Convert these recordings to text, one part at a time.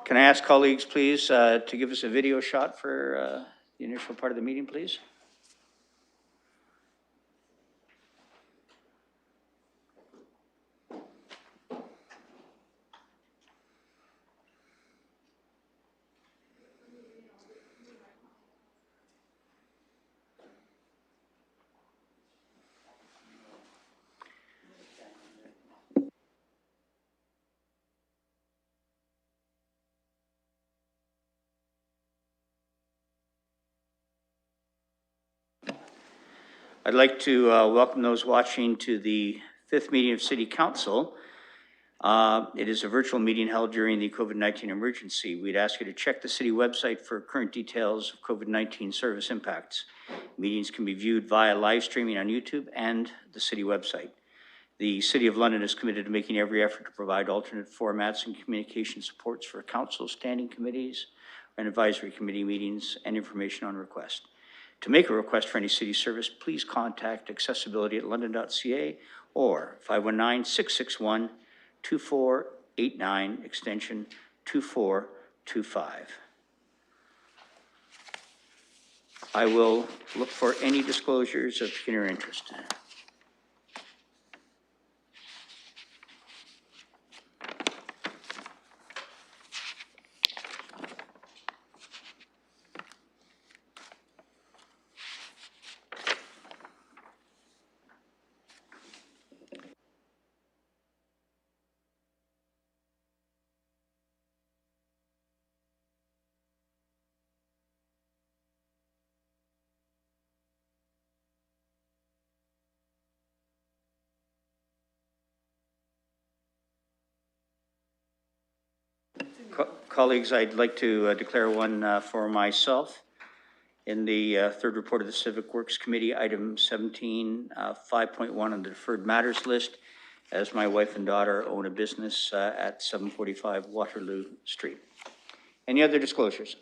Can I ask colleagues, please, to give us a video shot for the initial part of the meeting, please? I'd like to welcome those watching to the 5th meeting of City Council. It is a virtual meeting held during the COVID-19 emergency. We'd ask you to check the city website for current details of COVID-19 service impacts. Meetings can be viewed via live streaming on YouTube and the city website. The City of London is committed to making every effort to provide alternate formats and communication supports for council standing committees and advisory committee meetings and information on request. To make a request for any city service, please contact accessibility@london.ca or 519-661-2489, extension 2425. I will look for any disclosures of pecuniary interest. Colleagues, I'd like to declare one for myself. In the third report of the Civic Works Committee, item 17, 5.1 on the deferred matters list, as my wife and daughter own a business at 745 Waterloo Street. Any other disclosures?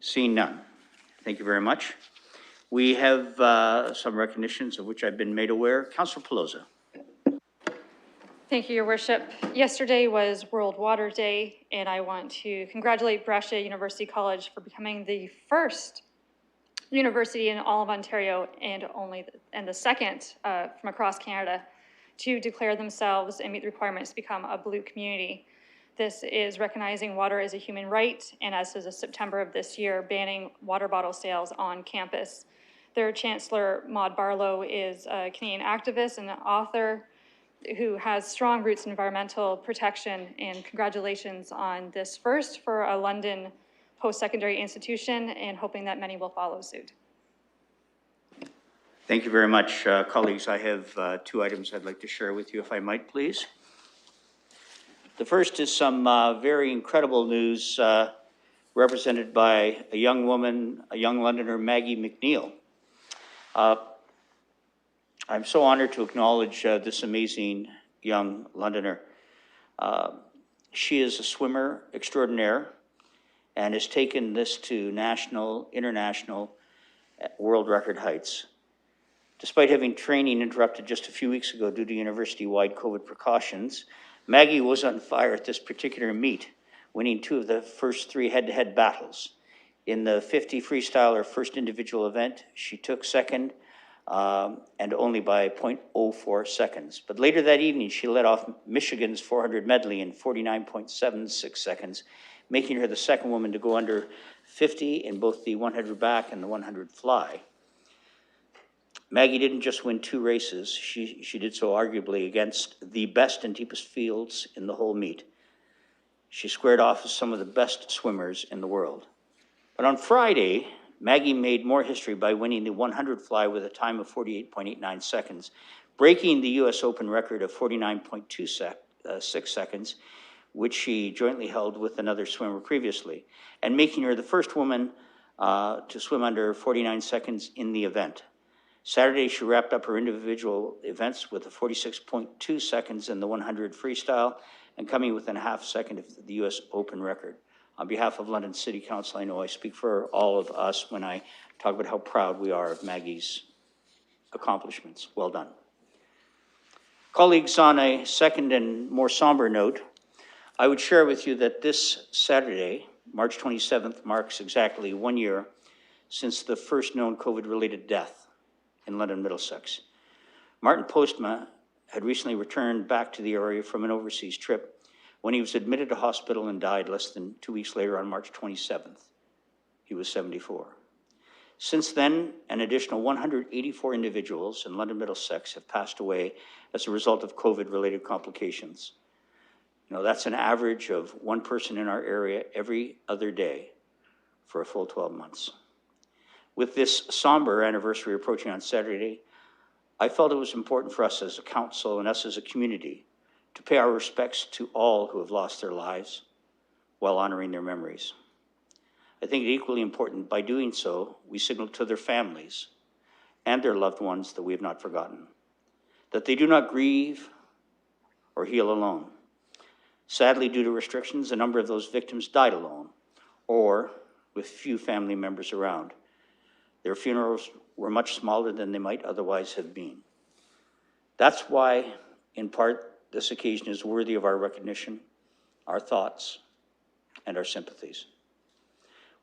Seeing none. Thank you very much. We have some recognitions of which I've been made aware. Councillor Pelosa. Thank you, Your Worship. Yesterday was World Water Day, and I want to congratulate Brescia University College for becoming the first university in all of Ontario and the second from across Canada to declare themselves and meet the requirements to become a blue community. This is recognizing water as a human right, and as of September of this year, banning water bottle sales on campus. Their Chancellor, Maud Barlow, is a Canadian activist and an author who has strong roots in environmental protection, and congratulations on this first for a London post-secondary institution, and hoping that many will follow suit. Thank you very much, colleagues. I have 2 items I'd like to share with you, if I might, please. The first is some very incredible news represented by a young woman, a young Londoner, Maggie McNeil. I'm so honored to acknowledge this amazing young Londoner. She is a swimmer extraordinaire and has taken this to national, international, world record heights. Despite having training interrupted just a few weeks ago due to university-wide COVID precautions, Maggie was on fire at this particular meet, winning 2 of the first 3 head-to-head battles. In the 50 freestyle, her first individual event, she took second, and only by 0.04 seconds. But later that evening, she led off Michigan's 400 medley in 49.76 seconds, making her the second woman to go under 50 in both the 100 back and the 100 fly. Maggie didn't just win 2 races, she did so arguably against the best and deepest fields in the whole meet. She squared off with some of the best swimmers in the world. But on Friday, Maggie made more history by winning the 100 fly with a time of 48.89 seconds, breaking the U.S. Open record of 49.26 seconds, which she jointly held with another swimmer previously, and making her the first woman to swim under 49 seconds in the event. Saturday, she wrapped up her individual events with a 46.2 seconds in the 100 freestyle and coming within a half second of the U.S. Open record. On behalf of London City Council, I know I speak for all of us when I talk about how proud we are of Maggie's accomplishments. Well done. Colleagues, on a second and more somber note, I would share with you that this Saturday, March 27th, marks exactly 1 year since the first known COVID-related death in London, Middlesex. Martin Postma had recently returned back to the area from an overseas trip when he was admitted to hospital and died less than 2 weeks later on March 27th. He was 74. Since then, an additional 184 individuals in London, Middlesex have passed away as a result of COVID-related complications. You know, that's an average of one person in our area every other day for a full 12 months. With this somber anniversary approaching on Saturday, I felt it was important for us as a council and us as a community to pay our respects to all who have lost their lives while honoring their memories. I think it equally important, by doing so, we signal to their families and their loved ones that we have not forgotten, that they do not grieve or heal alone. Sadly, due to restrictions, a number of those victims died alone or with few family members around. Their funerals were much smaller than they might otherwise have been. That's why, in part, this occasion is worthy of our recognition, our thoughts, and our sympathies.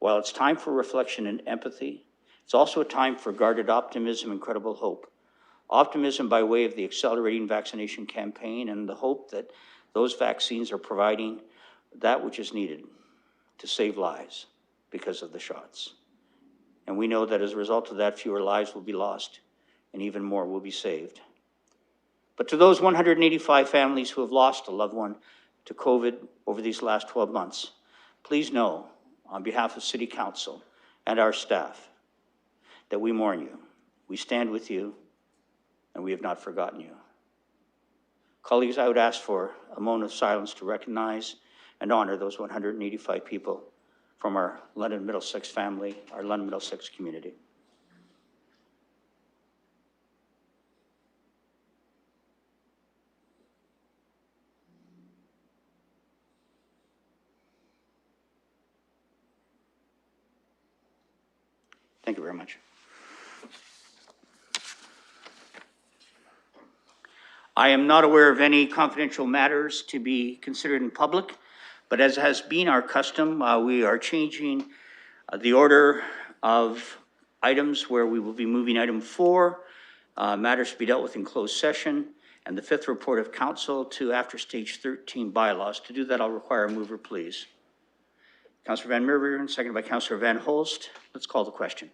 While it's time for reflection and empathy, it's also a time for guarded optimism and credible hope. Optimism by way of the accelerating vaccination campaign and the hope that those vaccines are providing that which is needed to save lives because of the shots. And we know that as a result of that, fewer lives will be lost and even more will be saved. But to those 185 families who have lost a loved one to COVID over these last 12 months, please know, on behalf of City Council and our staff, that we mourn you, we stand with you, and we have not forgotten you. Colleagues, I would ask for a moment of silence to recognize and honor those 185 people from our London Middlesex family, our London Middlesex community. Thank you very much. I am not aware of any confidential matters to be considered in public, but as has been our custom, we are changing the order of items where we will be moving item 4, matters to be dealt with in closed session, and the 5th report of council to after stage 13 bylaws. To do that, I'll require a mover, please. Councillor Van Meerwegen, seconded by Councillor Van Holst. Let's call the question.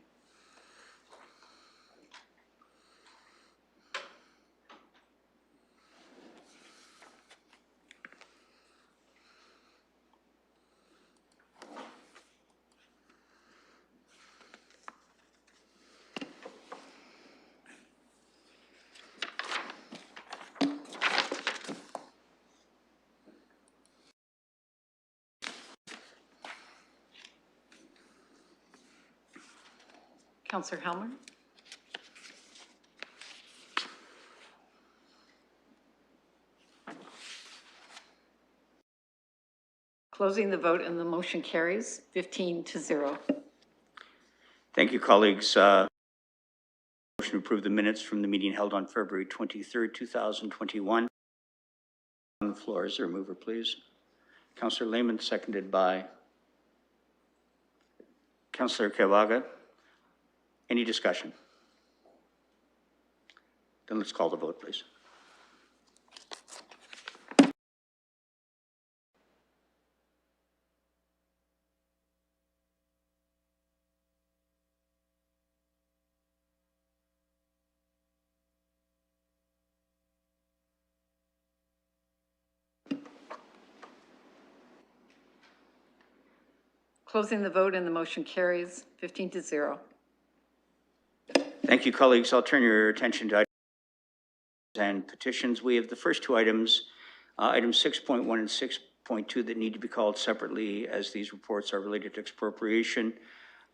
Councillor Helmer. Closing the vote and the motion carries 15-0. Thank you, colleagues. Motion to approve the minutes from the meeting held on February 23rd, 2021. On the floor, is there a mover, please? Councillor Lehman, seconded by Councillor Kevaga. Any discussion? Then let's call the vote, please. Closing the vote and the motion carries 15-0. Thank you, colleagues. I'll turn your attention to items and petitions. We have the first two items, items 6.1 and 6.2, that need to be called separately as these reports are related to expropriation.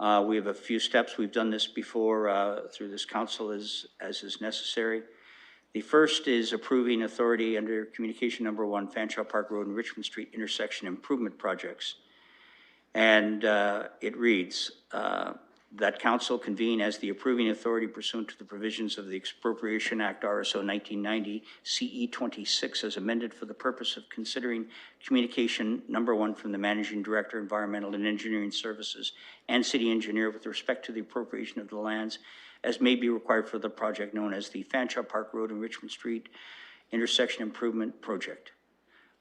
We have a few steps. We've done this before through this council as is necessary. The first is approving authority under communication number 1, Fanshawe Park Road and Richmond Street intersection improvement projects. And it reads, that council convene as the approving authority pursuant to the provisions of the Expropriation Act RSO 1990 CE 26 as amended for the purpose of considering communication number 1 from the Managing Director, Environmental and Engineering Services and City Engineer with respect to the appropriation of the lands as may be required for the project known as the Fanshawe Park Road and Richmond Street Intersection Improvement Project.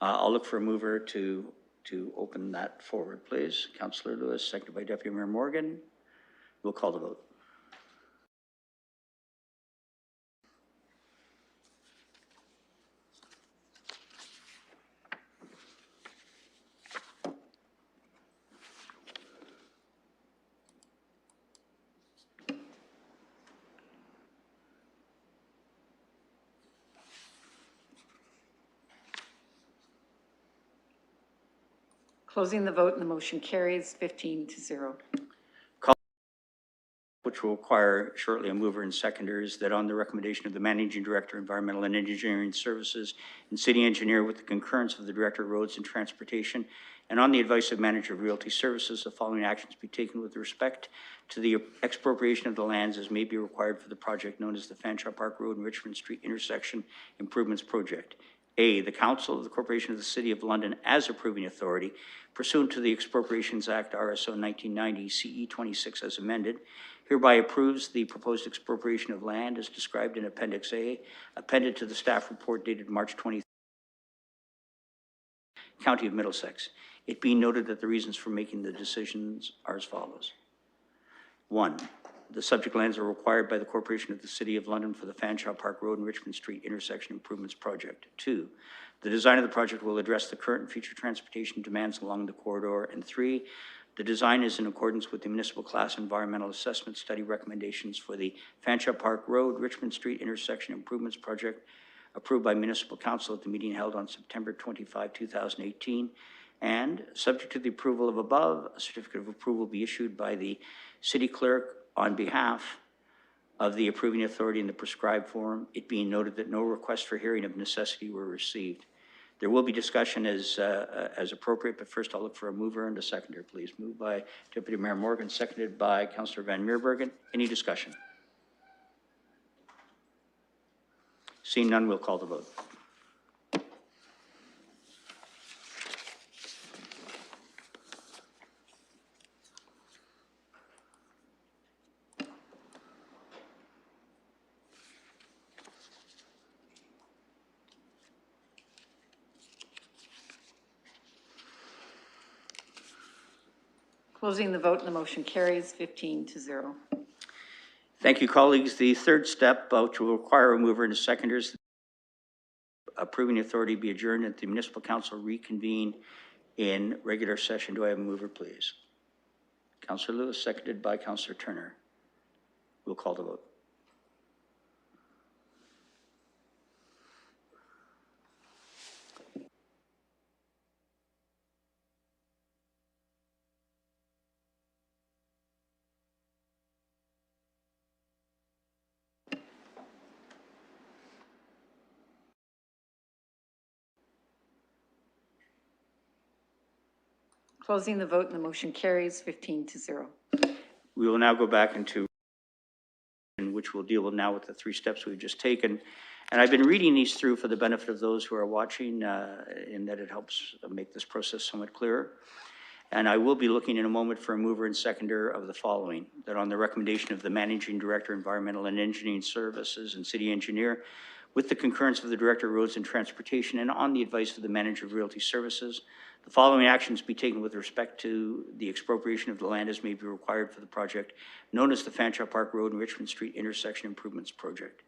I'll look for a mover to open that forward, please. Councillor Lewis, seconded by Deputy Mayor Morgan. We'll call the vote. Closing the vote and the motion carries 15-0. Which will require shortly a mover and seconders, that on the recommendation of the Managing Director, Environmental and Engineering Services and City Engineer with the concurrence of the Director of Roads and Transportation and on the advice of Manager of Realty Services, the following actions be taken with respect to the expropriation of the lands as may be required for the project known as the Fanshawe Park Road and Richmond Street Intersection Improvements Project. A, the Council of the Corporation of the City of London as approving authority pursuant to the Expropriations Act RSO 1990 CE 26 as amended, hereby approves the proposed expropriation of land as described in Appendix A, appended to the staff report dated March 20th, County of Middlesex. It being noted that the reasons for making the decisions are as follows. 1, the subject lands are required by the Corporation of the City of London for the Fanshawe Park Road and Richmond Street Intersection Improvements Project. 2, the design of the project will address the current and future transportation demands along the corridor. And 3, the design is in accordance with the Municipal Class Environmental Assessment Study recommendations for the Fanshawe Park Road, Richmond Street Intersection Improvements Project approved by Municipal Council at the meeting held on September 25, 2018. And subject to the approval of above, a certificate of approval be issued by the City Clerk on behalf of the approving authority in the prescribed form, it being noted that no requests for hearing of necessity were received. There will be discussion as appropriate, but first I'll look for a mover and a seconder, please. Moved by Deputy Mayor Morgan, seconded by Councillor Van Meerbergen. Any discussion? Seeing none, we'll call the vote. Closing the vote and the motion carries 15-0. Thank you, colleagues. The third step, which will require a mover and a seconders, approving authority be adjourned and the Municipal Council reconvene in regular session. Do I have a mover, please? Councillor Lewis, seconded by Councillor Turner. We'll call the vote. Closing the vote and the motion carries 15-0. We will now go back into which we'll deal with now with the three steps we've just taken. And I've been reading these through for the benefit of those who are watching in that it helps make this process somewhat clearer. And I will be looking in a moment for a mover and seconder of the following: that on the recommendation of the Managing Director, Environmental and Engineering Services and City Engineer, with the concurrence of the Director of Roads and Transportation and on the advice of the Manager of Realty Services, the following actions be taken with respect to the expropriation of the land as may be required for the project known as the Fanshawe Park Road and Richmond Street Intersection Improvements Project.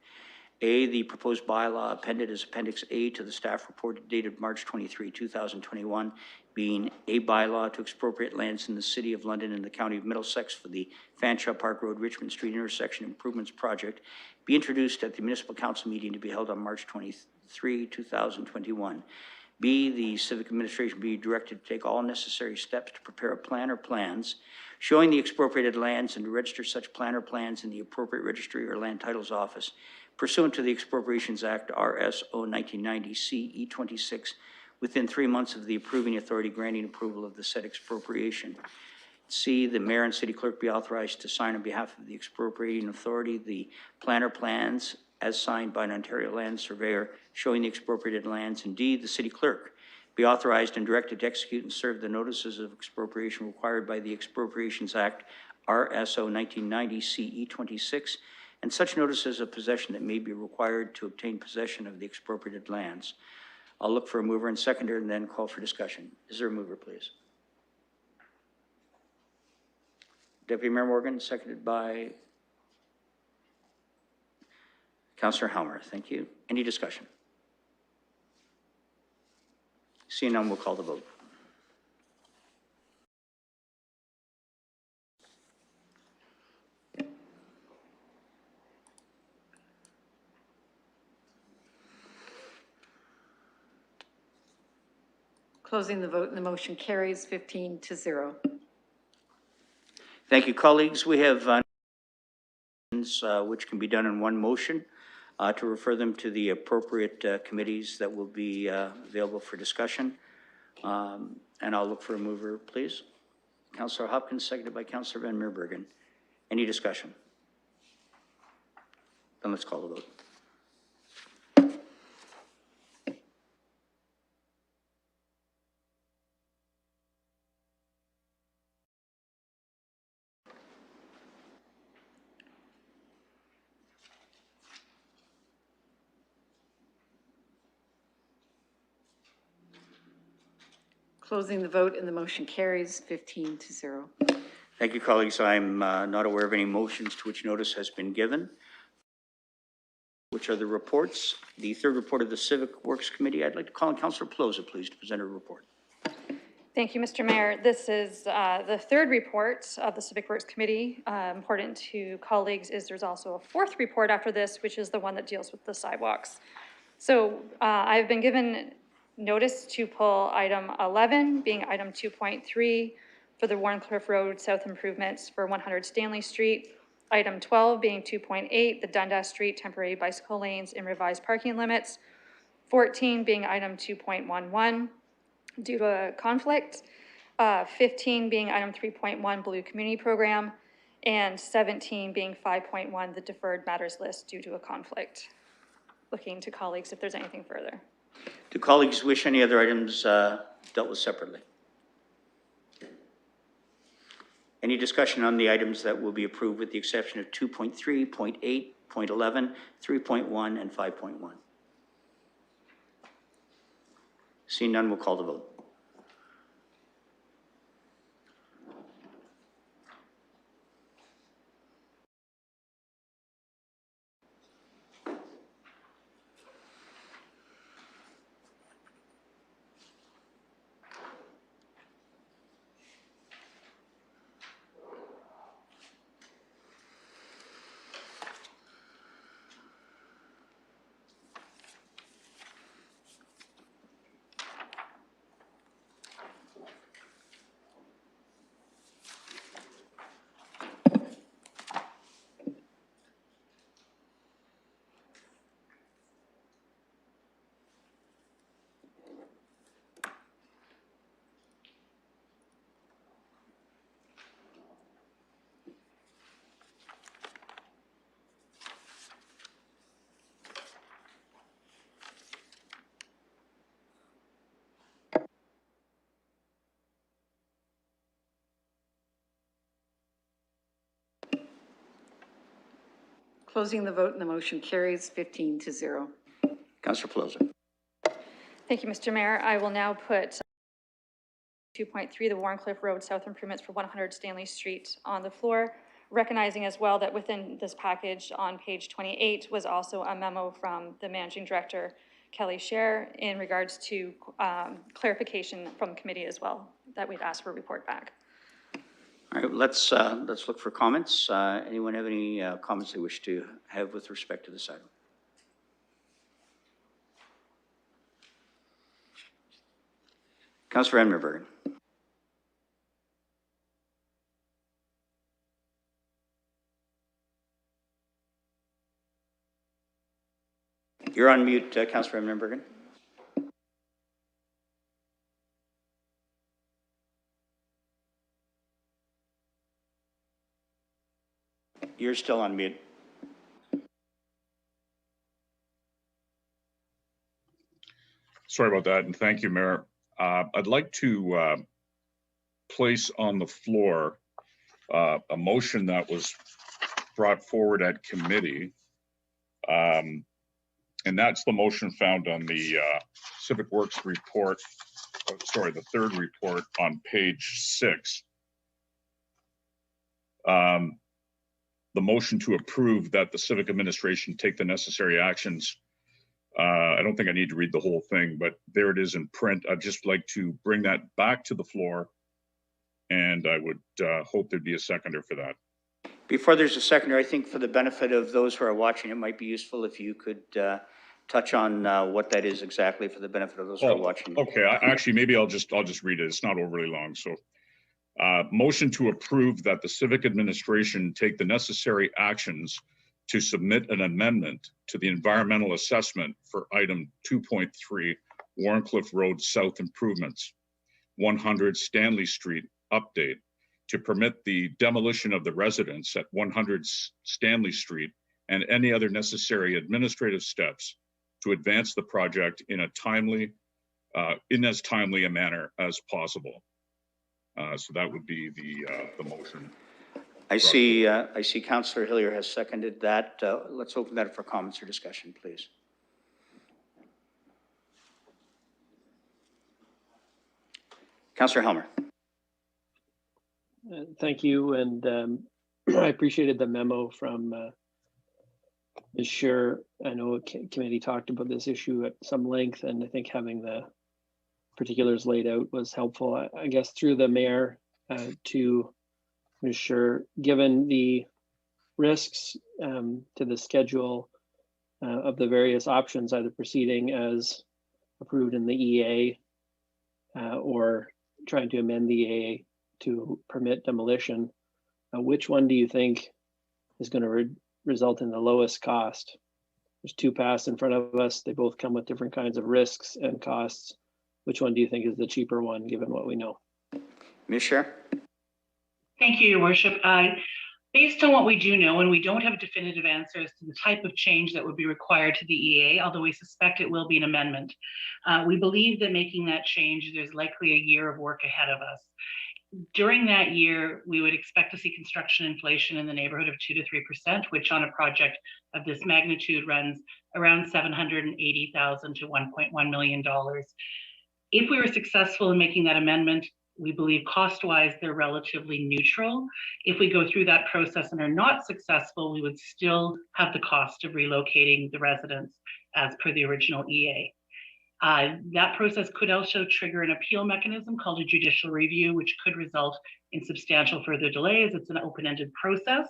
A, the proposed bylaw appended as Appendix A to the staff report dated March 23, 2021, being a bylaw to expropriate lands in the City of London and the County of Middlesex for the Fanshawe Park Road, Richmond Street Intersection Improvements Project, be introduced at the Municipal Council meeting to be held on March 23, 2021. B, the Civic Administration be directed to take all necessary steps to prepare a plan or plans showing the expropriated lands and to register such plan or plans in the appropriate registry or land titles office pursuant to the Expropriations Act RSO 1990 CE 26 within 3 months of the approving authority granting approval of the said expropriation. C, the mayor and city clerk be authorized to sign on behalf of the expropriating authority the planner plans as signed by an Ontario land surveyor showing the expropriated lands. And D, the city clerk be authorized and directed to execute and serve the notices of expropriation required by the Expropriations Act, RSO 1990 CE 26, and such notices of possession that may be required to obtain possession of the expropriated lands. I'll look for a mover and seconder and then call for discussion. Is there a mover, please? Deputy Mayor Morgan, seconded by Councillor Helmer. Thank you. Any discussion? Seeing none, we'll call the vote. Closing the vote and the motion carries 15-0. Thank you, colleagues. We have which can be done in one motion to refer them to the appropriate committees that will be available for discussion. And I'll look for a mover, please. Councillor Hopkins, seconded by Councillor Van Meerbergen. Any discussion? Then let's call the vote. Closing the vote and the motion carries 15-0. Thank you, colleagues. I'm not aware of any motions to which notice has been given. Which are the reports? The third report of the Civic Works Committee. I'd like to call on Councillor Ploza, please, to present a report. Thank you, Mr. Mayor. This is the third report of the Civic Works Committee. Important to colleagues is there's also a fourth report after this, which is the one that deals with the sidewalks. So I've been given notice to pull item 11, being item 2.3 for the Warncliffe Road South improvements for 100 Stanley Street. Item 12 being 2.8, the Dundas Street temporary bicycle lanes and revised parking limits. 14 being item 2.11 due to a conflict. 15 being item 3.1 Blue Community Program. And 17 being 5.1 the deferred matters list due to a conflict. Looking to colleagues if there's anything further. Do colleagues wish any other items dealt with separately? Any discussion on the items that will be approved with the exception of 2.3, 0.8, 0.11, 3.1, and 5.1? Seeing none, we'll call the vote. Closing the vote and the motion carries 15-0. Councillor Pelosi. Thank you, Mr. Mayor. I will now put 2.3, the Warncliffe Road South improvements for 100 Stanley Street on the floor, recognizing as well that within this package on page 28 was also a memo from the Managing Director, Kelly Scher, in regards to clarification from the committee as well, that we'd ask for a report back. All right, let's look for comments. Anyone have any comments they wish to have with respect to this item? Councillor Van Meerbergen. You're on mute, Councillor Van Meerbergen. You're still on mute. Sorry about that, and thank you, Mayor. I'd like to place on the floor a motion that was brought forward at committee. And that's the motion found on the Civic Works report, the third report on page 6. The motion to approve that the Civic Administration take the necessary actions. I don't think I need to read the whole thing, but there it is in print. I'd just like to bring that back to the floor, and I would hope there'd be a seconder for that. Before there's a seconder, I think for the benefit of those who are watching, it might be useful if you could touch on what that is exactly for the benefit of those who are watching. Okay, actually, maybe I'll just read it. It's not overly long. So, motion to approve that the Civic Administration take the necessary actions to submit an amendment to the environmental assessment for item 2.3 Warncliffe Road South improvements, 100 Stanley Street update, to permit the demolition of the residence at 100 Stanley Street and any other necessary administrative steps to advance the project in as timely a manner as possible. So that would be the motion. I see Councillor Hillier has seconded that. Let's open that up for comments or discussion, please. Councillor Helmer. Thank you, and I appreciated the memo from Ms. Scher. I know committee talked about this issue at some length, and I think having the particulars laid out was helpful. I guess through the mayor to Ms. Scher, given the risks to the schedule of the various options, either proceeding as approved in the EA or trying to amend the EA to permit demolition, which one do you think is going to result in the lowest cost? There's two paths in front of us. They both come with different kinds of risks and costs. Which one do you think is the cheaper one, given what we know? Ms. Scher. Thank you, Your Worship. Based on what we do know, and we don't have definitive answers to the type of change that would be required to the EA, although we suspect it will be an amendment, we believe that making that change, there's likely a year of work ahead of us. During that year, we would expect to see construction inflation in the neighborhood of 2 to 3%, which on a project of this magnitude runs around $780,000 to $1.1 million. If we were successful in making that amendment, we believe cost-wise, they're relatively neutral. If we go through that process and are not successful, we would still have the cost of relocating the residents as per the original EA. That process could also trigger an appeal mechanism called a judicial review, which could result in substantial further delays. It's an open-ended process.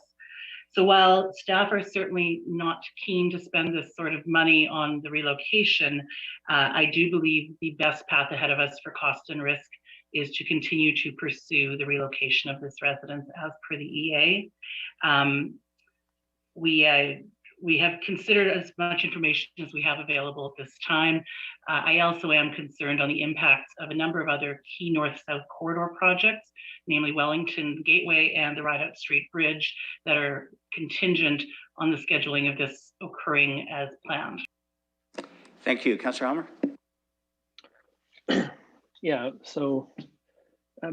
So while staff are certainly not keen to spend this sort of money on the relocation, I do believe the best path ahead of us for cost and risk is to continue to pursue the relocation of this residence as per the EA. We have considered as much information as we have available at this time. I also am concerned on the impacts of a number of other key north-south corridor projects, namely Wellington Gateway and the Rideout Street Bridge, that are contingent on the scheduling of this occurring as planned. Thank you. Councillor Helmer. Yeah, so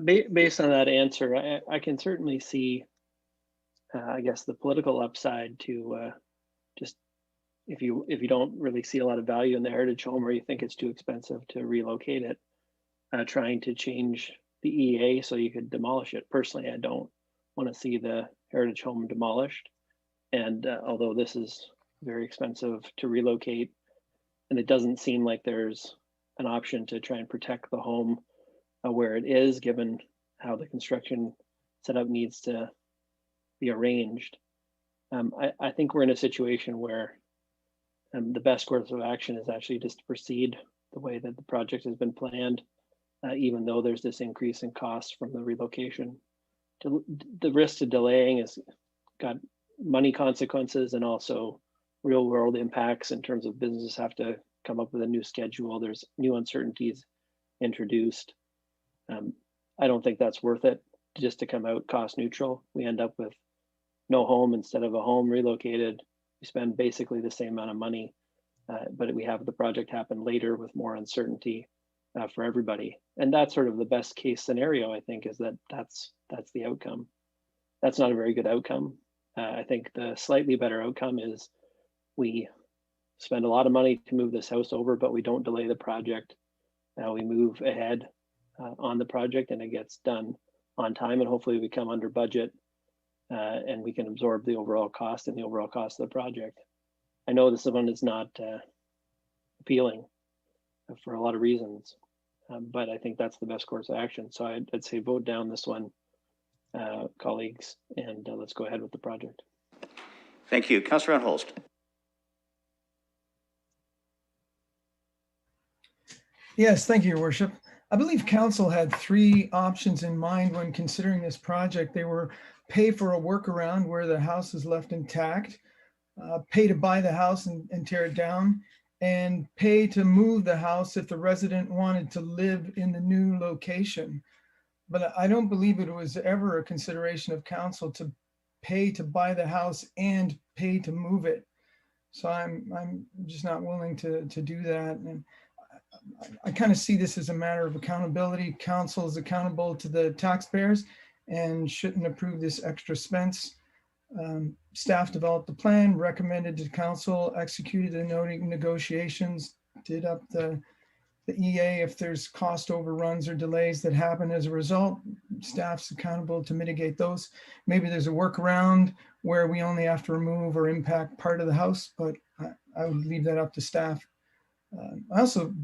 based on that answer, I can certainly see, I guess, the political upside to just if you don't really see a lot of value in the heritage home, or you think it's too expensive to relocate it, trying to change the EA so you could demolish it. Personally, I don't want to see the heritage home demolished, and although this is very expensive to relocate, and it doesn't seem like there's an option to try and protect the home where it is, given how the construction setup needs to be arranged. I think we're in a situation where the best course of action is actually just to proceed the way that the project has been planned, even though there's this increase in costs from the relocation. The risk to delaying has got money consequences and also real world impacts in terms of businesses have to come up with a new schedule. There's new uncertainties introduced. I don't think that's worth it just to come out cost neutral. We end up with no home instead of a home relocated. We spend basically the same amount of money, but we have the project happen later with more uncertainty for everybody. And that's sort of the best case scenario, I think, is that's the outcome. That's not a very good outcome. I think the slightly better outcome is we spend a lot of money to move this house over, but we don't delay the project. We move ahead on the project and it gets done on time, and hopefully we come under budget and we can absorb the overall cost and the overall cost of the project. I know this one is not appealing for a lot of reasons, but I think that's the best course of action. So I'd say vote down this one, colleagues, and let's go ahead with the project. Thank you. Councillor Van Holst. Yes, thank you, Your Worship. I believe council had three options in mind when considering this project. They were pay for a workaround where the house is left intact, pay to buy the house and tear it down, and pay to move the house if the resident wanted to live in the new location. But I don't believe it was ever a consideration of council to pay to buy the house and pay to move it. So I'm just not willing to do that. And I kind of see this as a matter of accountability. Council is accountable to the taxpayers and shouldn't approve this extra expense. Staff developed the plan, recommended to council, executed the noting negotiations, did up the EA if there's cost overruns or delays that happen as a result. Staff's accountable to mitigate those. Maybe there's a workaround where we only have to remove or impact part of the house, but I would leave that up to staff. I also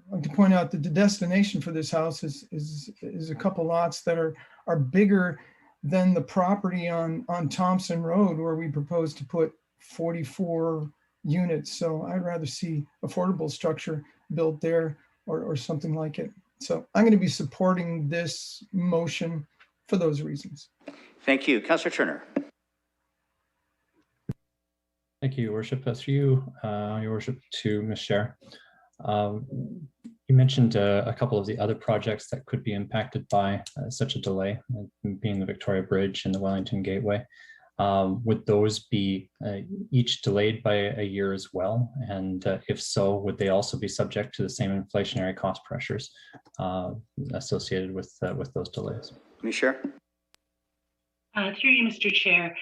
like to point out that the destination for this house is a couple lots that are bigger than the property on Thompson Road, where we propose to put 44 units. So I'd rather see affordable structure built there or something like it. So I'm going to be supporting this motion for those reasons. Thank you. Councillor Turner. Thank you, Your Worship. Through you, Your Worship, to Ms. Scher. You mentioned a couple of the other projects that could be impacted by such a delay, being the Victoria Bridge and the Wellington Gateway. Would those be each delayed by a year as well? And if so, would they also be subject to the same inflationary cost pressures associated with those delays? Ms. Scher. Through you, Mr. Chair,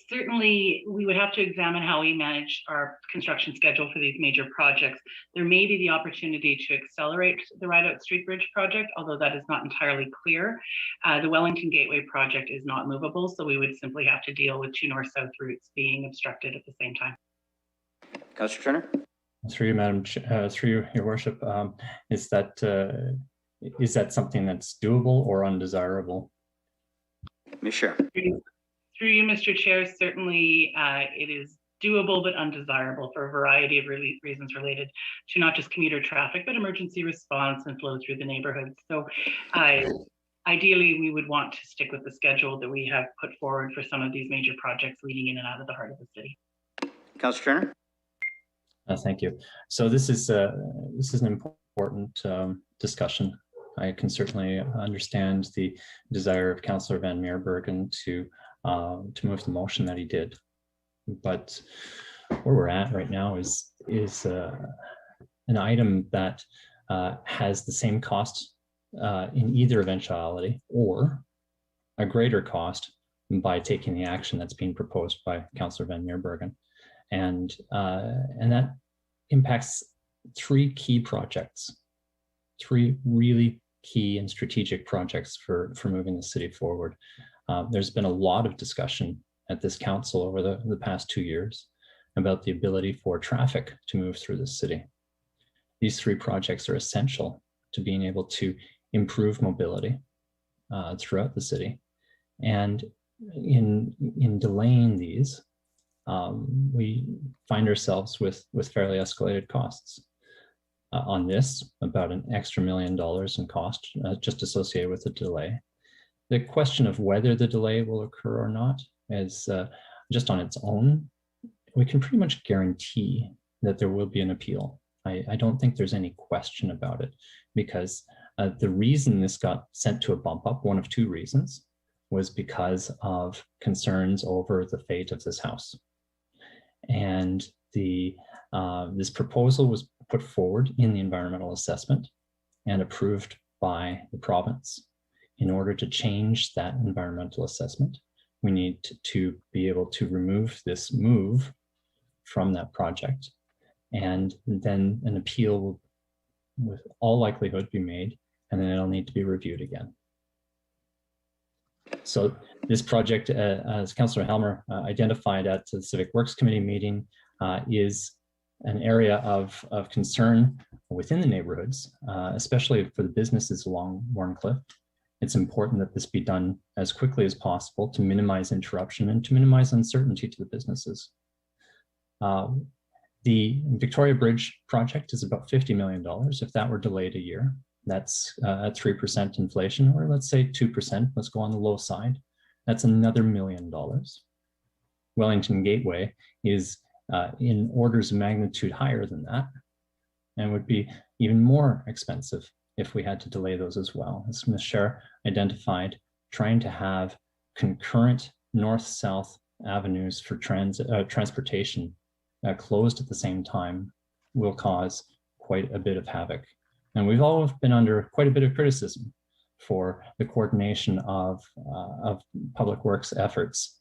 certainly we would have to examine how we manage our construction schedule for these major projects. There may be the opportunity to accelerate the Rideout Street Bridge project, although that is not entirely clear. The Wellington Gateway project is not movable, so we would simply have to deal with two north-south routes being obstructed at the same time. Councillor Turner. Through you, Madam Chair, through you, Your Worship, is that something that's doable or undesirable? Ms. Scher. Through you, Mr. Chair, certainly it is doable but undesirable for a variety of reasons related to not just commuter traffic, but emergency response and flow through the neighborhood. So ideally, we would want to stick with the schedule that we have put forward for some of these major projects leading in and out of the heart of the city. Councillor Turner. Thank you. So this is an important discussion. I can certainly understand the desire of Councillor Van Meerbergen to move the motion that he did, but where we're at right now is an item that has the same cost in either eventuality or a greater cost by taking the action that's being proposed by Councillor Van Meerbergen, and that impacts three key projects, three really key and strategic projects for moving the city forward. There's been a lot of discussion at this council over the past 2 years about the ability for traffic to move through the city. These three projects are essential to being able to improve mobility throughout the city. And in delaying these, we find ourselves with fairly escalated costs. On this, about an extra $1 million in cost just associated with the delay. The question of whether the delay will occur or not is just on its own. We can pretty much guarantee that there will be an appeal. I don't think there's any question about it, because the reason this got sent to a bump up, one of two reasons. was because of concerns over the fate of this house. And this proposal was put forward in the environmental assessment and approved by the province. In order to change that environmental assessment, we need to be able to remove this move from that project. And then an appeal will, with all likelihood, be made, and then it'll need to be reviewed again. So this project, as Councillor Helmer identified at the Civic Works Committee meeting, is an area of concern within the neighborhoods, especially for the businesses along Warncliffe. It's important that this be done as quickly as possible to minimize interruption and to minimize uncertainty to the businesses. The Victoria Bridge project is about $50 million. If that were delayed a year, that's at 3% inflation, or let's say 2%, let's go on the low side. That's another $1 million. Wellington Gateway is in orders of magnitude higher than that, and would be even more expensive if we had to delay those as well. As Ms. Scher identified, trying to have concurrent north-south avenues for transportation closed at the same time will cause quite a bit of havoc. And we've all been under quite a bit of criticism for the coordination of public works efforts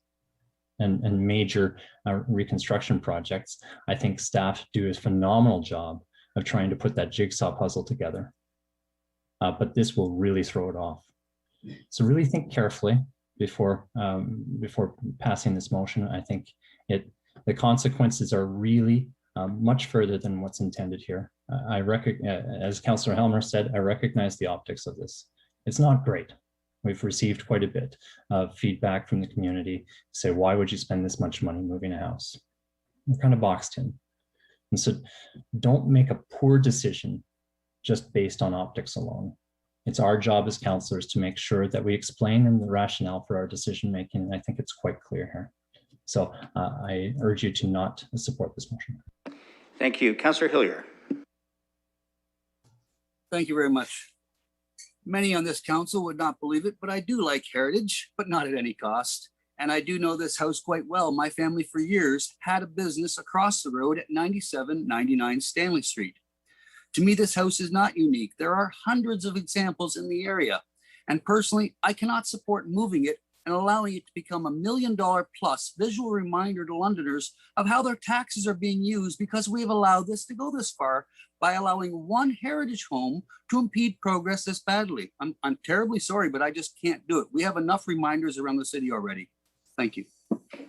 and major reconstruction projects. I think staff do a phenomenal job of trying to put that jigsaw puzzle together. But this will really throw it off. So really think carefully before passing this motion. I think the consequences are really much further than what's intended here. As Councillor Helmer said, I recognize the optics of this. It's not great. We've received quite a bit of feedback from the community. Say, why would you spend this much money moving a house? We're kind of boxed in. And so don't make a poor decision just based on optics alone. It's our job as councillors to make sure that we explain the rationale for our decision making, and I think it's quite clear here. So I urge you to not support this motion. Thank you. Councillor Hillier. Thank you very much. Many on this council would not believe it, but I do like heritage, but not at any cost. And I do know this house quite well. My family for years had a business across the road at 9799 Stanley Street. To me, this house is not unique. There are hundreds of examples in the area. And personally, I cannot support moving it and allowing it to become $1 million plus visual reminder to Londoners of how their taxes are being used, because we have allowed this to go this far by allowing one heritage home to impede progress this badly. I'm terribly sorry, but I just can't do it. We have enough reminders around the city already. Thank you.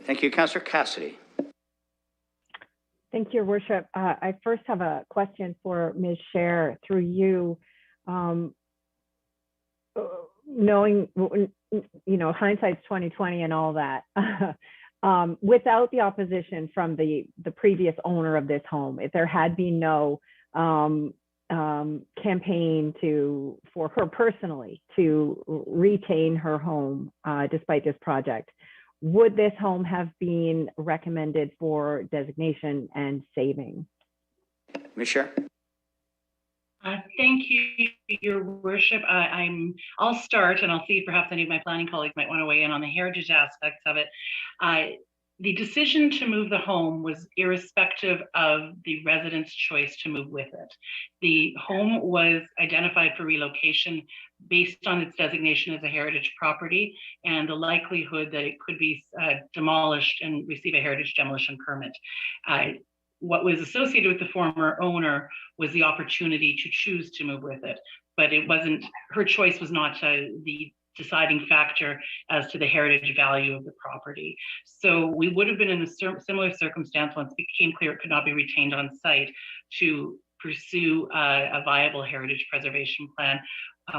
Thank you. Councillor Cassidy. Thank you, Your Worship. I first have a question for Ms. Scher through you. Knowing, hindsight's 2020 and all that, without the opposition from the previous owner of this home, if there had been no campaign for her personally to retain her home despite this project, would this home have been recommended for designation and saving? Ms. Scher. Thank you, Your Worship. I'll start, and I'll see if perhaps any of my planning colleagues might want to weigh in on the heritage aspects of it. The decision to move the home was irrespective of the resident's choice to move with it. The home was identified for relocation based on its designation as a heritage property and the likelihood that it could be demolished and receive a heritage demolition permit. What was associated with the former owner was the opportunity to choose to move with it, but it wasn't, her choice was not the deciding factor as to the heritage value of the property. So we would have been in a similar circumstance once it became clear it could not be retained on site to pursue a viable heritage preservation plan,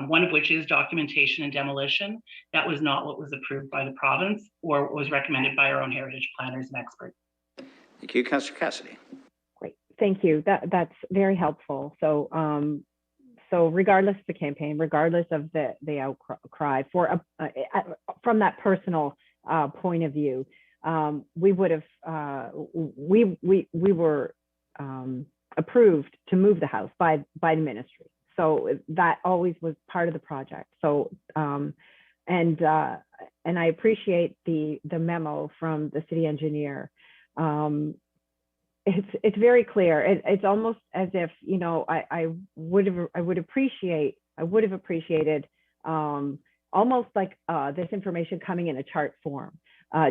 one of which is documentation and demolition. That was not what was approved by the province or what was recommended by our own heritage planners and experts. Thank you, Councillor Cassidy. Great, thank you. That's very helpful. So, so regardless of the campaign, regardless of the outcry from that personal point of view, we would have we were approved to move the house by the ministry. So that always was part of the project. So And I appreciate the memo from the city engineer. It's very clear. It's almost as if, you know, I would have appreciated almost like this information coming in a chart form,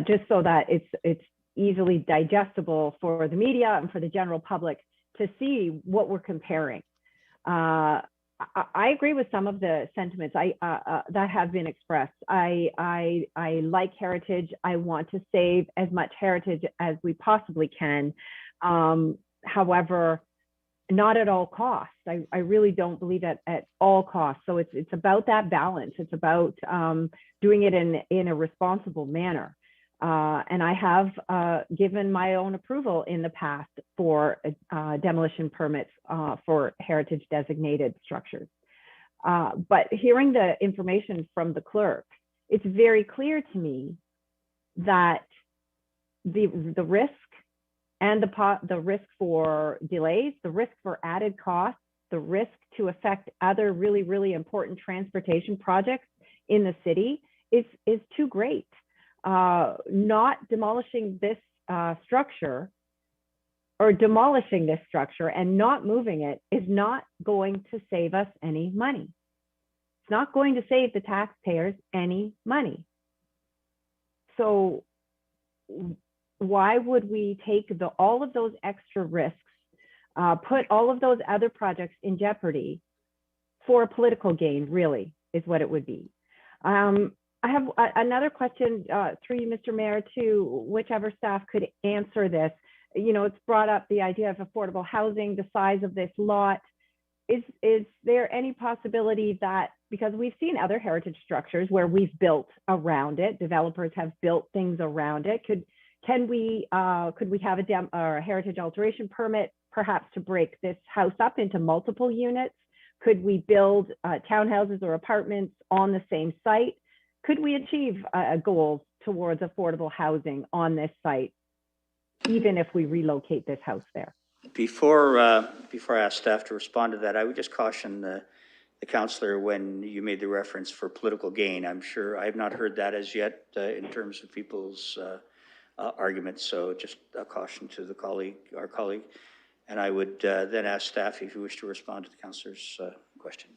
just so that it's easily digestible for the media and for the general public to see what we're comparing. I agree with some of the sentiments that have been expressed. I like heritage. I want to save as much heritage as we possibly can. However, not at all costs. I really don't believe that at all costs. So it's about that balance. It's about doing it in a responsible manner. And I have given my own approval in the past for demolition permits for heritage designated structures. But hearing the information from the clerk, it's very clear to me that the risk and the risk for delays, the risk for added costs, the risk to affect other really, really important transportation projects in the city is too great. Not demolishing this structure, or demolishing this structure and not moving it, is not going to save us any money. It's not going to save the taxpayers any money. So why would we take all of those extra risks, put all of those other projects in jeopardy for a political gain, really, is what it would be. I have another question through you, Mr. Mayor, to whichever staff could answer this. You know, it's brought up the idea of affordable housing, the size of this lot. Is there any possibility that, because we've seen other heritage structures where we've built around it, developers have built things around it, could we have a heritage alteration permit, perhaps to break this house up into multiple units? Could we build townhouses or apartments on the same site? Could we achieve goals towards affordable housing on this site, even if we relocate this house there? Before I ask staff to respond to that, I would just caution the councillor when you made the reference for political gain. I'm sure I have not heard that as yet in terms of people's arguments. So just a caution to our colleague. And I would then ask staff if you wish to respond to the councillor's question.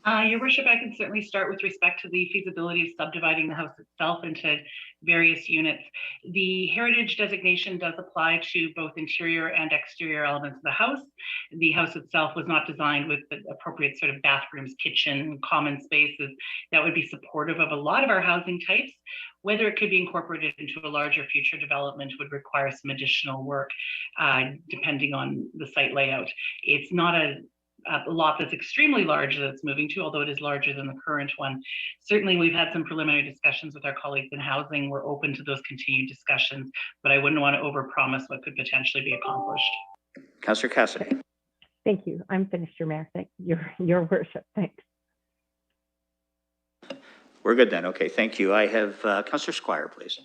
Your worship, I can certainly start with respect to the feasibility of subdividing the house itself into various units. The heritage designation does apply to both interior and exterior elements of the house. The house itself was not designed with the appropriate sort of bathrooms, kitchen, common spaces that would be supportive of a lot of our housing types. Whether it could be incorporated into a larger future development would require some additional work, depending on the site layout. It's not a lot that's extremely large that's moving to, although it is larger than the current one. Certainly, we've had some preliminary discussions with our colleagues in housing. We're open to those continued discussions, but I wouldn't want to overpromise what could potentially be accomplished. Councillor Cassidy. Thank you. I'm finished, Your Mayor. Thank your worship. Thanks. We're good then. Okay, thank you. I have Councillor Squire, please.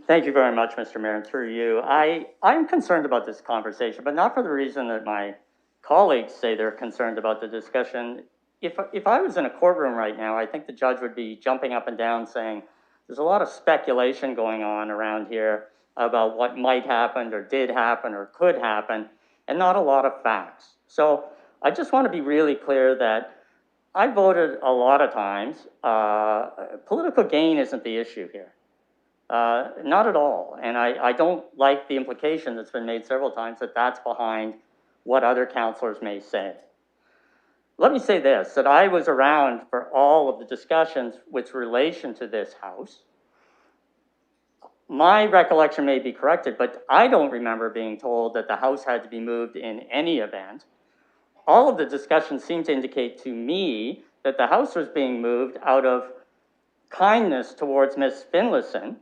Thank you very much, Mr. Mayor, and through you. I'm concerned about this conversation, but not for the reason that my colleagues say they're concerned about the discussion. If I was in a courtroom right now, I think the judge would be jumping up and down saying, there's a lot of speculation going on around here about what might happen or did happen or could happen, and not a lot of facts. So I just want to be really clear that I voted a lot of times. Political gain isn't the issue here. Not at all. And I don't like the implication that's been made several times that that's behind what other councillors may say. Let me say this, that I was around for all of the discussions with relation to this house. My recollection may be corrected, but I don't remember being told that the house had to be moved in any event. All of the discussions seem to indicate to me that the house was being moved out of kindness towards Ms. Finlayson,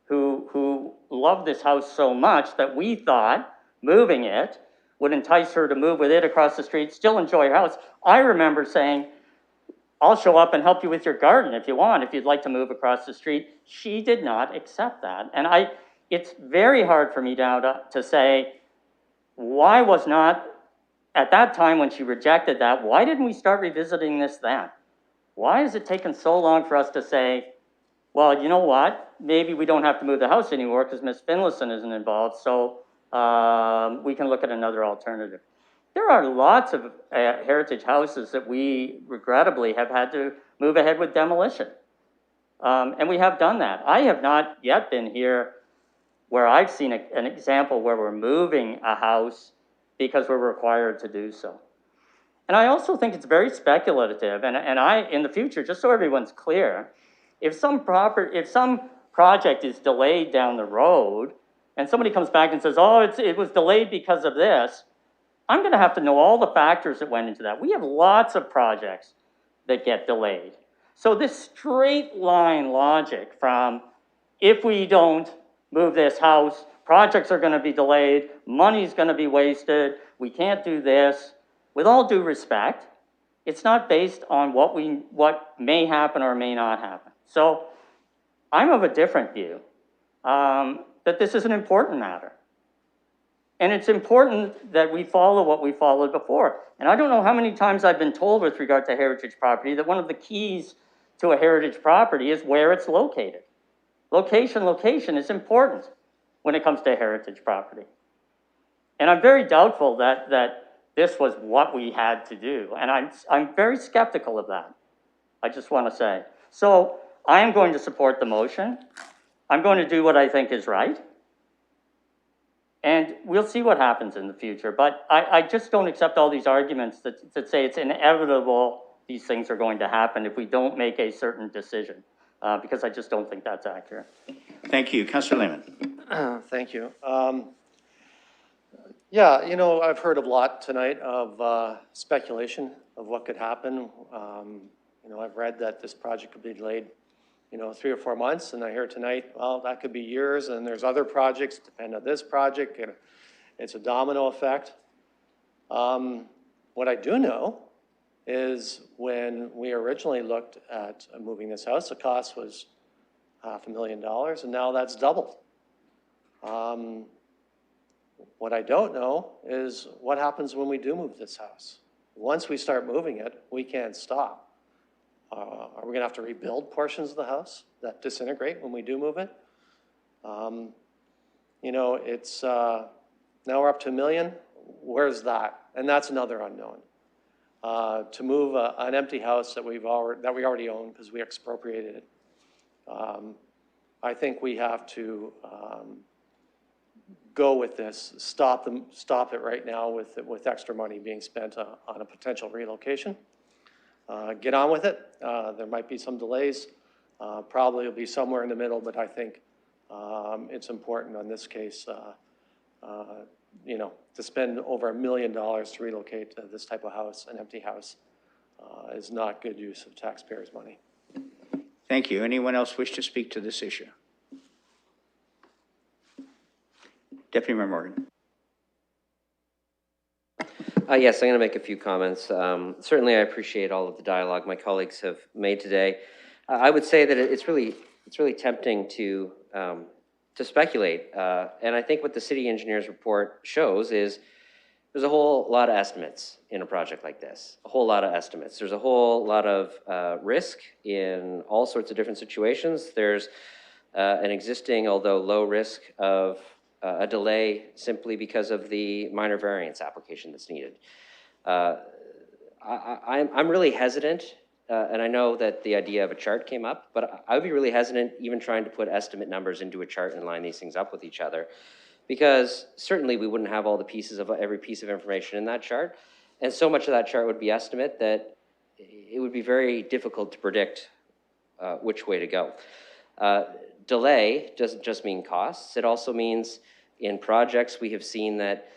who loved this house so much that we thought moving it would entice her to move with it across the street, still enjoy her house. I remember saying, I'll show up and help you with your garden if you want, if you'd like to move across the street. She did not accept that. And it's very hard for me now to say, why was not, at that time when she rejected that, why didn't we start revisiting this then? Why is it taking so long for us to say, well, you know what? Maybe we don't have to move the house anymore because Ms. Finlayson isn't involved, so we can look at another alternative. There are lots of heritage houses that we regrettably have had to move ahead with demolition. And we have done that. I have not yet been here where I've seen an example where we're moving a house because we're required to do so. And I also think it's very speculative, and in the future, just so everyone's clear, if some project is delayed down the road, and somebody comes back and says, oh, it was delayed because of this, I'm gonna have to know all the factors that went into that. We have lots of projects that get delayed. So this straight line logic from, if we don't move this house, projects are gonna be delayed, money's gonna be wasted, we can't do this. With all due respect, it's not based on what may happen or may not happen. So I'm of a different view, that this is an important matter. And it's important that we follow what we followed before. And I don't know how many times I've been told with regard to heritage property that one of the keys to a heritage property is where it's located. Location is important when it comes to heritage property. And I'm very doubtful that this was what we had to do. And I'm very skeptical of that, I just want to say. So I am going to support the motion. I'm going to do what I think is right. And we'll see what happens in the future. But I just don't accept all these arguments that say it's inevitable these things are going to happen if we don't make a certain decision, because I just don't think that's accurate. Thank you. Councillor Lehman. Thank you. Yeah, you know, I've heard a lot tonight of speculation of what could happen. You know, I've read that this project could be delayed, you know, 3 or 4 months, and I hear tonight, well, that could be years, and there's other projects depend on this project, and it's a domino effect. What I do know is when we originally looked at moving this house, the cost was $500,000, and now that's doubled. What I don't know is what happens when we do move this house. Once we start moving it, we can't stop. Are we gonna have to rebuild portions of the house that disintegrate when we do move it? You know, it's, now we're up to $1 million. Where's that? And that's another unknown. To move an empty house that we already own because we expropriated it. I think we have to go with this, stop it right now with extra money being spent on a potential relocation. Get on with it. There might be some delays. Probably will be somewhere in the middle, but I think it's important on this case, you know, to spend over $1 million to relocate this type of house, an empty house, is not good use of taxpayers' money. Thank you. Anyone else wish to speak to this issue? Deputy Mayor Morgan. Yes, I'm going to make a few comments. Certainly, I appreciate all of the dialogue my colleagues have made today. I would say that it's really tempting to speculate, and I think what the city engineer's report shows is there's a whole lot of estimates in a project like this. A whole lot of estimates. There's a whole lot of risk in all sorts of different situations. There's an existing, although low risk of a delay simply because of the minor variance application that's needed. I'm really hesitant, and I know that the idea of a chart came up, but I would be really hesitant even trying to put estimate numbers into a chart and line these things up with each other, because certainly we wouldn't have all the pieces of every piece of information in that chart, and so much of that chart would be estimate that it would be very difficult to predict which way to go. Delay doesn't just mean costs. It also means in projects we have seen that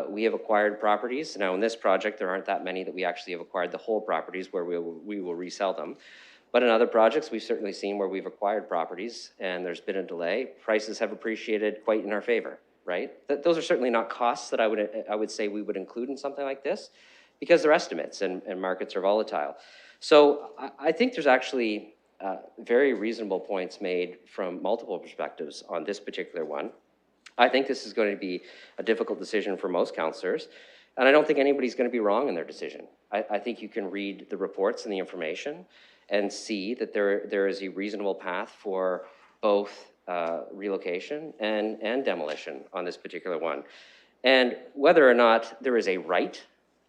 we have acquired properties. Now in this project, there aren't that many that we actually have acquired the whole properties where we will resell them. But in other projects, we've certainly seen where we've acquired properties and there's been a delay. Prices have appreciated quite in our favor, right? Those are certainly not costs that I would say we would include in something like this because they're estimates and markets are volatile. So I think there's actually very reasonable points made from multiple perspectives on this particular one. I think this is going to be a difficult decision for most councillors, and I don't think anybody's going to be wrong in their decision. I think you can read the reports and the information and see that there is a reasonable path for both relocation and demolition on this particular one. And whether or not there is a right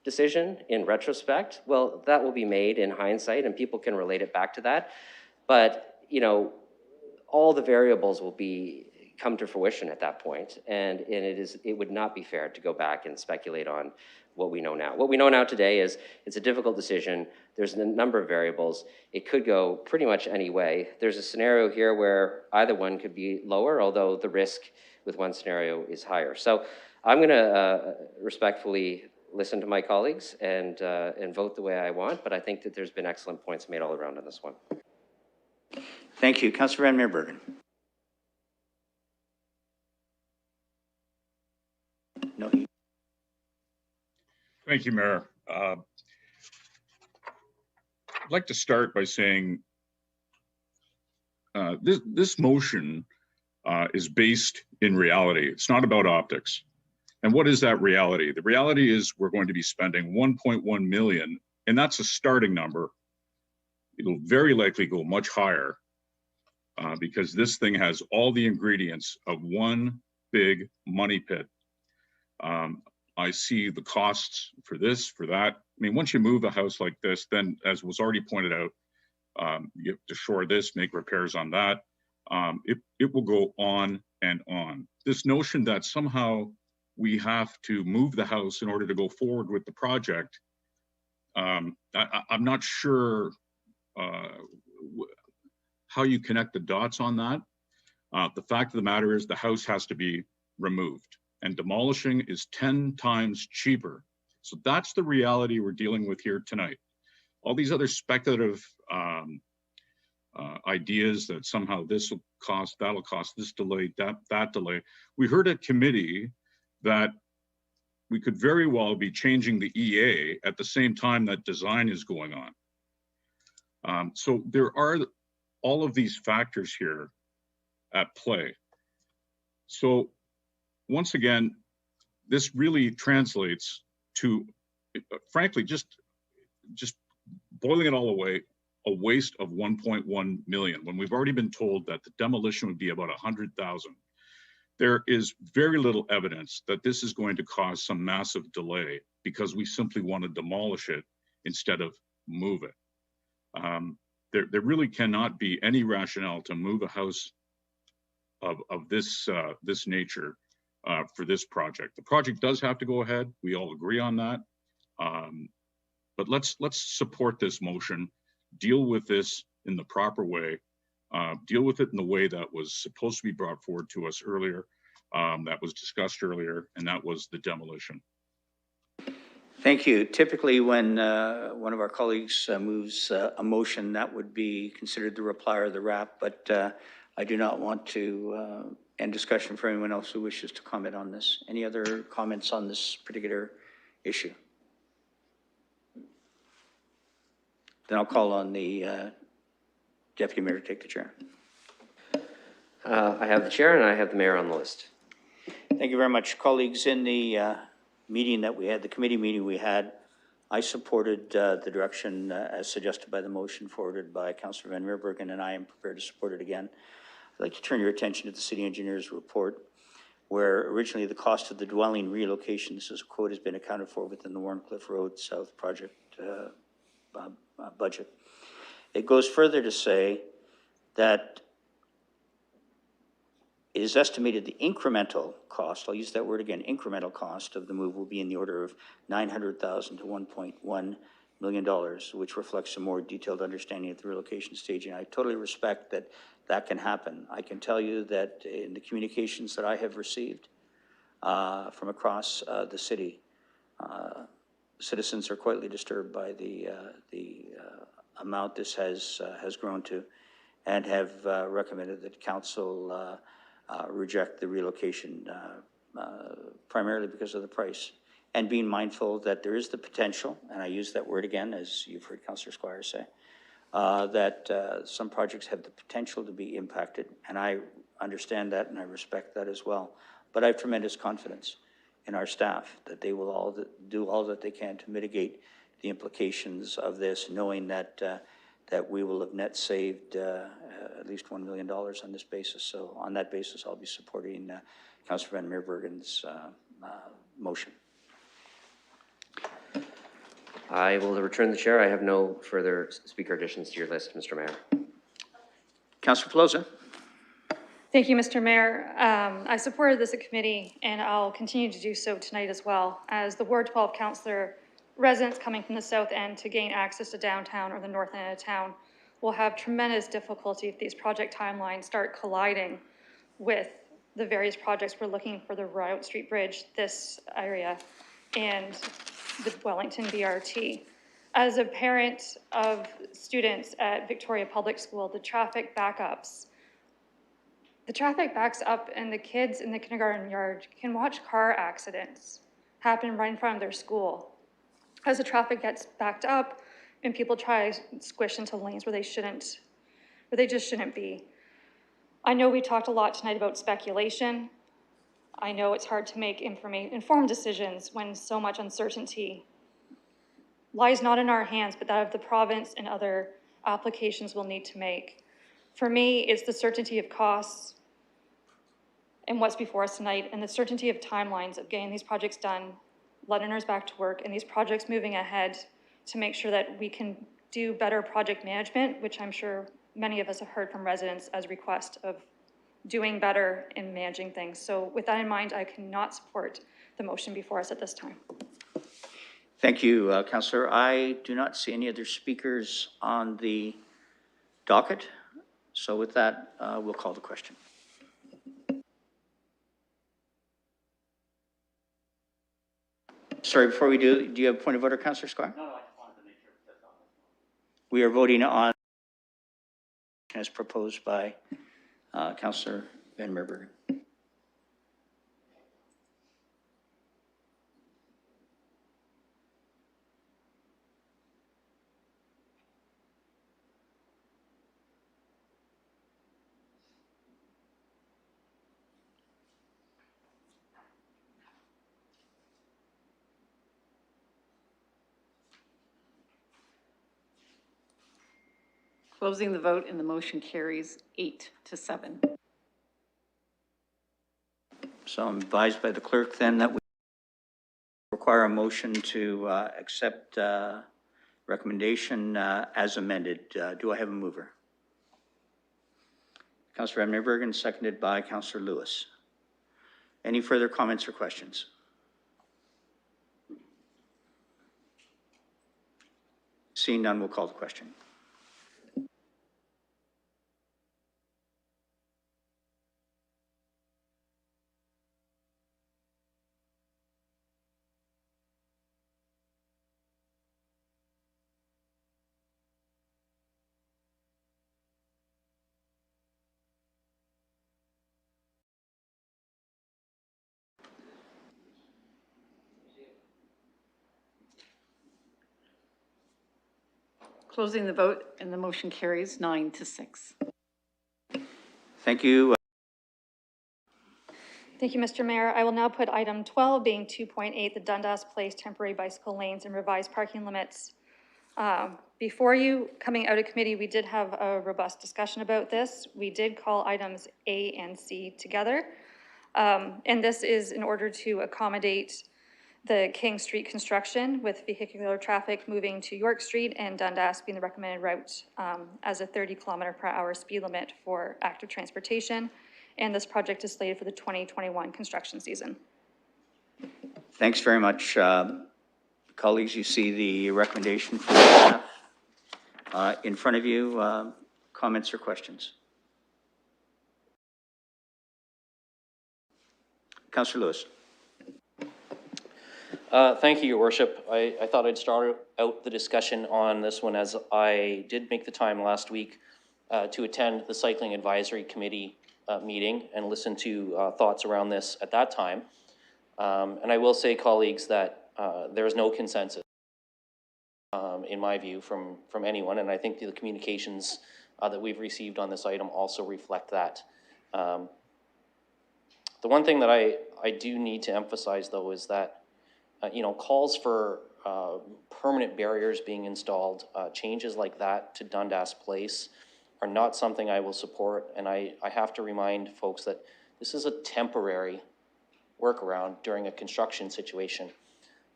decision in retrospect, well, that will be made in hindsight and people can relate it back to that. But, you know, all the variables will come to fruition at that point. And it would not be fair to go back and speculate on what we know now. What we know now today is it's a difficult decision. There's a number of variables. It could go pretty much any way. There's a scenario here where either one could be lower, although the risk with one scenario is higher. So I'm gonna respectfully listen to my colleagues and vote the way I want, but I think that there's been excellent points made all around on this one. Thank you. Councillor Van Meerbergen. No. Thank you, Mayor. I'd like to start by saying this motion is based in reality. It's not about optics. And what is that reality? The reality is we're going to be spending 1.1 million, and that's a starting number. It'll very likely go much higher because this thing has all the ingredients of one big money pit. I see the costs for this, for that. I mean, once you move a house like this, then as was already pointed out, you have to shore this, make repairs on that. It will go on and on. This notion that somehow we have to move the house in order to go forward with the project, I'm not sure how you connect the dots on that. The fact of the matter is the house has to be removed, and demolishing is 10 times cheaper. So that's the reality we're dealing with here tonight. All these other speculative ideas that somehow this will cost, that'll cost, this delay, that delay. We heard at committee that we could very well be changing the EA at the same time that design is going on. So there are all of these factors here at play. So once again, this really translates to, frankly, just boiling it all away, a waste of 1.1 million when we've already been told that the demolition would be about 100,000. There is very little evidence that this is going to cause some massive delay because we simply want to demolish it instead of move it. There really cannot be any rationale to move a house of this nature for this project. The project does have to go ahead. We all agree on that. But let's support this motion, deal with this in the proper way, deal with it in the way that was supposed to be brought forward to us earlier, that was discussed earlier, and that was the demolition. Thank you. Typically, when one of our colleagues moves a motion, that would be considered the reply or the wrap, but I do not want to end discussion for anyone else who wishes to comment on this. Any other comments on this particular issue? Then I'll call on the Deputy Mayor to take the chair. I have the chair and I have the mayor on the list. Thank you very much. Colleagues, in the meeting that we had, the committee meeting we had, I supported the direction as suggested by the motion forwarded by Councillor Van Meerbergen, and I am prepared to support it again. I'd like to turn your attention to the city engineer's report, where originally the cost of the dwelling relocation, this is a quote, has been accounted for within the Warncliffe Road South project budget. It goes further to say that it is estimated the incremental cost, I'll use that word again, incremental cost of the move will be in the order of $900,000 to $1.1 million, which reflects a more detailed understanding of the relocation stage. And I totally respect that that can happen. I can tell you that in the communications that I have received from across the city, citizens are quietly disturbed by the amount this has grown to, and have recommended that council reject the relocation primarily because of the price, and being mindful that there is the potential, and I use that word again, as you've heard Councillor Squire say, that some projects have the potential to be impacted, and I understand that and I respect that as well. But I have tremendous confidence in our staff that they will all do all that they can to mitigate the implications of this, knowing that that we will have net saved at least $1 million on this basis. So on that basis, I'll be supporting Councillor Van Meerbergen's motion. I will return the chair. I have no further speaker additions to your list, Mr. Mayor. Councillor Pelosi. Thank you, Mr. Mayor. I supported this at committee, and I'll continue to do so tonight as well. As the Ward 12 councillor, residents coming from the south end to gain access to downtown or the north end of town will have tremendous difficulty if these project timelines start colliding with the various projects we're looking for the Rideout Street Bridge, this area, and the Wellington BRT. As a parent of students at Victoria Public School, the traffic backs up and the kids in the kindergarten yard can watch car accidents happen right in front of their school. As the traffic gets backed up and people try to squish into lanes where they just shouldn't be. I know we talked a lot tonight about speculation. I know it's hard to make informed decisions when so much uncertainty lies not in our hands, but that of the province and other applications we'll need to make. For me, it's the certainty of costs and what's before us tonight, and the certainty of timelines of getting these projects done, Londoners back to work, and these projects moving ahead to make sure that we can do better project management, which I'm sure many of us have heard from residents as request of doing better in managing things. So with that in mind, I cannot support the motion before us at this time. Thank you, Councillor. I do not see any other speakers on the docket. So with that, we'll call the question. Sorry, before we do you have a point of order, Councillor Squire? No, I just wanted to make sure that's on. We are voting on as proposed by Councillor Van Meerbergen. Closing the vote and the motion carries 8-7. So I'm advised by the clerk then that we require a motion to accept recommendation as amended. Do I have a mover? Councillor Van Meerbergen, seconded by Councillor Lewis. Any further comments or questions? Seeing none, we'll call the question. Closing the vote and the motion carries 9-6. Thank you. Thank you, Mr. Mayor. I will now put item 12 being 2.8, the Dundas Place temporary bicycle lanes and revised parking limits. Before you, coming out of committee, we did have a robust discussion about this. We did call items A and C together. And this is in order to accommodate the King Street construction with vehicular traffic moving to York Street and Dundas being the recommended route as a 30km/h speed limit for active transportation. And this project is slated for the 2021 construction season. Thanks very much. Colleagues, you see the recommendation for the staff in front of you. Comments or questions? Councillor Lewis. Thank you, Your Worship. I thought I'd start out the discussion on this one as I did make the time last week to attend the Cycling Advisory Committee meeting and listen to thoughts around this at that time. And I will say, colleagues, that there is no consensus, in my view, from anyone. And I think the communications that we've received on this item also reflect that. The one thing that I do need to emphasize, though, is that calls for permanent barriers being installed. Changes like that to Dundas Place are not something I will support. And I have to remind folks that this is a temporary workaround during a construction situation.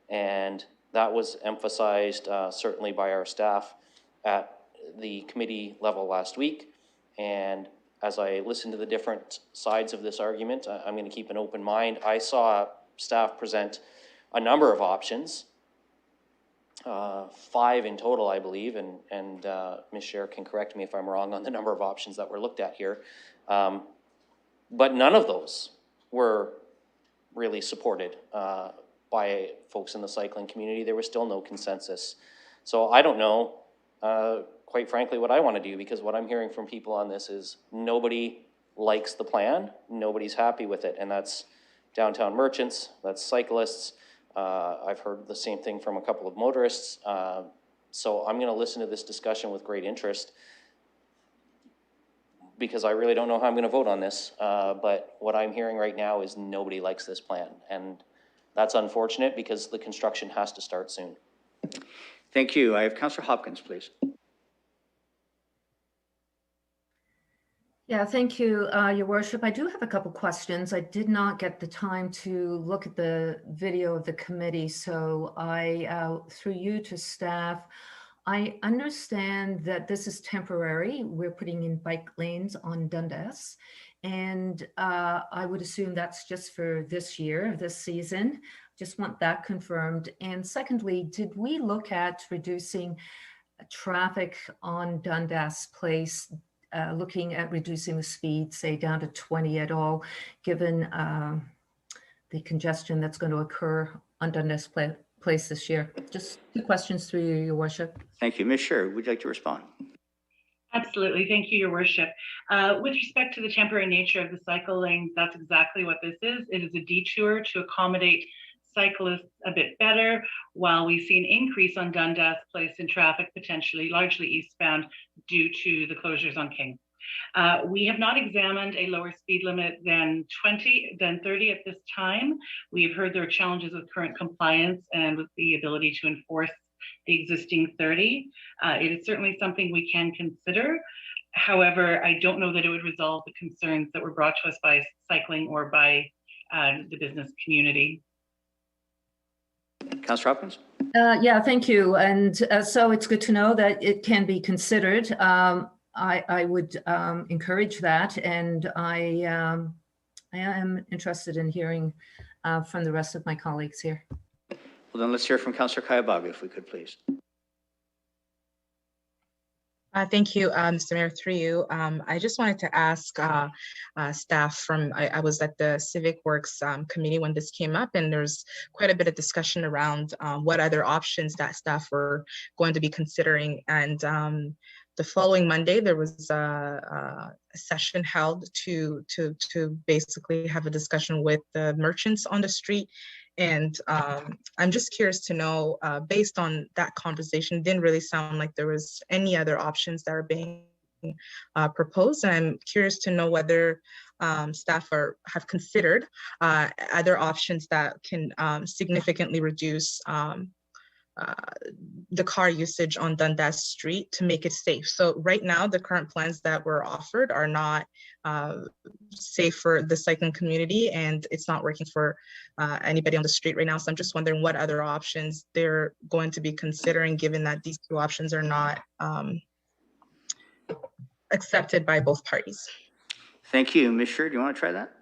And that was emphasized certainly by our staff at the committee level last week. And as I listen to the different sides of this argument, I'm going to keep an open mind. I saw staff present a number of options, 5 in total, I believe, and Ms. Scher can correct me if I'm wrong on the number of options that were looked at here. But none of those were really supported by folks in the cycling community. There was still no consensus. So I don't know, quite frankly, what I want to do, because what I'm hearing from people on this is nobody likes the plan, nobody's happy with it, and that's downtown merchants, that's cyclists. I've heard the same thing from a couple of motorists. So I'm going to listen to this discussion with great interest, because I really don't know how I'm going to vote on this. But what I'm hearing right now is nobody likes this plan, and that's unfortunate because the construction has to start soon. Thank you. I have Councillor Hopkins, please. Yeah, thank you, Your Worship. I do have a couple questions. I did not get the time to look at the video of the committee, so I, through you to staff, I understand that this is temporary. We're putting in bike lanes on Dundas, and I would assume that's just for this year, this season. Just want that confirmed. And secondly, did we look at reducing traffic on Dundas Place, looking at reducing the speed, say down to 20 at all, given the congestion that's going to occur on Dundas Place this year? Just 2 questions through you, Your Worship. Thank you. Ms. Scher, would you like to respond? Absolutely. Thank you, Your Worship. With respect to the temporary nature of the cycle lanes, that's exactly what this is. It is a detour to accommodate cyclists a bit better, while we see an increase on Dundas Place in traffic, potentially largely eastbound, due to the closures on King. We have not examined a lower speed limit than 30 at this time. We have heard there are challenges with current compliance and with the ability to enforce the existing 30. It is certainly something we can consider. However, I don't know that it would resolve the concerns that were brought to us by cycling or by the business community. Councillor Hopkins? Yeah, thank you. And so it's good to know that it can be considered. I would encourage that, and I am interested in hearing from the rest of my colleagues here. Well, then let's hear from Councillor Kayabaga, if we could, please. Thank you, Mr. Mayor, through you. I just wanted to ask staff from, I was at the Civic Works committee when this came up, and there's quite a bit of discussion around what other options that staff were going to be considering. And the following Monday, there was a session held to basically have a discussion with the merchants on the street. And I'm just curious to know, based on that conversation, didn't really sound like there was any other options that are being proposed. And I'm curious to know whether staff have considered other options that can significantly reduce the car usage on Dundas Street to make it safe. So right now, the current plans that were offered are not safe for the cycling community, and it's not working for anybody on the street right now. So I'm just wondering what other options they're going to be considering, given that these 2 options are not accepted by both parties. Thank you. Ms. Scher, do you want to try that?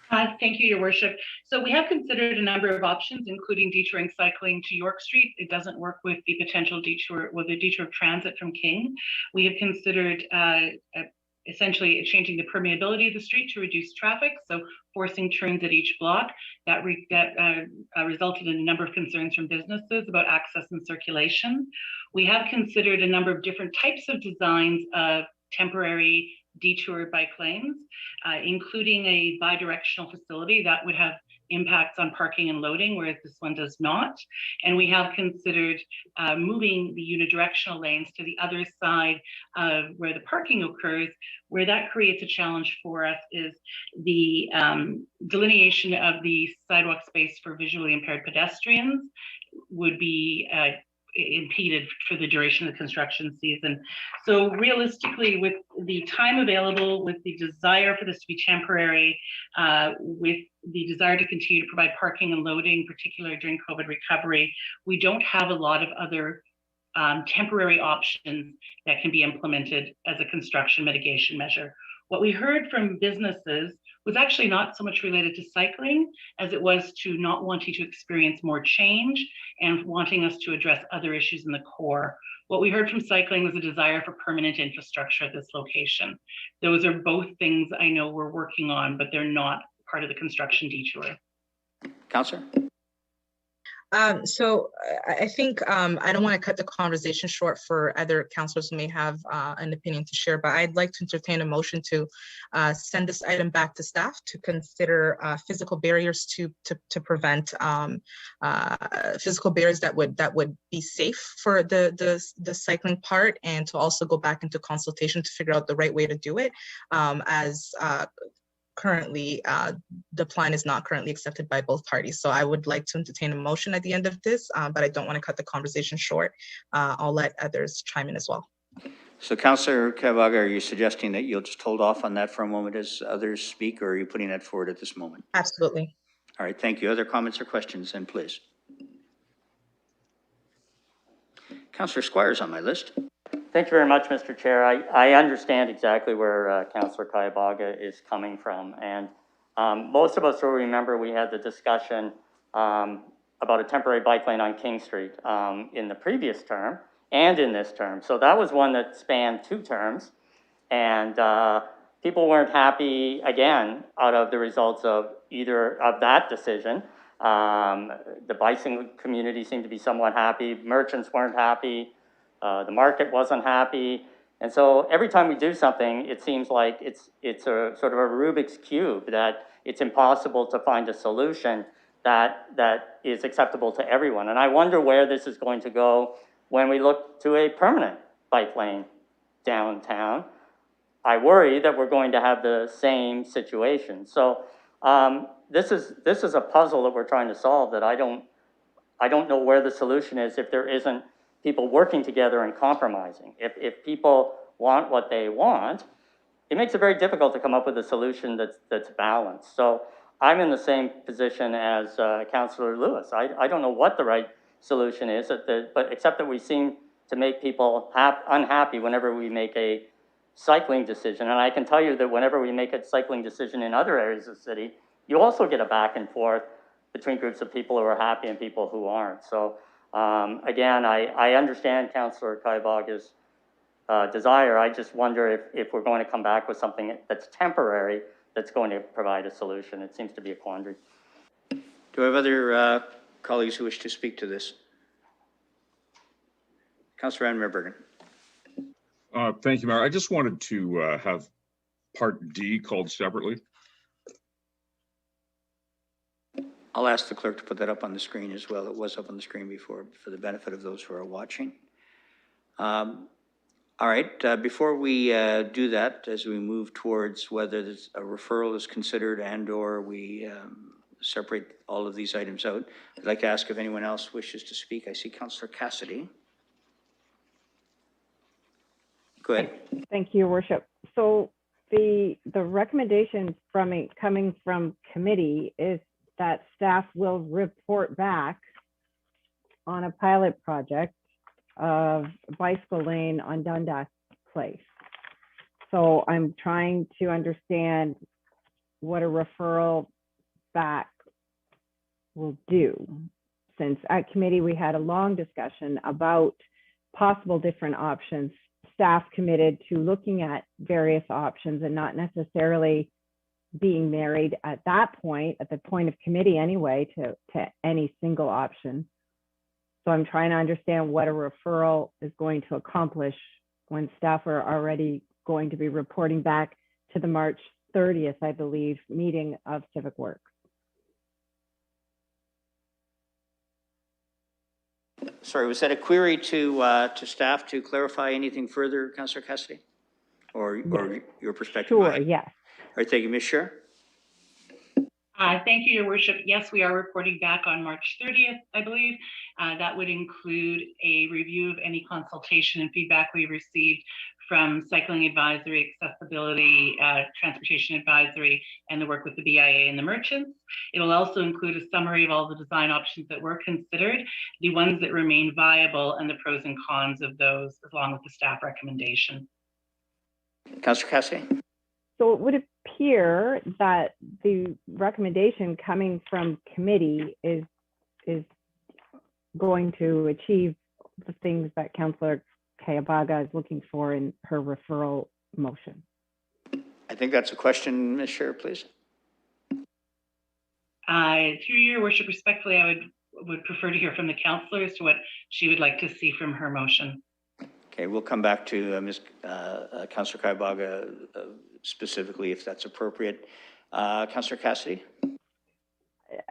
Thank you, Your Worship. So we have considered a number of options, including detouring cycling to York Street. It doesn't work with the potential detour, with the detour of transit from King. We have considered essentially changing the permeability of the street to reduce traffic, so forcing turns at each block. That resulted in a number of concerns from businesses about access and circulation. We have considered a number of different types of designs of temporary detour bike lanes, including a bi-directional facility that would have impacts on parking and loading, whereas this one does not. And we have considered moving the unidirectional lanes to the other side of where the parking occurs. Where that creates a challenge for us is the delineation of the sidewalk space for visually impaired pedestrians would be impeded for the duration of the construction season. So realistically, with the time available, with the desire for this to be temporary, with the desire to continue to provide parking and loading, particularly during COVID recovery, we don't have a lot of other temporary options that can be implemented as a construction mitigation measure. What we heard from businesses was actually not so much related to cycling as it was to not wanting to experience more change and wanting us to address other issues in the core. What we heard from cycling was a desire for permanent infrastructure at this location. Those are both things I know we're working on, but they're not part of the construction detour. Councillor? So I think I don't want to cut the conversation short for other councillors who may have an opinion to share, but I'd like to entertain a motion to send this item back to staff to consider physical barriers to prevent physical barriers that would be safe for the cycling part, and to also go back into consultation to figure out the right way to do it, as currently the plan is not currently accepted by both parties. So I would like to entertain a motion at the end of this, but I don't want to cut the conversation short. I'll let others chime in as well. So Councillor Kavaga, are you suggesting that you'll just hold off on that for a moment as others speak, or are you putting that forward at this moment? Absolutely. All right, thank you. Other comments or questions then, please? Councillor Squires on my list. Thank you very much, Mr. Chair. I understand exactly where Councillor Kayabanga is coming from. And most of us will remember we had the discussion about a temporary bike lane on King Street in the previous term and in this term. So that was one that spanned 2 terms. And people weren't happy, again, out of the results of either of that decision. The bicycling community seemed to be somewhat happy. Merchants weren't happy. The market wasn't happy. And so every time we do something, it seems like it's a sort of a Rubik's Cube, that it's impossible to find a solution that is acceptable to everyone. And I wonder where this is going to go when we look to a permanent bike lane downtown. I worry that we're going to have the same situation. So this is a puzzle that we're trying to solve that I don't know where the solution is if there isn't people working together and compromising. If people want what they want, it makes it very difficult to come up with a solution that's balanced. So I'm in the same position as Councillor Lewis. I don't know what the right solution is, but except that we seem to make people unhappy whenever we make a cycling decision. And I can tell you that whenever we make a cycling decision in other areas of the city, you also get a back and forth between groups of people who are happy and people who aren't. So again, I understand Councillor Kaibaga's desire. I just wonder if we're going to come back with something that's temporary that's going to provide a solution. It seems to be a quandary. Do I have other colleagues who wish to speak to this? Councillor Van Meerbergen. Thank you, Mayor. I just wanted to have Part D called separately. I'll ask the clerk to put that up on the screen as well. It was up on the screen before for the benefit of those who are watching. All right, before we do that, as we move towards whether a referral is considered and or we separate all of these items out, I'd like to ask if anyone else wishes to speak. I see Councillor Cassidy. Go ahead. Thank you, Your Worship. So the recommendation coming from committee is that staff will report back on a pilot project of bicycle lane on Dundas Place. So I'm trying to understand what a referral back will do. Since at committee, we had a long discussion about possible different options, staff committed to looking at various options and not necessarily being married at that point, at the point of committee anyway, to any single option. So I'm trying to understand what a referral is going to accomplish when staff are already going to be reporting back to the March 30th, I believe, meeting of Civic Works. Sorry, was that a query to staff to clarify anything further, Councillor Cassidy? Or your perspective? Sure, yes. All right, thank you, Ms. Scher. Thank you, Your Worship. Yes, we are reporting back on March 30th, I believe. That would include a review of any consultation and feedback we received from Cycling Advisory, Accessibility, Transportation Advisory, and the work with the BIA and the merchants. It will also include a summary of all the design options that were considered, the ones that remain viable, and the pros and cons of those, along with the staff recommendation. Councillor Cassidy? So it would appear that the recommendation coming from committee is going to achieve the things that Councillor Kayabaga is looking for in her referral motion. I think that's a question, Ms. Scher, please. Through Your Worship, respectfully, I would prefer to hear from the councillor as to what she would like to see from her motion. Okay, we'll come back to Councillor Kayabaga specifically if that's appropriate. Councillor Cassidy?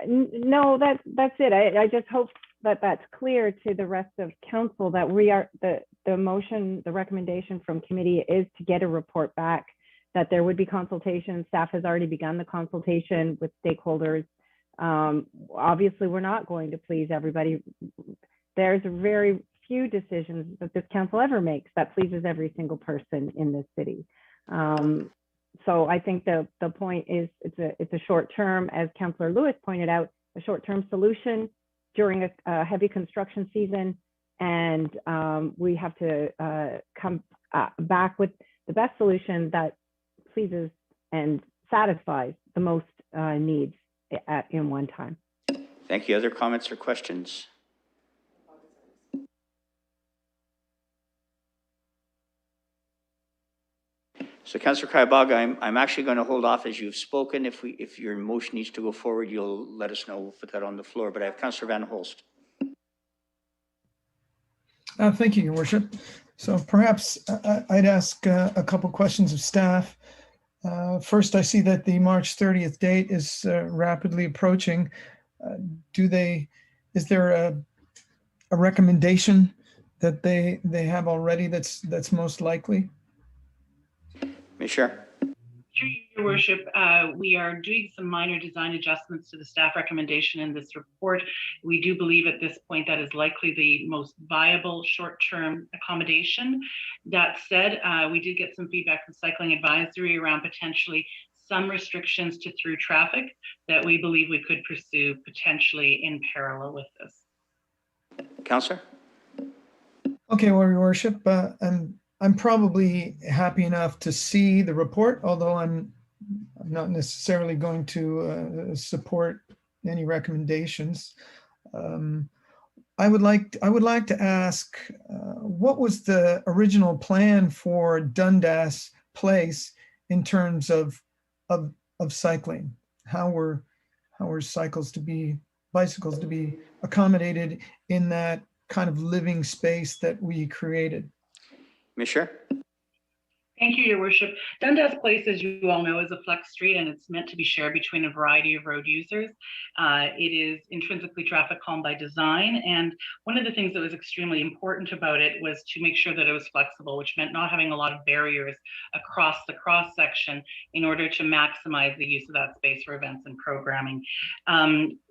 No, that's it. I just hope that that's clear to the rest of council that we are, the motion, the recommendation from committee is to get a report back, that there would be consultation. Staff has already begun the consultation with stakeholders. Obviously, we're not going to please everybody. There's very few decisions that this council ever makes that pleases every single person in this city. So I think the point is it's a short term, as Councillor Lewis pointed out, a short-term solution during a heavy construction season, and we have to come back with the best solution that pleases and satisfies the most needs in one time. Thank you. Other comments or questions? So Councillor Kayabaga, I'm actually going to hold off as you've spoken. If your motion needs to go forward, you'll let us know. We'll put that on the floor. But I have Councillor Van Holst. Thank you, Your Worship. So perhaps I'd ask a couple questions of staff. First, I see that the March 30th date is rapidly approaching. Is there a recommendation that they have already that's most likely? Ms. Scher. Through Your Worship, we are doing some minor design adjustments to the staff recommendation in this report. We do believe at this point that is likely the most viable short-term accommodation. That said, we did get some feedback from Cycling Advisory around potentially some restrictions to through traffic that we believe we could pursue potentially in parallel with this. Councillor? Okay, well, Your Worship, I'm probably happy enough to see the report, although I'm not necessarily going to support any recommendations. I would like to ask, what was the original plan for Dundas Place in terms of cycling? How were bicycles to be accommodated in that kind of living space that we created? Ms. Scher. Thank you, Your Worship. Dundas Place, as you all know, is a flex street, and it's meant to be shared between a variety of road users. It is intrinsically traffic calm by design, and one of the things that was extremely important about it was to make sure that it was flexible, which meant not having a lot of barriers across the cross section in order to maximize the use of that space for events and programming.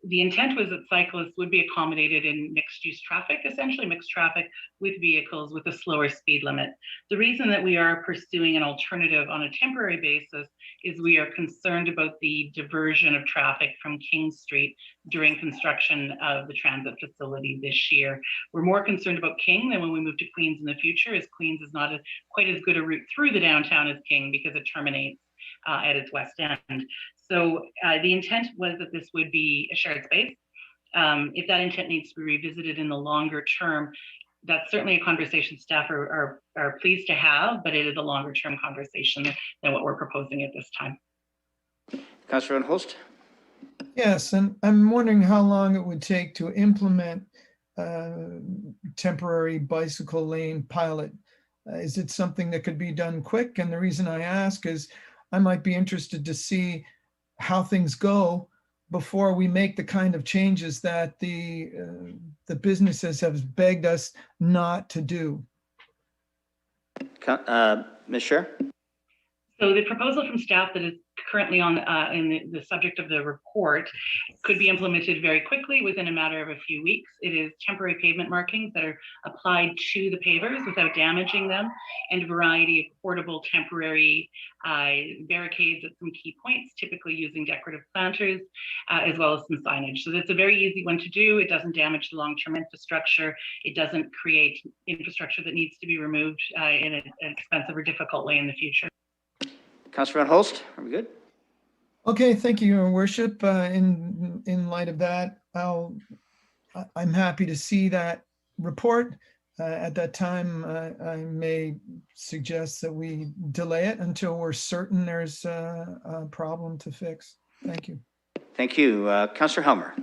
The intent was that cyclists would be accommodated in mixed-use traffic, essentially mixed traffic with vehicles with a slower speed limit. The reason that we are pursuing an alternative on a temporary basis is we are concerned about the diversion of traffic from King Street during construction of the transit facility this year. We're more concerned about King than when we move to Queens in the future, as Queens is not quite as good a route through the downtown as King because it terminates at its west end. So the intent was that this would be a shared space. If that intent needs to be revisited in the longer term, that's certainly a conversation staff are pleased to have, but it is a longer term conversation than what we're proposing at this time. Councillor Van Holst. Yes, and I'm wondering how long it would take to implement temporary bicycle lane pilot. Is it something that could be done quick? And the reason I ask is I might be interested to see how things go before we make the kind of changes that the businesses have begged us not to do. Ms. Scher? So the proposal from staff that is currently on in the subject of the report could be implemented very quickly within a matter of a few weeks. It is temporary pavement markings that are applied to the pavers without damaging them, and a variety of portable temporary barricades at some key points, typically using decorative planters, as well as some signage. So it's a very easy one to do. It doesn't damage the long-term infrastructure. It doesn't create infrastructure that needs to be removed in an expensive or difficult way in the future. Councillor Van Holst, are we good? Okay, thank you, Your Worship. In light of that, I'm happy to see that report. At that time, I may suggest that we delay it until we're certain there's a problem to fix. Thank you. Thank you. Councillor Helmer.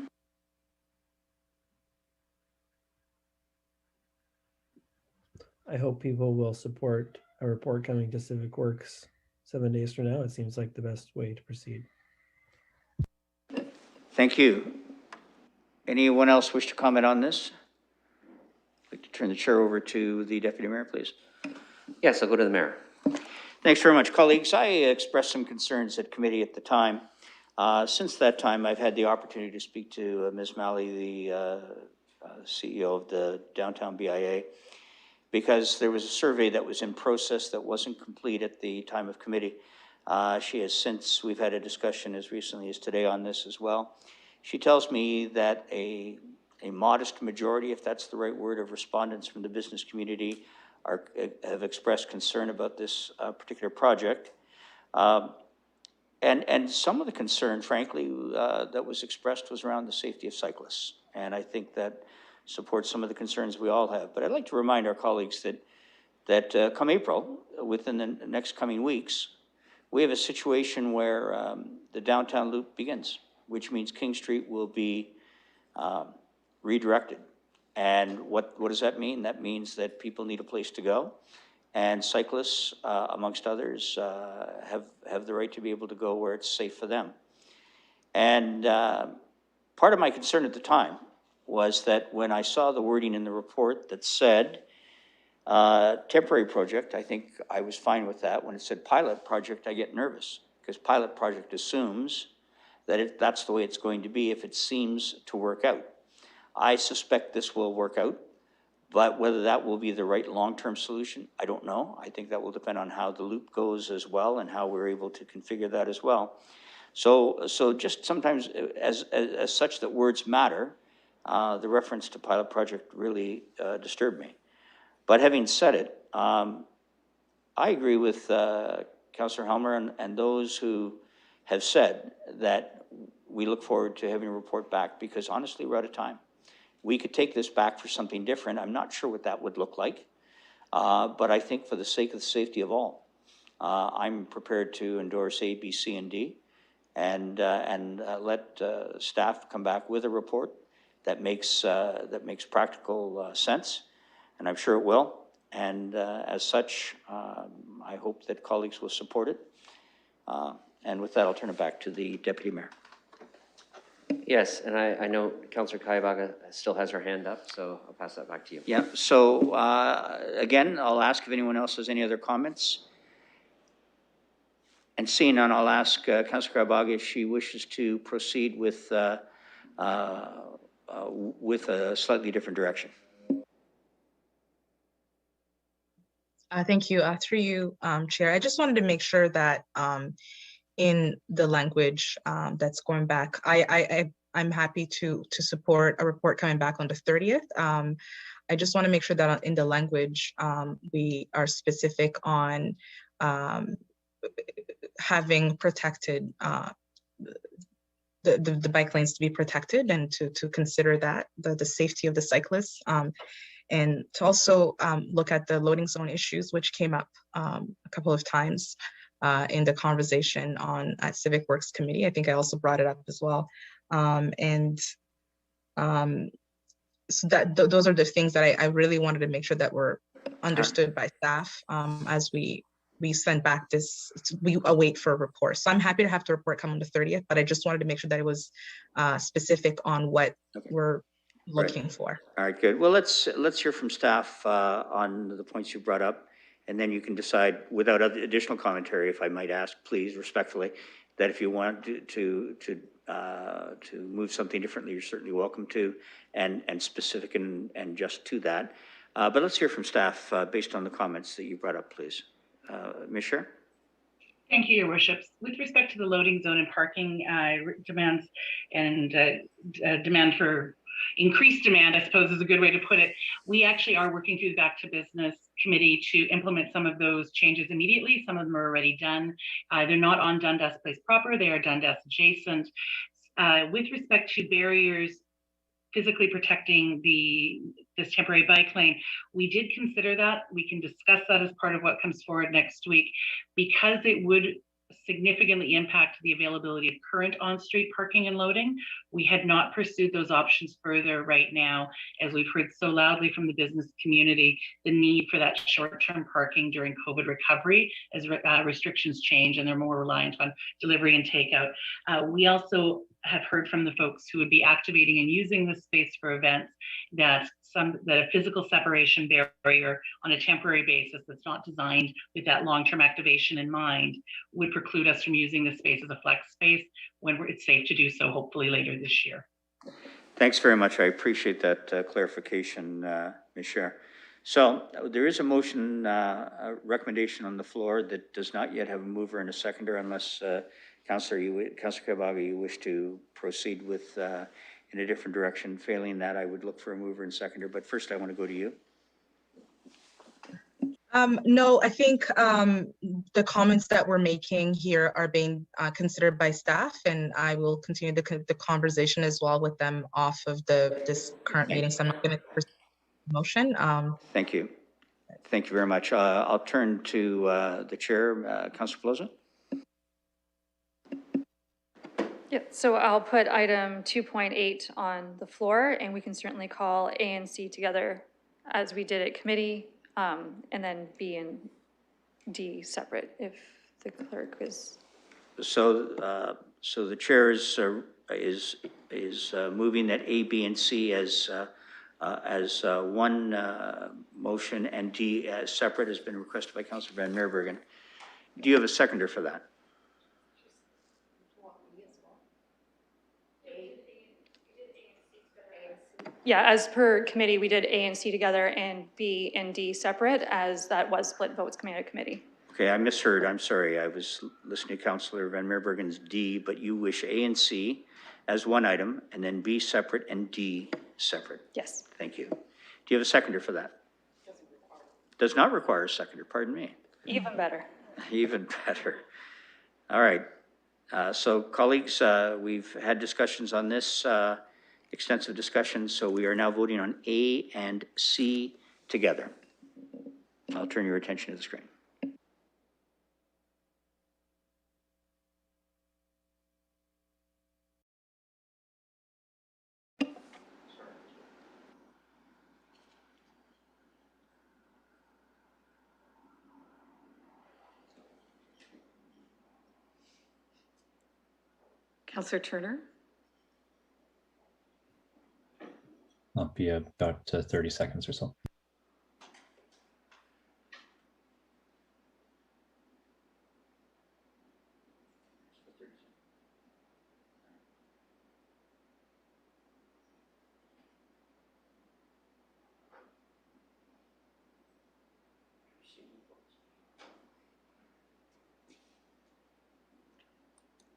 I hope people will support a report coming to Civic Works 7 days from now. It seems like the best way to proceed. Thank you. Anyone else wish to comment on this? I'd like to turn the chair over to the Deputy Mayor, please. Yes, I'll go to the Mayor. Thanks very much, colleagues. I expressed some concerns at committee at the time. Since that time, I've had the opportunity to speak to Ms. Malley, the CEO of the Downtown BIA, because there was a survey that was in process that wasn't complete at the time of committee. She has since, we've had a discussion as recently as today on this as well. She tells me that a modest majority, if that's the right word, of respondents from the business community have expressed concern about this particular project. And some of the concern, frankly, that was expressed was around the safety of cyclists. And I think that supports some of the concerns we all have. But I'd like to remind our colleagues that come April, within the next coming weeks, we have a situation where the downtown loop begins, which means King Street will be redirected. And what does that mean? That means that people need a place to go, and cyclists, amongst others, have the right to be able to go where it's safe for them. And part of my concern at the time was that when I saw the wording in the report that said temporary project, I think I was fine with that. When it said pilot project, I get nervous, because pilot project assumes that that's the way it's going to be if it seems to work out. I suspect this will work out, but whether that will be the right long-term solution, I don't know. I think that will depend on how the loop goes as well and how we're able to configure that as well. So just sometimes as such that words matter, the reference to pilot project really disturbed me. But having said it, I agree with Councillor Helmer and those who have said that we look forward to having a report back, because honestly, we're out of time. We could take this back for something different. I'm not sure what that would look like, but I think for the sake of the safety of all, I'm prepared to endorse A, B, C, and D, and let staff come back with a report that makes practical sense, and I'm sure it will. And as such, I hope that colleagues will support it. And with that, I'll turn it back to the Deputy Mayor. Yes, and I know Councillor Kaivaga still has her hand up, so I'll pass that back to you. Yeah, so again, I'll ask if anyone else has any other comments. And seeing none, I'll ask Councillor Kaivaga if she wishes to proceed with a slightly different direction. Thank you. Through you, Chair. I just wanted to make sure that in the language that's going back, I'm happy to support a report coming back on the 30th. I just want to make sure that in the language we are specific on having protected the bike lanes to be protected, and to consider that the safety of the cyclists, and to also look at the loading zone issues, which came up a couple of times in the conversation at Civic Works Committee. I think I also brought it up as well. So those are the things that I really wanted to make sure that were understood by staff as we we send back we await for a report. So I'm happy to have the report come on the 30th, but I just wanted to make sure that it was specific on what we're looking for. All right, good. Well, let's hear from staff on the points you brought up, and then you can decide without additional commentary, if I might ask, please, respectfully, that if you want to move something differently, you're certainly welcome to, and specific and just to that. But let's hear from staff based on the comments that you brought up, please. Ms. Scher? Thank you, Your Worships. With respect to the loading zone and parking demands and demand for increased demand, I suppose is a good way to put it, we actually are working through the Back to Business Committee to implement some of those changes immediately. Some of them are already done. They're not on Dundas Place proper, they are Dundas adjacent. With respect to barriers physically protecting this temporary bike lane, we did consider that. We can discuss that as part of what comes forward next week, because it would significantly impact the availability of current on-street parking and loading. We had not pursued those options further right now, as we've heard so loudly from the business community, the need for that short-term parking during COVID recovery as restrictions change and they're more reliant on delivery and takeout. We also have heard from the folks who would be activating and using this space for events that a physical separation barrier on a temporary basis that's not designed with that long-term activation in mind would preclude us from using this space as a flex space when it's safe to do so, hopefully later this year. Thanks very much. I appreciate that clarification, Ms. Scher. So there is a motion, a recommendation on the floor that does not yet have a mover and a seconder, unless Councillor Kabaga, you wish to proceed with in a different direction. Failing that, I would look for a mover and seconder. But first, I want to go to you. No, I think the comments that we're making here are being considered by staff, and I will continue the conversation as well with them off of this current meeting. So I'm not going to proceed with the motion. Thank you. Thank you very much. I'll turn to the chair, Councillor Pelosi. Yep, so I'll put item 2.8 on the floor, and we can certainly call A and C together as we did at committee, and then B and D separate if the clerk is. So, so the chair is moving that A, B, and C as one motion, and D as separate has been requested by Councillor Van Meerbergen. Do you have a seconder for that? Yeah, as per committee, we did A and C together and B and D separate, as that was split votes coming out of committee. Okay, I misheard. I'm sorry. I was listening to Councillor Van Meerbergen's D, but you wish A and C as one item, and then B separate and D separate. Yes. Thank you. Do you have a seconder for that? Does not require a seconder, pardon me. Even better. Even better. All right. So colleagues, we've had discussions on this, extensive discussions, so we are now voting on A and C together. I'll turn your attention to the screen. Councillor Turner? I'll be about 30 seconds or so.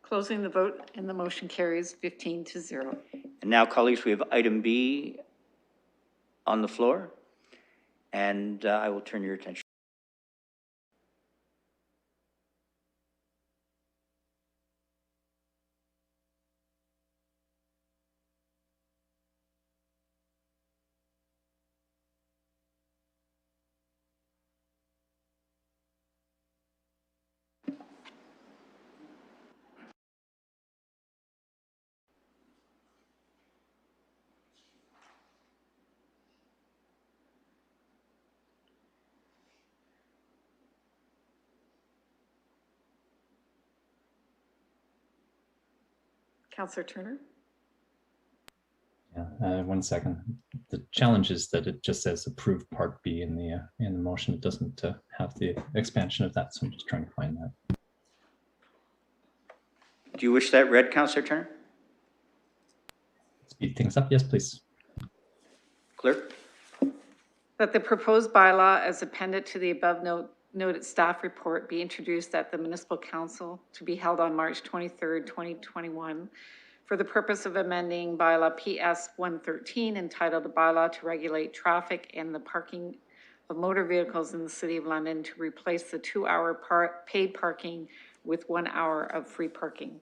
Closing the vote, and the motion carries 15-0. And now, colleagues, we have item B on the floor, and I will turn your attention. Councillor Turner? Yeah, 1 second. The challenge is that it just says approve Part B in the motion. It doesn't have the expansion of that, so I'm just trying to find that. Do you wish that read, Councillor Turner? Speed things up, yes, please. Clerk? That the proposed bylaw as appended to the above noted staff report be introduced at the Municipal Council to be held on March 23rd, 2021 for the purpose of amending bylaw PS 113 entitled a bylaw to regulate traffic and the parking of motor vehicles in the City of London to replace the 2-hour paid parking with 1 hour of free parking.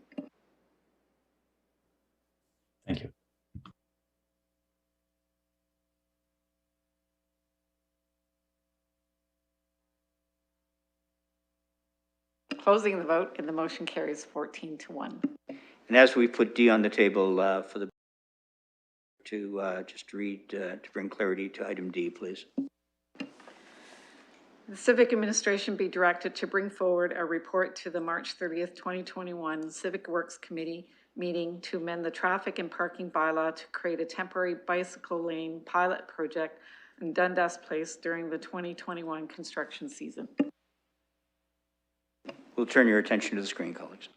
Thank you. Closing the vote, and the motion carries 14-1. And as we put D on the table for the to just read to bring clarity to item D, please. The Civic Administration be directed to bring forward a report to the March 30th, 2021 Civic Works Committee meeting to amend the traffic and parking bylaw to create a temporary bicycle lane pilot project in Dundas Place during the 2021 construction season. We'll turn your attention to the screen, colleagues.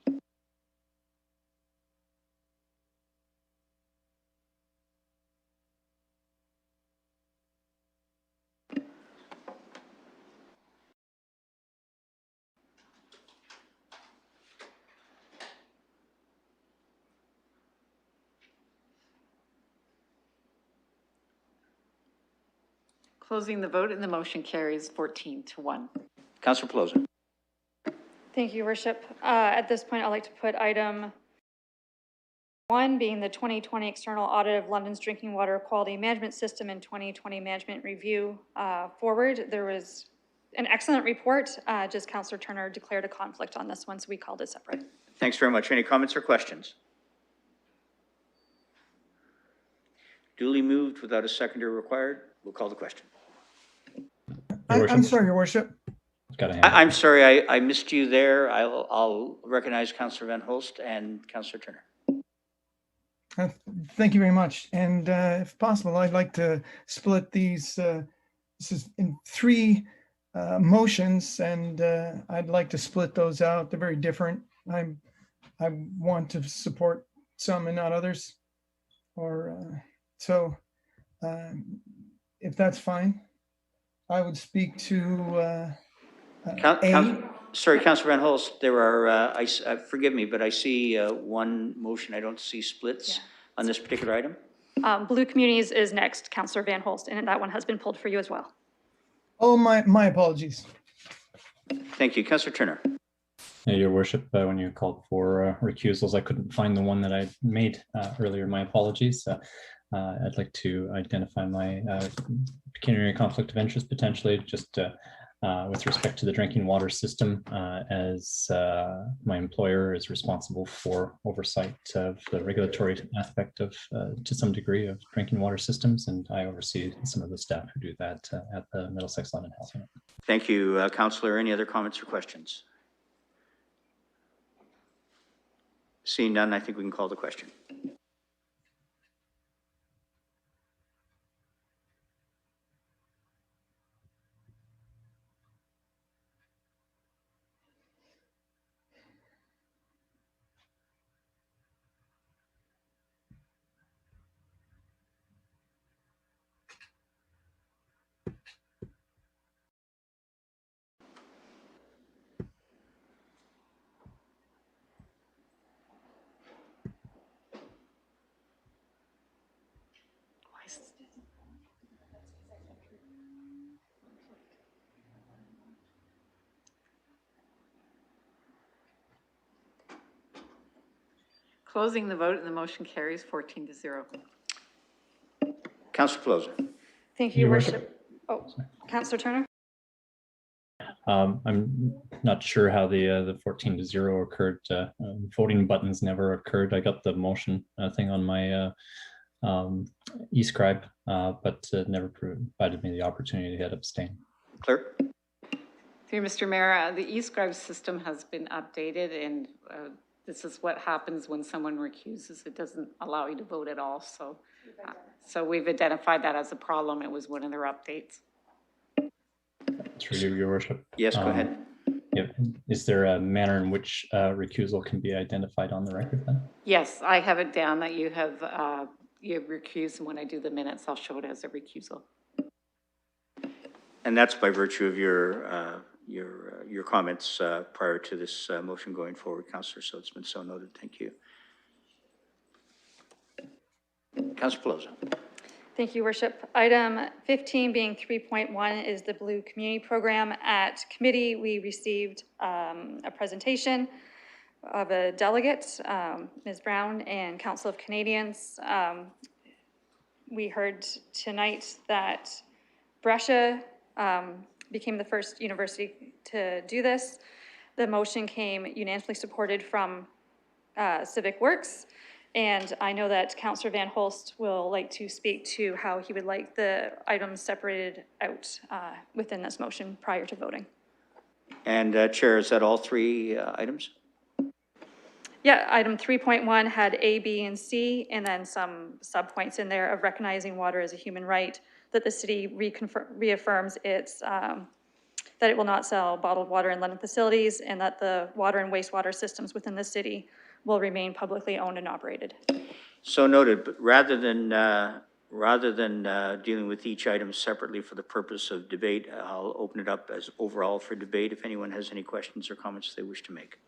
Closing the vote, and the motion carries 14-1. Councillor Pelosi. Thank you, Your Worship. At this point, I'd like to put item 1 being the 2020 external audit of London's drinking water quality management system and 2020 management review forward. There was an excellent report. Just Councillor Turner declared a conflict on this one, so we called it separate. Thanks very much. Any comments or questions? Duly moved without a seconder required. We'll call the question. I'm sorry, Your Worship. I'm sorry, I missed you there. I'll recognize Councillor Van Holst and Councillor Turner. Thank you very much. And if possible, I'd like to split these. This is in 3 motions, and I'd like to split those out. They're very different. I want to support some and not others. Or so, if that's fine, I would speak to. Sorry, Councillor Van Holst, there are, forgive me, but I see 1 motion. I don't see splits on this particular item. Blue Communities is next, Councillor Van Holst, and that one has been pulled for you as well. Oh, my apologies. Thank you. Councillor Turner. Your Worship, when you called for recusals, I couldn't find the one that I made earlier. My apologies. I'd like to identify my pecuniary conflict of interest potentially just with respect to the drinking water system, as my employer is responsible for oversight of the regulatory aspect of, to some degree, of drinking water systems, and I oversee some of the staff who do that at the Middlesex London Health Unit. Thank you, Councillor. Any other comments or questions? Seeing none, I think we can call the question. Closing the vote, and the motion carries 14-0. Councillor Pelosi. Thank you, Your Worship. Oh, Councillor Turner. I'm not sure how the 14-0 occurred. Voting buttons never occurred. I got the motion thing on my e-scribe, but never provided me the opportunity to hit abstain. Clerk. Through Mr. Mayor, the e-scribe system has been updated, and this is what happens when someone recuses. It doesn't allow you to vote at all. So we've identified that as a problem. It was one of their updates. Through you, Your Worship. Yes, go ahead. Yeah. Is there a manner in which recusal can be identified on the record then? Yes, I have it down that you have recused, and when I do the minutes, I'll show it as a recusal. And that's by virtue of your comments prior to this motion going forward, Councillor. So it's been so noted. Thank you. Councillor Pelosi. Thank you, Worship. Item 15 being 3.1 is the Blue Community Program. At committee, we received a presentation of a delegate, Ms. Brown, and Council of Canadians. We heard tonight that Brescia became the first university to do this. The motion came unanimously supported from Civic Works. And I know that Councillor Van Holst will like to speak to how he would like the items separated out within this motion prior to voting. And Chair, is that all three items? Yeah, item 3.1 had A, B, and C, and then some subpoints in there of recognizing water as a human right, that the city reaffirms its, that it will not sell bottled water in London facilities, and that the water and wastewater systems within the city will remain publicly owned and operated. So noted, but rather than dealing with each item separately for the purpose of debate, I'll open it up as overall for debate if anyone has any questions or comments they wish to make.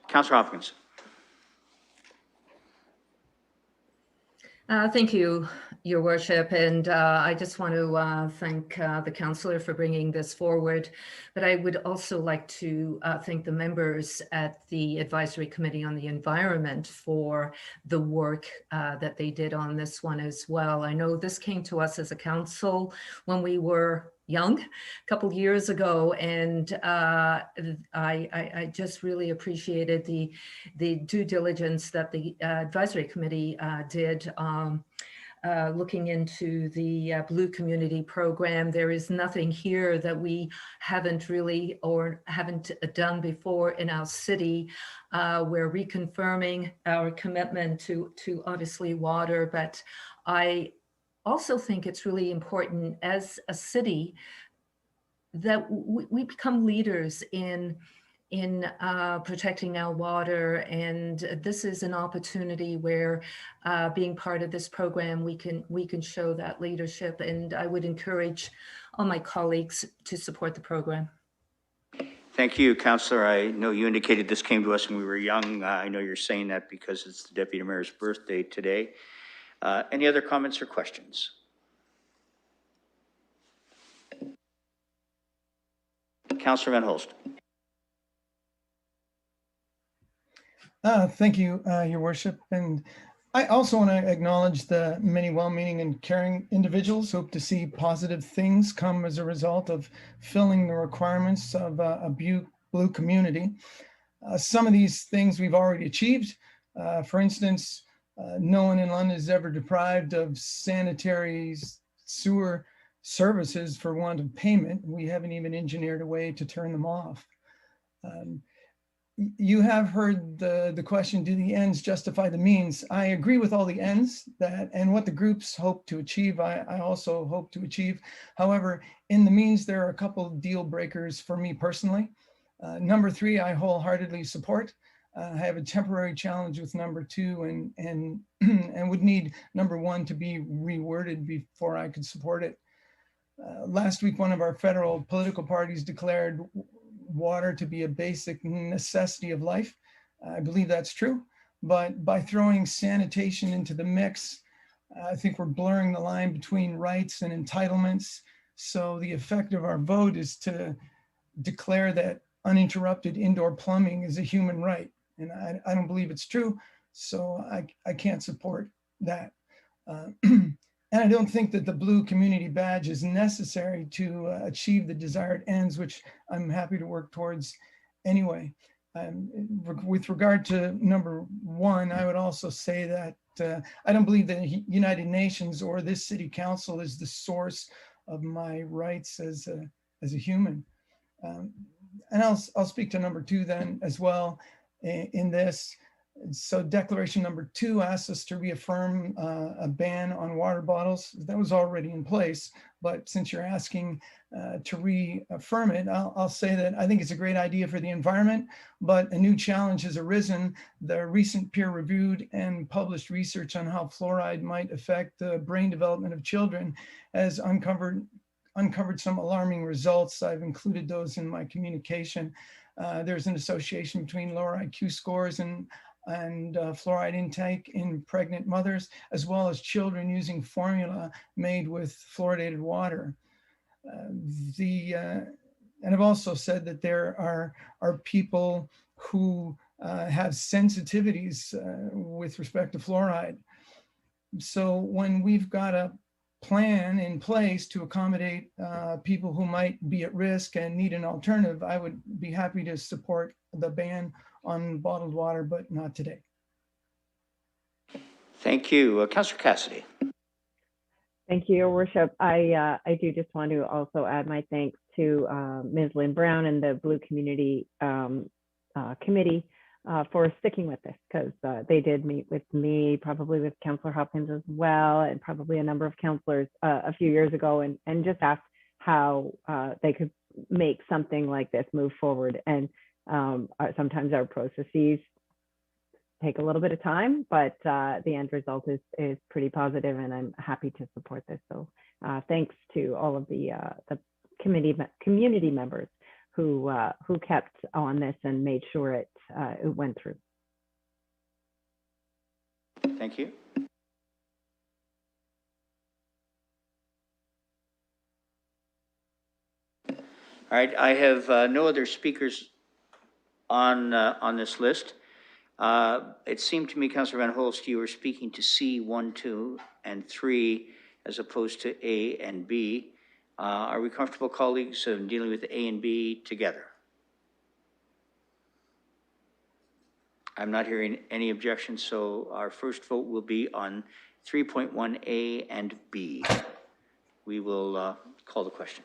Councillor Hopkins. Thank you, Your Worship, and I just want to thank the councillor for bringing this forward, but I would also like to thank the members at the Advisory Committee on the Environment for the work that they did on this one as well. I know this came to us as a council when we were young, a couple years ago, and I just really appreciated the due diligence that the advisory committee did looking into the Blue Community Program. There is nothing here that we haven't really or haven't done before in our city. We're reconfirming our commitment to obviously water, but I also think it's really important as a city that we become leaders in protecting our water, and this is an opportunity where being part of this program we can show that leadership, and I would encourage all my colleagues to support the program. Thank you, Councillor. I know you indicated this came to us when we were young. I know you're saying that because it's the Deputy Mayor's birthday today. Any other comments or questions? Councillor Van Holst. Thank you, Your Worship. And I also want to acknowledge the many well-meaning and caring individuals who hope to see positive things come as a result of filling the requirements of a blue community. Some of these things we've already achieved. For instance, no one in London is ever deprived of sanitary sewer services for want of payment. We haven't even engineered a way to turn them off. You have heard the question, do the ends justify the means? I agree with all the ends and what the groups hope to achieve, I also hope to achieve. However, in the means, there are a couple of deal breakers for me personally. Number 3, I wholeheartedly support. I have a temporary challenge with number 2 and would need number 1 to be reworded before I could support it. Last week, one of our federal political parties declared water to be a basic necessity of life. I believe that's true, but by throwing sanitation into the mix, I think we're blurring the line between rights and entitlements. So the effect of our vote is to declare that uninterrupted indoor plumbing is a human right. And I don't believe it's true, so I can't support that. And I don't think that the Blue Community Badge is necessary to achieve the desired ends, which I'm happy to work towards anyway. With regard to number 1, I would also say that I don't believe the United Nations or this city council is the source of my rights as as a human. And I'll speak to number 2 then as well in this. So declaration number 2 asks us to reaffirm a ban on water bottles. That was already in place, but since you're asking to reaffirm it, I'll say that I think it's a great idea for the environment, but a new challenge has arisen. The recent peer-reviewed and published research on how fluoride might affect the brain development of children has uncovered some alarming results. I've included those in my communication. There's an association between lower IQ scores and fluoride intake in pregnant mothers, as well as children using formula made with fluoridated water. And I've also said that there are people who have sensitivities with respect to fluoride. So when we've got a plan in place to accommodate people who might be at risk and need an alternative, I would be happy to support the ban on bottled water, but not today. Thank you. Councillor Cassidy. Thank you, Your Worship. I do just want to also add my thanks to Ms. Lynn Brown and the Blue Community Committee for sticking with this, because they did meet with me, probably with Councillor Hopkins as well, and probably a number of councillors a few years ago, and just asked how they could make something like this move forward. And sometimes our processes take a little bit of time, but the end result is pretty positive, and I'm happy to support this. So thanks to all of the community members who kept on this and made sure it went through. Thank you. All right, I have no other speakers on this list. It seemed to me, Councillor Van Holst, you were speaking to C, 1, 2, and 3, as opposed to A and B. Are we comfortable, colleagues, in dealing with A and B together? I'm not hearing any objections, so our first vote will be on 3.1A and B. We will call the question.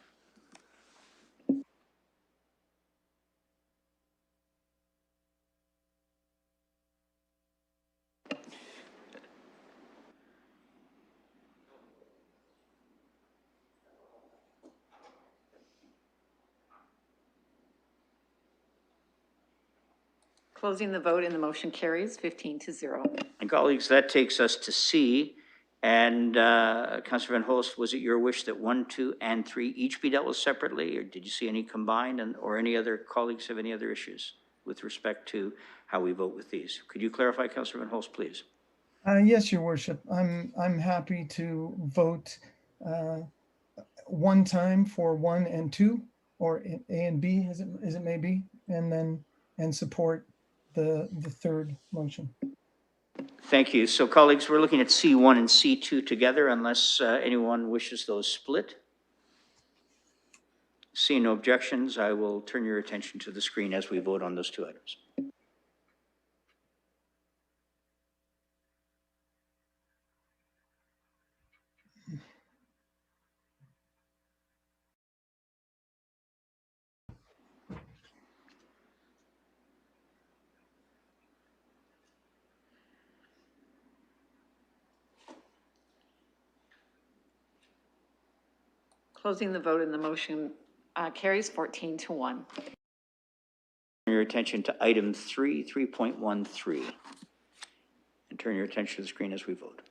Closing the vote, and the motion carries 15-0. And colleagues, that takes us to C. And Councillor Van Holst, was it your wish that 1, 2, and 3 each be dealt with separately, or did you see any combined, or any other colleagues have any other issues with respect to how we vote with these? Could you clarify, Councillor Van Holst, please? Yes, Your Worship. I'm happy to vote one time for 1 and 2, or A and B, as it may be, and support the third motion. Thank you. So colleagues, we're looking at C1 and C2 together, unless anyone wishes those split. Seeing no objections, I will turn your attention to the screen as we vote on those two items. Closing the vote, and the motion carries 14-1. Your attention to item 3, 3.13, and turn your attention to the screen as we vote.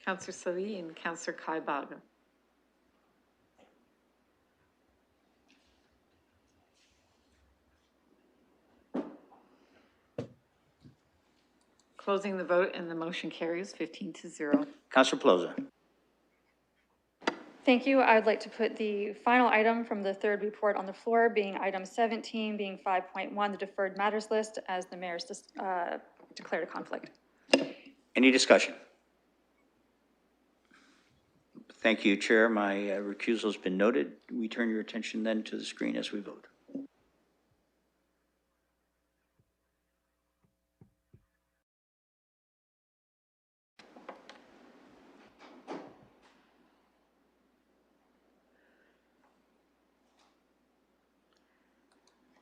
Councillor Salee and Councillor Kaibaga. Closing the vote and the motion carries 15-0. Councillor Plaza. Thank you. I would like to put the final item from the third report on the floor, being item 17, being 5.1, the deferred matters list, as the mayor's declared a conflict. Any discussion? Thank you, Chair. My recusal has been noted. We turn your attention then to the screen as we vote.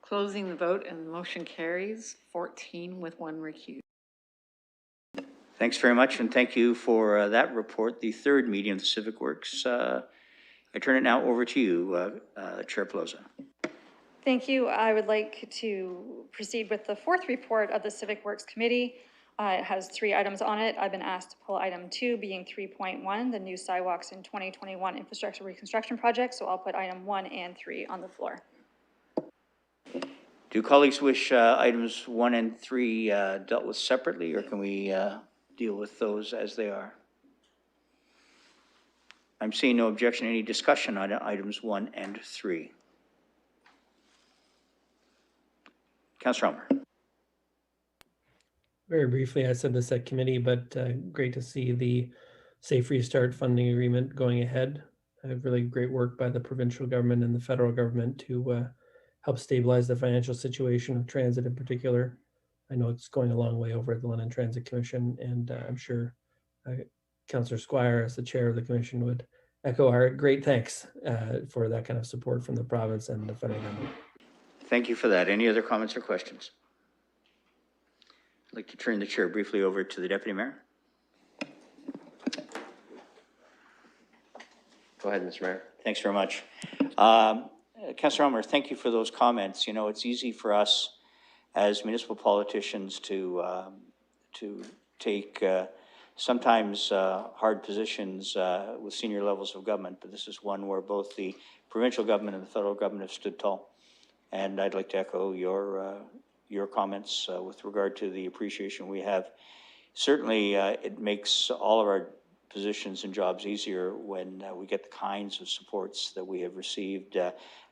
Closing the vote and the motion carries 14 with 1 recused. Thanks very much, and thank you for that report, the third meeting of the Civic Works. I turn it now over to you, Chair Plaza. Thank you. I would like to proceed with the fourth report of the Civic Works Committee. It has 3 items on it. I've been asked to pull item 2, being 3.1, the new sidewalks in 2021 infrastructure reconstruction project. So I'll put item 1 and 3 on the floor. Do colleagues wish items 1 and 3 dealt with separately, or can we deal with those as they are? I'm seeing no objection. Any discussion on items 1 and 3? Councillor Elmer. Very briefly, I said this at committee, but great to see the Safe Restart funding agreement going ahead. Really great work by the provincial government and the federal government to help stabilize the financial situation of transit in particular. I know it's going a long way over at the London Transit Commission, and I'm sure Councillor Squire, as the chair of the commission, would echo our great thanks for that kind of support from the province and the federal government. Thank you for that. Any other comments or questions? I'd like to turn the chair briefly over to the Deputy Mayor. Go ahead, Mr. Mayor. Thanks very much. Councillor Elmer, thank you for those comments. You know, it's easy for us as municipal politicians to take sometimes hard positions with senior levels of government, but this is one where both the provincial government and the federal government have stood tall. And I'd like to echo your comments with regard to the appreciation we have. Certainly, it makes all of our positions and jobs easier when we get the kinds of supports that we have received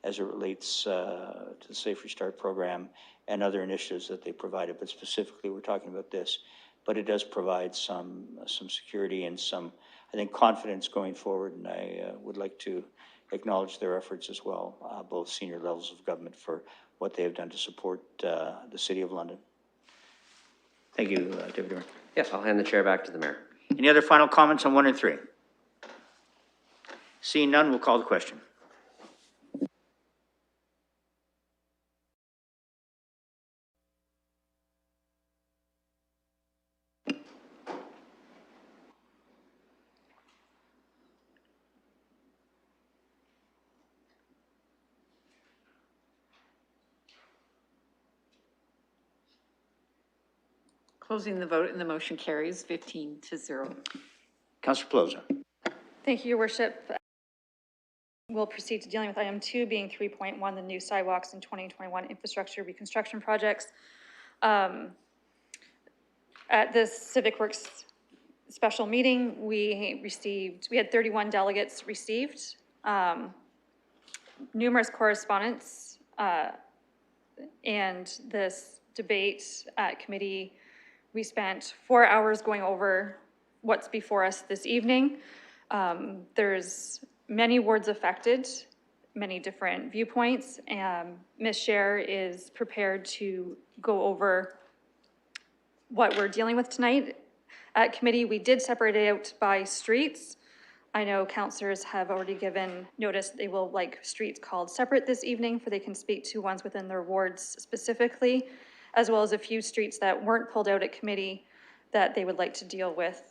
as it relates to the Safe Restart program and other initiatives that they provided. But specifically, we're talking about this. But it does provide some security and some, I think, confidence going forward. And I would like to acknowledge their efforts as well, both senior levels of government, for what they have done to support the City of London. Thank you, Deputy Mayor. Yeah, I'll hand the chair back to the mayor. Any other final comments on 1 and 3? Seeing none, we'll call the question. Closing the vote and the motion carries 15-0. Councillor Plaza. Thank you, Your Worship. We'll proceed to dealing with item 2, being 3.1, the new sidewalks in 2021 infrastructure reconstruction projects. At this Civic Works special meeting, we had 31 delegates received, numerous correspondence, and this debate at committee. We spent 4 hours going over what's before us this evening. There's many wards affected, many different viewpoints, and Ms. Scher is prepared to go over what we're dealing with tonight. At committee, we did separate it out by streets. I know councillors have already given notice they will like streets called separate this evening, for they can speak to ones within their wards specifically, as well as a few streets that weren't pulled out at committee that they would like to deal with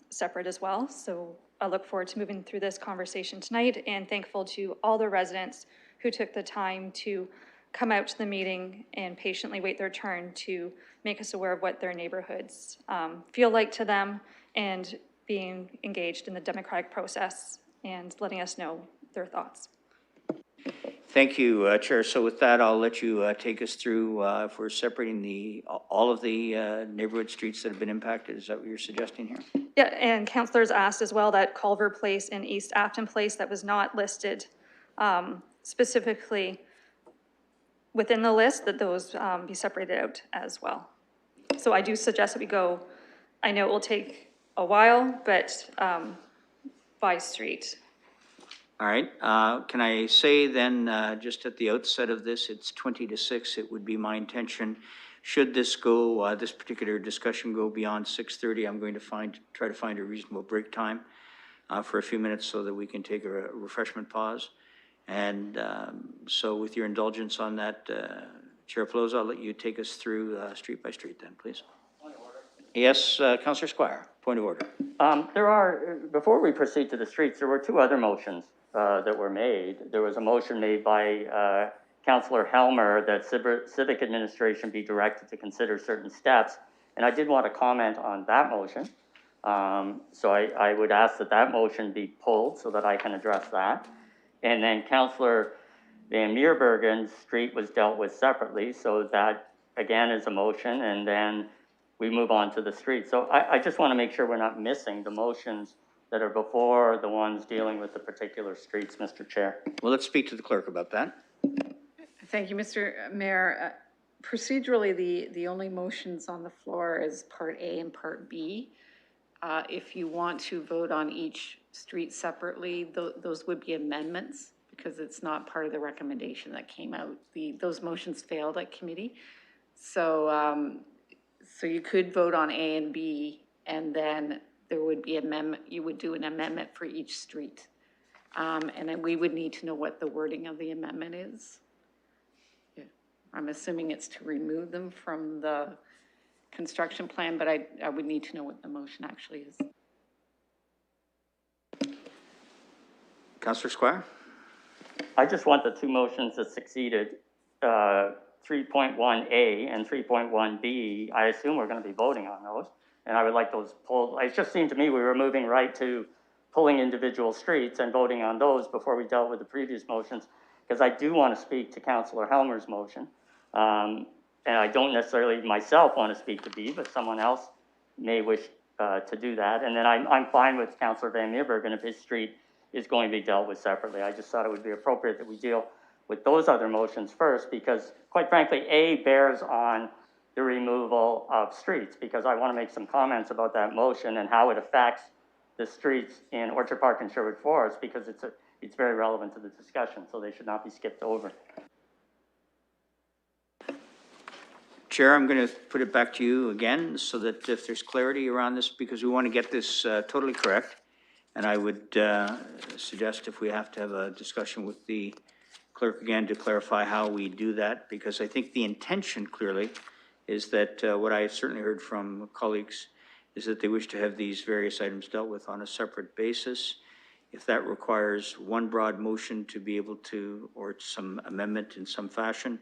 separate as well. So I look forward to moving through this conversation tonight, and thankful to all the residents who took the time to come out to the meeting and patiently wait their turn to make us aware of what their neighborhoods feel like to them, and being engaged in the democratic process and letting us know their thoughts. Thank you, Chair. So with that, I'll let you take us through if we're separating all of the neighborhood streets that have been impacted. Is that what you're suggesting here? Yeah, and councillors asked as well that Culver Place and East Afton Place that was not listed specifically within the list, that those be separated out as well. So I do suggest that we go, I know it will take a while, but by street. All right. Can I say then, just at the outset of this, it's 20 to 6. It would be my intention, should this go, this particular discussion go beyond 6:30, I'm going to try to find a reasonable break time for a few minutes so that we can take a refreshment pause. And so with your indulgence on that, Chair Pelosi, I'll let you take us through street by street then, please. Point of order. Yes, Councillor Squire, point of order. Before we proceed to the streets, there were two other motions that were made. There was a motion made by Councillor Helmer that Civic Administration be directed to consider certain steps. And I did want to comment on that motion. So I would ask that that motion be pulled so that I can address that. And then Councillor Van Meerbergen's street was dealt with separately. So that again is a motion, and then we move on to the street. So I just want to make sure we're not missing the motions that are before the ones dealing with the particular streets, Mr. Chair. Well, let's speak to the clerk about that. Thank you, Mr. Mayor. Procedurally, the only motions on the floor is Part A and Part B. If you want to vote on each street separately, those would be amendments because it's not part of the recommendation that came out. Those motions failed at committee. So, so you could vote on A and B, and then there would be amendment. You would do an amendment for each street. And then we would need to know what the wording of the amendment is. Yeah. I'm assuming it's to remove them from the construction plan, but I would need to know what the motion actually is. Councillor Squire? I just want the two motions that succeeded, 3.1A and 3.1B. I assume we're going to be voting on those, and I would like those pulled. It just seemed to me we were moving right to pulling individual streets and voting on those before we dealt with the previous motions, because I do want to speak to Councillor Helmer's motion. And I don't necessarily myself want to speak to B, but someone else may wish to do that. And then I'm fine with Councillor Van Meerbergen if his street is going to be dealt with separately. I just thought it would be appropriate that we deal with those other motions first, because quite frankly, A bears on the removal of streets, because I want to make some comments about that motion and how it affects the streets in Orchard Park and Sherwood Forest, because it's very relevant to the discussion, so they should not be skipped over. Chair, I'm going to put it back to you again so that if there's clarity around this, because we want to get this totally correct. And I would suggest if we have to have a discussion with the clerk again to clarify how we do that, because I think the intention clearly is that what I have certainly heard from colleagues is that they wish to have these various items dealt with on a separate basis. If that requires one broad motion to be able to, or some amendment in some fashion,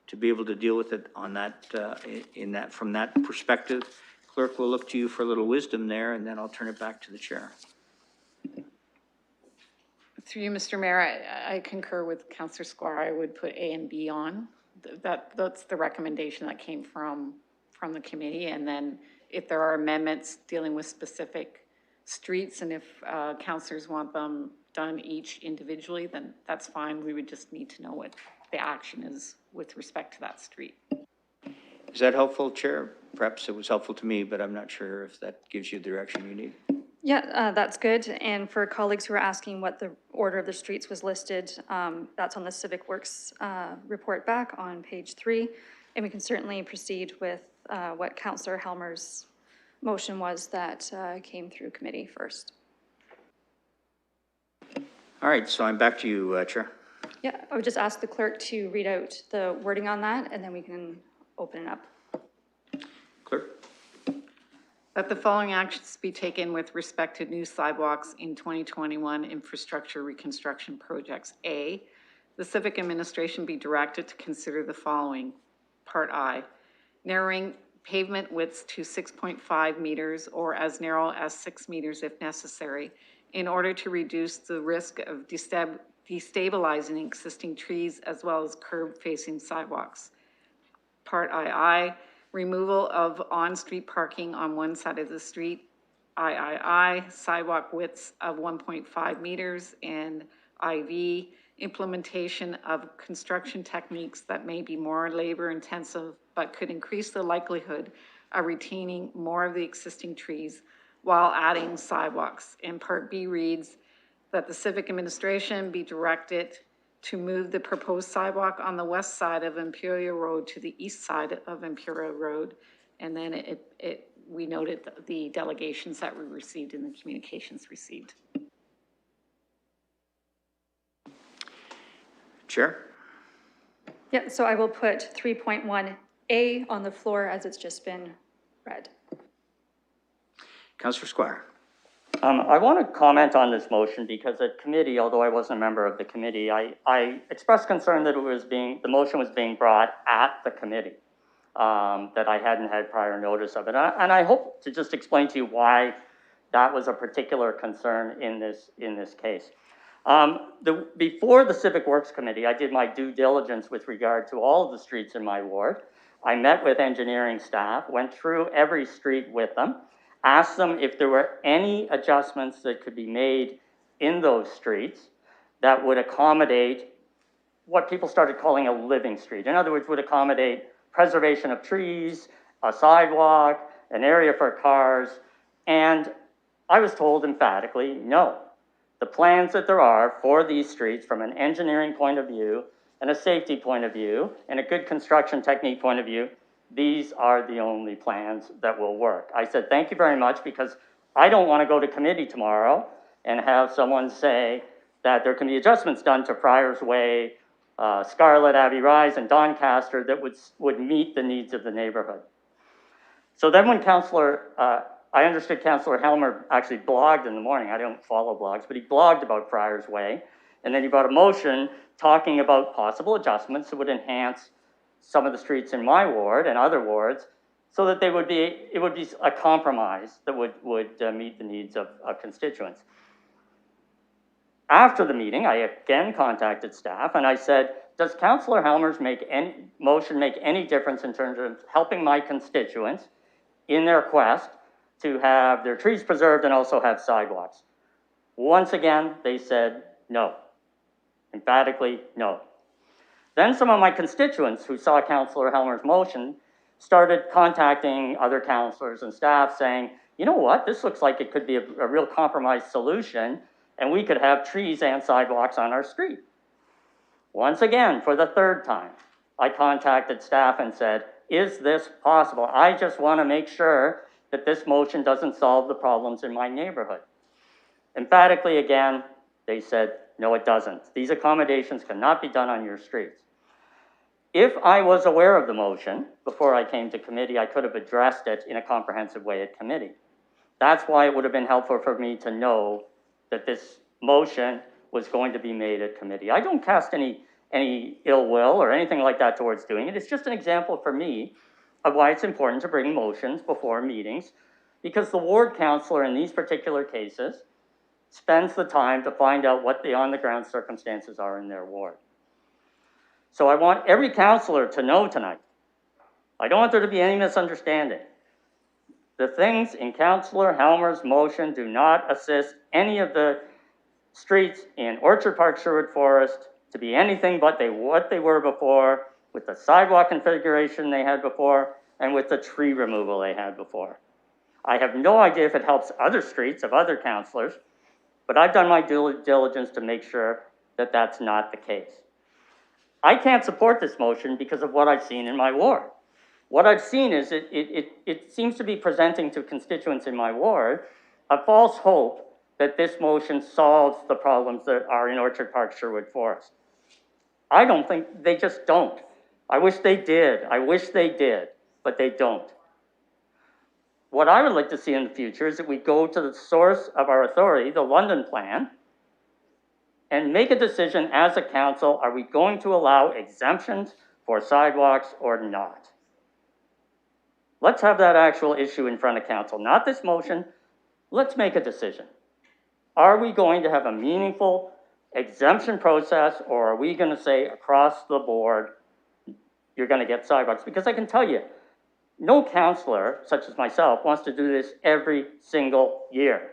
to be able to deal with it on that, from that perspective, clerk will look to you for a little wisdom there, and then I'll turn it back to the chair. Through you, Mr. Mayor, I concur with Councillor Squire. I would put A and B on. That's the recommendation that came from the committee. And then if there are amendments dealing with specific streets, and if councillors want them done each individually, then that's fine. We would just need to know what the action is with respect to that street. Is that helpful, Chair? Perhaps it was helpful to me, but I'm not sure if that gives you the direction you need. Yeah, that's good. And for colleagues who are asking what the order of the streets was listed, that's on the Civic Works report back on page 3. And we can certainly proceed with what Councillor Helmer's motion was that came through committee first. All right, so I'm back to you, Chair. Yeah, I would just ask the clerk to read out the wording on that, and then we can open it up. Clerk. That the following actions be taken with respect to new sidewalks in 2021 infrastructure reconstruction projects. A, the Civic Administration be directed to consider the following. Part I, narrowing pavement widths to 6.5 meters or as narrow as 6 meters if necessary, in order to reduce the risk of destabilizing existing trees as well as curb-facing sidewalks. Part II, removal of on-street parking on one side of the street. III, sidewalk widths of 1.5 meters. And IV, implementation of construction techniques that may be more labor-intensive but could increase the likelihood of retaining more of the existing trees while adding sidewalks. And Part B reads that the Civic Administration be directed to move the proposed sidewalk on the west side of Imperial Road to the east side of Imperial Road. And then we noted the delegations that we received and the communications received. Chair? Yeah, so I will put 3.1A on the floor as it's just been read. Councillor Squire. I want to comment on this motion because at committee, although I wasn't a member of the committee, I expressed concern that the motion was being brought at the committee, that I hadn't had prior notice of it. And I hope to just explain to you why that was a particular concern in this case. Before the Civic Works Committee, I did my due diligence with regard to all of the streets in my ward. I met with engineering staff, went through every street with them, asked them if there were any adjustments that could be made in those streets that would accommodate what people started calling a living street. In other words, would accommodate preservation of trees, a sidewalk, an area for cars. And I was told emphatically, no. The plans that there are for these streets from an engineering point of view and a safety point of view and a good construction technique point of view, these are the only plans that will work. I said, thank you very much, because I don't want to go to committee tomorrow and have someone say that there can be adjustments done to Friars Way, Scarlet, Abbey Rise, and Doncaster that would meet the needs of the neighborhood. So then when I understood Councillor Helmer actually blogged in the morning. I don't follow blogs, but he blogged about Friars Way. And then he brought a motion talking about possible adjustments that would enhance some of the streets in my ward and other wards so that it would be a compromise that would meet the needs of constituents. After the meeting, I again contacted staff and I said, does Councillor Helmer's motion make any difference in terms of helping my constituents in their quest to have their trees preserved and also have sidewalks? Once again, they said no. Emphatically, no. Then some of my constituents who saw Councillor Helmer's motion started contacting other councillors and staff saying, you know what, this looks like it could be a real compromise solution and we could have trees and sidewalks on our street. Once again, for the third time, I contacted staff and said, is this possible? I just want to make sure that this motion doesn't solve the problems in my neighborhood. Emphatically again, they said, no, it doesn't. These accommodations cannot be done on your streets. If I was aware of the motion before I came to committee, I could have addressed it in a comprehensive way at committee. That's why it would have been helpful for me to know that this motion was going to be made at committee. I don't cast any ill will or anything like that towards doing it. It's just an example for me of why it's important to bring motions before meetings, because the ward councillor in these particular cases spends the time to find out what the on-the-ground circumstances are in their ward. So I want every councillor to know tonight, I don't want there to be any misunderstanding. The things in Councillor Helmer's motion do not assist any of the streets in Orchard Park, Sherwood Forest to be anything but what they were before, with the sidewalk configuration they had before, and with the tree removal they had before. I have no idea if it helps other streets of other councillors, but I've done my due diligence to make sure that that's not the case. I can't support this motion because of what I've seen in my ward. What I've seen is it seems to be presenting to constituents in my ward a false hope that this motion solves the problems that are in Orchard Park, Sherwood Forest. I don't think, they just don't. I wish they did, but they don't. What I would like to see in the future is that we go to the source of our authority, the London Plan, and make a decision as a council, are we going to allow exemptions for sidewalks or not? Let's have that actual issue in front of council, not this motion. Let's make a decision. Are we going to have a meaningful exemption process, or are we going to say across the board, you're going to get sidewalks? Because I can tell you, no councillor, such as myself, wants to do this every single year.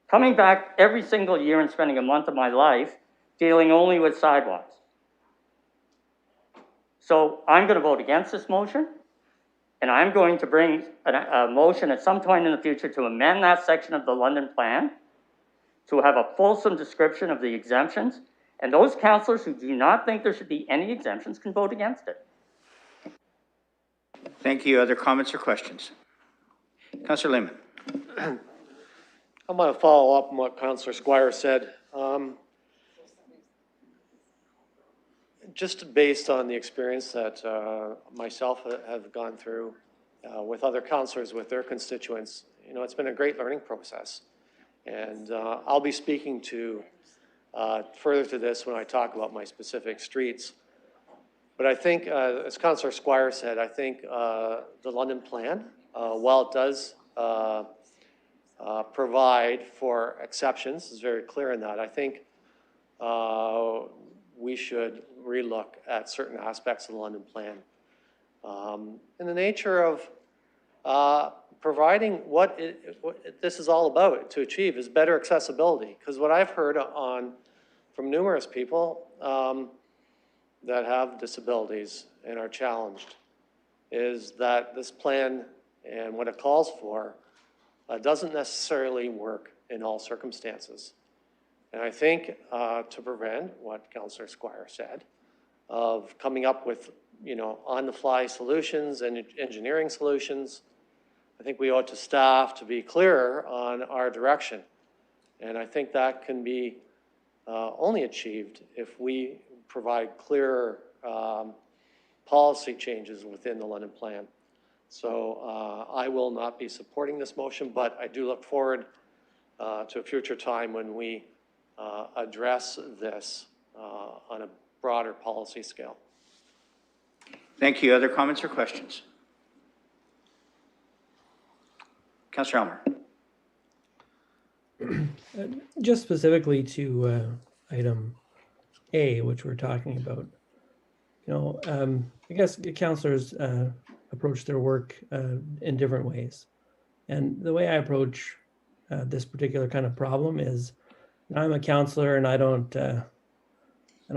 Coming back every single year and spending a month of my life dealing only with sidewalks. So I'm going to vote against this motion, and I'm going to bring a motion at some point in the future to amend that section of the London plan to have a fulsome description of the exemptions, and those councillors who do not think there should be any exemptions can vote against it. Thank you. Other comments or questions? Councillor Lehman. I'm going to follow up on what Councillor Squire said. Just based on the experience that myself have gone through with other councillors, with their constituents, you know, it's been a great learning process. And I'll be speaking to further to this when I talk about my specific streets. But I think, as Councillor Squire said, I think the London plan, while it does provide for exceptions, is very clear in that. I think we should relook at certain aspects of the London plan. In the nature of providing what this is all about to achieve is better accessibility. Because what I've heard from numerous people that have disabilities and are challenged is that this plan and what it calls for doesn't necessarily work in all circumstances. And I think to prevent what Councillor Squire said of coming up with, you know, on-the-fly solutions and engineering solutions, I think we owe it to staff to be clearer on our direction. And I think that can be only achieved if we provide clearer policy changes within the London plan. So I will not be supporting this motion, but I do look forward to a future time when we address this on a broader policy scale. Thank you. Other comments or questions? Councillor Elmer. Just specifically to item A, which we're talking about, you know, I guess councillors approach their work in different ways. And the way I approach this particular kind of problem is, you know, I'm a councillor and I don't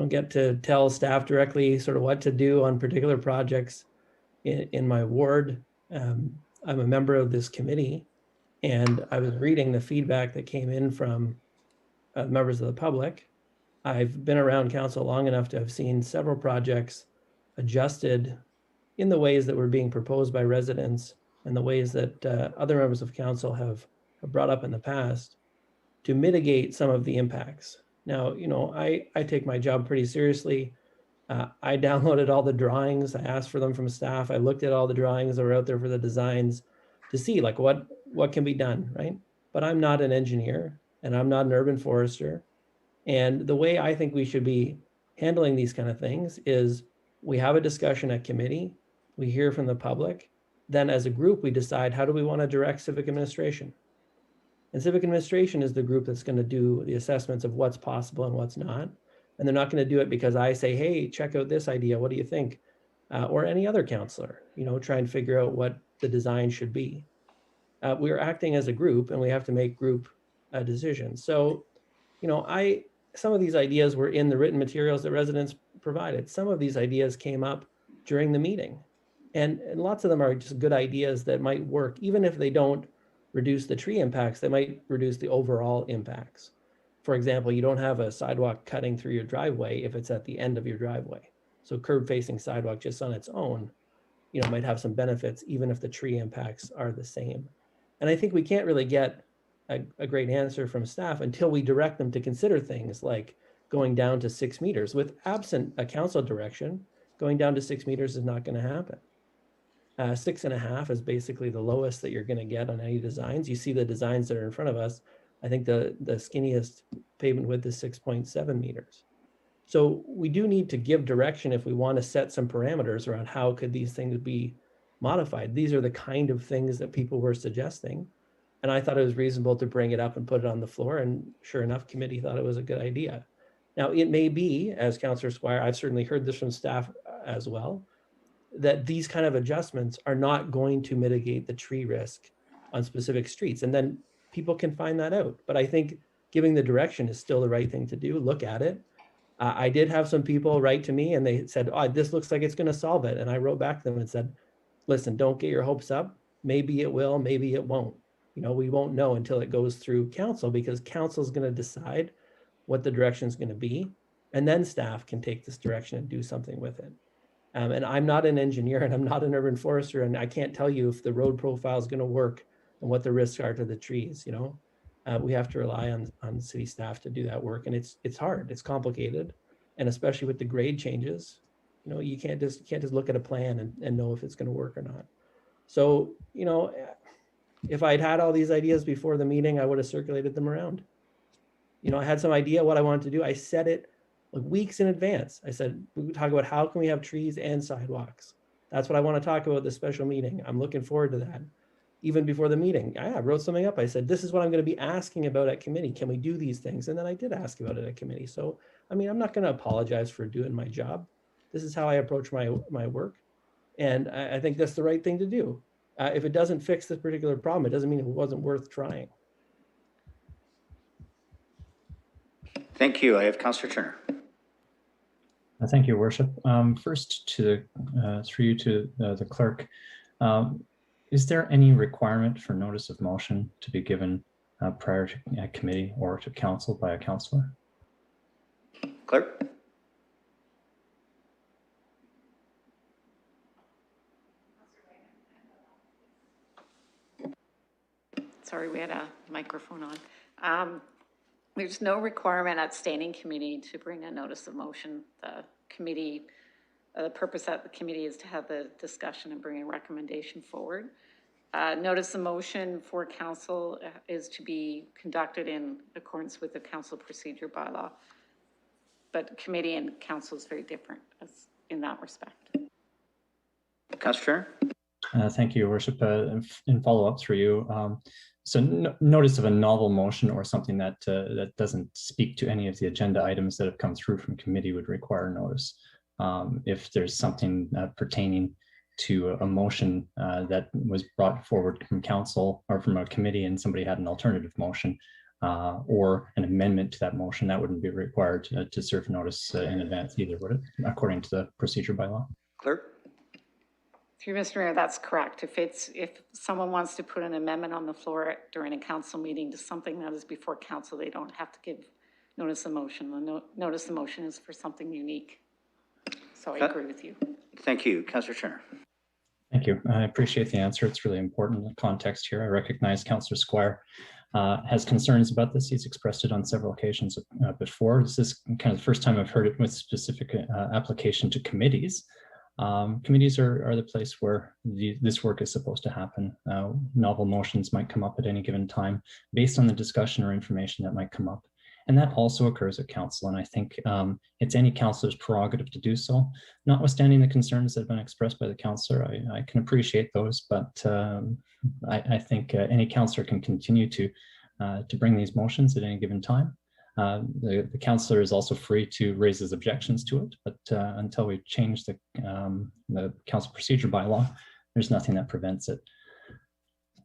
get to tell staff directly sort of what to do on particular projects in my ward. I'm a member of this committee, and I was reading the feedback that came in from members of the public. I've been around council long enough to have seen several projects adjusted in the ways that were being proposed by residents and the ways that other members of council have brought up in the past to mitigate some of the impacts. Now, you know, I take my job pretty seriously. I downloaded all the drawings. I asked for them from staff. I looked at all the drawings that were out there for the designs to see like what can be done, right? But I'm not an engineer and I'm not an urban forester. And the way I think we should be handling these kind of things is we have a discussion at committee, we hear from the public, then as a group, we decide how do we want to direct civic administration. And civic administration is the group that's going to do the assessments of what's possible and what's not. And they're not going to do it because I say, hey, check out this idea. What do you think? Or any other counselor, you know, try and figure out what the design should be. We're acting as a group and we have to make group decisions. So, you know, some of these ideas were in the written materials that residents provided. Some of these ideas came up during the meeting. And lots of them are just good ideas that might work, even if they don't reduce the tree impacts, they might reduce the overall impacts. For example, you don't have a sidewalk cutting through your driveway if it's at the end of your driveway. So curb facing sidewalk just on its own, you know, might have some benefits even if the tree impacts are the same. And I think we can't really get a great answer from staff until we direct them to consider things like going down to 6 meters. With absent a council direction, going down to 6 meters is not going to happen. 6.5 is basically the lowest that you're going to get on any designs. You see the designs that are in front of us. I think the skinniest pavement width is 6.7 meters. So we do need to give direction if we want to set some parameters around how could these things be modified. These are the kind of things that people were suggesting. And I thought it was reasonable to bring it up and put it on the floor. And sure enough, committee thought it was a good idea. Now, it may be, as Councillor Squire, I've certainly heard this from staff as well, that these kind of adjustments are not going to mitigate the tree risk on specific streets. And then people can find that out. But I think giving the direction is still the right thing to do. Look at it. I did have some people write to me and they said, oh, this looks like it's going to solve it. And I wrote back to them and said, listen, don't get your hopes up. Maybe it will, maybe it won't. You know, we won't know until it goes through council, because council is going to decide what the direction is going to be. And then staff can take this direction and do something with it. And I'm not an engineer and I'm not an urban forester, and I can't tell you if the road profile is going to work and what the risks are to the trees. You know, we have to rely on city staff to do that work, and it's hard, it's complicated, and especially with the grade changes, you know, you can't just look at a plan and know if it's going to work or not. So, you know, if I'd had all these ideas before the meeting, I would have circulated them around. You know, I had some idea what I wanted to do. I said it like weeks in advance. I said, we would talk about how can we have trees and sidewalks. That's what I want to talk about at this special meeting. I'm looking forward to that. Even before the meeting, I wrote something up. I said, this is what I'm going to be asking about at committee. Can we do these things? And then I did ask about it at committee. So, I mean, I'm not going to apologize for doing my job. This is how I approach my work. And I think that's the right thing to do. If it doesn't fix this particular problem, it doesn't mean it wasn't worth trying. Thank you. I have Councillor Turner. Thank you, Worship. First, through you to the clerk, is there any requirement for notice of motion to be given prior to committee or to council by a councillor? Clerk? Sorry, we had a microphone on. There's no requirement at standing committee to bring a notice of motion. The committee, the purpose of the committee is to have the discussion and bring a recommendation forward. Notice of motion for council is to be conducted in accordance with the council procedure bylaw. But committee and council is very different in that respect. Councillor Turner? Thank you, Worship. In follow-up through you, so notice of a novel motion or something that that doesn't speak to any of the agenda items that have come through from committee would require notice. If there's something pertaining to a motion that was brought forward from council or from a committee and somebody had an alternative motion or an amendment to that motion, that wouldn't be required to serve notice in advance either, would it, according to the procedure bylaw? Clerk? Through Mr. Mayor, that's correct. If someone wants to put an amendment on the floor during a council meeting to something that is before council, they don't have to give notice of motion. The notice of motion is for something unique. So I agree with you. Thank you. Councillor Turner. Thank you. I appreciate the answer. It's really important in the context here. I recognize Councillor Squire has concerns about this. He's expressed it on several occasions before. This is kind of the first time I've heard it with specific application to committees. Committees are the place where this work is supposed to happen. Novel motions might come up at any given time based on the discussion or information that might come up. And that also occurs at council. And I think it's any councillor's prerogative to do so, notwithstanding the concerns that have been expressed by the councillor. I can appreciate those, but I think any councillor can continue to bring these motions at any given time. The councillor is also free to raise his objections to it, but until we change the council procedure bylaw, there's nothing that prevents it.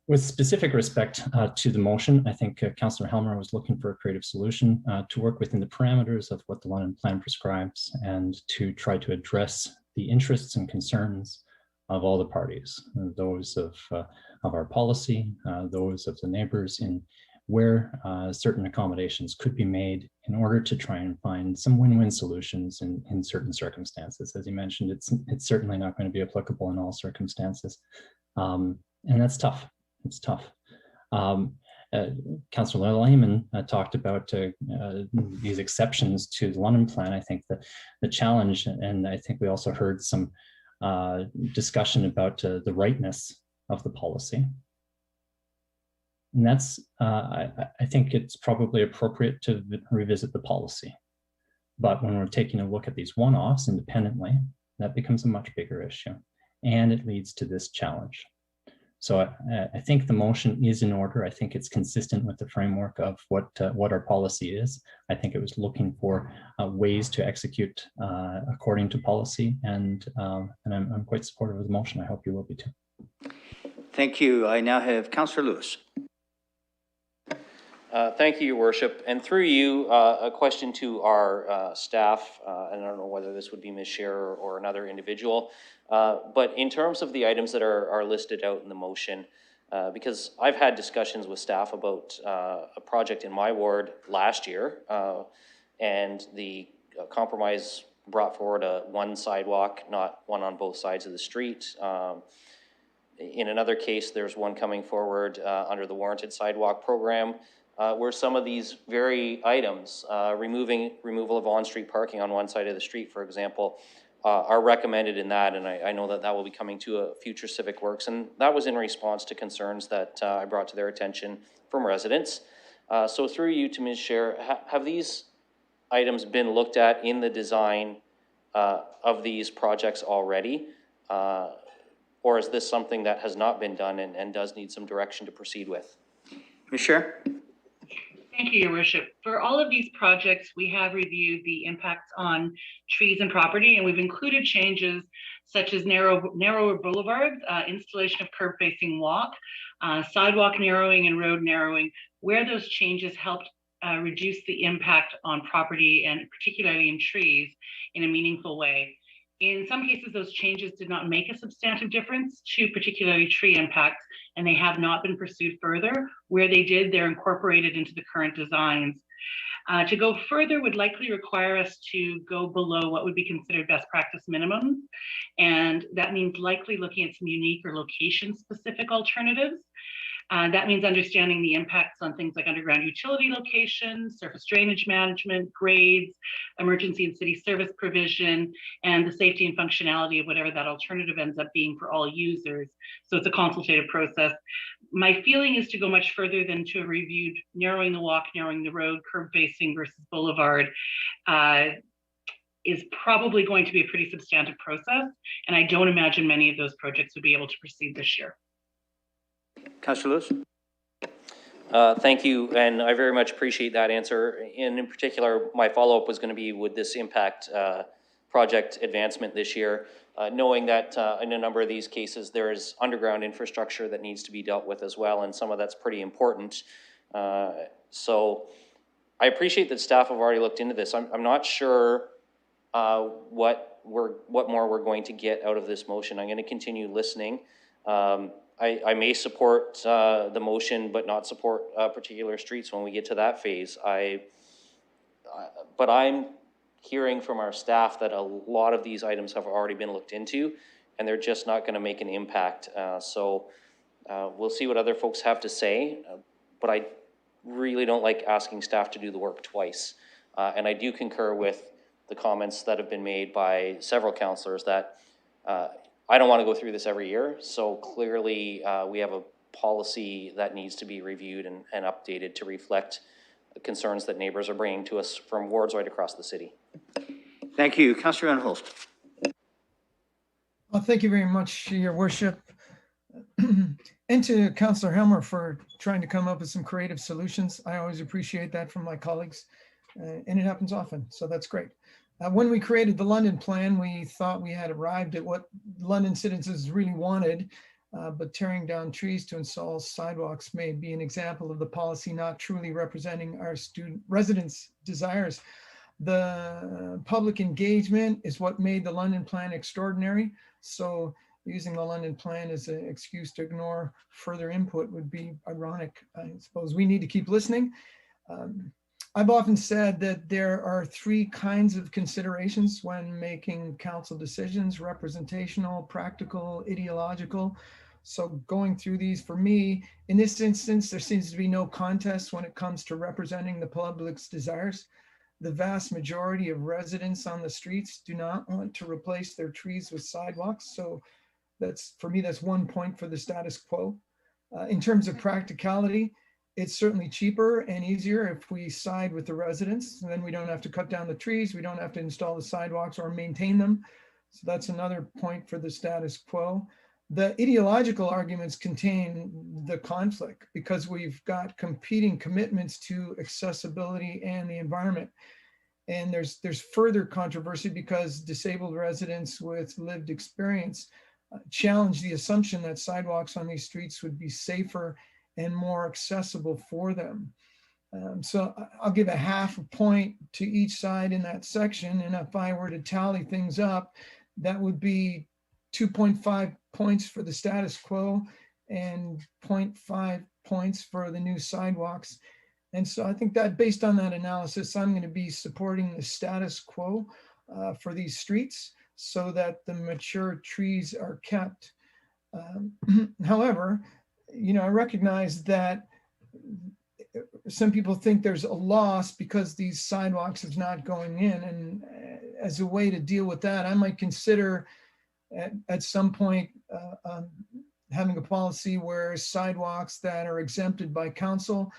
With specific respect to the motion, I think Councillor Helmer was looking for a creative solution to work within the parameters of what the London Plan prescribes and to try to address the interests and concerns of all the parties, those of our policy, those of the neighbors, in where certain accommodations could be made in order to try and find some win-win solutions in certain circumstances. As you mentioned, it's certainly not going to be applicable in all circumstances. And that's tough. It's tough. Councillor Lehman talked about these exceptions to the London Plan. I think that the challenge, and I think we also heard some discussion about the rightness of the policy. And that's, I think it's probably appropriate to revisit the policy. But when we're taking a look at these one-offs independently, that becomes a much bigger issue. and it leads to this challenge. So I think the motion is in order. I think it's consistent with the framework of what our policy is. I think it was looking for ways to execute according to policy, and I'm quite supportive of the motion. I hope you will be too. Thank you. I now have Councillor Lewis. Thank you, Your Worship. And through you, a question to our staff, and I don't know whether this would be Ms. Scherer or another individual, but in terms of the items that are listed out in the motion, because I've had discussions with staff about a project in my ward last year, and the compromise brought forward one sidewalk, not one on both sides of the street. In another case, there's one coming forward under the warranted sidewalk program, where some of these very items, removal of on-street parking on one side of the street, for example, are recommended in that, and I know that will be coming to a future Civic Works, and that was in response to concerns that I brought to their attention from residents. So through you to Ms. Scherer, have these items been looked at in the design of these projects already, or is this something that has not been done and does need some direction to proceed with? Ms. Scherer? Thank you, Your Worship. For all of these projects, we have reviewed the impacts on trees and property, and we've included changes such as narrower boulevards, installation of curb-facing walk, sidewalk narrowing and road narrowing, where those changes helped reduce the impact on property and particularly in trees in a meaningful way. In some cases, those changes did not make a substantive difference to particularly tree impacts, and they have not been pursued further. Where they did, they're incorporated into the current designs. To go further would likely require us to go below what would be considered best practice minimums, and that means likely looking at some unique or location-specific alternatives. That means understanding the impacts on things like underground utility locations, surface drainage management, grades, emergency and city service provision, and the safety and functionality of whatever that alternative ends up being for all users. So it's a consultative process. My feeling is to go much further than to have reviewed narrowing the walk, narrowing the road, curb facing versus boulevard, is probably going to be a pretty substantive process. And I don't imagine many of those projects would be able to proceed this year. Councillor Lewis? Thank you, and I very much appreciate that answer. And in particular, my follow-up was going to be, would this impact project advancement this year, knowing that in a number of these cases, there is underground infrastructure that needs to be dealt with as well, and some of that's pretty important. So I appreciate that staff have already looked into this. I'm not sure what more we're going to get out of this motion. I'm going to continue listening. I may support the motion, but not support particular streets when we get to that phase. But I'm hearing from our staff that a lot of these items have already been looked into, and they're just not going to make an impact. So we'll see what other folks have to say, but I really don't like asking staff to do the work twice. And I do concur with the comments that have been made by several councillors that I don't want to go through this every year. So clearly we have a policy that needs to be reviewed and updated to reflect the concerns that neighbors are bringing to us from wards right across the city. Thank you. Councillor Van Holst. Well, thank you very much, Your Worship. And to Councillor Helmer for trying to come up with some creative solutions. I always appreciate that from my colleagues, and it happens often, so that's great. When we created the London plan, we thought we had arrived at what London citizens really wanted, but tearing down trees to install sidewalks may be an example of the policy not truly representing our residents' desires. The public engagement is what made the London plan extraordinary. So using the London plan as an excuse to ignore further input would be ironic. I suppose we need to keep listening. I've often said that there are three kinds of considerations when making council decisions: representational, practical, ideological. So going through these, for me, in this instance, there seems to be no contest when it comes to representing the public's desires. The vast majority of residents on the streets do not want to replace their trees with sidewalks. So that's, for me, that's 1 point for the status quo. In terms of practicality, it's certainly cheaper and easier if we side with the residents, and then we don't have to cut down the trees. We don't have to install the sidewalks or maintain them. So that's another point for the status quo. The ideological arguments contain the conflict because we've got competing commitments to accessibility and the environment. And there's further controversy because disabled residents with lived experience challenge the assumption that sidewalks on these streets would be safer and more accessible for them. So I'll give a half a point to each side in that section. And if I were to tally things up, that would be 2.5 points for the status quo and 0.5 points for the new sidewalks. And so I think that based on that analysis, I'm going to be supporting the status quo for these streets so that the mature trees are kept. However, I recognize that some people think there's a loss because these sidewalks is not going in. And as a way to deal with that, I might consider at some point having a policy where sidewalks that are exempted by council,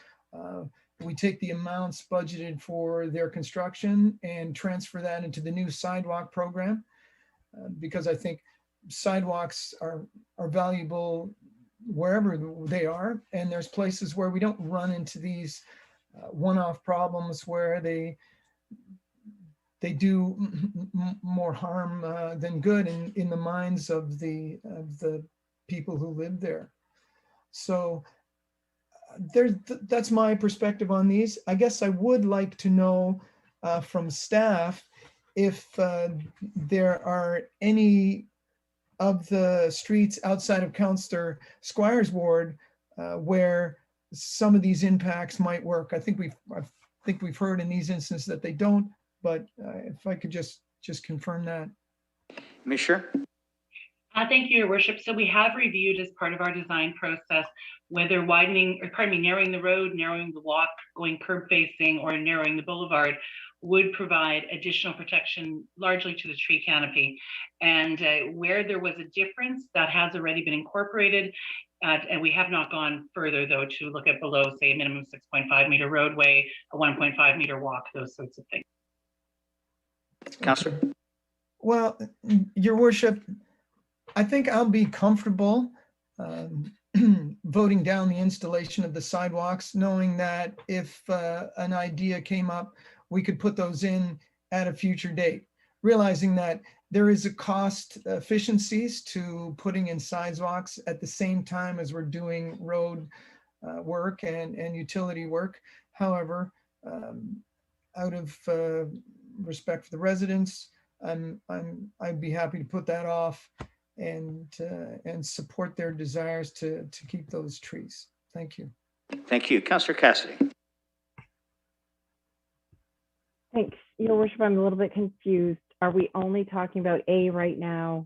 we take the amounts budgeted for their construction and transfer that into the new sidewalk program, because I think sidewalks are valuable wherever they are. And there's places where we don't run into these one-off problems where they do more harm than good in the minds of the people who live there. So that's my perspective on these. I guess I would like to know from staff if there are any of the streets outside of Councillor Squire's ward where some of these impacts might work. I think we've heard in these instances that they don't, but if I could just confirm that. Commissioner? Thank you, Your Worship. So we have reviewed as part of our design process whether narrowing the road, narrowing the walk, going curb facing, or narrowing the boulevard would provide additional protection largely to the tree canopy. And where there was a difference, that has already been incorporated. And we have not gone further, though, to look at below, say, a minimum 6.5 meter roadway, a 1.5 meter walk, those sorts of things. Councillor? Well, Your Worship, I think I'll be comfortable voting down the installation of the sidewalks, knowing that if an idea came up, we could put those in at a future date, realizing that there is a cost efficiencies to putting in sidewalks at the same time as we're doing road work and utility work. However, out of respect for the residents, I'd be happy to put that off and support their desires to keep those trees. Thank you. Thank you. Councillor Cassidy. Thanks. Your Worship, I'm a little bit confused. Are we only talking about A right now?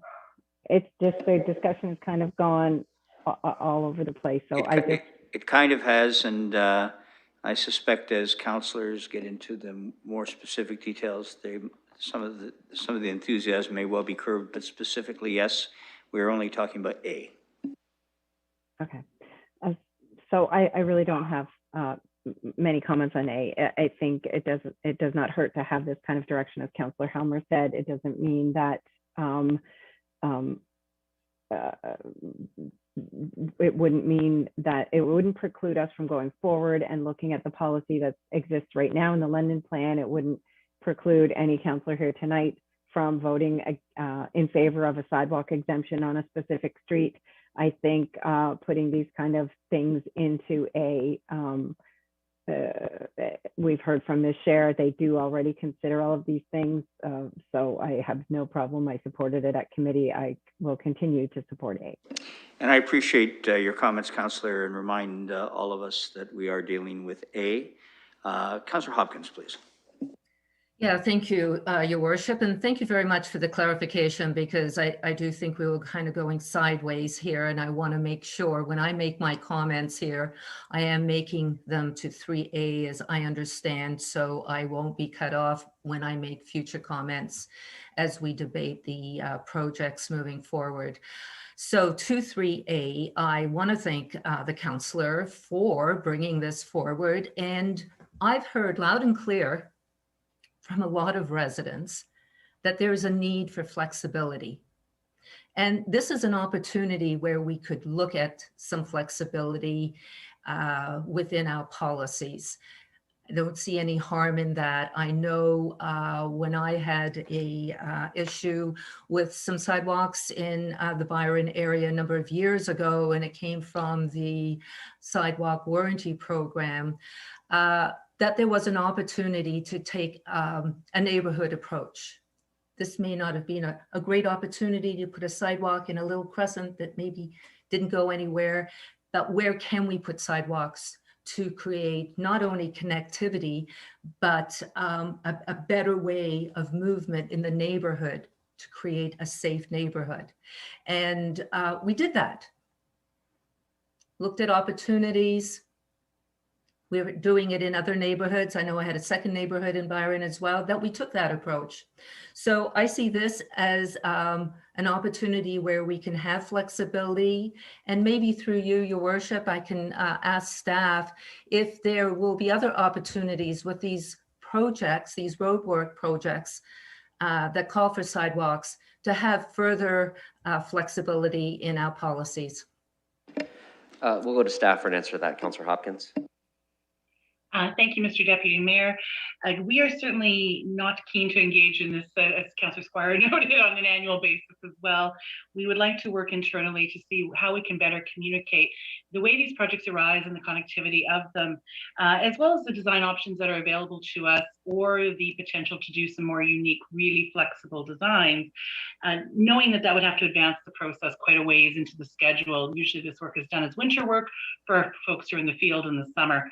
It's just the discussion has kind of gone all over the place. So it kind of has, and I suspect as councillors get into the more specific details, some of the enthusiasm may well be curbed, but specifically, yes, we're only talking about A. Okay. So I really don't have many comments on A. I think it does not hurt to have this kind of direction, as Councillor Helmer said. It doesn't mean that it wouldn't preclude us from going forward and looking at the policy that exists right now in the London plan. It wouldn't preclude any councillor here tonight from voting in favor of a sidewalk exemption on a specific street. I think putting these kind of things into we've heard from Ms. Scher, they do already consider all of these things. So I have no problem. I supported it at committee. I will continue to support A. And I appreciate your comments, Councillor, and remind all of us that we are dealing with A. Councillor Hopkins, please. Yeah, thank you, Your Worship, and thank you very much for the clarification, because I do think we were kind of going sideways here, and I want to make sure when I make my comments here, I am making them to 3A as I understand, so I won't be cut off when I make future comments as we debate the projects moving forward. So to 3A, I want to thank the councillor for bringing this forward, and I've heard loud and clear from a lot of residents that there is a need for flexibility. And this is an opportunity where we could look at some flexibility within our policies. I don't see any harm in that. I know when I had a issue with some sidewalks in the Byron area a number of years ago, and it came from the sidewalk warranty program, that there was an opportunity to take a neighborhood approach. This may not have been a great opportunity to put a sidewalk in a little crescent that maybe didn't go anywhere, but where can we put sidewalks to create not only connectivity, but a better way of movement in the neighborhood to create a safe neighborhood. And we did that. Looked at opportunities. We were doing it in other neighborhoods. I know I had a second neighborhood in Byron as well, that we took that approach. So I see this as an opportunity where we can have flexibility, and maybe through you, Your Worship, I can ask staff if there will be other opportunities with these projects, these roadwork projects that call for sidewalks, to have further flexibility in our policies. We'll go to staff for an answer to that. Councillor Hopkins. Thank you, Mr. Deputy Mayor. We are certainly not keen to engage in this, as Councillor Squire noted, on an annual basis as well. We would like to work internally to see how we can better communicate the way these projects arise and the connectivity of them, as well as the design options that are available to us, or the potential to do some more unique, really flexible designs, knowing that that would have to advance the process quite a ways into the schedule. Usually this work is done as winter work for folks who are in the field in the summer.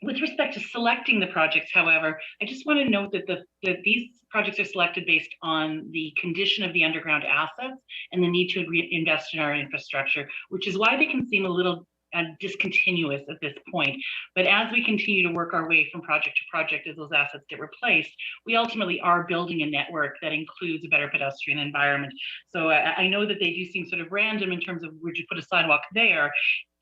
With respect to selecting the projects, however, I just want to note that these projects are selected based on the condition of the underground assets and the need to invest in our infrastructure, which is why they can seem a little discontinuous at this point. But as we continue to work our way from project to project as those assets get replaced, we ultimately are building a network that includes a better pedestrian environment. So I know that they do seem sort of random in terms of would you put a sidewalk there?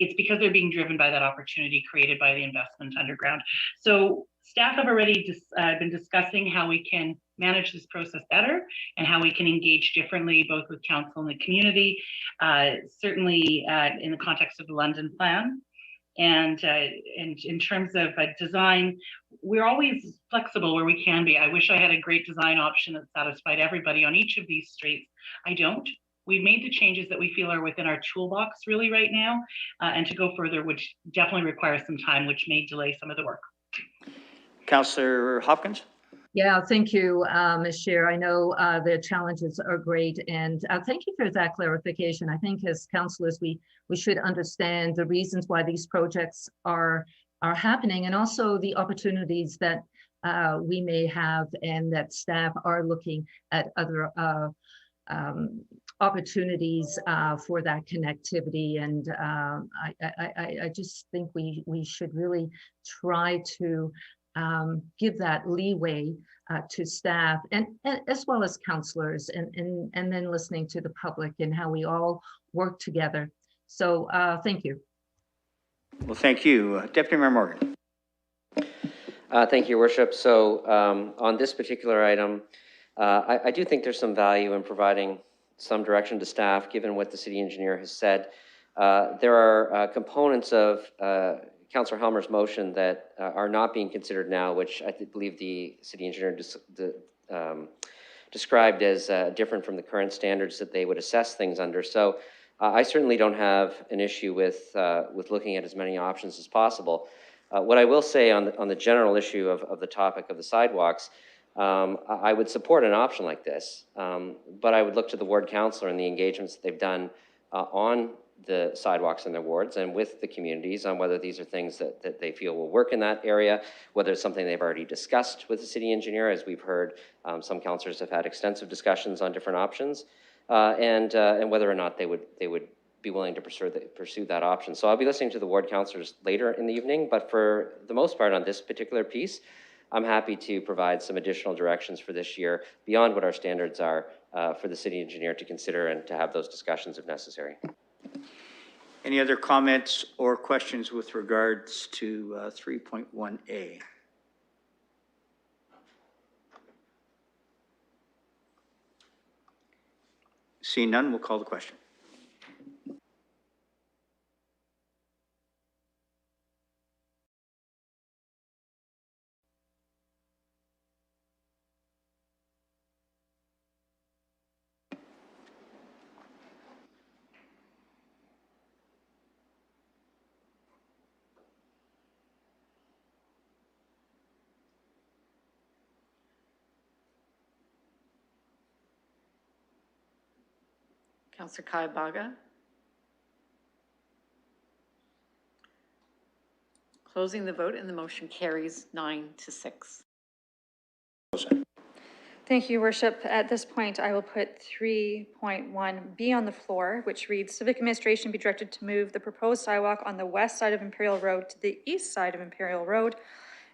It's because they're being driven by that opportunity created by the investment underground. So staff have already been discussing how we can manage this process better and how we can engage differently, both with council and the community, certainly in the context of the London plan. And in terms of design, we're always flexible where we can be. I wish I had a great design option that satisfied everybody on each of these streets. I don't. We've made the changes that we feel are within our toolbox really right now, and to go further would definitely require some time, which may delay some of the work. Councillor Hopkins. Yeah, thank you, Ms. Chair. I know the challenges are great, and thank you for that clarification. I think as councillors, we should understand the reasons why these projects are happening, and also the opportunities that we may have, and that staff are looking at other opportunities for that connectivity. And I just think we should really try to give that leeway to staff and as well as councillors, and then listening to the public and how we all work together. So thank you. Well, thank you. Deputy Mayor Morgan. Thank you, Your Worship. So on this particular item, I do think there's some value in providing some direction to staff, given what the city engineer has said. There are components of Councillor Helmer's motion that are not being considered now, which I believe the city engineer described as different from the current standards that they would assess things under. So I certainly don't have an issue with looking at as many options as possible. What I will say on the general issue of the topic of the sidewalks, I would support an option like this, but I would look to the ward councillor and the engagements that they've done on the sidewalks in their wards and with the communities on whether these are things that they feel will work in that area, whether it's something they've already discussed with the city engineer. As we've heard, some councillors have had extensive discussions on different options, and whether or not they would be willing to pursue that option. So I'll be listening to the ward councillors later in the evening, but for the most part on this particular piece, I'm happy to provide some additional directions for this year beyond what our standards are for the city engineer to consider and to have those discussions if necessary. Any other comments or questions with regards to 3.1A? Seeing none, we'll call the question. Councillor Kaibaga. Closing the vote and the motion carries 9-6. Thank you, Worship. At this point, I will put 3.1B on the floor, which reads, Civic Administration be directed to move the proposed sidewalk on the west side of Imperial Road to the east side of Imperial Road.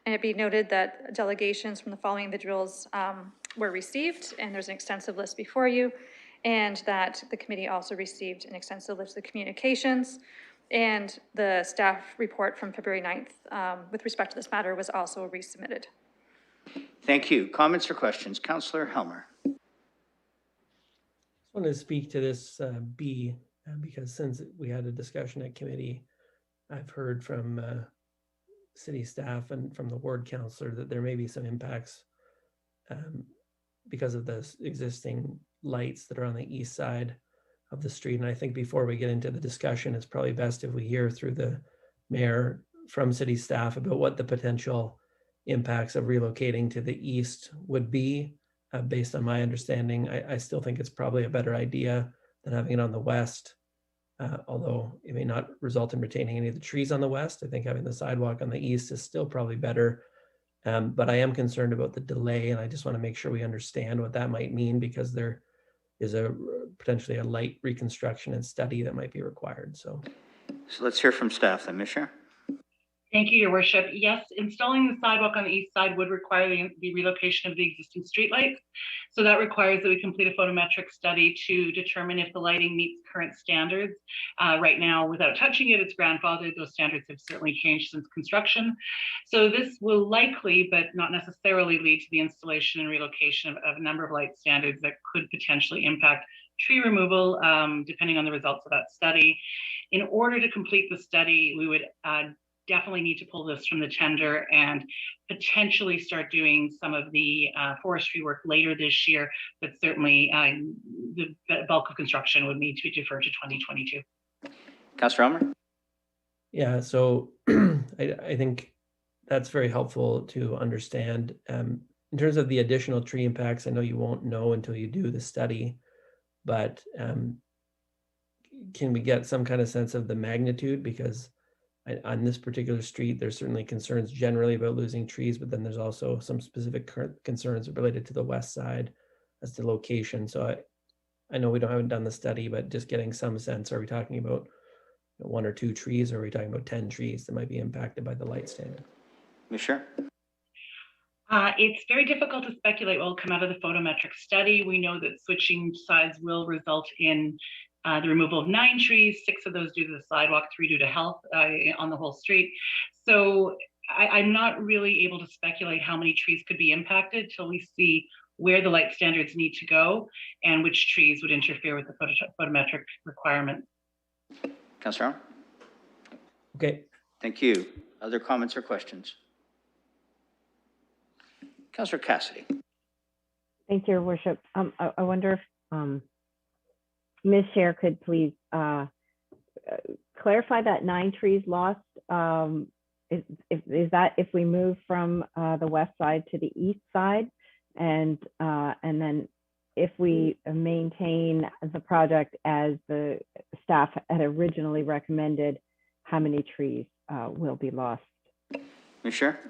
And it be noted that delegations from the following individuals were received, and there's an extensive list before you, and that the committee also received an extensive list of communications. And the staff report from February 9th with respect to this matter was also resubmitted. Thank you. Comments or questions? Councillor Helmer. I want to speak to this B because since we had a discussion at committee, I've heard from city staff and from the ward councillor that there may be some impacts because of the existing lights that are on the east side of the street. And I think before we get into the discussion, it's probably best if we hear through the mayor from city staff about what the potential impacts of relocating to the east would be. Based on my understanding, I still think it's probably a better idea than having it on the west, although it may not result in retaining any of the trees on the west. I think having the sidewalk on the east is still probably better. But I am concerned about the delay, and I just want to make sure we understand what that might mean, because there is potentially a light reconstruction and study that might be required. So let's hear from staff then, Ms. Chair. Thank you, Your Worship. Yes, installing the sidewalk on the east side would require the relocation of the existing streetlights. So that requires that we complete a photometric study to determine if the lighting meets current standards. Right now, without touching it, it's grandfathered. Those standards have certainly changed since construction. So this will likely, but not necessarily, lead to the installation and relocation of a number of light standards that could potentially impact tree removal, depending on the results of that study. In order to complete the study, we would definitely need to pull this from the tender and potentially start doing some of the forestry work later this year, but certainly the bulk of construction would need to be deferred to 2022. Councillor Elmer? Yeah, so I think that's very helpful to understand. In terms of the additional tree impacts, I know you won't know until you do the study, but can we get some kind of sense of the magnitude? Because on this particular street, there's certainly concerns generally about losing trees, but then there's also some specific concerns related to the west side as to location. So I know we haven't done the study, but just getting some sense, are we talking about 1 or 2 trees, or are we talking about 10 trees that might be impacted by the light standard? Ms. Chair? It's very difficult to speculate what will come out of the photometric study. We know that switching sides will result in the removal of 9 trees, 6 of those due to the sidewalk, 3 due to health on the whole street. So I'm not really able to speculate how many trees could be impacted till we see where the light standards need to go and which trees would interfere with the photometric requirement. Councillor? Okay. Thank you. Other comments or questions? Councillor Cassidy. Thank you, Your Worship. I wonder if Ms. Chair could please clarify that 9 trees lost. Is that if we move from the west side to the east side, and then if we maintain the project as the staff had originally recommended, how many trees will be lost? Ms. Chair?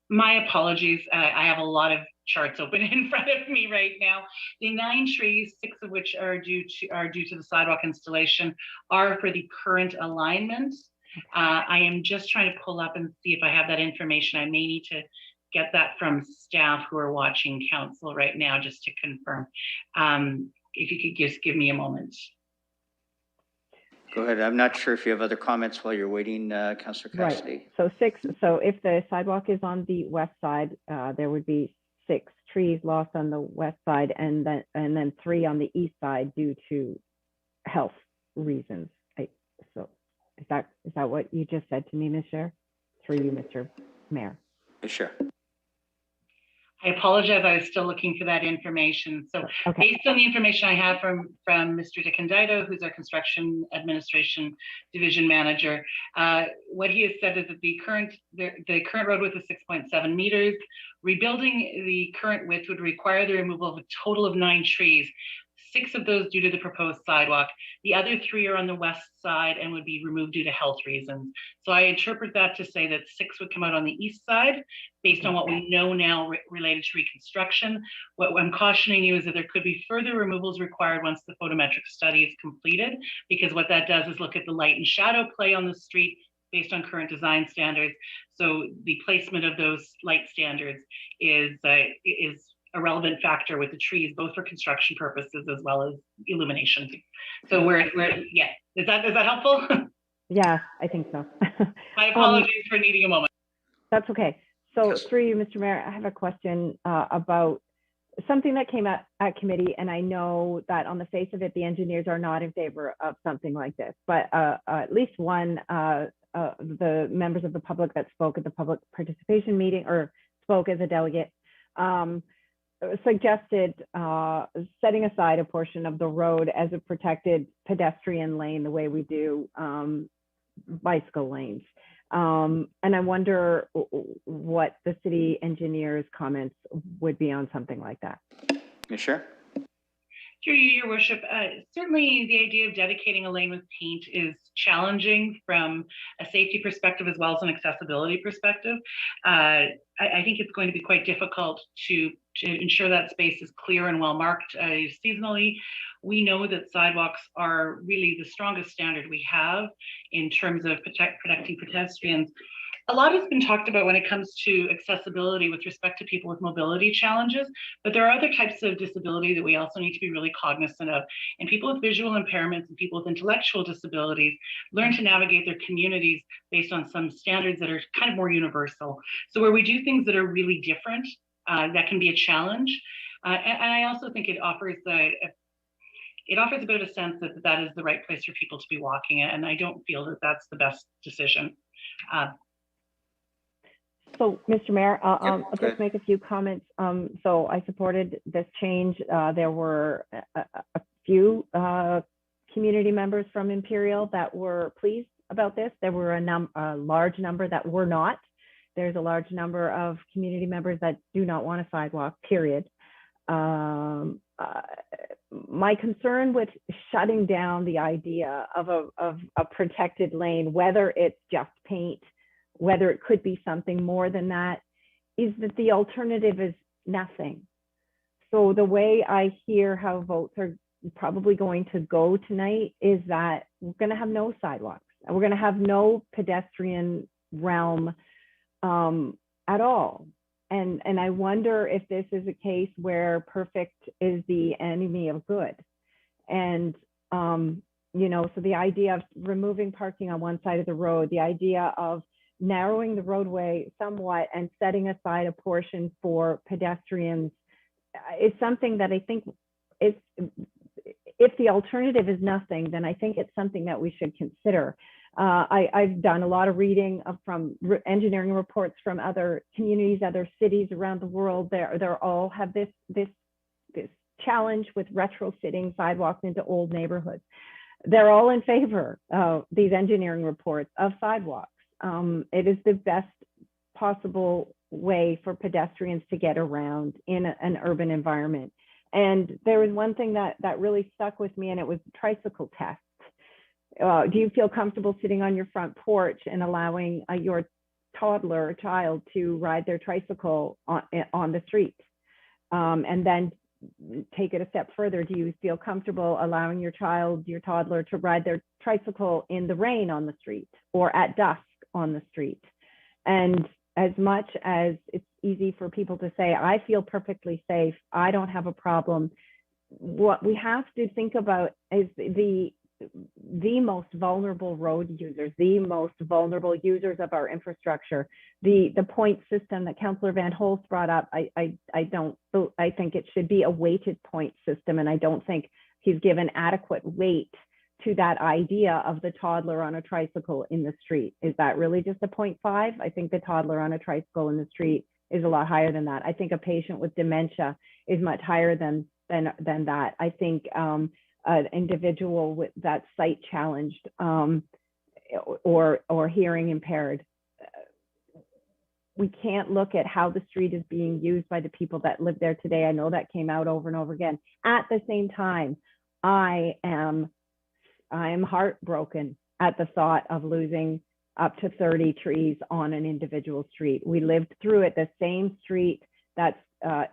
My apologies. I have a lot of charts open in front of me right now. The 9 trees, 6 of which are due to the sidewalk installation, are for the current alignment. I am just trying to pull up and see if I have that information. I may need to get that from staff who are watching council right now just to confirm. If you could just give me a moment. Go ahead. I'm not sure if you have other comments while you're waiting, Councillor Cassidy. Right. So 6. So if the sidewalk is on the west side, there would be 6 trees lost on the west side and then 3 on the east side due to health reasons. So is that what you just said to me, Ms. Chair? Through you, Mr. Mayor. Sure. I apologize, I was still looking for that information. So based on the information I have from Mr. DeCandido, who's our construction administration division manager, what he has said is that the current road width is 6.7 meters. Rebuilding the current width would require the removal of a total of 9 trees, 6 of those due to the proposed sidewalk. The other 3 are on the west side and would be removed due to health reasons. So I interpret that to say that 6 would come out on the east side based on what we know now related to reconstruction. What I'm cautioning you is that there could be further removals required once the photometric study is completed, because what that does is look at the light and shadow play on the street based on current design standards. So the placement of those light standards is a relevant factor with the trees, both for construction purposes as well as illumination. So yeah, is that helpful? Yeah, I think so. My apologies for needing a moment. That's okay. So through you, Mr. Mayor, I have a question about something that came at committee, and I know that on the face of it, the engineers are not in favor of something like this, but at least one the members of the public that spoke at the public participation meeting or spoke as a delegate suggested setting aside a portion of the road as a protected pedestrian lane the way we do bicycle lanes. And I wonder what the city engineer's comments would be on something like that. Sure. Through you, Your Worship, certainly the idea of dedicating a lane with paint is challenging from a safety perspective as well as an accessibility perspective. I think it's going to be quite difficult to ensure that space is clear and well marked seasonally. We know that sidewalks are really the strongest standard we have in terms of protecting pedestrians. A lot has been talked about when it comes to accessibility with respect to people with mobility challenges, but there are other types of disability that we also need to be really cognizant of. And people with visual impairments and people with intellectual disabilities learn to navigate their communities based on some standards that are kind of more universal. So where we do things that are really different, that can be a challenge. And I also think it offers a bit of a sense that that is the right place for people to be walking, and I don't feel that that's the best decision. So, Mr. Mayor, I'll just make a few comments. So I supported this change. There were a few community members from Imperial that were pleased about this. There were a large number that were not. There's a large number of community members that do not want a sidewalk, period. My concern with shutting down the idea of a protected lane, whether it's just paint, whether it could be something more than that, is that the alternative is nothing. So the way I hear how votes are probably going to go tonight is that we're going to have no sidewalks and we're going to have no pedestrian realm at all. And I wonder if this is a case where perfect is the enemy of good. And you know, so the idea of removing parking on one side of the road, the idea of narrowing the roadway somewhat and setting aside a portion for pedestrians is something that I think is, if the alternative is nothing, then I think it's something that we should consider. I've done a lot of reading from engineering reports from other communities, other cities around the world. They're all have this challenge with retrofitting sidewalks into old neighborhoods. They're all in favor of these engineering reports of sidewalks. It is the best possible way for pedestrians to get around in an urban environment. And there was one thing that really stuck with me, and it was tricycle tests. Do you feel comfortable sitting on your front porch and allowing your toddler or child to ride their tricycle on the street? And then take it a step further. Do you feel comfortable allowing your child, your toddler, to ride their tricycle in the rain on the street or at dusk on the street? And as much as it's easy for people to say, I feel perfectly safe, I don't have a problem, what we have to think about is the the most vulnerable road users, the most vulnerable users of our infrastructure. The point system that Councillor Van Holst brought up, I think it should be a weighted point system, and I don't think he's given adequate weight to that idea of the toddler on a tricycle in the street. Is that really just a 0.5? I think the toddler on a tricycle in the street is a lot higher than that. I think a patient with dementia is much higher than that. I think an individual with that sight challenged or hearing impaired, we can't look at how the street is being used by the people that live there today. I know that came out over and over again. At the same time, I am heartbroken at the thought of losing up to 30 trees on an individual street. We lived through it, the same street that's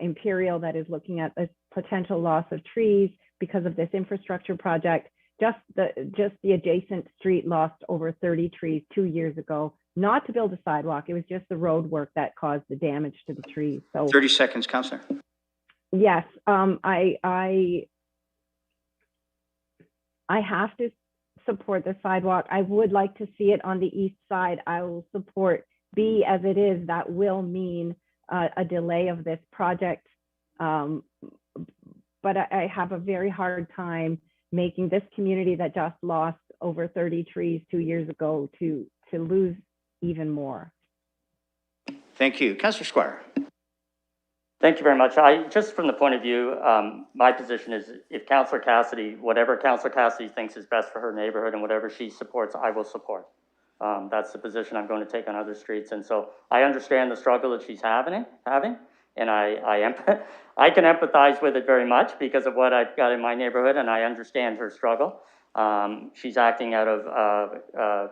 Imperial, that is looking at the potential loss of trees because of this infrastructure project. Just the adjacent street lost over 30 trees 2 years ago, not to build a sidewalk. It was just the road work that caused the damage to the trees. So 30 seconds, Councillor. Yes, I have to support the sidewalk. I would like to see it on the east side. I will support B as it is. That will mean a delay of this project. But I have a very hard time making this community that just lost over 30 trees 2 years ago to lose even more. Thank you. Councillor Squire. Thank you very much. Just from the point of view, my position is if Councillor Cassidy, whatever Councillor Cassidy thinks is best for her neighborhood and whatever she supports, I will support. That's the position I'm going to take on other streets. And so I understand the struggle that she's having, and I can empathize with it very much because of what I've got in my neighborhood, and I understand her struggle. She's acting out of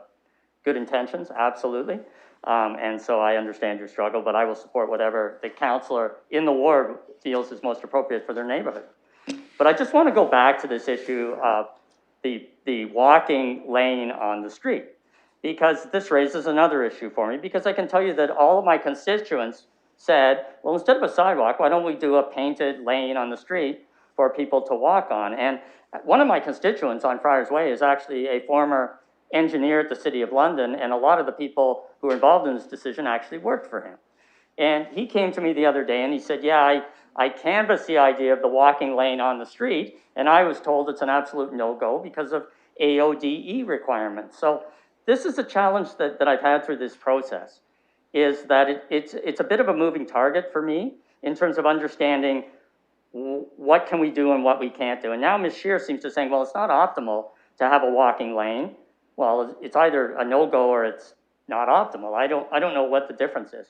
good intentions, absolutely. And so I understand your struggle, but I will support whatever the councillor in the ward feels is most appropriate for their neighborhood. But I just want to go back to this issue of the walking lane on the street, because this raises another issue for me, because I can tell you that all of my constituents said, well, instead of a sidewalk, why don't we do a painted lane on the street for people to walk on? And one of my constituents on Friars Way is actually a former engineer at the City of London, and a lot of the people who were involved in this decision actually worked for him. And he came to me the other day and he said, yeah, I canvassed the idea of the walking lane on the street, and I was told it's an absolute no-go because of AODE requirements. So this is a challenge that I've had through this process, is that it's a bit of a moving target for me in terms of understanding what can we do and what we can't do. And now Ms. Scheer seems to saying, well, it's not optimal to have a walking lane. Well, it's either a no-go or it's not optimal. I don't know what the difference is.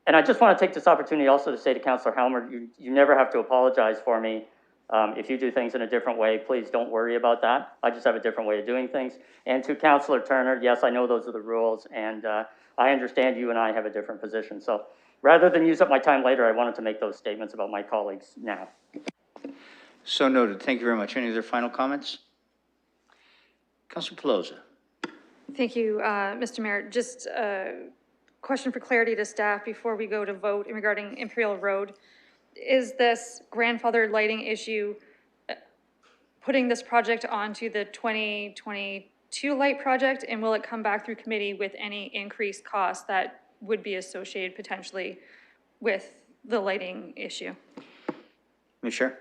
And I just want to take this opportunity also to say to Councillor Helmer, you never have to apologize for me. If you do things in a different way, please don't worry about that. I just have a different way of doing things. And to Councillor Turner, yes, I know those are the rules, and I understand you and I have a different position. So rather than use up my time later, I wanted to make those statements about my colleagues now. So noted. Thank you very much. Any other final comments? Councillor Pelosa. Thank you, Mr. Mayor. Just a question for clarity to staff before we go to vote regarding Imperial Road. Is this grandfathered lighting issue putting this project onto the 2022 light project, and will it come back through committee with any increased costs that would be associated potentially with the lighting issue? Ms. Scheer.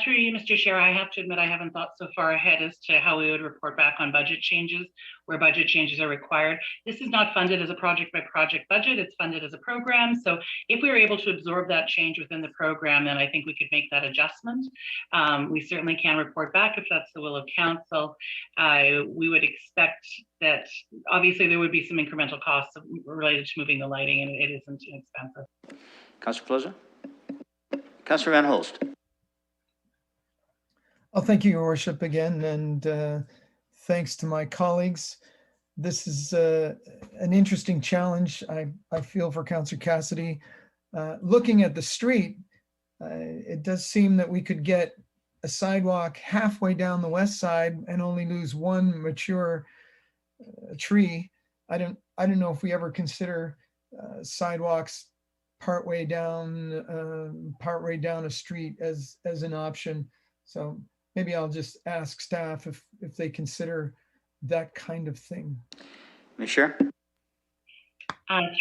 Through you, Mr. Chair, I have to admit I haven't thought so far ahead as to how we would report back on budget changes, where budget changes are required. This is not funded as a project-by-project budget, it's funded as a program. So if we were able to absorb that change within the program, then I think we could make that adjustment. We certainly can report back if that's the will of council. We would expect that obviously there would be some incremental costs related to moving the lighting, and it isn't inexpensive. Councillor Pelosa. Councillor Van Holst. Oh, thank you, Your Worship, again, and thanks to my colleagues. This is an interesting challenge, I feel, for Councillor Cassidy. Looking at the street, it does seem that we could get a sidewalk halfway down the west side and only lose one mature tree. I don't know if we ever consider sidewalks partway down a street as an option. So maybe I'll just ask staff if they consider that kind of thing. Ms. Scher?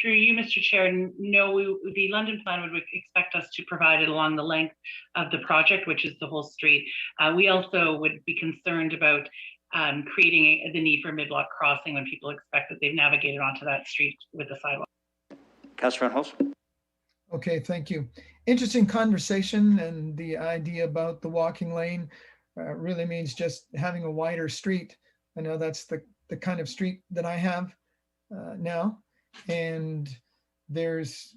Through you, Mr. Chair, no, the London plan would expect us to provide it along the length of the project, which is the whole street. We also would be concerned about creating the need for mid-block crossing when people expect that they've navigated onto that street with the sidewalk. Councillor Van Holst? Okay, thank you. Interesting conversation, and the idea about the walking lane really means just having a wider street. I know that's the kind of street that I have now, and there's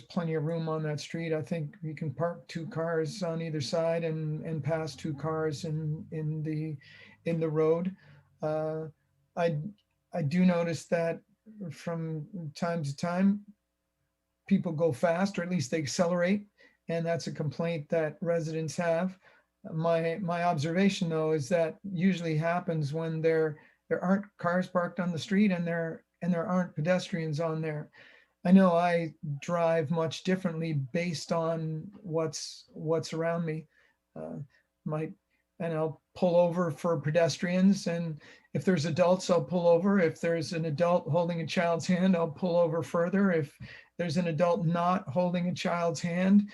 plenty of room on that street. I think you can park 2 cars on either side and pass 2 cars in the road. I do notice that from time to time, people go fast, or at least they accelerate, and that's a complaint that residents have. My observation, though, is that usually happens when there aren't cars parked on the street and there aren't pedestrians on there. I know I drive much differently based on what's around me. And I'll pull over for pedestrians, and if there's adults, I'll pull over. If there's an adult holding a child's hand, I'll pull over further. If there's an adult not holding a child's hand,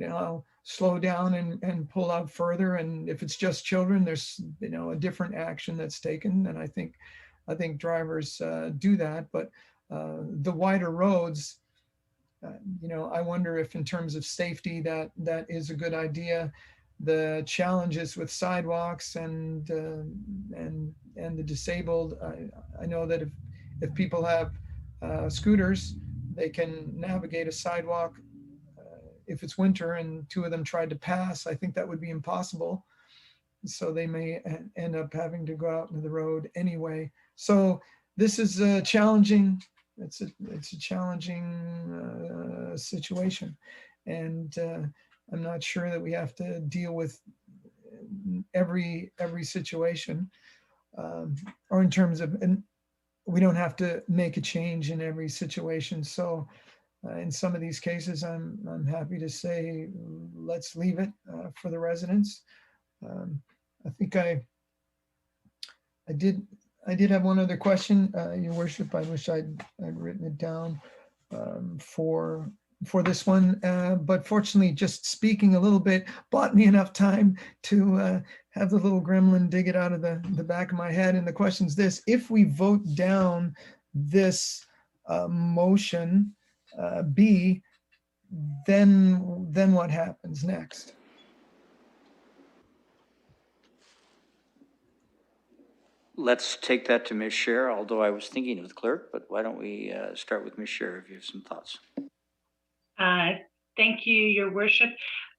I'll slow down and pull out further. And if it's just children, there's a different action that's taken. And I think drivers do that. But the wider roads, I wonder if in terms of safety that is a good idea. The challenges with sidewalks and the disabled, I know that if people have scooters, they can navigate a sidewalk. If it's winter and 2 of them tried to pass, I think that would be impossible. So they may end up having to go out into the road anyway. So this is a challenging, it's a challenging situation. And I'm not sure that we have to deal with every situation, or in terms of, and we don't have to make a change in every situation. So in some of these cases, I'm happy to say, let's leave it for the residents. I think I did have one other question, Your Worship. I wish I'd written it down for this one, but fortunately, just speaking a little bit bought me enough time to have the little gremlin dig it out of the back of my head. And the question is this: if we vote down this motion B, then what happens next? Let's take that to Ms. Scher, although I was thinking of the clerk, but why don't we start with Ms. Scher if you have some thoughts. Thank you, Your Worship.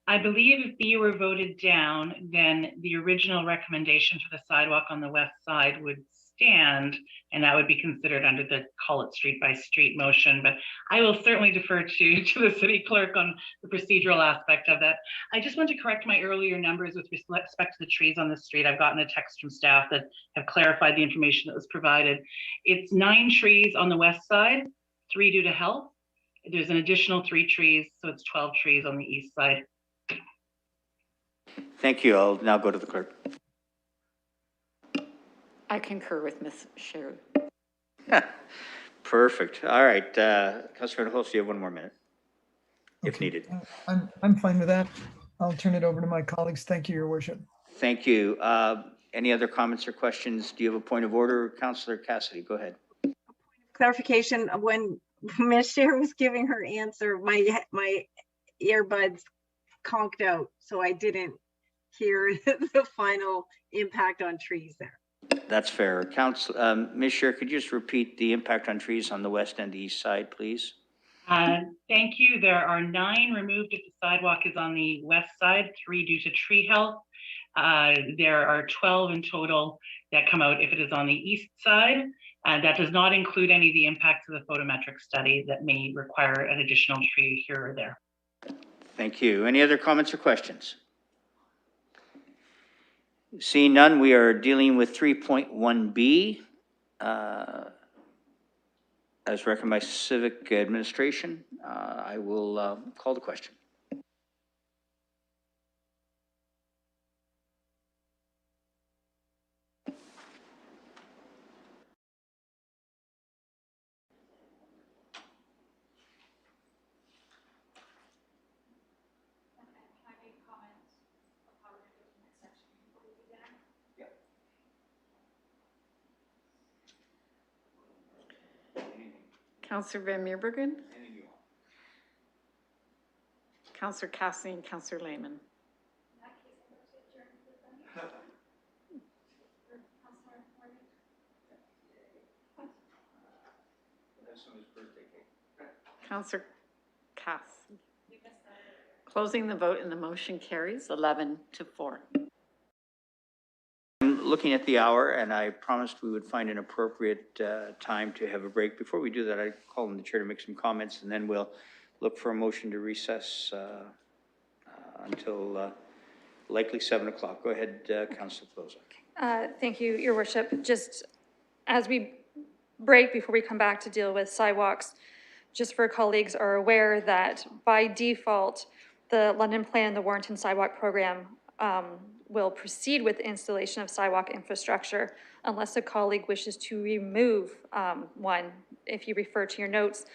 I believe if B were voted down, then the original recommendation for the sidewalk on the west side would stand, and that would be considered under the call it street by street motion. But I will certainly defer to the city clerk on the procedural aspect of that. I just want to correct my earlier numbers with respect to the trees on the street. I've gotten a text from staff that have clarified the information that was provided. It's 9 trees on the west side, 3 due to health. There's an additional 3 trees, so it's 12 trees on the east side. Thank you. I'll now go to the clerk. I concur with Ms. Scher. Perfect. All right, Councilor Holst, you have 1 more minute, if needed. I'm fine with that. I'll turn it over to my colleagues. Thank you, Your Worship. Thank you. Any other comments or questions? Do you have a point of order? Councilor Cassidy, go ahead. Clarification: when Ms. Scher was giving her answer, my earbuds conked out, so I didn't hear the final impact on trees there. That's fair. Ms. Scher, could you just repeat the impact on trees on the west and the east side, please? Thank you. There are 9 removed if the sidewalk is on the west side, 3 due to tree health. There are 12 in total that come out if it is on the east side. That does not include any of the impacts of the photometric study that may require an additional tree here or there. Thank you. Any other comments or questions? Seeing none, we are dealing with 3.1B as recommended by Civic Administration. I will call the question. Counselor Van Meerbergen. Counselor Cassidy and Counselor Lehman. Counselor Cass. Closing the vote and the motion carries 11-4. I'm looking at the hour, and I promised we would find an appropriate time to have a break. Before we do that, I call on the chair to make some comments, and then we'll look for a motion to recess until likely 7 o'clock. Go ahead, Councillor Pelosi. Thank you, Your Worship. Just as we break before we come back to deal with sidewalks, just for colleagues are aware that by default, the London Plan and the Warrenton Sidewalk Program will proceed with the installation of sidewalk infrastructure unless a colleague wishes to remove one. If you refer to your notes,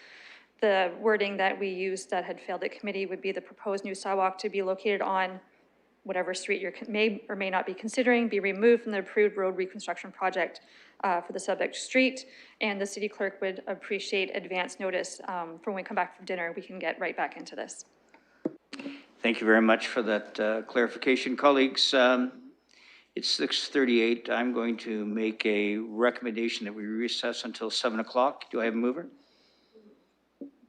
the wording that we used that had failed at committee would be the proposed new sidewalk to be located on whatever street you may or may not be considering, be removed from the approved road reconstruction project for the subject street. And the city clerk would appreciate advance notice for when we come back from dinner, we can get right back into this. Thank you very much for that clarification. Colleagues, it's 6:38. I'm going to make a recommendation that we recess until 7 o'clock. Do I have a mover?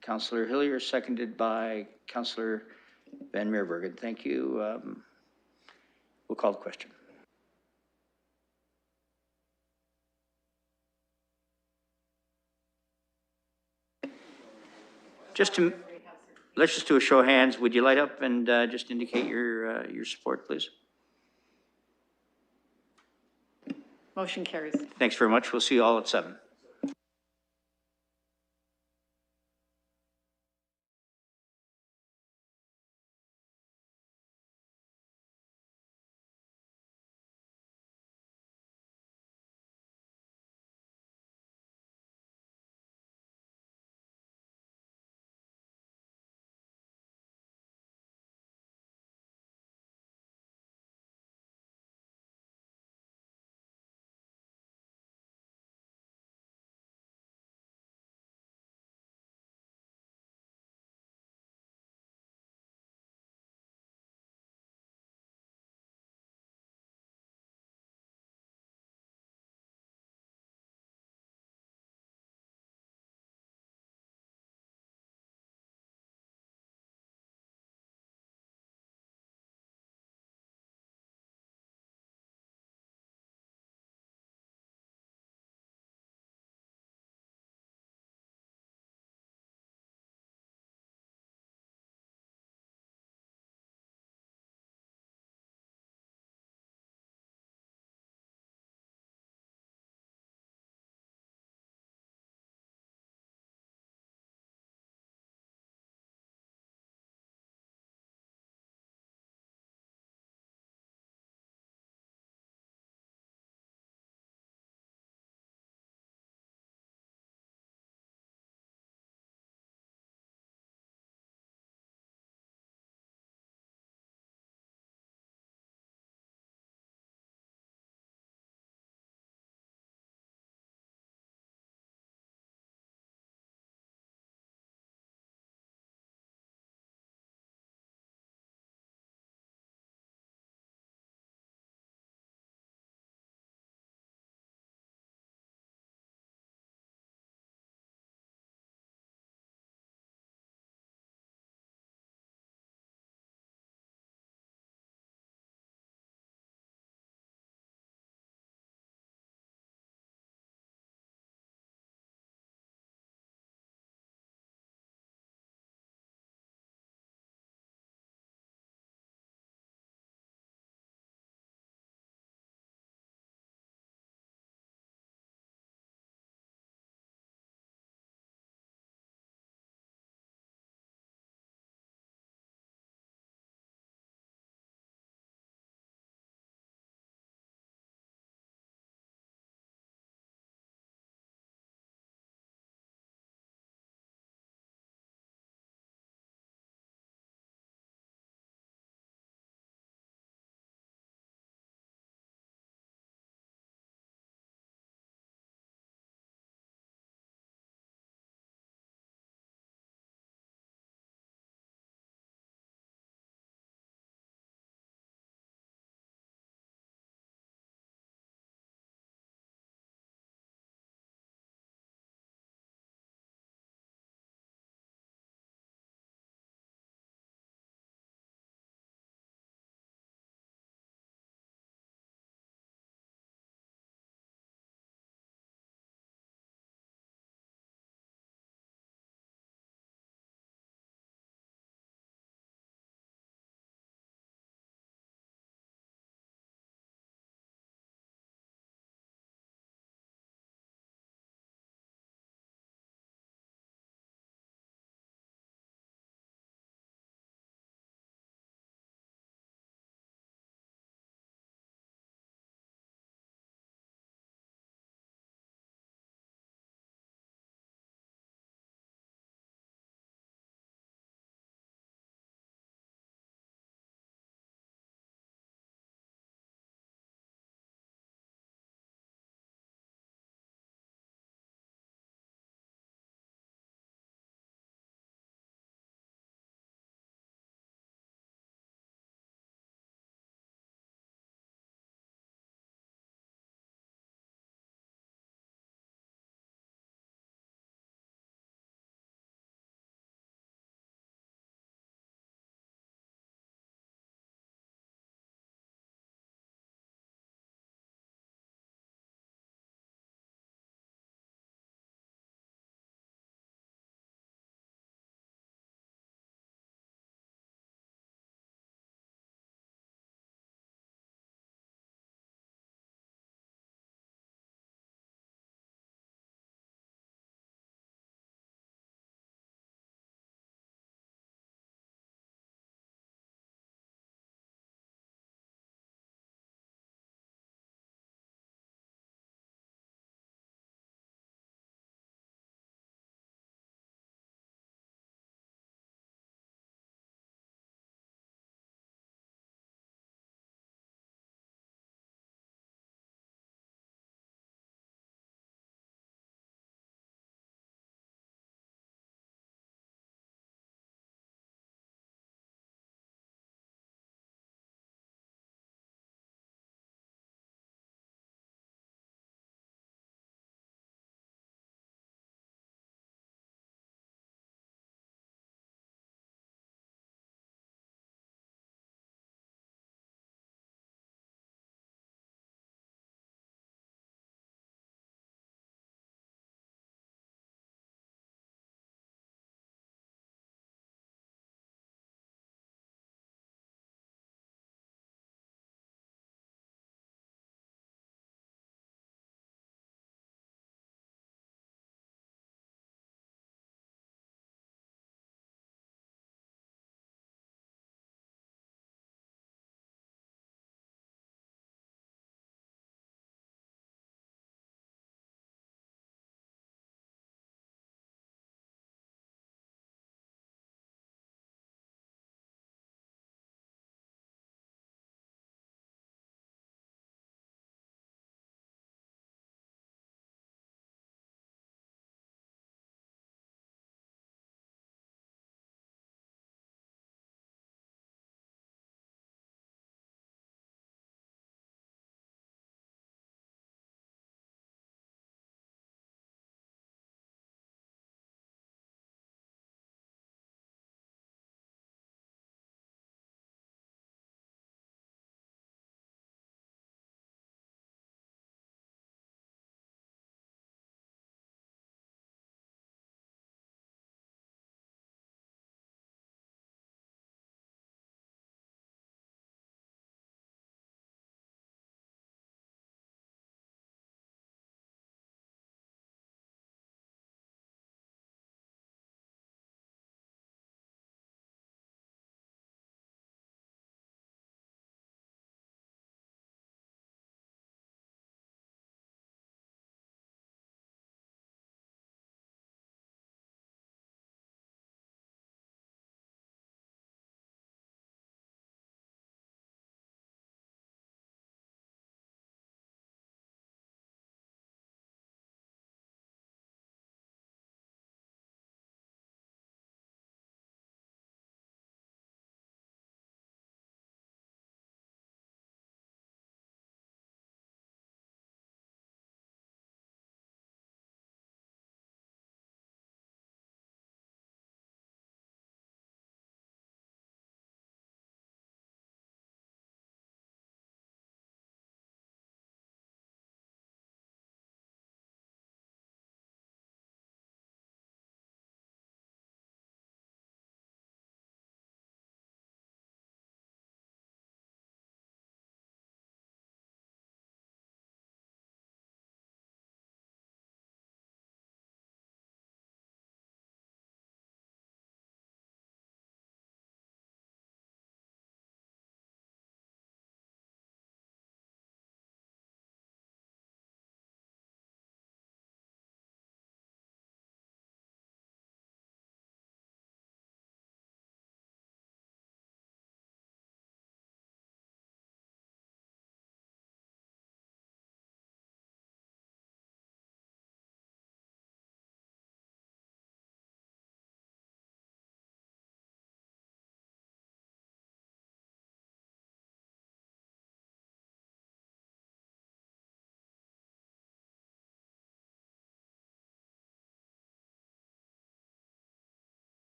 Councillor Hillier, seconded by Councillor Van Meerbergen. Thank you. We'll call the question. Let's just do a show of hands. Would you light up and just indicate your support, please? Motion carries. Thanks very much. We'll see you all at 7.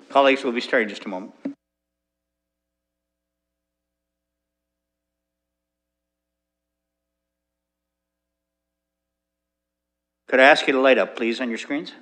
Colleagues, we'll be starting in just a moment. Could I ask you to light up, please, on your screens?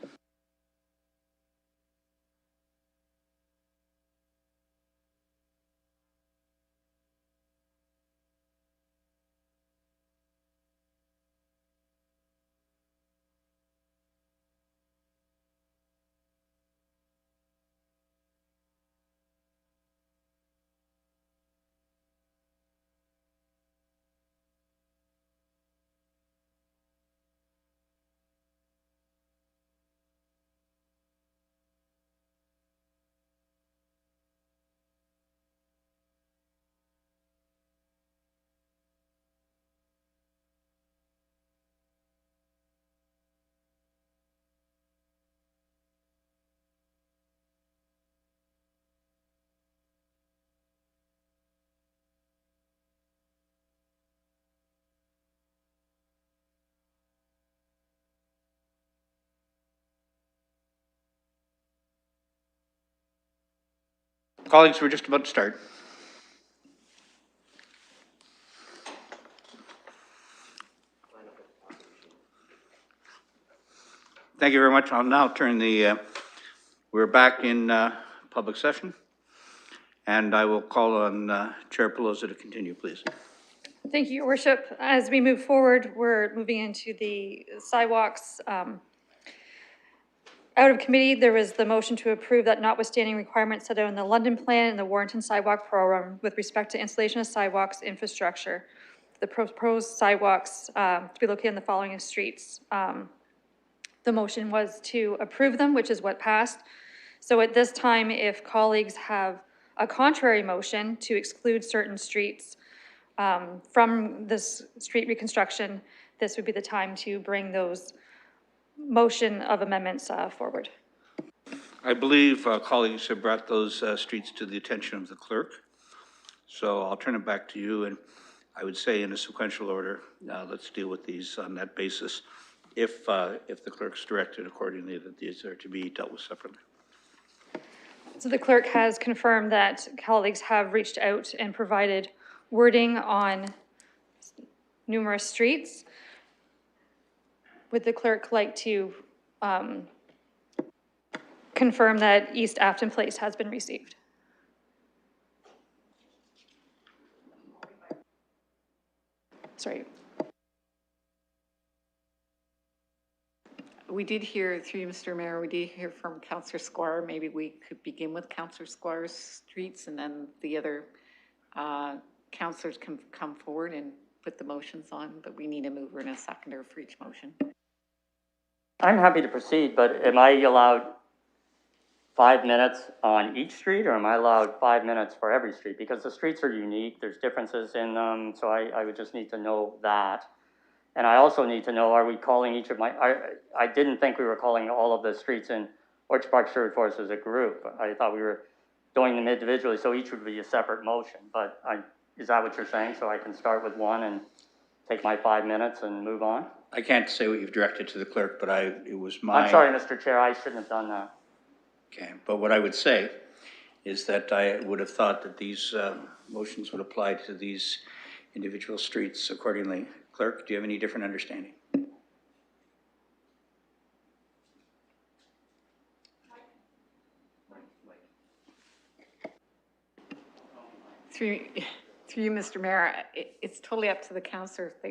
Colleagues, we're just about to start. Thank you very much. I'll now turn we're back in public session, and I will call on Chair Pelosi to continue, please. Thank you, Your Worship. As we move forward, we're moving into the sidewalks. Out of committee, there was the motion to approve that notwithstanding requirements set out in the London Plan and the Warrenton Sidewalk Program with respect to installation of sidewalks infrastructure, the proposed sidewalks to be located on the following streets. The motion was to approve them, which is what passed. So at this time, if colleagues have a contrary motion to exclude certain streets from this street reconstruction, this would be the time to bring those motion of amendments forward. I believe colleagues have brought those streets to the attention of the clerk. So I'll turn it back to you, and I would say in a sequential order, let's deal with these on that basis. If the clerk's directed accordingly that these are to be dealt with separately. So the clerk has confirmed that colleagues have reached out and provided wording on numerous streets. Would the clerk like to confirm that East Afton Place has been received? Sorry. We did hear, through you, Mr. Mayor, we did hear from Councillor Squire. Maybe we could begin with Councillor Squire's streets, and then the other councillors can come forward and put the motions on, but we need a mover and a seconder for each motion. I'm happy to proceed, but am I allowed 5 minutes on each street, or am I allowed 5 minutes for every street? Because the streets are unique, there's differences in them, so I would just need to know that. And I also need to know, are we calling each of I didn't think we were calling all of the streets in Orchard Park Sherwood Forest as a group. I thought we were doing them individually, so each would be a separate motion. But is that what you're saying? So I can start with one and take my 5 minutes and move on? I can't say what you've directed to the clerk, but it was my... I'm sorry, Mr. Chair, I shouldn't have done that. Okay, but what I would say is that I would have thought that these motions would apply to these individual streets accordingly. Clerk, do you have any different understanding? Through you, Mr. Mayor, it's totally up to the councillor if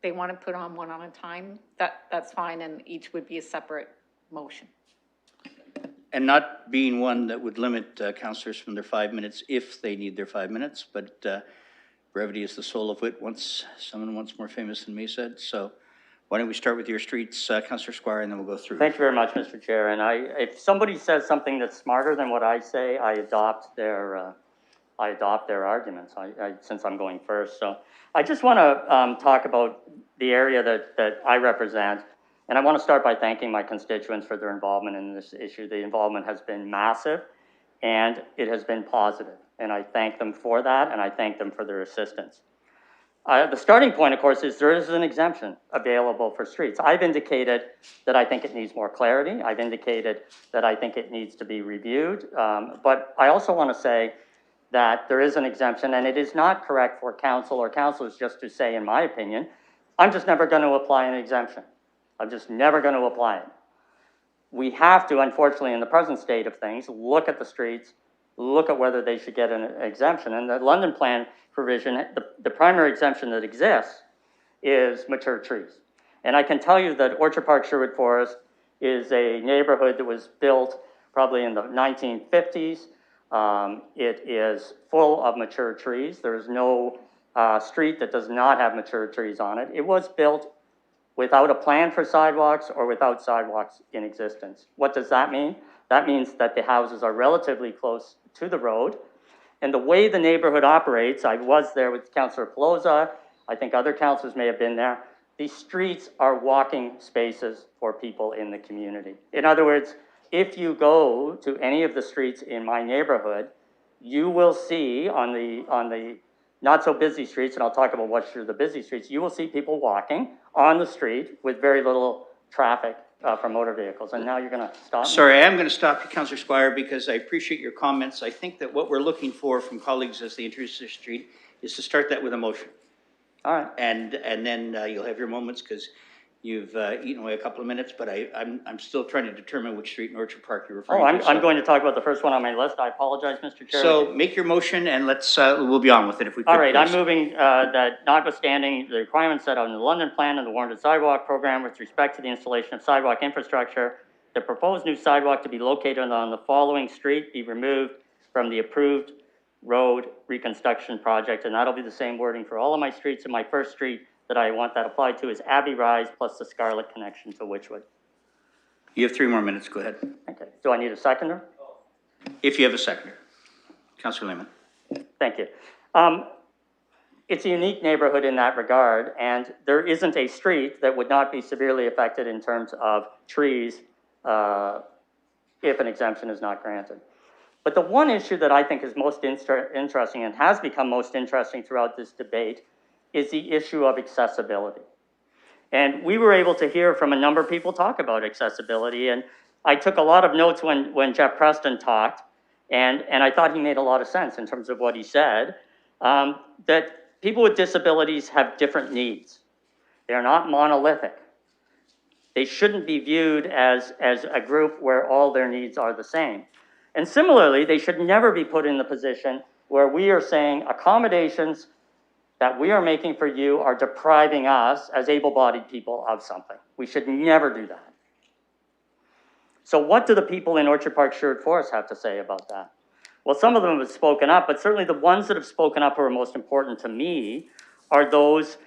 they want to put on one at a time. That's fine, and each would be a separate motion. And not being one that would limit councillors from their 5 minutes if they need their 5 minutes, but brevity is the soul of wit, someone once more famous than me said. So why don't we start with your streets, Councillor Squire, and then we'll go through. Thank you very much, Mr. Chair. And if somebody says something that's smarter than what I say, I adopt their arguments. Since I'm going first, so I just want to talk about the area that I represent, and I want to start by thanking my constituents for their involvement in this issue. The involvement has been massive, and it has been positive. And I thank them for that, and I thank them for their assistance. The starting point, of course, is there is an exemption available for streets. I've indicated that I think it needs more clarity. I've indicated that I think it needs to be reviewed. But I also want to say that there is an exemption, and it is not correct for council or councilors just to say, in my opinion, I'm just never going to apply an exemption. I'm just never going to apply it. We have to, unfortunately, in the present state of things, look at the streets, look at whether they should get an exemption. And the London Plan provision, the primary exemption that exists is mature trees. And I can tell you that Orchard Park Sherwood Forest is a neighborhood that was built probably in the 1950s. It is full of mature trees. There is no street that does not have mature trees on it. It was built without a plan for sidewalks or without sidewalks in existence. What does that mean? That means that the houses are relatively close to the road. And the way the neighborhood operates, I was there with Councillor Pelosa, I think other councillors may have been there, these streets are walking spaces for people in the community. In other words, if you go to any of the streets in my neighborhood, you will see on the not so busy streets, and I'll talk about what's through the busy streets, you will see people walking on the street with very little traffic from motor vehicles. And now you're going to stop me? Sorry, I am going to stop you, Councillor Squire, because I appreciate your comments. I think that what we're looking for from colleagues as they introduce the street is to start that with a motion. All right. And then you'll have your moments because you've eaten away a couple of minutes, but I'm still trying to determine which street in Orchard Park you're referring to. I'm going to talk about the first one on my list. I apologize, Mr. Chair. So make your motion and we'll be on with it if we could. All right, please. I'm moving that notwithstanding the requirements set out in the London Plan and the warranted sidewalk program with respect to the installation of sidewalk infrastructure, the proposed new sidewalk to be located on the following street be removed from the approved road reconstruction project. And that'll be the same wording for all of my streets. And my first street that I want that applied to is Abbey Rise plus the Scarlet connection to Witchwood. You have 3 more minutes. Go ahead. Okay. Do I need a seconder? If you have a seconder. Councillor Lehman. Thank you. It's a unique neighborhood in that regard, and there isn't a street that would not be severely affected in terms of trees if an exemption is not granted. But the one issue that I think is most interesting and has become most interesting throughout this debate is the issue of accessibility. And we were able to hear from a number of people talk about accessibility, and I took a lot of notes when Jeff Preston talked, and I thought he made a lot of sense in terms of what he said, that people with disabilities have different needs. They're not monolithic. They shouldn't be viewed as a group where all their needs are the same. And similarly, they should never be put in the position where we are saying accommodations that we are making for you are depriving us as able-bodied people of something. We should never do that. So what do the people in Orchard Park Sherwood Forest have to say about that? Well, some of them have spoken up, but certainly the ones that have spoken up who are most important to me are those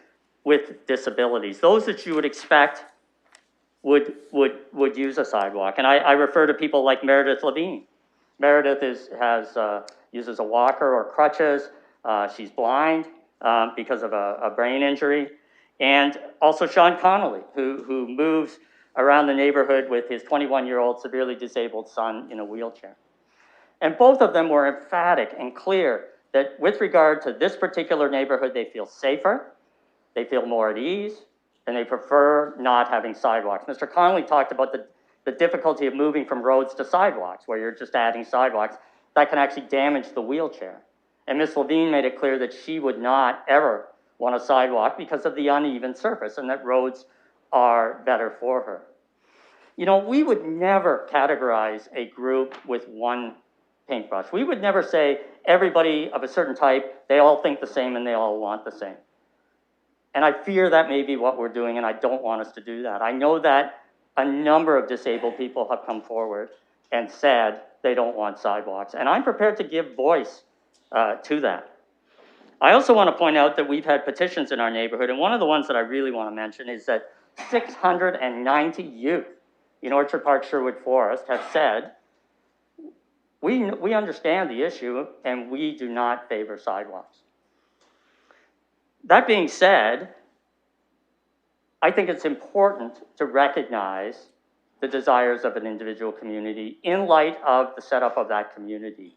with disabilities, those that you would expect would use a sidewalk. And I refer to people like Meredith Levine. Meredith uses a walker or crutches. She's blind because of a brain injury. And also Sean Connolly, who moves around the neighborhood with his 21-year-old severely disabled son in a wheelchair. And both of them were emphatic and clear that with regard to this particular neighborhood, they feel safer, they feel more at ease, and they prefer not having sidewalks. Mr. Connolly talked about the difficulty of moving from roads to sidewalks, where you're just adding sidewalks. That can actually damage the wheelchair. And Ms. Levine made it clear that she would not ever want a sidewalk because of the uneven surface and that roads are better for her. You know, we would never categorize a group with one paintbrush. We would never say everybody of a certain type, they all think the same and they all want the same. And I fear that may be what we're doing, and I don't want us to do that. I know that a number of disabled people have come forward and said they don't want sidewalks, and I'm prepared to give voice to that. I also want to point out that we've had petitions in our neighborhood, and one of the ones that I really want to mention is that 690 youth in Orchard Park Sherwood Forest have said, we understand the issue and we do not favor sidewalks. That being said, I think it's important to recognize the desires of an individual community in light of the setup of that community.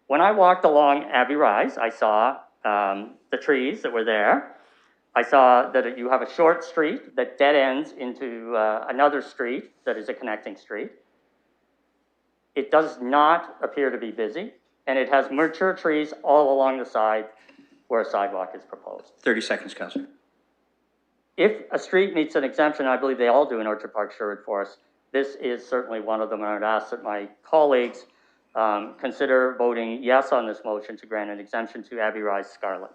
When I walked along Abbey Rise, I saw the trees that were there. I saw that you have a short street that dead ends into another street that is a connecting street. It does not appear to be busy, and it has mature trees all along the side where a sidewalk is proposed. 30 seconds, Councillor. If a street needs an exemption, I believe they all do in Orchard Park, Sherwood Forest, this is certainly one of them, and I would ask that my colleagues consider voting yes on this motion to grant an exemption to Abbey Rise Scarlet.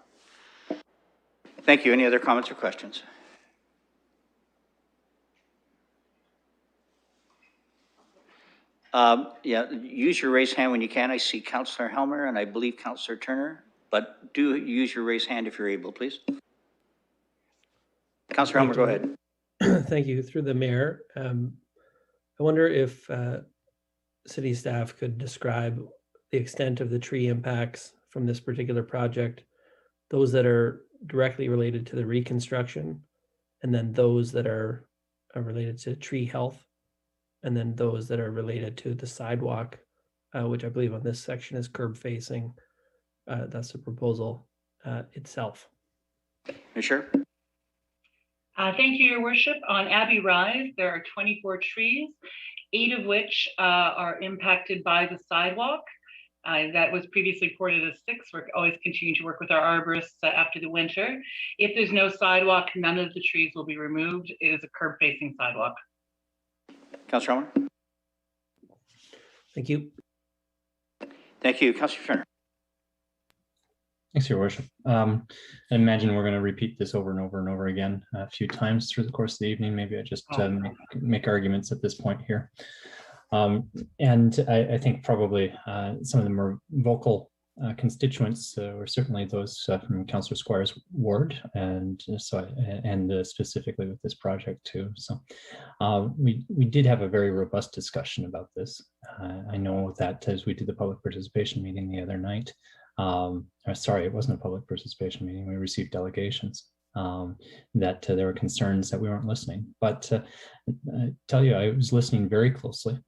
Thank you. Any other comments or questions? Yeah, use your raised hand when you can. I see Councillor Helmer and I believe Councillor Turner, but do use your raised hand if you're able, please. Councillor Helmer, go ahead. Thank you. Through the mayor, I wonder if city staff could describe the extent of the tree impacts from this particular project, those that are directly related to the reconstruction, and then those that are related to tree health, and then those that are related to the sidewalk, which I believe on this section is curb facing. That's the proposal itself. Sure. Thank you, Your Worship. On Abbey Rise, there are 24 trees, 8 of which are impacted by the sidewalk. That was previously reported as 6. We're always continuing to work with our arborists after the winter. If there's no sidewalk, none of the trees will be removed. It is a curb-facing sidewalk. Councillor Helmer. Thank you. Thank you. Councillor Turner. Thanks, Your Worship. I imagine we're going to repeat this over and over and over again a few times through the course of the evening. Maybe I just make arguments at this point here. And I think probably some of the more vocal constituents were certainly those from Councillor Squire's ward, and specifically with this project too. So we did have a very robust discussion about this. I know that as we did the public participation meeting the other night, sorry, it wasn't a public participation meeting. We received delegations that there were concerns that we weren't listening. But I tell you, I was listening very closely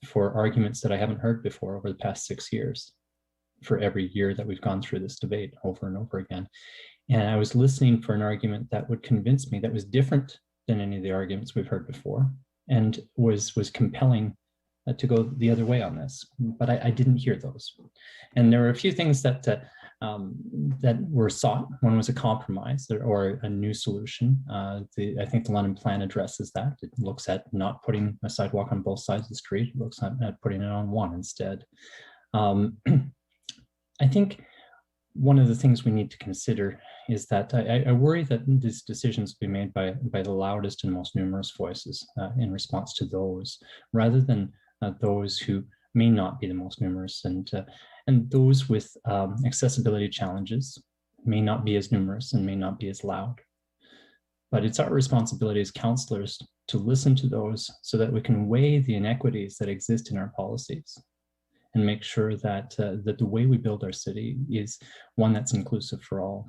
for arguments that I haven't heard before over the past 6 years, for every year that we've gone through this debate over and over again. And I was listening for an argument that would convince me that was different than any of the arguments we've heard before, and was compelling to go the other way on this, but I didn't hear those. And there were a few things that that were sought. One was a compromise or a new solution. I think the London Plan addresses that. It looks at not putting a sidewalk on both sides of the street. It looks at putting it on one instead. I think one of the things we need to consider is that I worry that these decisions will be made by the loudest and most numerous voices in response to those, rather than those who may not be the most numerous, and those with accessibility challenges may not be as numerous and may not be as loud. But it's our responsibility as councillors to listen to those so that we can weigh the inequities that exist in our policies and make sure that that the way we build our city is one that's inclusive for all.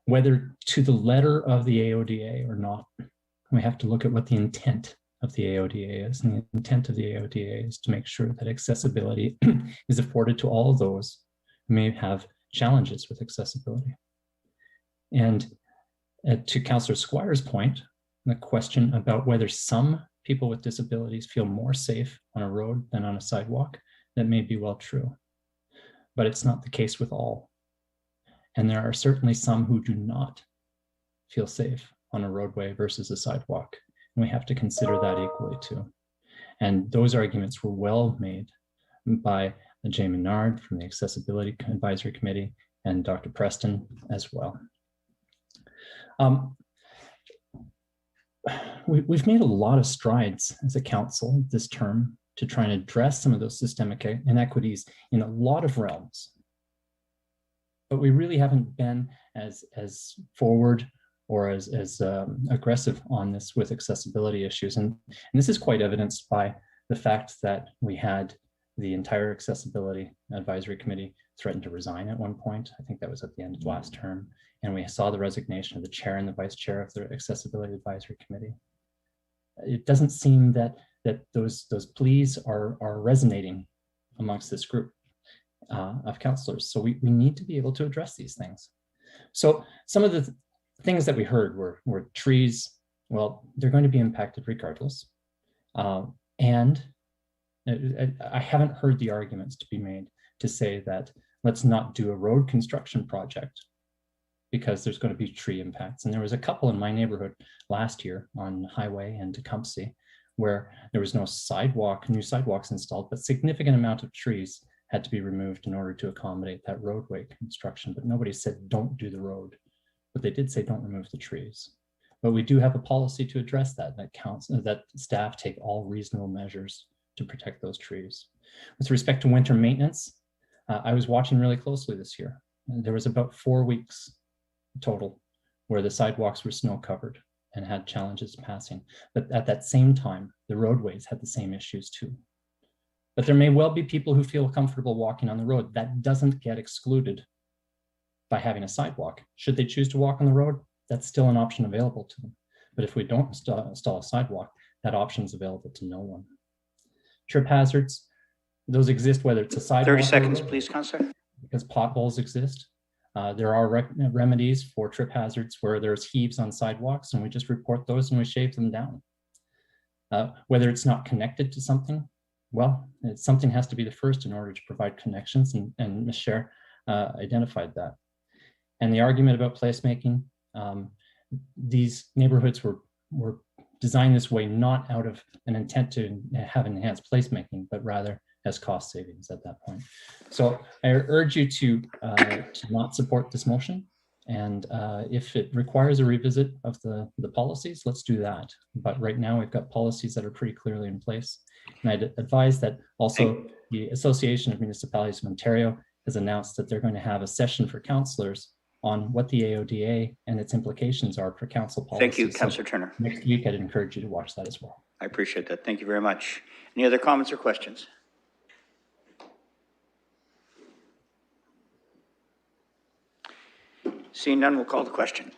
Whether to the letter of the AODA or not, we have to look at what the intent of the AODA is. And the intent of the AODA is to make sure that accessibility is afforded to all of those who may have challenges with accessibility. And to Councillor Squire's point, the question about whether some people with disabilities feel more safe on a road than on a sidewalk, that may be well true, but it's not the case with all. And there are certainly some who do not feel safe on a roadway versus a sidewalk. And we have to consider that equally too. And those arguments were well made by Jay Menard from the Accessibility Advisory Committee and Dr. Preston as well. We've made a lot of strides as a council this term to try and address some of those systemic inequities in a lot of realms. But we really haven't been as forward or as aggressive on this with accessibility issues. And this is quite evidenced by the fact that we had the entire Accessibility Advisory Committee threaten to resign at one point. I think that was at the end of last term. And we saw the resignation of the chair and the vice chair of the Accessibility Advisory Committee. It doesn't seem that those pleas are resonating amongst this group. of councillors. So we need to be able to address these things. So some of the things that we heard were trees. Well, they're going to be impacted regardless. And I haven't heard the arguments to be made to say that let's not do a road construction project because there's going to be tree impacts. And there was a couple in my neighborhood last year on Highway and Tecumseh where there was no new sidewalks installed, but significant amount of trees had to be removed in order to accommodate that roadway construction. But nobody said don't do the road, but they did say don't remove the trees. But we do have a policy to address that that staff take all reasonable measures to protect those trees. With respect to winter maintenance, I was watching really closely this year. There was about 4 weeks total where the sidewalks were snow covered and had challenges passing. But at that same time, the roadways had the same issues too. But there may well be people who feel comfortable walking on the road. That doesn't get excluded by having a sidewalk. Should they choose to walk on the road, that's still an option available to them. But if we don't install a sidewalk, that option is available to no one. Trip hazards, those exist whether it's a sidewalk. 30 seconds, please, Councillor. Because potholes exist. There are remedies for trip hazards where there's heaves on sidewalks, and we just report those and we shave them down. Whether it's not connected to something, well, something has to be the first in order to provide connections, and Ms. Scher identified that. And the argument about placemaking, these neighborhoods were designed this way not out of an intent to have enhanced placemaking, but rather as cost savings at that point. So I urge you to not support this motion. And if it requires a revisit of the policies, let's do that. But right now we've got policies that are pretty clearly in place. And I'd advise that also the Association of Municipalities of Ontario has announced that they're going to have a session for councillors on what the AODA and its implications are for council policy. Thank you, Councillor Turner. Next week, I'd encourage you to watch that as well. I appreciate that. Thank you very much. Any other comments or questions? Seeing none, we'll call the question.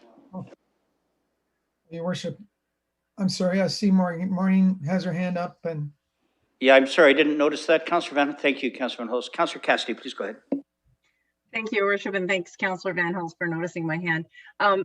Your Worship, I'm sorry, I see Maureen has her hand up and. Yeah, I'm sorry, I didn't notice that. Councillor Van, thank you, Councillor Van Hulst. Councillor Cassidy, please go ahead. Thank you, Your Worship, and thanks, Councillor Van Hulst, for noticing my hand.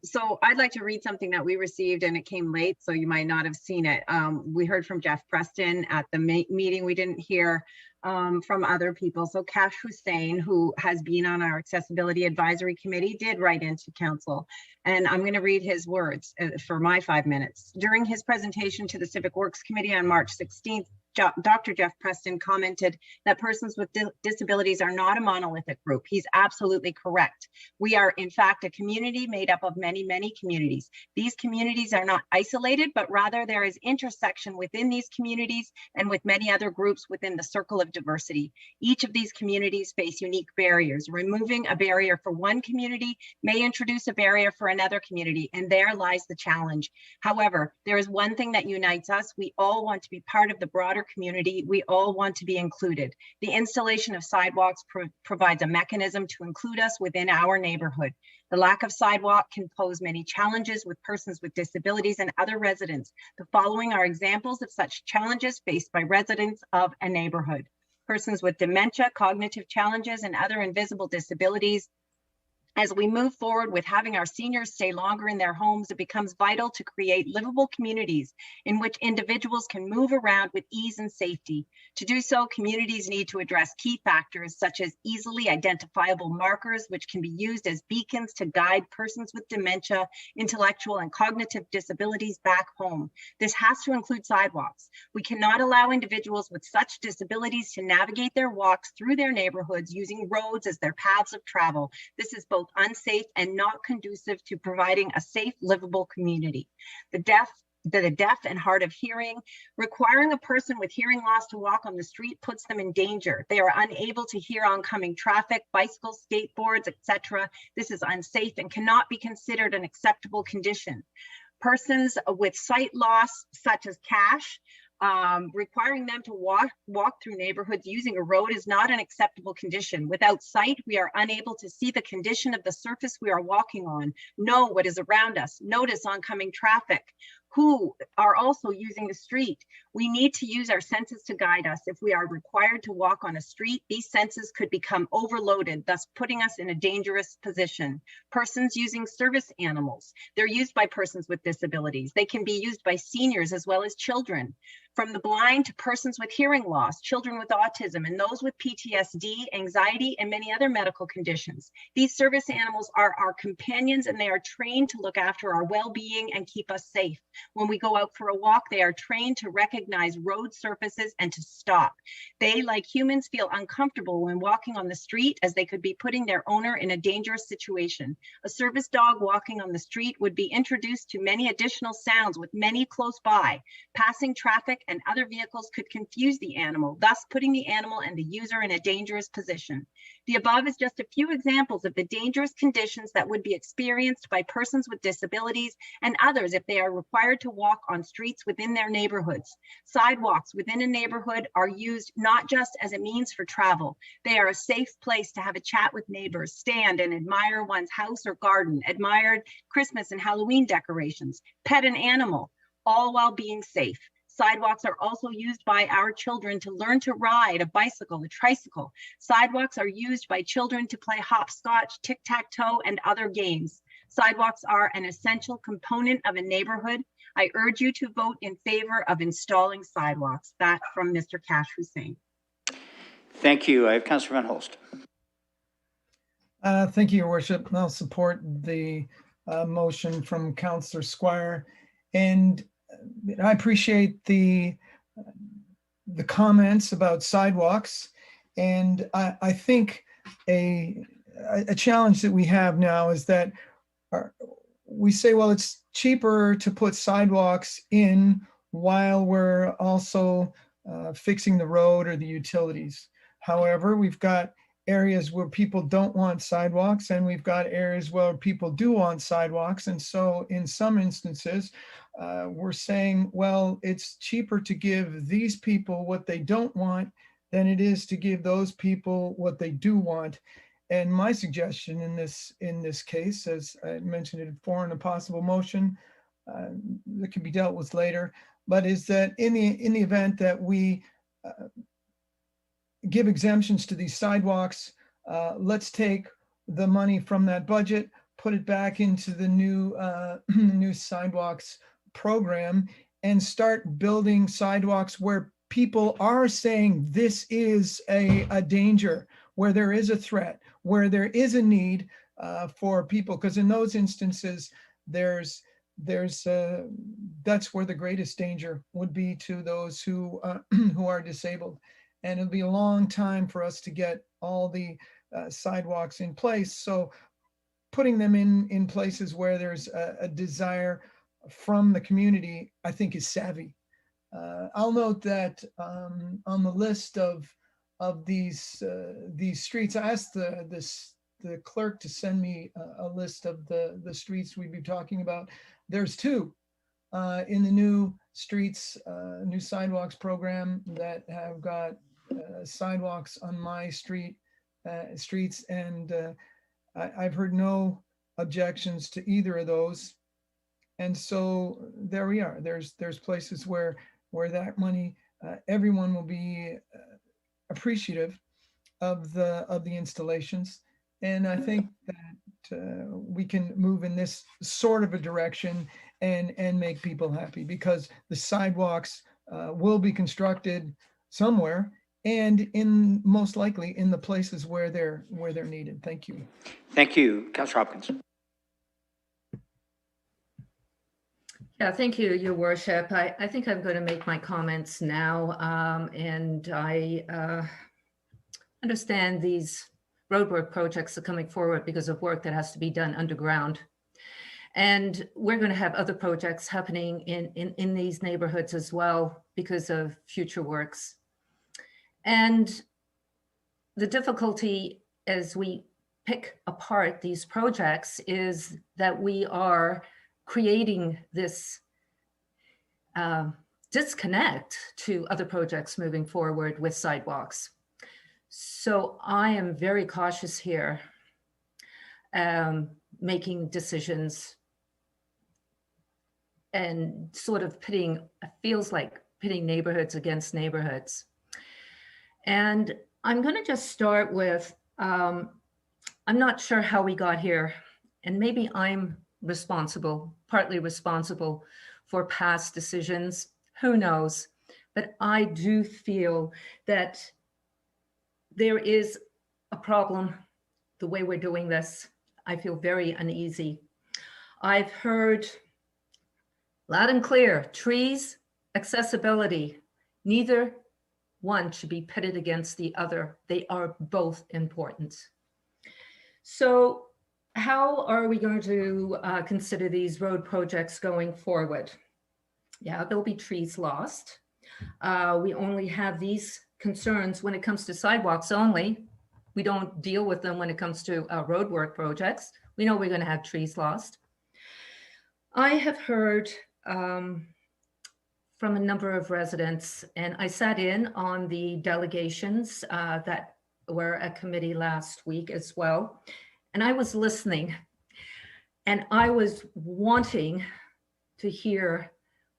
So I'd like to read something that we received, and it came late, so you might not have seen it. We heard from Jeff Preston at the meeting. We didn't hear from other people. So Cash Hussain, who has been on our Accessibility Advisory Committee, did write into Council. And I'm going to read his words for my 5 minutes. During his presentation to the Civic Works Committee on March 16th, Dr. Jeff Preston commented that persons with disabilities are not a monolithic group. He's absolutely correct. We are, in fact, a community made up of many, many communities. These communities are not isolated, but rather there is intersection within these communities and with many other groups within the circle of diversity. Each of these communities face unique barriers. Removing a barrier for one community may introduce a barrier for another community, and there lies the challenge. However, there is one thing that unites us. We all want to be part of the broader community. We all want to be included. The installation of sidewalks provides a mechanism to include us within our neighborhood. The lack of sidewalk can pose many challenges with persons with disabilities and other residents. The following are examples of such challenges faced by residents of a neighborhood. Persons with dementia, cognitive challenges, and other invisible disabilities. As we move forward with having our seniors stay longer in their homes, it becomes vital to create livable communities in which individuals can move around with ease and safety. To do so, communities need to address key factors such as easily identifiable markers, which can be used as beacons to guide persons with dementia, intellectual and cognitive disabilities back home. This has to include sidewalks. We cannot allow individuals with such disabilities to navigate their walks through their neighborhoods using roads as their paths of travel. This is both unsafe and not conducive to providing a safe, livable community. The deaf and hard of hearing, requiring a person with hearing loss to walk on the street puts them in danger. They are unable to hear oncoming traffic, bicycles, skateboards, etc. This is unsafe and cannot be considered an acceptable condition. Persons with sight loss, such as Cash, requiring them to walk through neighborhoods using a road is not an acceptable condition. Without sight, we are unable to see the condition of the surface we are walking on, know what is around us, notice oncoming traffic, who are also using the street. We need to use our senses to guide us. If we are required to walk on a street, these senses could become overloaded, thus putting us in a dangerous position. Persons using service animals, they're used by persons with disabilities. They can be used by seniors as well as children. From the blind to persons with hearing loss, children with autism, and those with PTSD, anxiety, and many other medical conditions. These service animals are our companions, and they are trained to look after our well-being and keep us safe. When we go out for a walk, they are trained to recognize road surfaces and to stop. They, like humans, feel uncomfortable when walking on the street, as they could be putting their owner in a dangerous situation. A service dog walking on the street would be introduced to many additional sounds with many close by. Passing traffic and other vehicles could confuse the animal, thus putting the animal and the user in a dangerous position. The above is just a few examples of the dangerous conditions that would be experienced by persons with disabilities and others if they are required to walk on streets within their neighborhoods. Sidewalks within a neighborhood are used not just as a means for travel. They are a safe place to have a chat with neighbors, stand and admire one's house or garden, admire Christmas and Halloween decorations, pet an animal, all while being safe. Sidewalks are also used by our children to learn to ride a bicycle, a tricycle. Sidewalks are used by children to play hopscotch, tic-tac-toe, and other games. Sidewalks are an essential component of a neighborhood. I urge you to vote in favor of installing sidewalks. That from Mr. Cash Hussein. Thank you. I have Councillor Van Holst. Thank you, Your Worship. I'll support the motion from Councillor Squire, and I appreciate the comments about sidewalks, and I think a challenge that we have now is that we say, well, it's cheaper to put sidewalks in while we're also fixing the road or the utilities. However, we've got areas where people don't want sidewalks, and we've got areas where people do want sidewalks. And so in some instances, we're saying, well, it's cheaper to give these people what they don't want than it is to give those people what they do want. And my suggestion in this case, as I mentioned it before in a possible motion that can be dealt with later, but is that in the event that we give exemptions to these sidewalks, let's take the money from that budget, put it back into the new sidewalks program, and start building sidewalks where people are saying this is a danger, where there is a threat, where there is a need for people, because in those instances, that's where the greatest danger would be to those who are disabled. And it'll be a long time for us to get all the sidewalks in place. So putting them in places where there's a desire from the community, I think is savvy. I'll note that on the list of these streets, I asked the clerk to send me a list of the streets we'd be talking about. There's two in the new streets, new sidewalks program that have got sidewalks on my streets, and I've heard no objections to either of those. And so there we are. There's places where that money, everyone will be appreciative of the installations. And I think that we can move in this sort of a direction and make people happy, because the sidewalks will be constructed somewhere, and most likely in the places where they're needed. Thank you. Thank you, Councillor Hopkins. Yeah, thank you, Your Worship. I think I'm going to make my comments now, and I understand these roadwork projects are coming forward because of work that has to be done underground. And we're going to have other projects happening in these neighborhoods as well because of future works. And the difficulty as we pick apart these projects is that we are creating this disconnect to other projects moving forward with sidewalks. So I am very cautious here, making decisions and sort of feels like pitting neighborhoods against neighborhoods. And I'm going to just start with, I'm not sure how we got here, and maybe I'm partly responsible for past decisions, who knows? But I do feel that there is a problem the way we're doing this. I feel very uneasy. I've heard loud and clear, trees, accessibility, neither one should be pitted against the other. They are both important. So how are we going to consider these road projects going forward? Yeah, there'll be trees lost. We only have these concerns when it comes to sidewalks only. We don't deal with them when it comes to roadwork projects. We know we're going to have trees lost. I have heard from a number of residents, and I sat in on the delegations that were at committee last week as well. And I was listening, and I was wanting to hear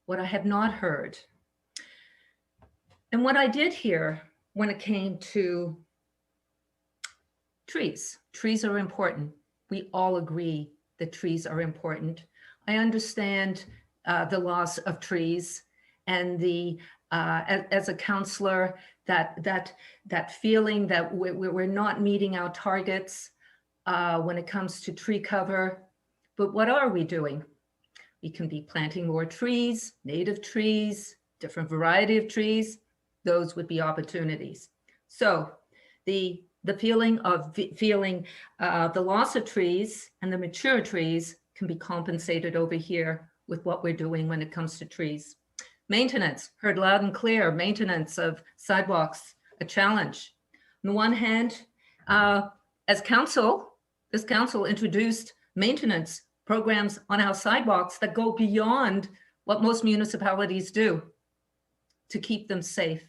what I have not heard. And what I did hear when it came to trees are important. We all agree that trees are important. I understand the loss of trees and the as a counselor, that feeling that we're not meeting our targets when it comes to tree cover. But what are we doing? We can be planting more trees, native trees, different variety of trees. Those would be opportunities. So the feeling of the loss of trees and the mature trees can be compensated over here with what we're doing when it comes to trees. Maintenance, heard loud and clear, maintenance of sidewalks, a challenge. On the one hand, as council, this council introduced maintenance programs on our sidewalks that go beyond what most municipalities do to keep them safe.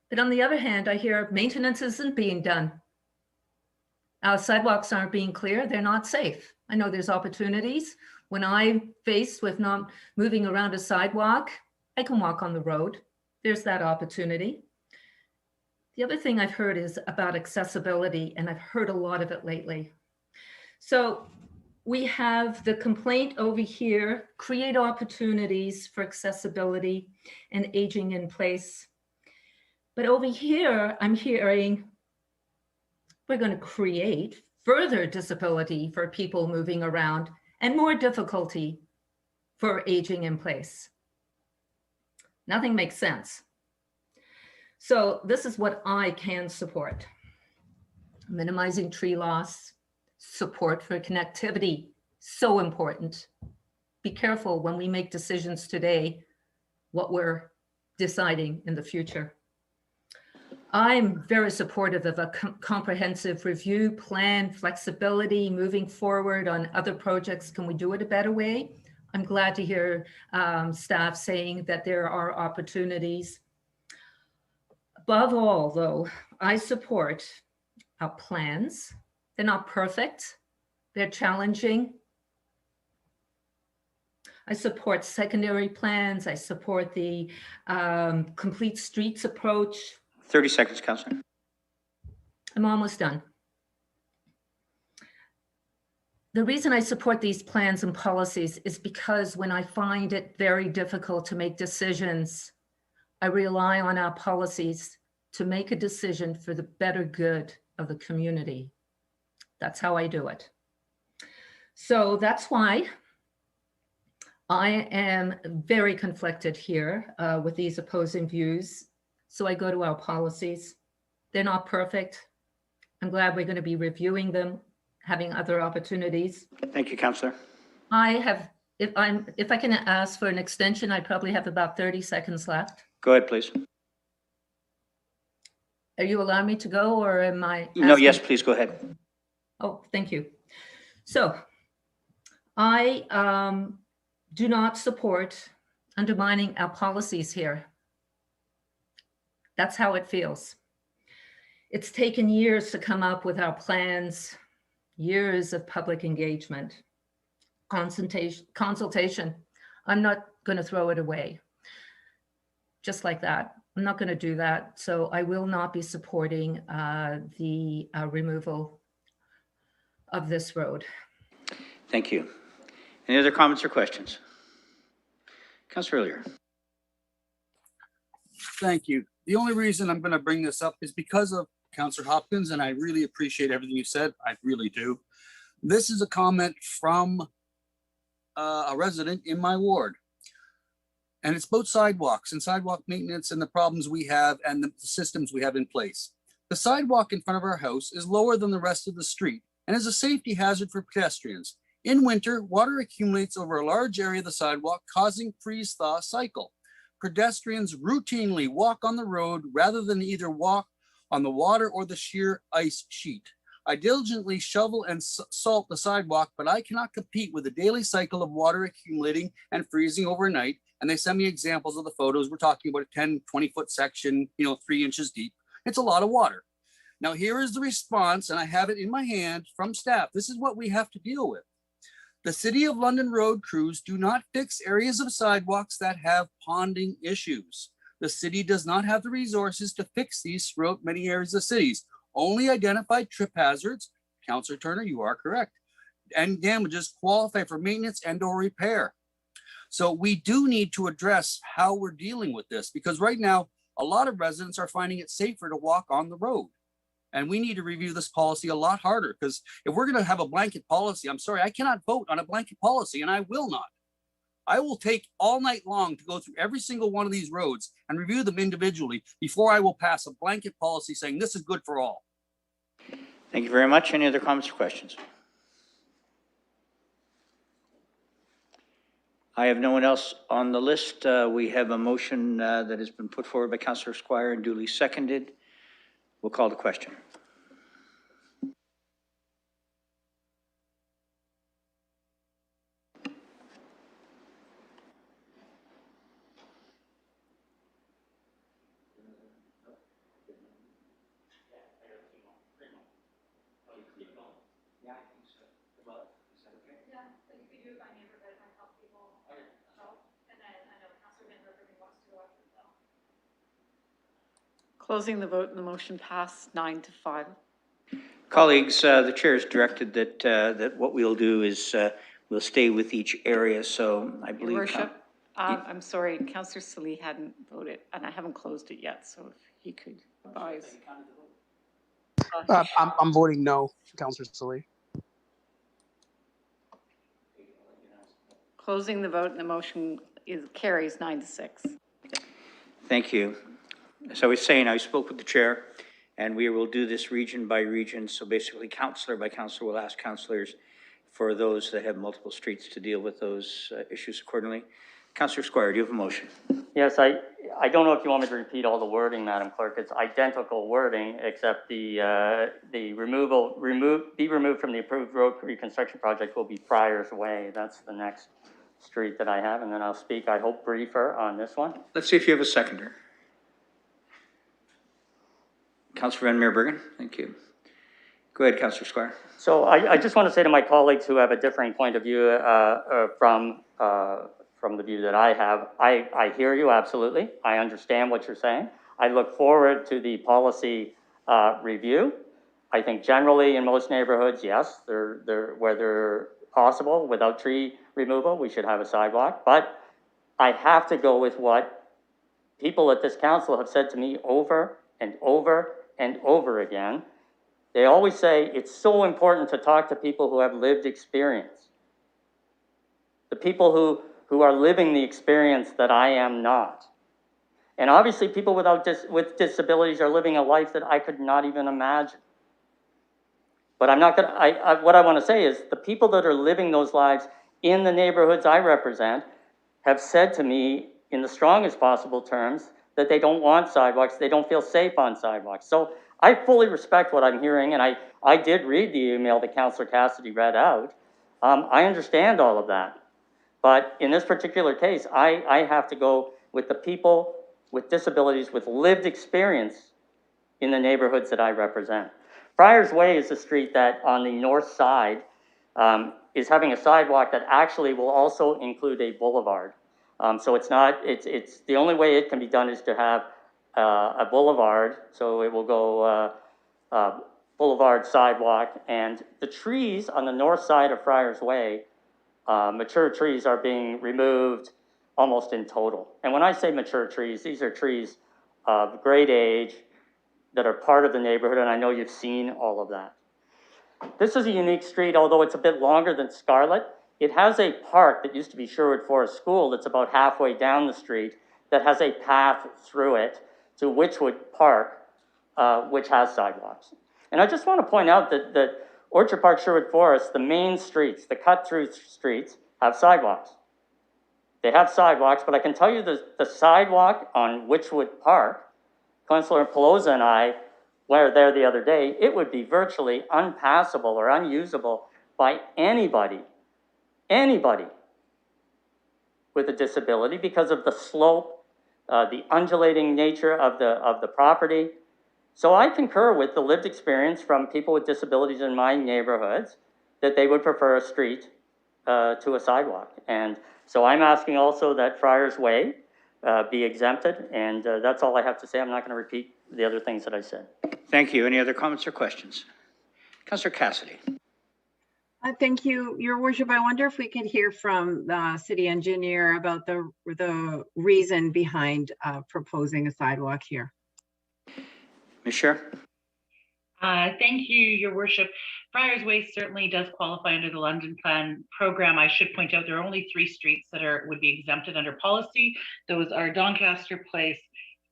But on the other hand, I hear maintenance isn't being done. Our sidewalks aren't being clear, they're not safe. I know there's opportunities. When I'm faced with not moving around a sidewalk, I can walk on the road. There's that opportunity. The other thing I've heard is about accessibility, and I've heard a lot of it lately. So we have the complaint over here, create opportunities for accessibility and aging in place. But over here, I'm hearing we're going to create further disability for people moving around and more difficulty for aging in place. Nothing makes sense. So this is what I can support. Minimizing tree loss, support for connectivity, so important. Be careful when we make decisions today, what we're deciding in the future. I'm very supportive of a comprehensive review plan, flexibility, moving forward on other projects. Can we do it a better way? I'm glad to hear staff saying that there are opportunities. Above all, though, I support our plans. They're not perfect. They're challenging. I support secondary plans. I support the complete streets approach. 30 seconds, Councillor. I'm almost done. The reason I support these plans and policies is because when I find it very difficult to make decisions, I rely on our policies to make a decision for the better good of the community. That's how I do it. So that's why I am very conflicted here with these opposing views. So I go to our policies. They're not perfect. I'm glad we're going to be reviewing them, having other opportunities. Thank you, Councillor. I have, if I can ask for an extension, I probably have about 30 seconds left. Go ahead, please. Are you allowing me to go, or am I asking? No, yes, please go ahead. Oh, thank you. So I do not support undermining our policies here. That's how it feels. It's taken years to come up with our plans, years of public engagement, consultation. I'm not going to throw it away. Just like that. I'm not going to do that. So I will not be supporting the removal of this road. Thank you. Any other comments or questions? Councillor Hillier. Thank you. The only reason I'm going to bring this up is because of Councillor Hopkins, and I really appreciate everything you said. I really do. This is a comment from a resident in my ward. And it's about sidewalks and sidewalk maintenance and the problems we have and the systems we have in place. The sidewalk in front of our house is lower than the rest of the street and is a safety hazard for pedestrians. In winter, water accumulates over a large area of the sidewalk, causing freeze-thaw cycle. Pedestrians routinely walk on the road rather than either walk on the water or the sheer ice sheet. I diligently shovel and salt the sidewalk, but I cannot compete with the daily cycle of water accumulating and freezing overnight. And they send me examples of the photos. We're talking about a 10, 20-foot section, 3 inches deep. It's a lot of water. Now, here is the response, and I have it in my hand from staff. This is what we have to deal with. The City of London road crews do not fix areas of sidewalks that have ponding issues. The city does not have the resources to fix these throughout many areas of cities. Only identified trip hazards, Councillor Turner, you are correct, and damages qualify for maintenance and or repair. So we do need to address how we're dealing with this, because right now, a lot of residents are finding it safer to walk on the road. And we need to review this policy a lot harder, because if we're going to have a blanket policy, I'm sorry, I cannot vote on a blanket policy, and I will not. I will take all night long to go through every single one of these roads and review them individually before I will pass a blanket policy saying this is good for all. Thank you very much. Any other comments or questions? I have no one else on the list. We have a motion that has been put forward by Councillor Squire and duly seconded. We'll call the question. Closing the vote and the motion passed 9-5. Colleagues, the chair has directed that that what we'll do is we'll stay with each area. So I believe. Your Worship, I'm sorry, Councillor Salee hadn't voted, and I haven't closed it yet. So if he could advise. I'm voting no, Councillor Salee. Closing the vote and the motion carries 9-6. Thank you. As I was saying, I spoke with the chair, and we will do this region by region. So basically, councillor by councillor, we'll ask councillors for those that have multiple streets to deal with those issues accordingly. Councillor Squire, do you have a motion? Yes, I don't know if you want me to repeat all the wording, Madam Clerk. It's identical wording, except the be removed from the approved road reconstruction project will be Friars Way. That's the next street that I have, and then I'll speak, I hope, briefer on this one. Let's see if you have a seconder. Councillor Van Meerbergen, thank you. Go ahead, Councillor Squire. So I just want to say to my colleagues who have a differing point of view from the view that I have, I hear you absolutely. I understand what you're saying. I look forward to the policy review. I think generally in most neighborhoods, yes, where they're possible without tree removal, we should have a sidewalk. But I have to go with what people at this council have said to me over and over and over again. They always say it's so important to talk to people who have lived experience. The people who are living the experience that I am not. And obviously people with disabilities are living a life that I could not even imagine. But I'm not gonna, what I want to say is the people that are living those lives in the neighborhoods I represent have said to me in the strongest possible terms that they don't want sidewalks, they don't feel safe on sidewalks. So I fully respect what I'm hearing, and I did read the email that Councillor Cassidy read out. I understand all of that. But in this particular case, I have to go with the people with disabilities with lived experience in the neighborhoods that I represent. Friars Way is a street that on the north side is having a sidewalk that actually will also include a boulevard. So it's not, it's the only way it can be done is to have a boulevard. So it will go boulevard, sidewalk, and the trees on the north side of Friars Way, mature trees are being removed almost in total. And when I say mature trees, these are trees of great age that are part of the neighborhood, and I know you've seen all of that. This is a unique street, although it's a bit longer than Scarlet. It has a park that used to be Sherwood Forest School that's about halfway down the street that has a path through it to Witchwood Park, which has sidewalks. And I just want to point out that Orchard Park, Sherwood Forest, the main streets, the cut-through streets, have sidewalks. They have sidewalks, but I can tell you the sidewalk on Witchwood Park, Councillor Pelosa and I were there the other day, it would be virtually unpassable or unusable by anybody with a disability because of the slope, the undulating nature of the property. So I concur with the lived experience from people with disabilities in my neighborhoods that they would prefer a street to a sidewalk. And so I'm asking also that Friars Way be exempted, and that's all I have to say. I'm not going to repeat the other things that I said. Thank you. Any other comments or questions? Councillor Cassidy. Thank you, Your Worship. I wonder if we could hear from the city engineer about the reason behind proposing a sidewalk here. Ms. Scher. Thank you, Your Worship. Friars Way certainly does qualify under the London Plan program. I should point out there are only 3 streets that would be exempted under policy. Those are Doncaster Place,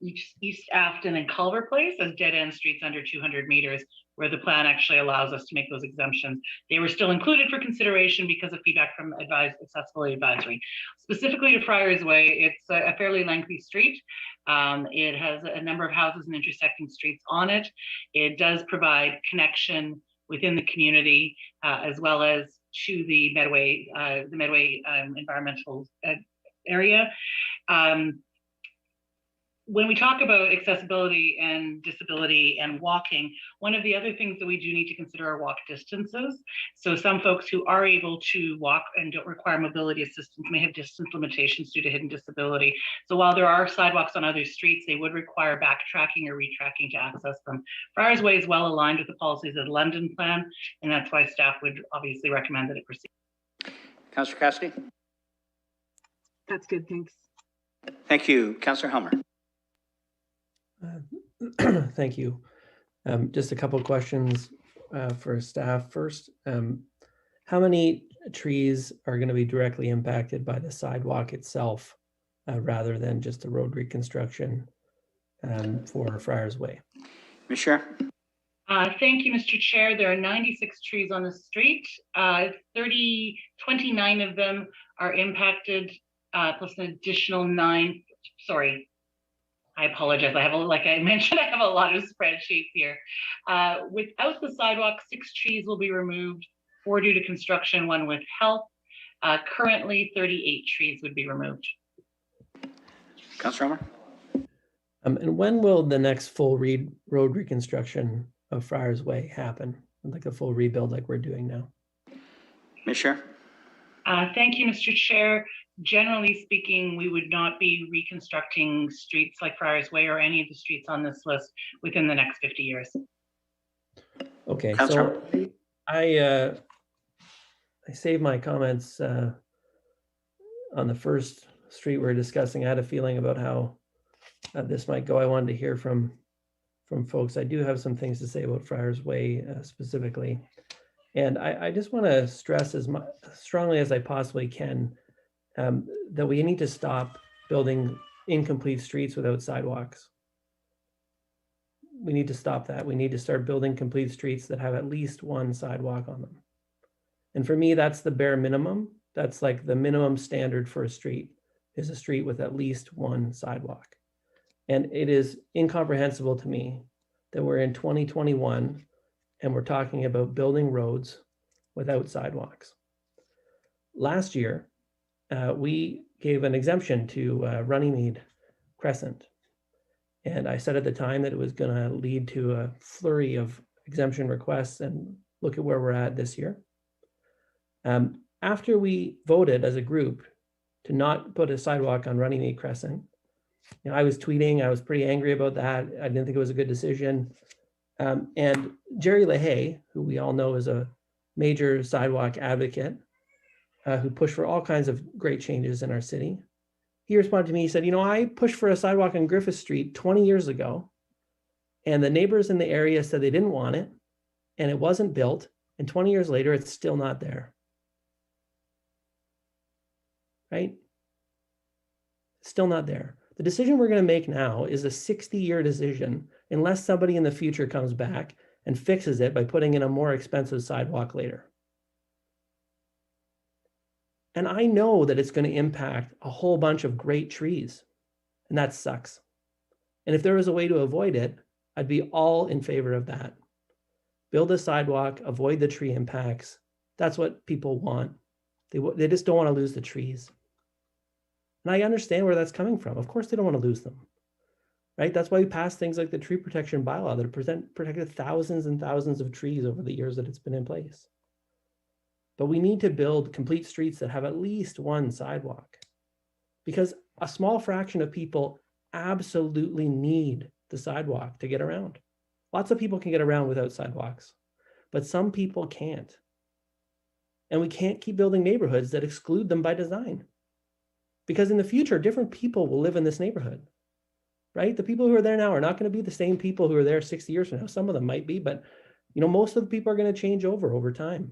East Afton, and Culver Place as dead-end streets under 200 meters, where the plan actually allows us to make those exemptions. They were still included for consideration because of feedback from accessibility advisory. Specifically to Friars Way, it's a fairly lengthy street. It has a number of houses and intersecting streets on it. It does provide connection within the community as well as to the Medway environmental area. When we talk about accessibility and disability and walking, one of the other things that we do need to consider are walk distances. So some folks who are able to walk and don't require mobility assistance may have distance limitations due to hidden disability. So while there are sidewalks on other streets, they would require backtracking or retracking to access them. Friars Way is well aligned with the policies of the London Plan, and that's why staff would obviously recommend that it proceed. Councillor Cassidy. That's good, thanks. Thank you. Councillor Helmer. Thank you. Just a couple of questions for staff. First, how many trees are going to be directly impacted by the sidewalk itself rather than just the road reconstruction for Friars Way? Ms. Scher. Thank you, Mr. Chair. There are 96 trees on the street. 29 of them are impacted, plus an additional 9, sorry, I apologize. Like I mentioned, I have a lot of spreadsheets here. Without the sidewalk, 6 trees will be removed, 4 due to construction, 1 with health. Currently, 38 trees would be removed. Councillor Helmer. And when will the next full road reconstruction of Friars Way happen? Like a full rebuild like we're doing now? Ms. Scher. Thank you, Mr. Chair. Generally speaking, we would not be reconstructing streets like Friars Way or any of the streets on this list within the next 50 years. Okay, so I saved my comments on the first street we were discussing. I had a feeling about how this might go. I wanted to hear from folks. I do have some things to say about Friars Way specifically. And I just want to stress as strongly as I possibly can that we need to stop building incomplete streets without sidewalks. We need to stop that. We need to start building complete streets that have at least 1 sidewalk on them. And for me, that's the bare minimum. That's like the minimum standard for a street, is a street with at least 1 sidewalk. And it is incomprehensible to me that we're in 2021 and we're talking about building roads without sidewalks. Last year, we gave an exemption to Runnymede Crescent. And I said at the time that it was going to lead to a flurry of exemption requests, and look at where we're at this year. After we voted as a group to not put a sidewalk on Runnymede Crescent, I was tweeting, I was pretty angry about that. I didn't think it was a good decision. And Jerry LaHaye, who we all know is a major sidewalk advocate, who pushed for all kinds of great changes in our city, he responded to me, he said, I pushed for a sidewalk on Griffith Street 20 years ago, and the neighbors in the area said they didn't want it, and it wasn't built, and 20 years later, it's still not there. Right? Still not there. The decision we're going to make now is a 60-year decision unless somebody in the future comes back and fixes it by putting in a more expensive sidewalk later. And I know that it's going to impact a whole bunch of great trees, and that sucks. And if there was a way to avoid it, I'd be all in favor of that. Build a sidewalk, avoid the tree impacts. That's what people want. They just don't want to lose the trees. And I understand where that's coming from. Of course, they don't want to lose them, right? That's why we pass things like the tree protection bylaw that have protected thousands and thousands of trees over the years that it's been in place. But we need to build complete streets that have at least one sidewalk, because a small fraction of people absolutely need the sidewalk to get around. Lots of people can get around without sidewalks, but some people can't. And we can't keep building neighborhoods that exclude them by design. Because in the future, different people will live in this neighborhood, right? The people who are there now are not going to be the same people who are there 60 years from now. Some of them might be, but most of the people are going to change over time.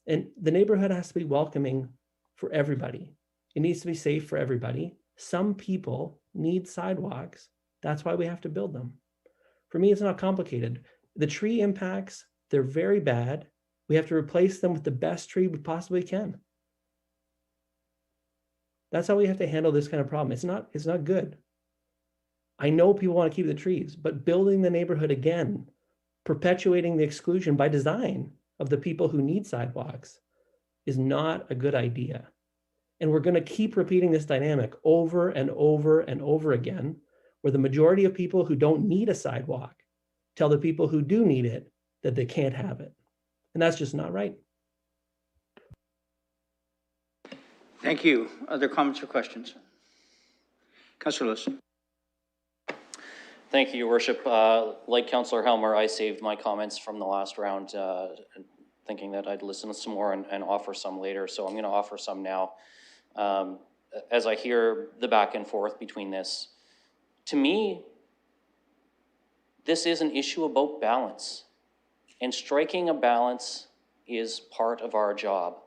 And the neighborhood has to be welcoming for everybody. It needs to be safe for everybody. Some people need sidewalks. That's why we have to build them. For me, it's not complicated. The tree impacts, they're very bad. We have to replace them with the best tree we possibly can. That's how we have to handle this kind of problem. It's not good. I know people want to keep the trees, but building the neighborhood again, perpetuating the exclusion by design of the people who need sidewalks is not a good idea. And we're going to keep repeating this dynamic over and over and over again, where the majority of people who don't need a sidewalk tell the people who do need it that they can't have it. And that's just not right. Thank you. Other comments or questions? Councillor Lewis. Thank you, Your Worship. Like Councillor Helmer, I saved my comments from the last round, thinking that I'd listen to some more and offer some later. So I'm going to offer some now. As I hear the back and forth between this, to me, this is an issue about balance. And striking a balance is part of our job.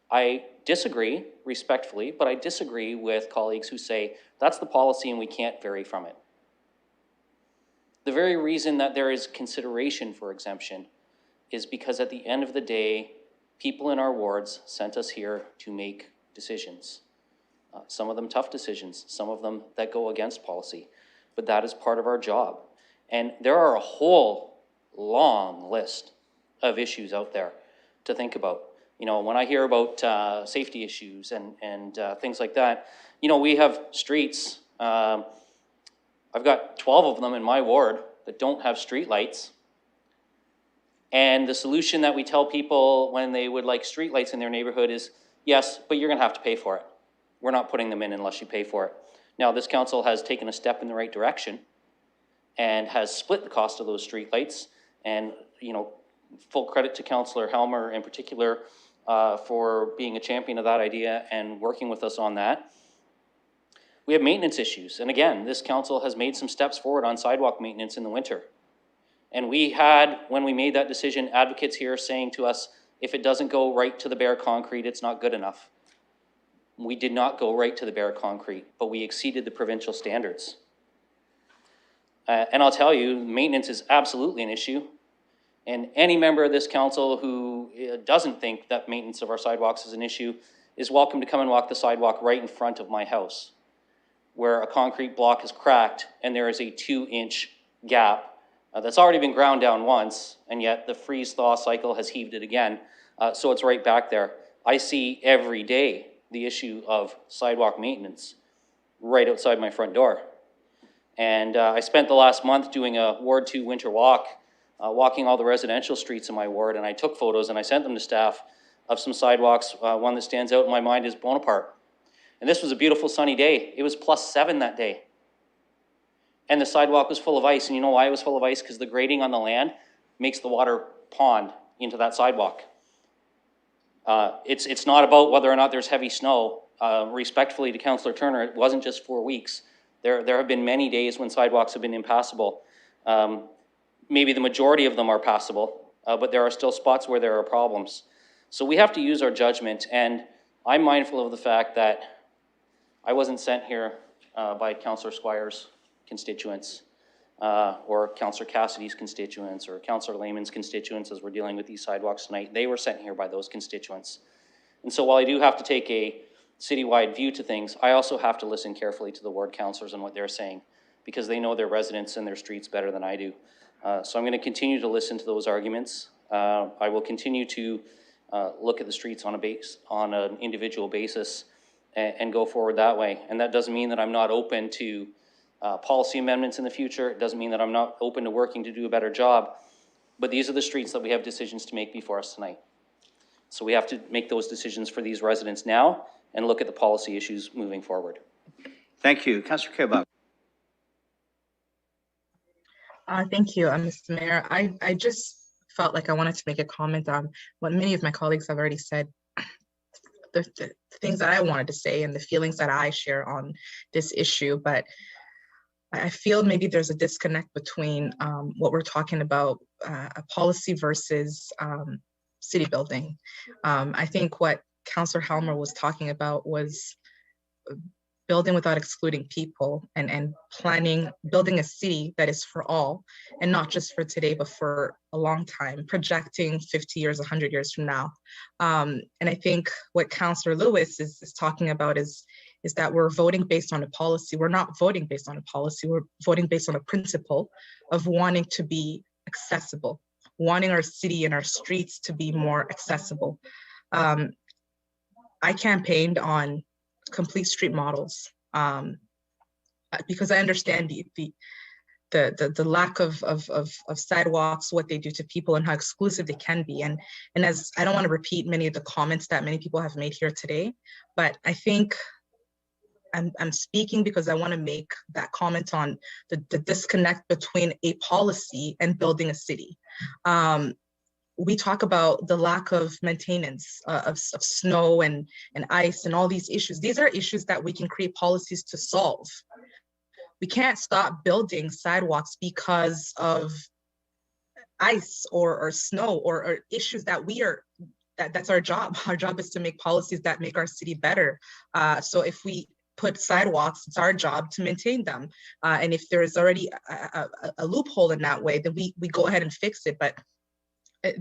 I disagree, respectfully, but I disagree with colleagues who say that's the policy and we can't vary from it. The very reason that there is consideration for exemption is because at the end of the day, people in our wards sent us here to make decisions. Some of them tough decisions, some of them that go against policy, but that is part of our job. And there are a whole long list of issues out there to think about. When I hear about safety issues and things like that, we have streets. I've got 12 of them in my ward that don't have street lights. And the solution that we tell people when they would like street lights in their neighborhood is, yes, but you're gonna have to pay for it. We're not putting them in unless you pay for it. Now, this council has taken a step in the right direction and has split the cost of those street lights. And, full credit to Councillor Helmer in particular for being a champion of that idea and working with us on that. We have maintenance issues. And again, this council has made some steps forward on sidewalk maintenance in the winter. And we had, when we made that decision, advocates here saying to us, if it doesn't go right to the bare concrete, it's not good enough. We did not go right to the bare concrete, but we exceeded the provincial standards. And I'll tell you, maintenance is absolutely an issue. And any member of this council who doesn't think that maintenance of our sidewalks is an issue is welcome to come and walk the sidewalk right in front of my house, where a concrete block is cracked and there is a 2-inch gap that's already been ground down once, and yet the freeze-thaw cycle has heaved it again. So it's right back there. I see every day the issue of sidewalk maintenance right outside my front door. And I spent the last month doing a Ward 2 winter walk, walking all the residential streets in my ward, and I took photos and I sent them to staff of some sidewalks. One that stands out in my mind is Bonaparte. And this was a beautiful sunny day. It was +7 that day. And the sidewalk was full of ice. And you know why it was full of ice? Because the grading on the land makes the water pond into that sidewalk. It's not about whether or not there's heavy snow. Respectfully to Councillor Turner, it wasn't just 4 weeks. There have been many days when sidewalks have been impassable. Maybe the majority of them are passable, but there are still spots where there are problems. So we have to use our judgment, and I'm mindful of the fact that I wasn't sent here by Councillor Squire's constituents, or Councillor Cassidy's constituents, or Councillor Lehman's constituents as we're dealing with these sidewalks tonight. They were sent here by those constituents. And so while I do have to take a citywide view to things, I also have to listen carefully to the ward councillors and what they're saying, because they know their residents and their streets better than I do. So I'm going to continue to listen to those arguments. I will continue to look at the streets on an individual basis and go forward that way. And that doesn't mean that I'm not open to policy amendments in the future. It doesn't mean that I'm not open to working to do a better job. But these are the streets that we have decisions to make before us tonight. So we have to make those decisions for these residents now and look at the policy issues moving forward. Thank you. Councillor Kebab. Thank you, Mr. Mayor. I just felt like I wanted to make a comment on what many of my colleagues have already said, the things that I wanted to say and the feelings that I share on this issue. But I feel maybe there's a disconnect between what we're talking about, a policy versus city building. I think what Councillor Helmer was talking about was building without excluding people and building a city that is for all, and not just for today, but for a long time, projecting 50 years, 100 years from now. And I think what Councillor Lewis is talking about is that we're voting based on a policy. We're not voting based on a policy. We're voting based on a principle of wanting to be accessible, wanting our city and our streets to be more accessible. I campaigned on complete street models because I understand the lack of sidewalks, what they do to people, and how exclusive they can be. And as I don't want to repeat many of the comments that many people have made here today, but I think I'm speaking because I want to make that comment on the disconnect between a policy and building a city. We talk about the lack of maintenance of snow and ice and all these issues. These are issues that we can create policies to solve. We can't stop building sidewalks because of ice or snow or issues that that's our job. Our job is to make policies that make our city better. So if we put sidewalks, it's our job to maintain them. And if there is already a loophole in that way, then we go ahead and fix it. But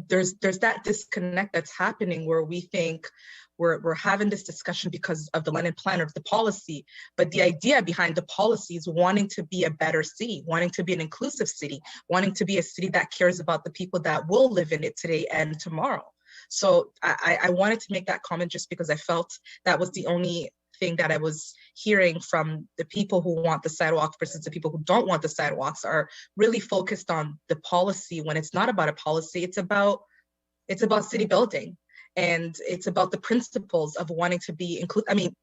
there's that disconnect that's happening where we think we're having this discussion because of the London plan or the policy, but the idea behind the policy is wanting to be a better city, wanting to be an inclusive city, wanting to be a city that cares about the people that will live in it today and tomorrow. So I wanted to make that comment just because I felt that was the only thing that I was hearing from the people who want the sidewalk versus the people who don't want the sidewalks are really focused on the policy when it's not about a policy. It's about city building, and it's about the principles of wanting to be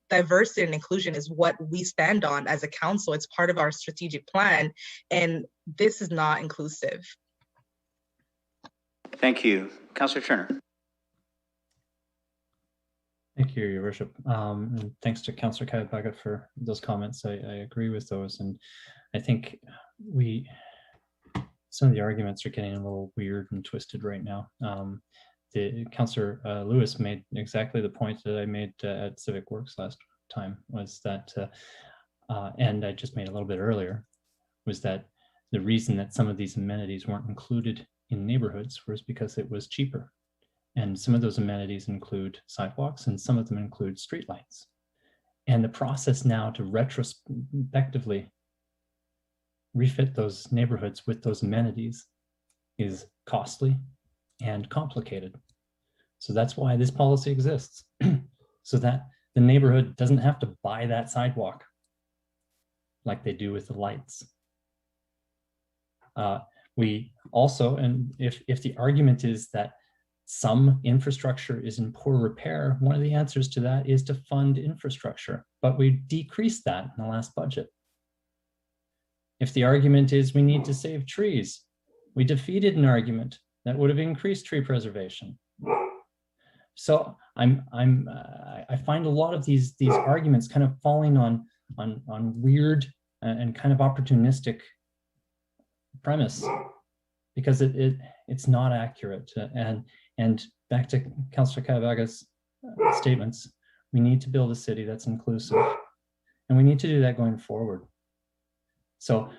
diversity and inclusion is what we stand on as a council. It's part of our strategic plan, and this is not inclusive. Thank you. Councillor Turner. Thank you, Your Worship. And thanks to Councillor Kayabaka for those comments. I agree with those. And I think some of the arguments are getting a little weird and twisted right now. Councillor Lewis made exactly the point that I made at Civic Works last time, was that, and I just made a little bit earlier, was that the reason that some of these amenities weren't included in neighborhoods was because it was cheaper. And some of those amenities include sidewalks, and some of them include streetlights. And the process now to retrospectively refit those neighborhoods with those amenities is costly and complicated. So that's why this policy exists, so that the neighborhood doesn't have to buy that sidewalk like they do with the lights. We also, and if the argument is that some infrastructure is in poor repair, one of the answers to that is to fund infrastructure, but we decreased that in the last budget. If the argument is we need to save trees, we defeated an argument that would have increased tree preservation. So I find a lot of these arguments kind of falling on weird and kind of opportunistic premise, because it's not accurate. And back to Councillor Cavaga's statements, we need to build a city that's inclusive, and we need to do that going forward. So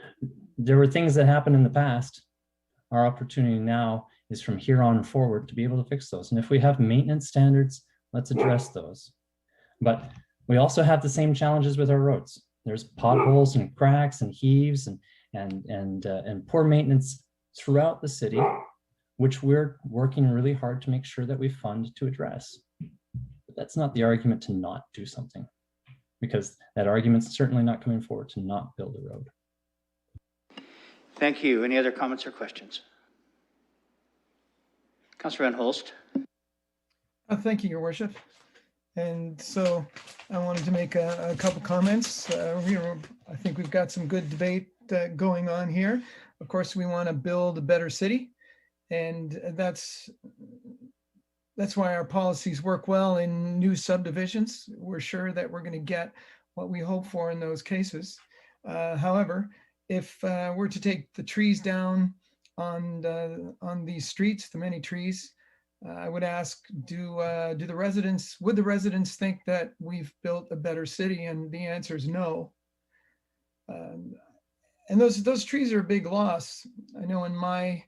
there were things that happened in the past. Our opportunity now is from here on forward to be able to fix those. And if we have maintenance standards, let's address those. But we also have the same challenges with our roads. There's potholes and cracks and heaves and poor maintenance throughout the city, which we're working really hard to make sure that we fund to address. But that's not the argument to not do something, because that argument's certainly not coming forward to not build a road. Thank you. Any other comments or questions? Councillor Van Holst. Thank you, Your Worship. And so I wanted to make a couple comments. I think we've got some good debate going on here. Of course, we want to build a better city, and that's why our policies work well in new subdivisions. We're sure that we're going to get what we hope for in those cases. However, if we're to take the trees down on these streets, the many trees, I would ask, would the residents think that we've built a better city? And the answer is no. And those trees are a big loss. I know in my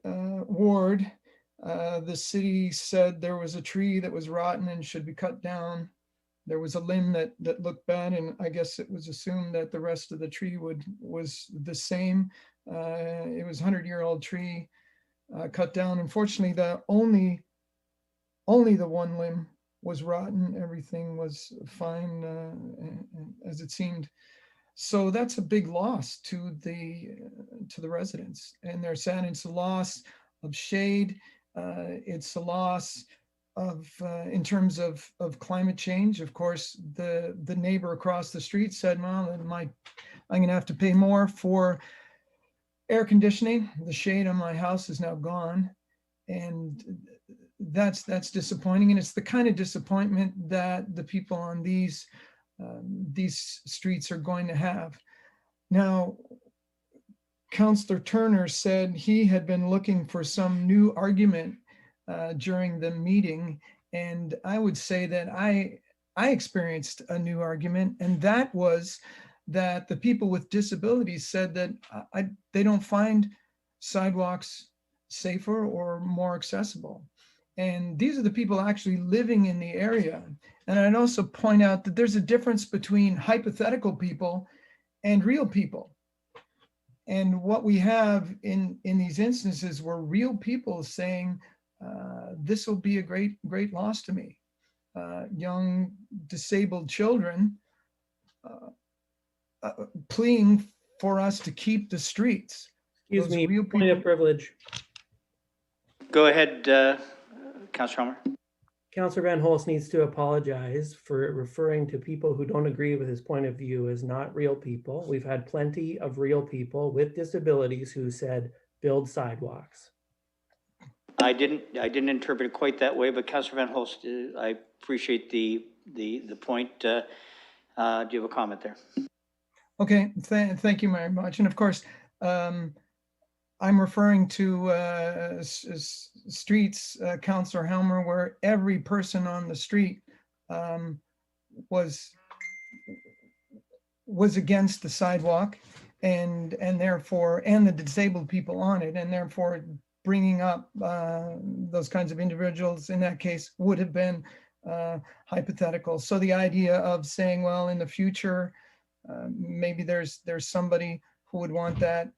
ward, the city said there was a tree that was rotten and should be cut down. There was a limb that looked bad, and I guess it was assumed that the rest of the tree was the same. It was a 100-year-old tree cut down. Unfortunately, only the one limb was rotten. Everything was fine as it seemed. So that's a big loss to the residents, and they're sad. It's a loss of shade. It's a loss of in terms of climate change. Of course, the neighbor across the street said, well, I'm going to have to pay more for air conditioning. The shade on my house is now gone. And that's disappointing. And it's the kind of disappointment that the people on these streets are going to have. Now, Councillor Turner said he had been looking for some new argument during the meeting, and I would say that I experienced a new argument, and that was that the people with disabilities said that they don't find sidewalks safer or more accessible. And these are the people actually living in the area. And I'd also point out that there's a difference between hypothetical people and real people. And what we have in these instances were real people saying, this will be a great loss to me. Young disabled children pleading for us to keep the streets. Excuse me, point of privilege. Go ahead, Councillor Homer. Councillor Van Holst needs to apologize for referring to people who don't agree with his point of view as not real people. We've had plenty of real people with disabilities who said, build sidewalks. I didn't interpret it quite that way, but Councillor Van Holst, I appreciate the point. Do you have a comment there? Okay, thank you very much. And of course, I'm referring to streets, Councillor Helmer, where every person on the street was against the sidewalk, and therefore, and the disabled people on it, and therefore bringing up those kinds of individuals in that case would have been hypothetical. So the idea of saying, well, in the future, maybe there's somebody who would want that.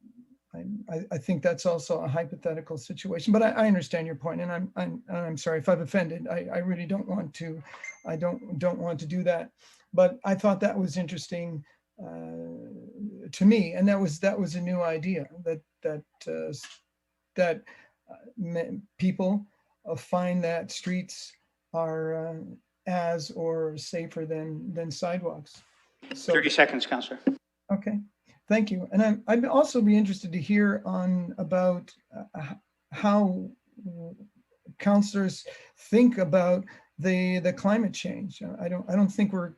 I think that's also a hypothetical situation, but I understand your point, and I'm sorry if I've offended. I really don't want to. I don't want to do that, but I thought that was interesting to me, and that was a new idea that people find that streets are as or safer than sidewalks. So, 30 seconds, Councillor. okay, thank you. And I'd also be interested to hear about how councillors think about the climate change. I don't think we're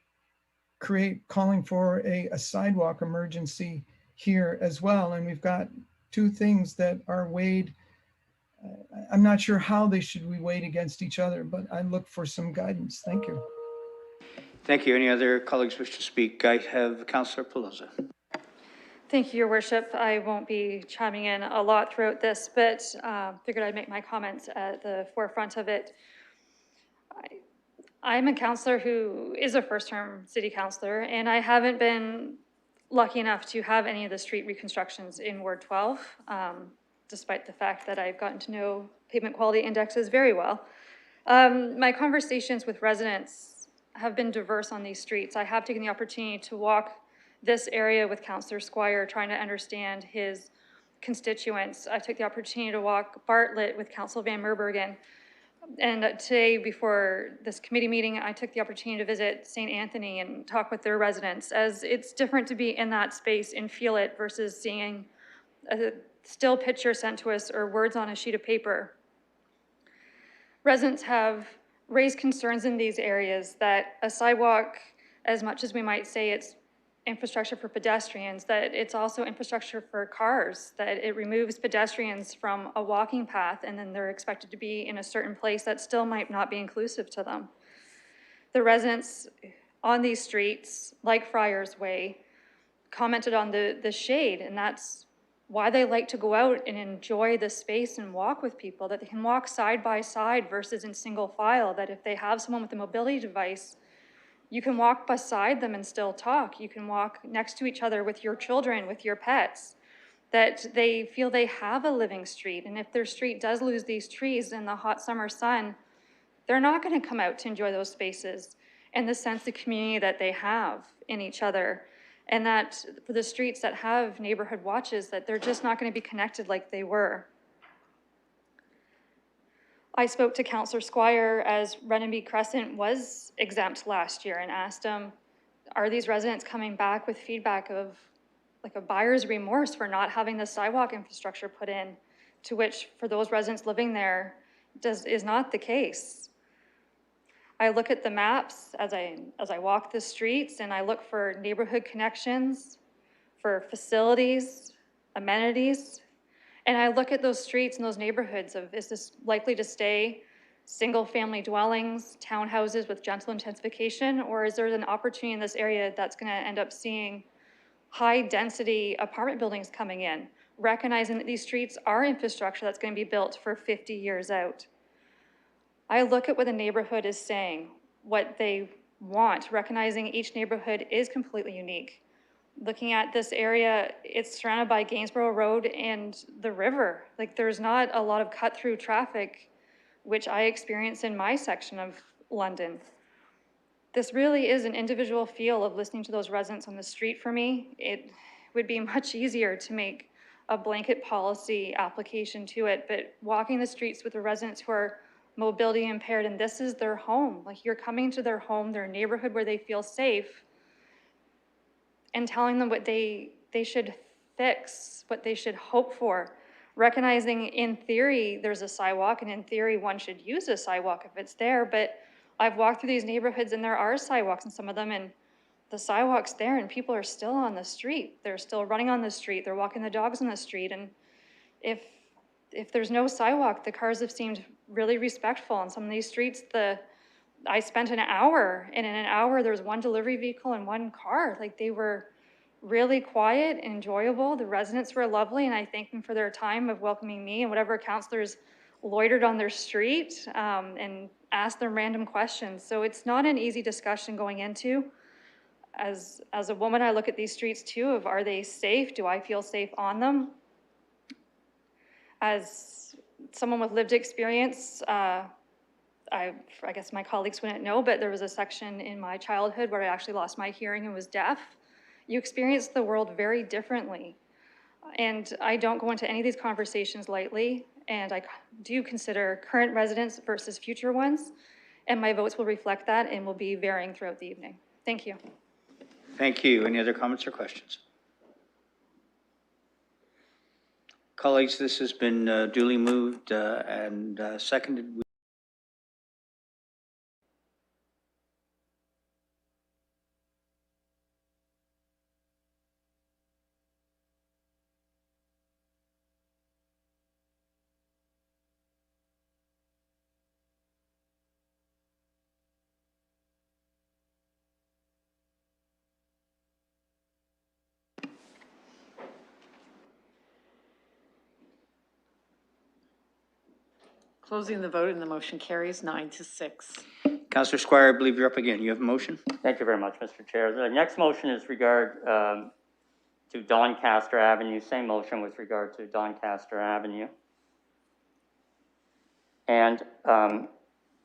calling for a sidewalk emergency here as well. And we've got two things that are weighed. I'm not sure how they should be weighed against each other, but I look for some guidance. Thank you. Thank you. Any other colleagues wish to speak? I have Councillor Pelosi. Thank you, Your Worship. I won't be chiming in a lot throughout this, but figured I'd make my comments at the forefront of it. I'm a councillor who is a first-term city councillor, and I haven't been lucky enough to have any of the street reconstructions in Ward 12, despite the fact that I've gotten to know pavement quality indexes very well. My conversations with residents have been diverse on these streets. I have taken the opportunity to walk this area with Councillor Squire, trying to understand his constituents. I took the opportunity to walk Bartlett with Councillor Van Meerbergen. And today, before this committee meeting, I took the opportunity to visit St. Anthony and talk with their residents, as it's different to be in that space and feel it versus seeing a still picture sent to us or words on a sheet of paper. Residents have raised concerns in these areas that a sidewalk, as much as we might say it's infrastructure for pedestrians, that it's also infrastructure for cars, that it removes pedestrians from a walking path and then they're expected to be in a certain place that still might not be inclusive to them. The residents on these streets, like Friars Way, commented on the shade, and that's why they like to go out and enjoy the space and walk with people, that they can walk side by side versus in single file, that if they have someone with a mobility device, you can walk beside them and still talk. You can walk next to each other with your children, with your pets, that they feel they have a living street. And if their street does lose these trees in the hot summer sun, they're not going to come out to enjoy those spaces and the sense of community that they have in each other. And that for the streets that have neighborhood watches, that they're just not going to be connected like they were. I spoke to Councillor Squire as Renenby Crescent was exempt last year and asked him, are these residents coming back with feedback of like a buyer's remorse for not having the sidewalk infrastructure put in, to which for those residents living there is not the case. I look at the maps as I walk the streets, and I look for neighborhood connections, for facilities, amenities, and I look at those streets and those neighborhoods of, is this likely to stay single family dwellings, townhouses with gentle intensification, or is there an opportunity in this area that's gonna end up seeing high density apartment buildings coming in, recognizing that these streets are infrastructure that's gonna be built for 50 years out. I look at what the neighborhood is saying, what they want, recognizing each neighborhood is completely unique. Looking at this area, it's surrounded by Gainsborough Road and the river. Like, there's not a lot of cut through traffic, which I experience in my section of London. This really is an individual feel of listening to those residents on the street for me. It would be much easier to make a blanket policy application to it, but walking the streets with the residents who are mobility impaired, and this is their home. Like, you're coming to their home, their neighborhood where they feel safe, and telling them what they should fix, what they should hope for. Recognizing in theory there's a sidewalk, and in theory one should use a sidewalk if it's there, but I've walked through these neighborhoods and there are sidewalks in some of them, and the sidewalk's there and people are still on the street. They're still running on the street. They're walking the dogs on the street. And if there's no sidewalk, the cars have seemed really respectful on some of these streets. I spent an hour, and in an hour there was one delivery vehicle and one car. Like, they were really quiet and enjoyable. The residents were lovely, and I thank them for their time of welcoming me and whatever councillors loitered on their street and asked them random questions. So it's not an easy discussion going into. As a woman, I look at these streets too of, are they safe? Do I feel safe on them? As someone with lived experience, I guess my colleagues wouldn't know, but there was a section in my childhood where I actually lost my hearing and was deaf. You experience the world very differently. And I don't go into any of these conversations lightly. and I do consider current residents versus future ones, and my votes will reflect that and will be varying throughout the evening. Thank you. Thank you. Any other comments or questions? Colleagues, this has been duly moved and seconded. Closing the vote and the motion carries 9-6. Councillor Squire, I believe you're up again. You have a motion? Thank you very much, Mr. Chair. The next motion is regard to Doncaster Avenue, same motion with regard to Doncaster Avenue. And I'm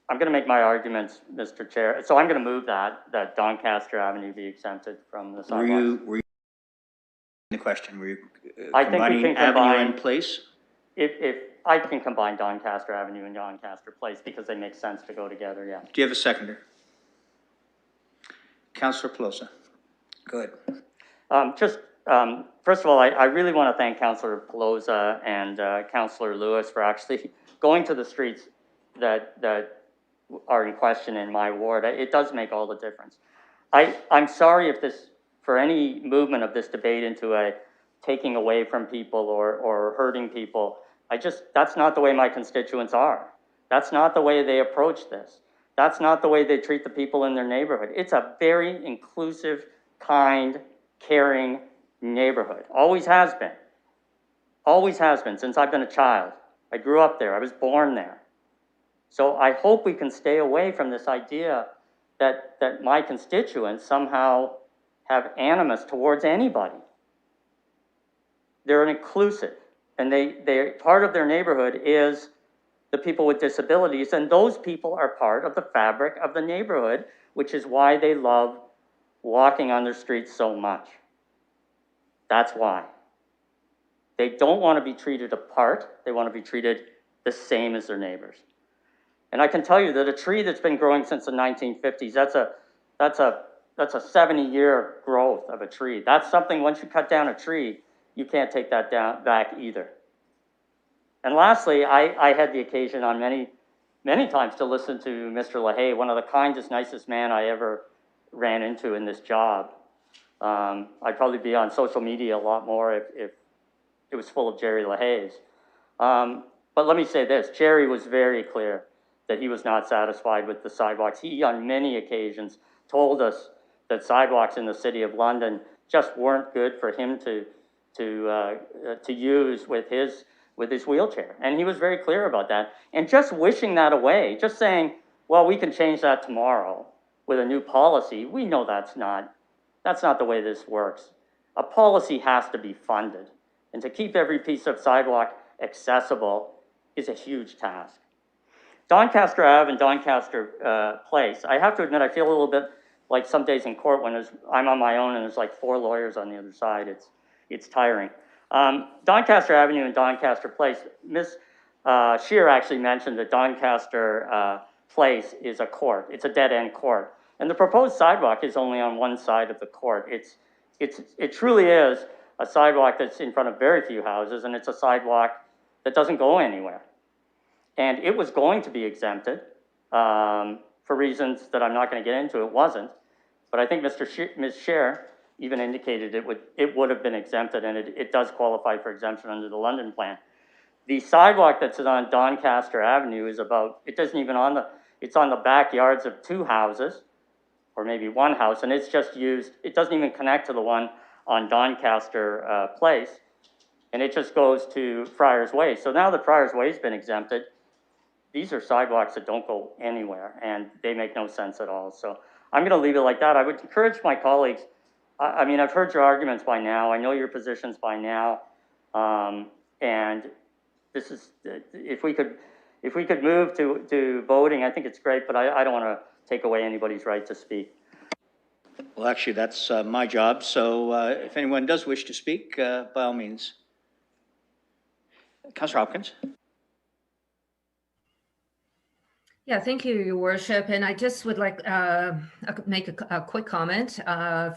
going to make my arguments, Mr. Chair. So I'm going to move that Doncaster Avenue be exempted from the sidewalks. Were you the question? Were you I think we can Avenue combine, and Place? If I can combine Doncaster Avenue and Doncaster Place because they make sense to go together, yeah. Do you have a seconder? Councillor Pelosa. Go ahead. First of all, I really want to thank Councillor Pelosa and Councillor Lewis for actually going to the streets that are in question in my ward. It does make all the difference. I'm sorry if this, for any movement of this debate into a taking away from people or hurting people, that's not the way my constituents are. That's not the way they approach this. That's not the way they treat the people in their neighborhood. It's a very inclusive, kind, caring neighborhood. Always has been. Always has been since I've been a child. I grew up there. I was born there. So I hope we can stay away from this idea that my constituents somehow have animus towards anybody. They're inclusive, and they part of their neighborhood is the people with disabilities, and those people are part of the fabric of the neighborhood, which is why they love walking on their streets so much. That's why. They don't want to be treated apart. They want to be treated the same as their neighbors. And I can tell you that a tree that's been growing since the 1950s, that's a 70-year growth of a tree. That's something, once you cut down a tree, you can't take that back either. And lastly, I had the occasion on many times to listen to Mr. LaHaye, one of the kindest, nicest man I ever ran into in this job. I'd probably be on social media a lot more if it was full of Jerry LaHaye's. But let me say this, Jerry was very clear that he was not satisfied with the sidewalks. He, on many occasions, told us that sidewalks in the city of London just weren't good for him to use with his wheelchair. And he was very clear about that. And just wishing that away, just saying, well, we can change that tomorrow with a new policy, we know that's not the way this works. A policy has to be funded. And to keep every piece of sidewalk accessible is a huge task. Doncaster Ave and Doncaster Place, I have to admit, I feel a little bit like some days in court when I'm on my own and there's like 4 lawyers on the other side. It's tiring. Doncaster Avenue and Doncaster Place, Ms. Scheer actually mentioned that Doncaster Place is a court. It's a dead-end court. And the proposed sidewalk is only on one side of the court. It truly is a sidewalk that's in front of very few houses, and it's a sidewalk that doesn't go anywhere. And it was going to be exempted for reasons that I'm not going to get into. It wasn't. But I think Ms. Scheer even indicated it would have been exempted, and it does qualify for exemption under the London plan. The sidewalk that's on Doncaster Avenue is it's on the backyards of 2 houses, or maybe 1 house, and it's just used, it doesn't even connect to the one on Doncaster Place, and it just goes to Friars Way. So now that Friars Way has been exempted, these are sidewalks that don't go anywhere, and they make no sense at all. So I'm going to leave it like that. I would encourage my colleagues, I mean, I've heard your arguments by now. I know your positions by now. And this is, if we could move to voting, I think it's great, but I don't want to take away anybody's right to speak. Well, actually, that's my job. So if anyone does wish to speak, by all means. Councillor Hopkins. Yeah, thank you, Your Worship. And I just would like make a quick comment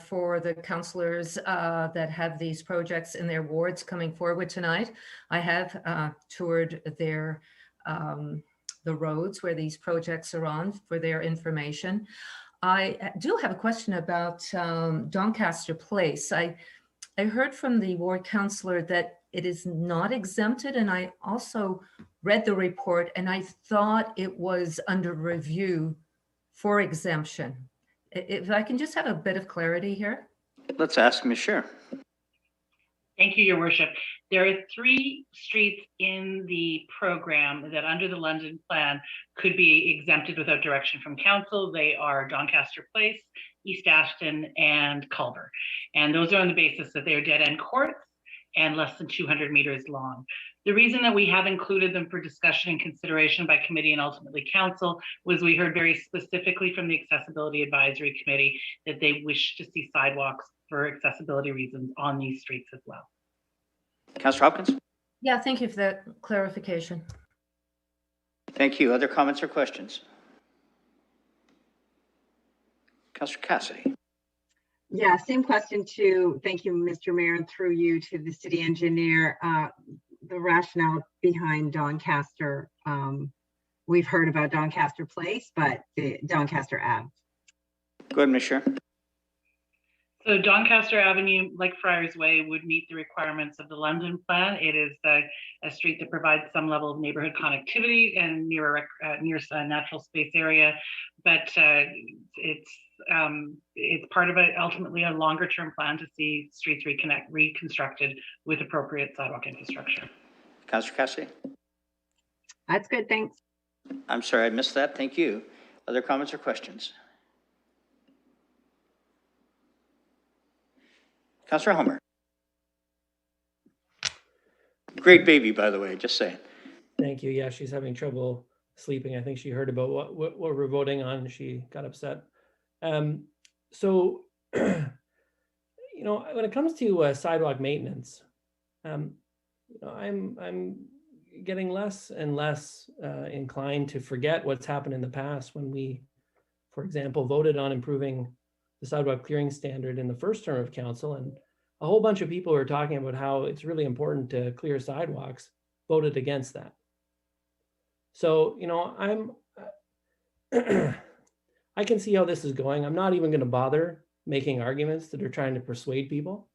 for the councillors that have these projects in their wards coming forward tonight. I have toured their the roads where these projects are on for their information. I do have a question about Doncaster Place. I heard from the ward councillor that it is not exempted, and I also read the report and I thought it was under review for exemption. If I can just have a bit of clarity here. Let's ask Ms. Scher. Thank you, Your Worship. There are 3 streets in the program that under the London plan could be exempted without direction from council. They are Doncaster Place, East Ashton, and Culver. And those are on the basis that they are dead-end courts and less than 200 meters long. The reason that we have included them for discussion and consideration by committee and ultimately council was we heard very specifically from the Accessibility Advisory Committee that they wish to see sidewalks for accessibility reasons on these streets as well. Councillor Hopkins? Yeah, thank you for that clarification. Thank you. Other comments or questions? Councillor Cassidy? Yeah, same question too. Thank you, Mr. Mayor, and through you to the city engineer. The rationale behind Doncaster, we've heard about Doncaster Place, but the Doncaster Ave. Go ahead, Ms. Scher. So Doncaster Avenue, like Friars Way, would meet the requirements of the London plan. It is a street that provides some level of neighborhood connectivity and near a natural space area, but it's part of ultimately a longer term plan to see streets reconstructed with appropriate sidewalk infrastructure. Councillor Cassidy? That's good, thanks. I'm sorry, I missed that. Thank you. Other comments or questions? Councillor Homer. Great baby, by the way, just saying. Thank you. Yeah, she's having trouble sleeping. I think she heard about what we're voting on and she got upset. So, when it comes to sidewalk maintenance, I'm getting less and less inclined to forget what's happened in the past when we, for example, voted on improving the sidewalk clearing standard in the first term of council, and a whole bunch of people who are talking about how it's really important to clear sidewalks voted against that. So, I can see how this is going. I'm not even going to bother making arguments that are trying to persuade people,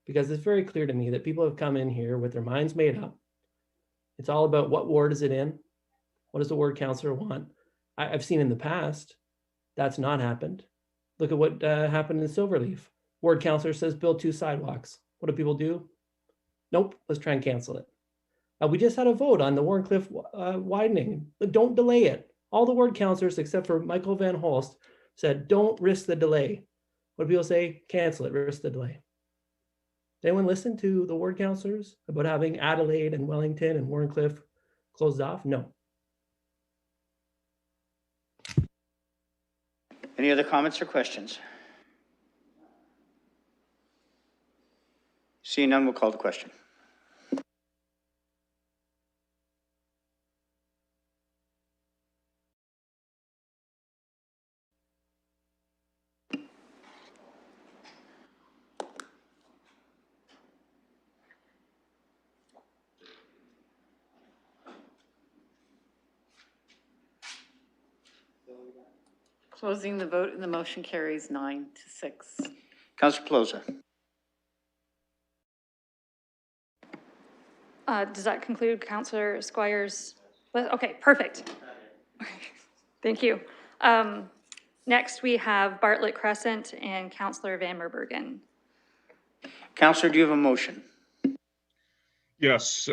because it's very clear to me that people have come in here with their minds made up. It's all about what ward is it in? What does the ward councillor want? I've seen in the past, that's not happened. Look at what happened in Silverleaf. Ward councillor says build 2 sidewalks. What do people do? Nope, let's try and cancel it. We just had a vote on the Warncliffe widening. Don't delay it. All the ward councillors except for Michael Van Holst said don't risk the delay. What do people say? Cancel it, risk the delay. Did anyone listen to the ward councillors about having Adelaide and Wellington and Warncliffe closed off? No. Any other comments or questions? Seeing none, we'll call the question. Closing the vote and the motion carries 9-6. Councillor Pelosa. Does that conclude Councillor Squire's list? Okay, perfect. Thank you. Next, we have Bartlett Crescent and Councillor Van Merbergen. Councillor, do you have a motion? Yes,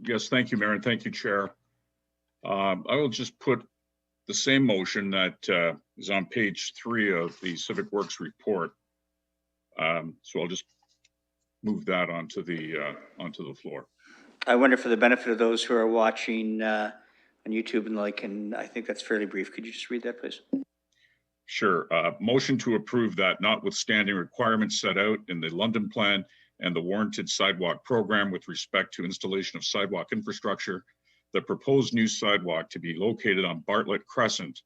yes, thank you, Mayor, and thank you, Chair. I will just put the same motion that is on page 3 of the Civic Works report. So I'll just move that onto the floor. I wonder, for the benefit of those who are watching on YouTube and like, and I think that's fairly brief. Could you just read that, please? Sure. Motion to approve that notwithstanding requirements set out in the London plan and the warranted sidewalk program with respect to installation of sidewalk infrastructure, the proposed new sidewalk to be located on Bartlett Crescent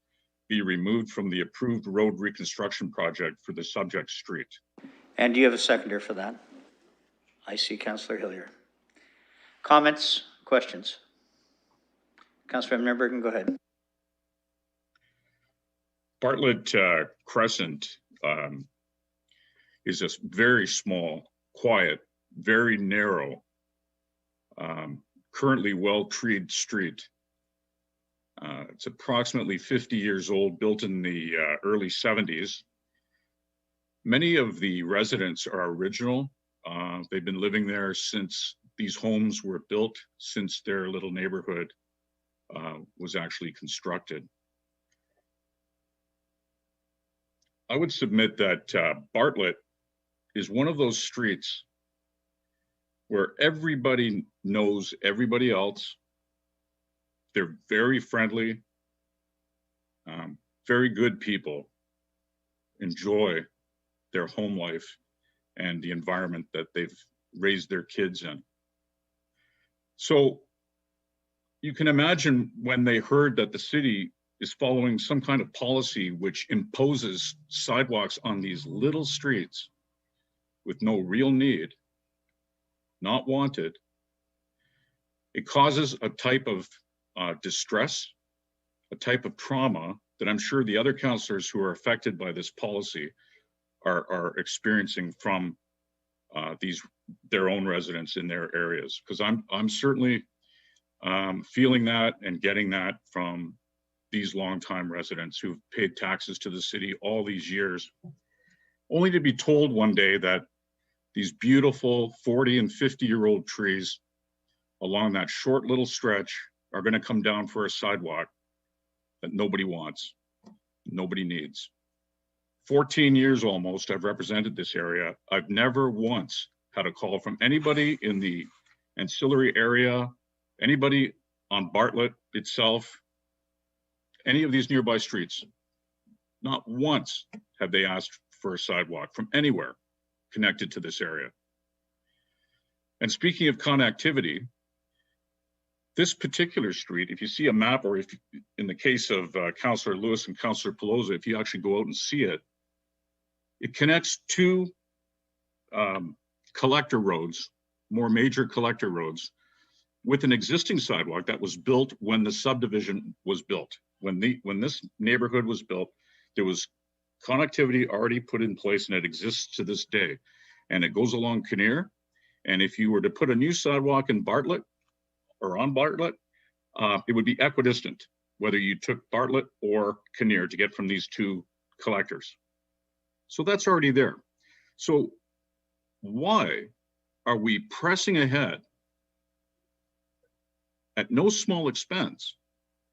be removed from the approved road reconstruction project for the subject street. And do you have a seconder for that? I see Councillor Hillier. Comments, questions? Councillor Van Meerbergen, go ahead. Bartlett Crescent is a very small, quiet, very narrow, currently well-treed street. It's approximately 50 years old, built in the early 70s. Many of the residents are original. They've been living there since these homes were built, since their little neighborhood was actually constructed. I would submit that Bartlett is one of those streets where everybody knows everybody else. They're very friendly, very good people, enjoy their home life and the environment that they've raised their kids in. So you can imagine when they heard that the city is following some kind of policy which imposes sidewalks on these little streets with no real need, not wanted, it causes a type of distress, a type of trauma that I'm sure the other councillors who are affected by this policy are experiencing from their own residents in their areas. Because I'm certainly feeling that and getting that from these longtime residents who've paid taxes to the city all these years, only to be told one day that these beautiful 40 and 50-year-old trees along that short little stretch are going to come down for a sidewalk that nobody wants, nobody needs. 14 years almost I've represented this area. I've never once had a call from anybody in the ancillary area, anybody on Bartlett itself, any of these nearby streets. Not once have they asked for a sidewalk from anywhere connected to this area. And speaking of connectivity, this particular street, if you see a map, or if in the case of Councillor Lewis and Councillor Pelosa, if you actually go out and see it, it connects two collector roads, more major collector roads, with an existing sidewalk that was built when the subdivision was built. When this neighborhood was built, there was connectivity already put in place, and it exists to this day. And it goes along Kinnear. And if you were to put a new sidewalk in Bartlett or on Bartlett, it would be equidistant, whether you took Bartlett or Kinnear to get from these two collectors. So that's already there. So why are we pressing ahead at no small expense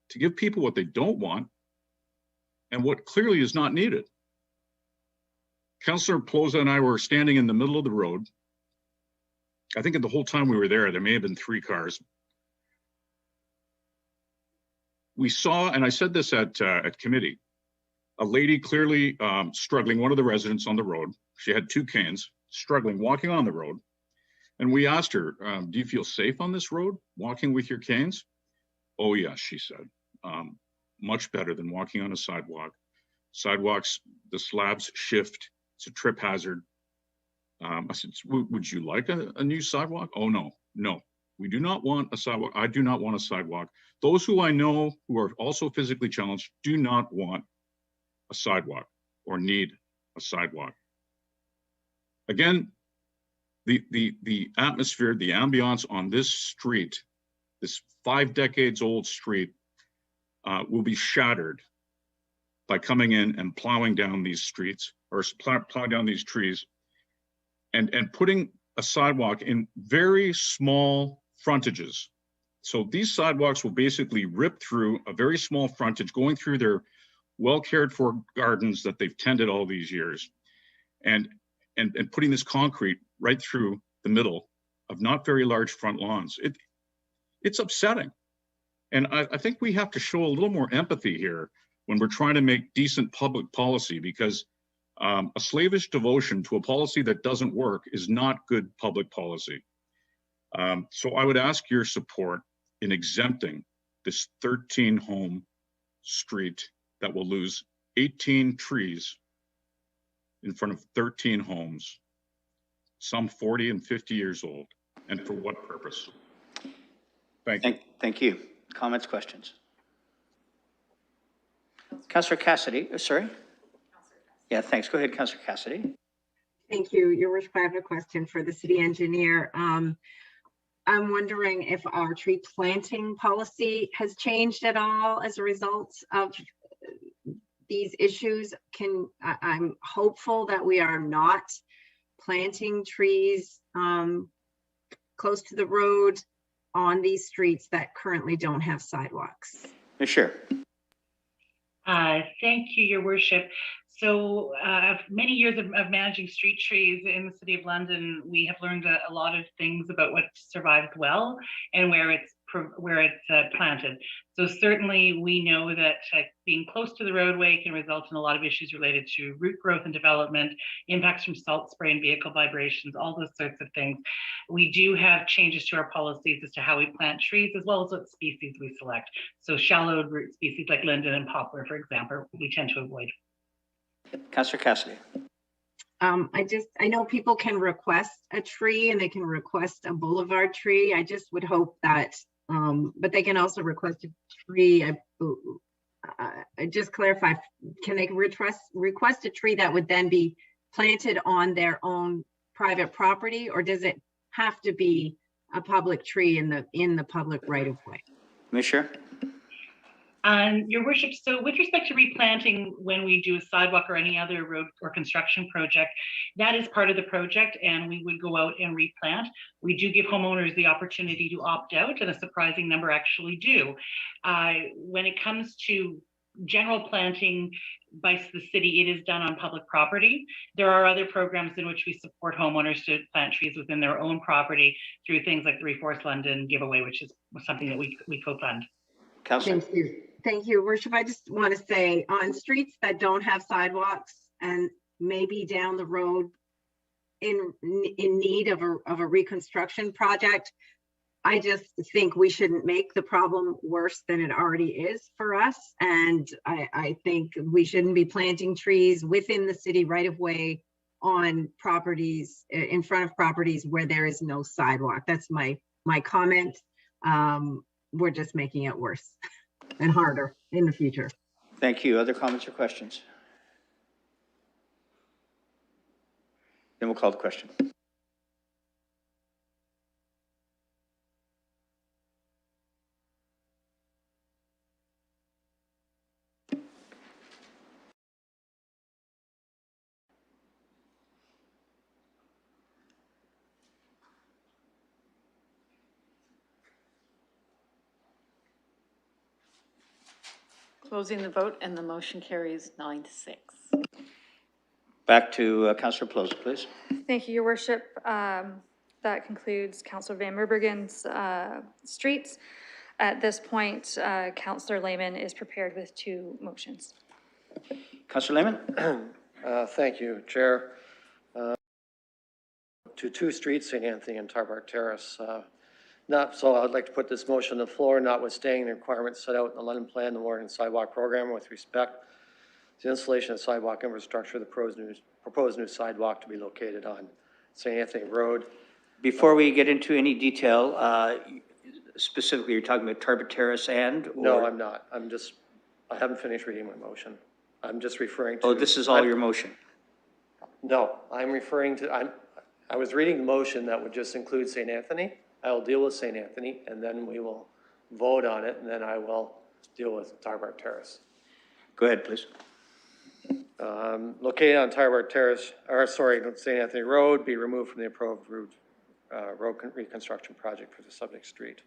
to give people what they don't want and what clearly is not needed? Councillor Pelosa and I were standing in the middle of the road. I think in the whole time we were there may have been 3 cars. We saw, and I said this at committee, a lady clearly struggling, one of the residents on the road. She had 2 canes, struggling, walking on the road. And we asked her, do you feel safe on this road, walking with your canes? Oh yes, she said, much better than walking on a sidewalk. Sidewalks, the slabs shift, it's a trip hazard. I said, would you like a new sidewalk? Oh no, we do not want a sidewalk. I do not want a sidewalk. Those who I know who are also physically challenged do not want a sidewalk or need a sidewalk. Again, the atmosphere, the ambiance on this street, this 5 decades old street, will be shattered by coming in and plowing down these streets, or plowing down these trees, and putting a sidewalk in very small frontages. So these sidewalks will basically rip through a very small frontage, going through their well cared for gardens that they've tended all these years, and putting this concrete right through the middle of not very large front lawns. It's upsetting. And I think we have to show a little more empathy here when we're trying to make decent public policy, because a slavish devotion to a policy that doesn't work is not good public policy. So I would ask your support in exempting this 13 home street that will lose 18 trees in front of 13 homes, some 40 and 50 years old, and for what purpose? Thank you. Thank you. Comments, questions? Councillor Cassidy, sorry? Yeah, thanks. Go ahead, Councillor Cassidy. Thank you. Your worship, I have a question for the city engineer. I'm wondering if our tree planting policy has changed at all as a result of these issues. I'm hopeful that we are not planting trees close to the road on these streets that currently don't have sidewalks. Sure. Thank you, Your Worship. So many years of managing street trees in the City of London, we have learned a lot of things about what survived well and where it's planted. So certainly we know that being close to the roadway can result in a lot of issues related to root growth and development, impacts from salt spray and vehicle vibrations, all those sorts of things. We do have changes to our policies as to how we plant trees, as well as what species we select. So shallow root species like linden and poplar, for example, we tend to avoid. Councillor Cassidy. I know people can request a tree and they can request a boulevard tree. I just would hope that, but they can also request a tree. I just clarify, can they request a tree that would then be planted on their own private property, or does it have to be a public tree in the public right of way? Commissioner. Your Worship, so with respect to replanting when we do a sidewalk or any other road or construction project, that is part of the project and we would go out and replant. We do give homeowners the opportunity to opt out, and a surprising number actually do. When it comes to general planting by the city, it is done on public property. There are other programs in which we support homeowners to plant trees within their own property through things like the Reforest London giveaway, which is something that we co-fund. Councillor. Thank you. Thank you, Worship. I just want to say, on streets that don't have sidewalks and maybe down the road in need of a reconstruction project, I just think we shouldn't make the problem worse than it already is for us. And I think we shouldn't be planting trees within the city right of way on properties, in front of properties where there is no sidewalk. That's my comment. We're just making it worse and harder in the future. Thank you. Other comments or questions? Then we'll call the question. Closing the vote, and the motion carries 9-6. Back to Councillor Pelosi, please. Thank you, Your Worship. That concludes Councillor Van Meerbergen's streets. At this point, Councillor Lehman is prepared with 2 motions. Councillor Lehman. Thank you, Chair. To 2 streets, St. Anthony and Tarbark Terrace. So I'd like to put this motion on the floor, notwithstanding the requirements set out in the London Plan, the Warren Sidewalk Program, with respect to the installation of sidewalk infrastructure, the proposed new sidewalk to be located on St. Anthony Road. Before we get into any detail, specifically, you're talking about Tarbark Terrace and? Or? No, I'm not. I haven't finished reading my motion. I'm just referring to. Oh, this is all your motion? No, I'm referring to, I was reading the motion that would just include St. Anthony. I will deal with St. Anthony, and then we will vote on it, and then I will deal with Tarbark Terrace. Go ahead, please. Located on Tarbark Terrace, St. Anthony Road, be removed from the approved road reconstruction project for the subject street.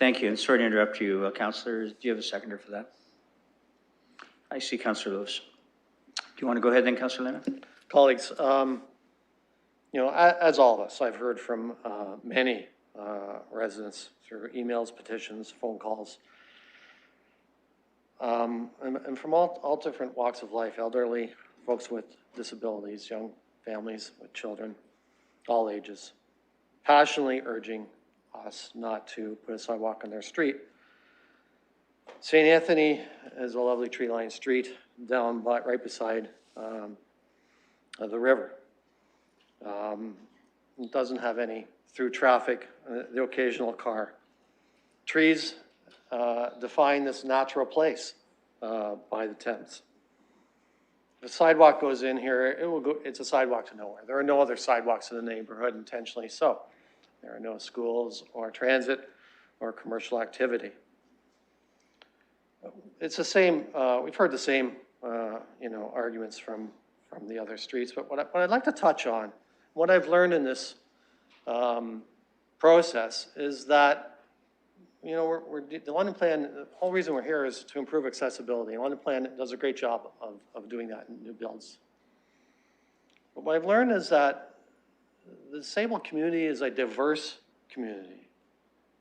Thank you, and sorry to interrupt you, Councillor. Do you have a seconder for that? I see Councillor Lewis. Do you want to go ahead then, Councillor Lehman? Colleagues, you know, as all of us, I've heard from many residents through emails, petitions, phone calls, and from all different walks of life, elderly, folks with disabilities, young families with children, all ages, passionately urging us not to put a sidewalk on their street. St. Anthony is a lovely tree-lined street down right beside the river. It doesn't have any through traffic, the occasional car. Trees define this natural place by the Thames. If a sidewalk goes in here, it's a sidewalk to nowhere. There are no other sidewalks in the neighborhood intentionally so. There are no schools or transit or commercial activity. It's the same, we've heard the same, arguments from the other streets, but what I'd like to touch on, what I've learned in this process is that, the London Plan, the whole reason we're here is to improve accessibility. The London Plan does a great job of doing that in new builds. But what I've learned is that the disabled community is a diverse community.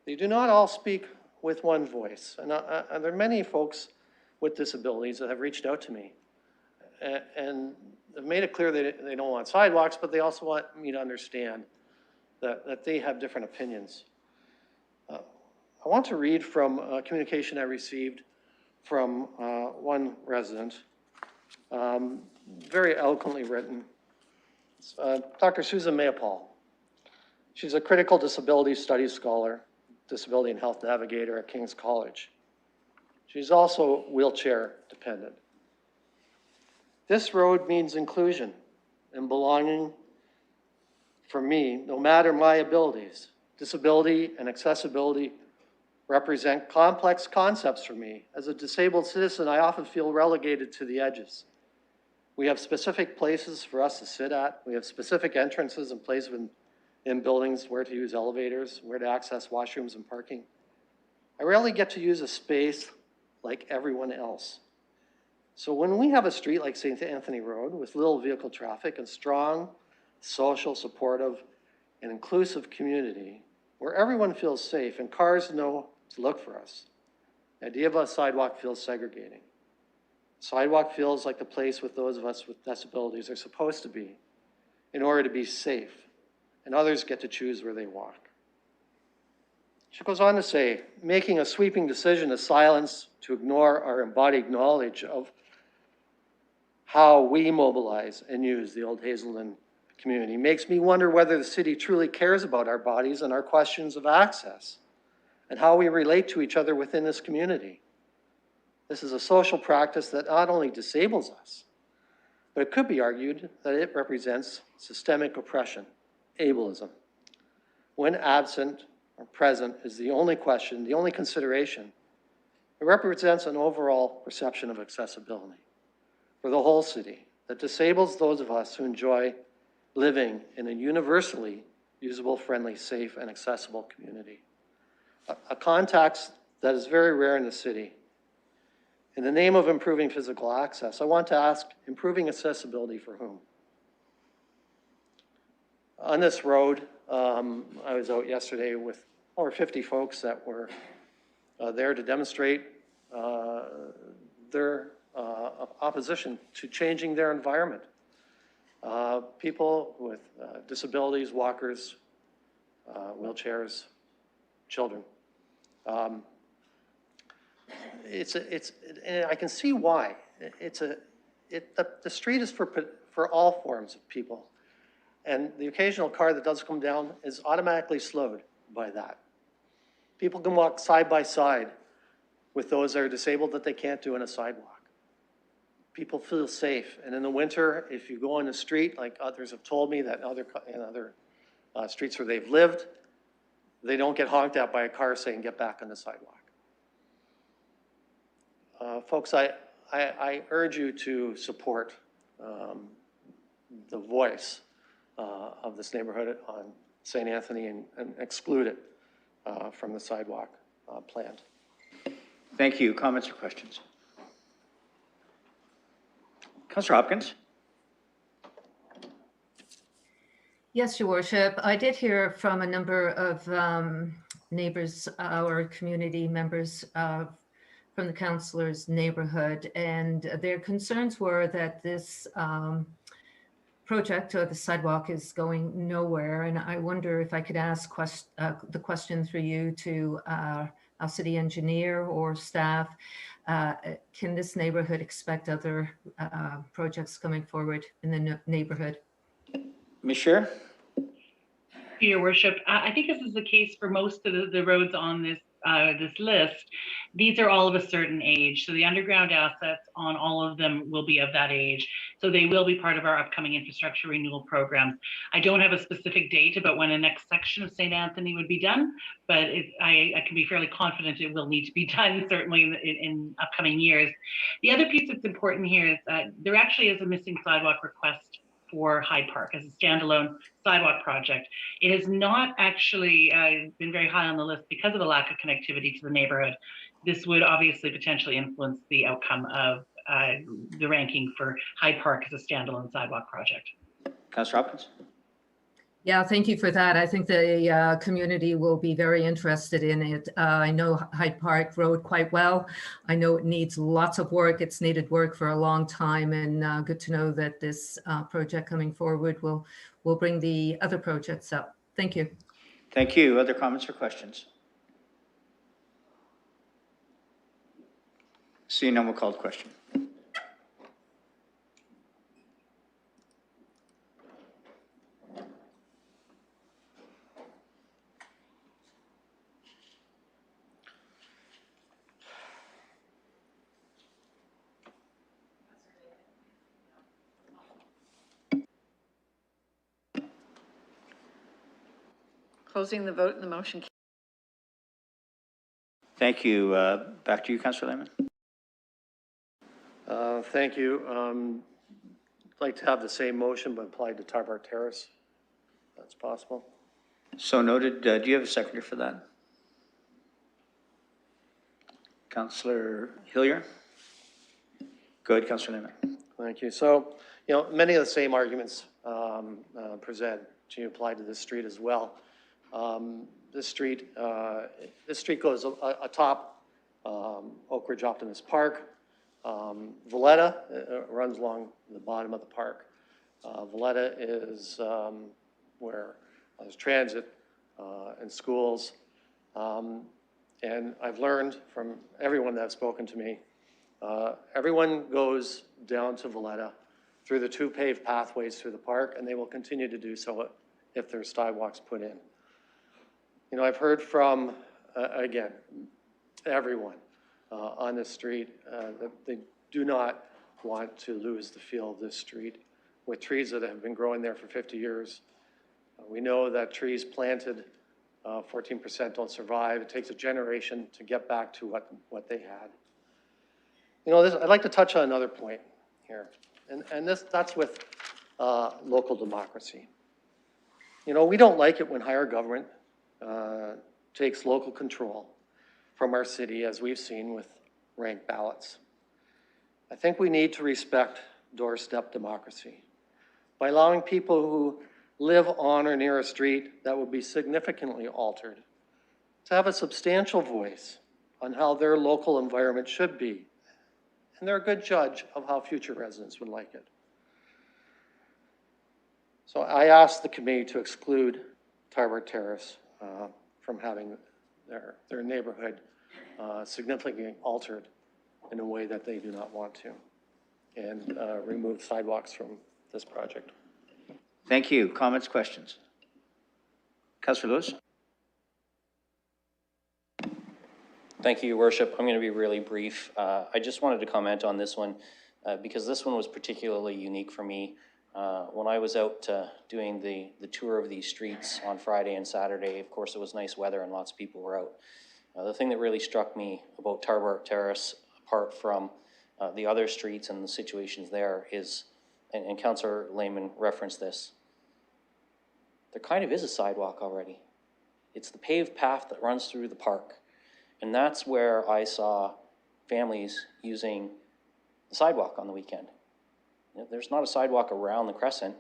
They do not all speak with one voice. And there are many folks with disabilities that have reached out to me and have made it clear that they don't want sidewalks, but they also want me to understand that they have different opinions. I want to read from a communication I received from one resident, very eloquently written. It's, Dr. Susan Mayapol. She's a critical disability studies scholar, disability and health navigator at King's College. She's also wheelchair dependent. This road means inclusion and belonging for me, no matter my abilities. Disability and accessibility represent complex concepts for me. As a disabled citizen, I often feel relegated to the edges. We have specific places for us to sit at. We have specific entrances and places in buildings where to use elevators, where to access washrooms and parking. I rarely get to use a space like everyone else. So when we have a street like St. Anthony Road with little vehicle traffic and strong, social, supportive, and inclusive community where everyone feels safe and cars know to look for us, the idea of a sidewalk feels segregating. Sidewalk feels like the place with those of us with disabilities are supposed to be in order to be safe, and others get to choose where they walk. She goes on to say, making a sweeping decision to silence, to ignore our embodied knowledge of how we mobilize and use the Old Hazelden community makes me wonder whether the city truly cares about our bodies and our questions of access and how we relate to each other within this community. This is a social practice that not only disables us, but it could be argued that it represents systemic oppression, ableism. When absent or present is the only question, the only consideration, it represents an overall perception of accessibility for the whole city that disables those of us who enjoy living in a universally usable, friendly, safe, and accessible community. A context that is very rare in the city. In the name of improving physical access, I want to ask, improving accessibility for whom? On this road, I was out yesterday with over 50 folks that were there to demonstrate their opposition to changing their environment. People with disabilities, walkers, wheelchairs, children. And I can see why. The street is for all forms of people. And the occasional car that does come down is automatically slowed by that. People can walk side by side with those that are disabled that they can't do in a sidewalk. People feel safe. And in the winter, if you go on the street, like others have told me that in other streets where they've lived, they don't get honked at by a car saying, get back on the sidewalk. Folks, I urge you to support the voice of this neighborhood on St. Anthony and exclude it from the sidewalk plan. Thank you. Comments or questions? Councillor Hopkins. Yes, Your Worship. I did hear from a number of neighbors or community members from the councillor's neighborhood, and their concerns were that this project, the sidewalk, is going nowhere. And I wonder if I could ask the question through you to our city engineer or staff. Can this neighborhood expect other projects coming forward in the neighborhood? Ms. Scheer? Your worship, I think this is the case for most of the roads on this list. These are all of a certain age. So the underground assets on all of them will be of that age. So they will be part of our upcoming infrastructure renewal programs. I don't have a specific date about when the next section of St. Anthony would be done, but I can be fairly confident it will need to be done, certainly in upcoming years. The other piece that's important here is that there actually is a missing sidewalk request for Hyde Park as a standalone sidewalk project. It has not actually been very high on the list because of the lack of connectivity to the neighborhood. This would obviously potentially influence the outcome of the ranking for Hyde Park as a standalone sidewalk project. Councillor Hopkins? Yeah, thank you for that. I think the community will be very interested in it. I know Hyde Park Road quite well. I know it needs lots of work. It's needed work for a long time, and good to know that this project coming forward will bring the other projects up. Thank you. Thank you. Other comments or questions? Seeing none, we'll call the question. Closing the vote and the motion. Thank you. Back to you, Councillor Lehman. Thank you. I'd like to have the same motion but applied to Tarbar Terrace, if that's possible. So noted. Do you have a seconder for that? Councillor Hillier? Go ahead, Councillor Lehman. Thank you. So, many of the same arguments presented to you apply to this street as well. This street goes atop Oak Ridge Optimist Park. Valletta runs along the bottom of the park. Valletta is where there's transit and schools. And I've learned from everyone that's spoken to me, everyone goes down to Valletta through the 2 paved pathways through the park, and they will continue to do so if there's sidewalks put in. I've heard from, again, everyone on this street that they do not want to lose the feel of this street with trees that have been growing there for 50 years. We know that trees planted 14% don't survive. It takes a generation to get back to what they had. I'd like to touch on another point here, and that's with local democracy. We don't like it when higher government takes local control from our city, as we've seen with ranked ballots. I think we need to respect doorstep democracy by allowing people who live on or near a street that would be significantly altered to have a substantial voice on how their local environment should be. And they're a good judge of how future residents would like it. So I asked the committee to exclude Tarbar Terrace from having their neighborhood significantly altered in a way that they do not want to, and remove sidewalks from this project. Thank you. Comments, questions? Councillor Lewis? Thank you, Your Worship. I'm going to be really brief. I just wanted to comment on this one because this one was particularly unique for me. When I was out doing the tour of these streets on Friday and Saturday, of course it was nice weather and lots of people were out. The thing that really struck me about Tarbar Terrace, apart from the other streets and the situations there, is, and Councillor Lehman referenced this, there kind of is a sidewalk already. It's the paved path that runs through the park. And that's where I saw families using the sidewalk on the weekend. There's not a sidewalk around the Crescent.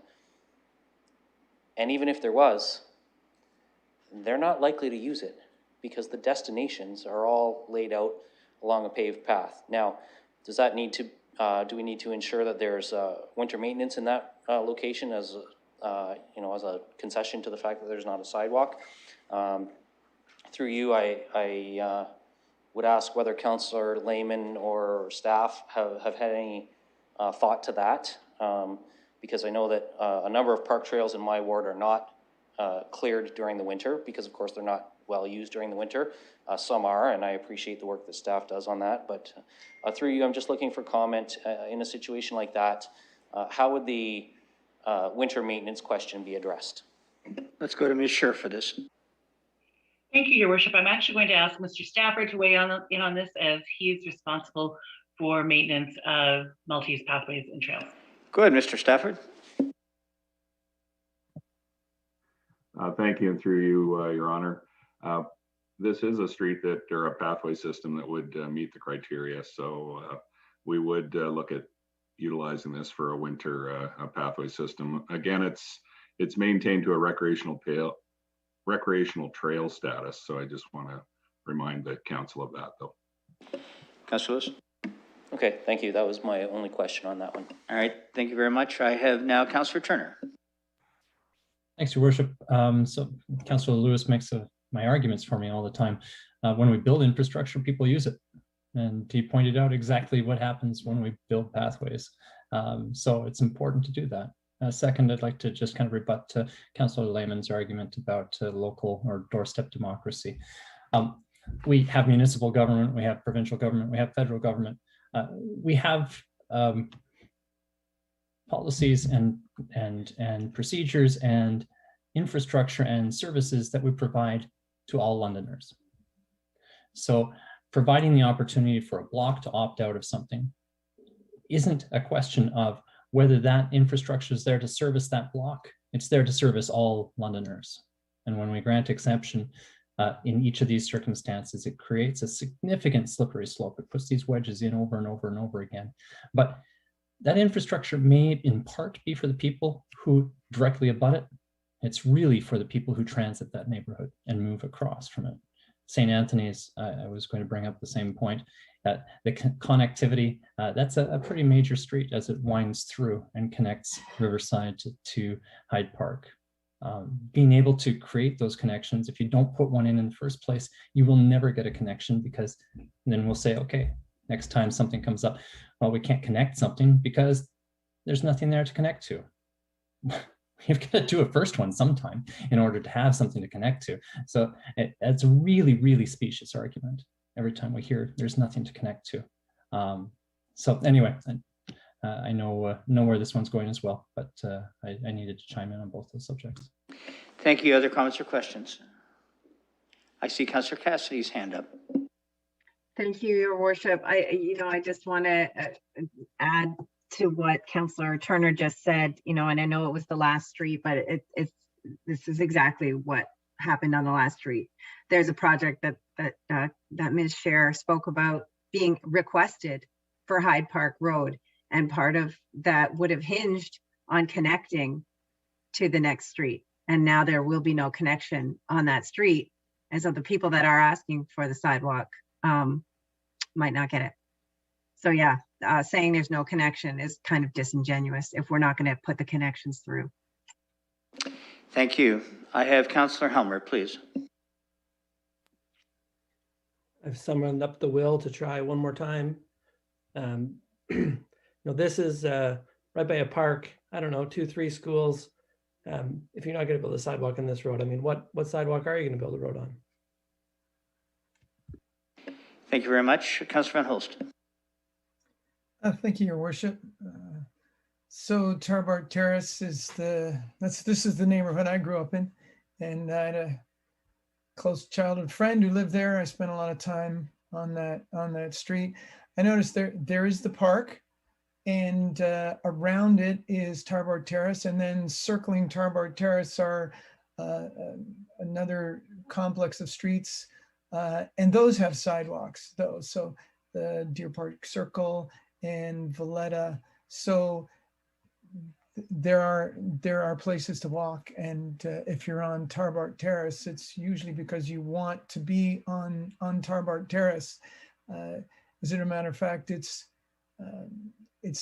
And even if there was, they're not likely to use it because the destinations are all laid out along a paved path. Now, does that need to, do we need to ensure that there's winter maintenance in that location as, you know, as a concession to the fact that there's not a sidewalk. Through you, I would ask whether Councillor Lehman or staff have had any thought to that, because I know that a number of park trails in my ward are not cleared during the winter because, of course, they're not well used during the winter. Some are, and I appreciate the work that staff does on that. But through you, I'm just looking for comment in a situation like that. How would the winter maintenance question be addressed? Let's go to Ms. Scher for this. Thank you, Your Worship. I'm actually going to ask Mr. Stafford to weigh in on this, as he is responsible for maintenance of multi-use pathways and trails. Go ahead, Mr. Stafford. Thank you, and through you, Your Honor. This is a street that, or a pathway system that would meet the criteria. So we would look at utilizing this for a winter pathway system. Again, it's maintained to a recreational trail status. So I just want to remind the council of that, though. Councillor Lewis. Okay, thank you. That was my only question on that one. All right, thank you very much. I have now Councillor Turner. Thanks, Your Worship. So Councillor Lewis makes my arguments for me all the time. When we build infrastructure, people use it. And he pointed out exactly what happens when we build pathways. So it's important to do that. Second, I'd like to just kind of rebut Councillor Lehman's argument about local or doorstep democracy. We have municipal government, we have provincial government, we have federal government. We have policies and procedures and infrastructure and services that we provide to all Londoners. So providing the opportunity for a block to opt out of something isn't a question of whether that infrastructure is there to service that block. It's there to service all Londoners. And when we grant exemption in each of these circumstances, it creates a significant slippery slope. It puts these wedges in over and over and over again. But that infrastructure may in part be for the people who directly abut it. It's really for the people who transit that neighborhood and move across from it. St. Anthony's, I was going to bring up the same point. The connectivity, that's a pretty major street as it winds through and connects Riverside to Hyde Park. Being able to create those connections, if you don't put one in the first place, you will never get a connection, because then we'll say, okay, next time something comes up, well, we can't connect something because there's nothing there to connect to. You've got to do a first one sometime in order to have something to connect to. So it's a really, really specious argument every time we hear there's nothing to connect to. So anyway, I know where this one's going as well, but I needed to chime in on both those subjects. Thank you. Other comments or questions? I see Councillor Cassidy's hand up. Thank you, Your Worship. I just want to add to what Councillor Turner just said, and I know it was the last street, but this is exactly what happened on the last street. There's a project that Ms. Scher spoke about being requested for Hyde Park Road, and part of that would have hinged on connecting to the next street. And now there will be no connection on that street. And so the people that are asking for the sidewalk might not get it. So yeah, saying there's no connection is kind of disingenuous if we're not going to put the connections through. Thank you. I have Councillor Helmer, please. I've summoned up the will to try one more time. This is right by a park, I don't know, 2-3 schools. If you're not going to build a sidewalk on this road, I mean, what sidewalk are you going to build a road on? Thank you very much. Councillor Van Hulst. Thank you, Your Worship. So Tarbart Terrace is this is the neighborhood I grew up in, and I had a close childhood friend who lived there. I spent a lot of time on that street. I noticed there is the park, and around it is Tarbart Terrace, and then circling Tarbart Terrace are another complex of streets, and those have sidewalks, though. So the Deer Park Circle and Valletta. So there are places to walk, and if you're on Tarbart Terrace, it's usually because you want to be on Tarbart Terrace. As a matter of fact, it's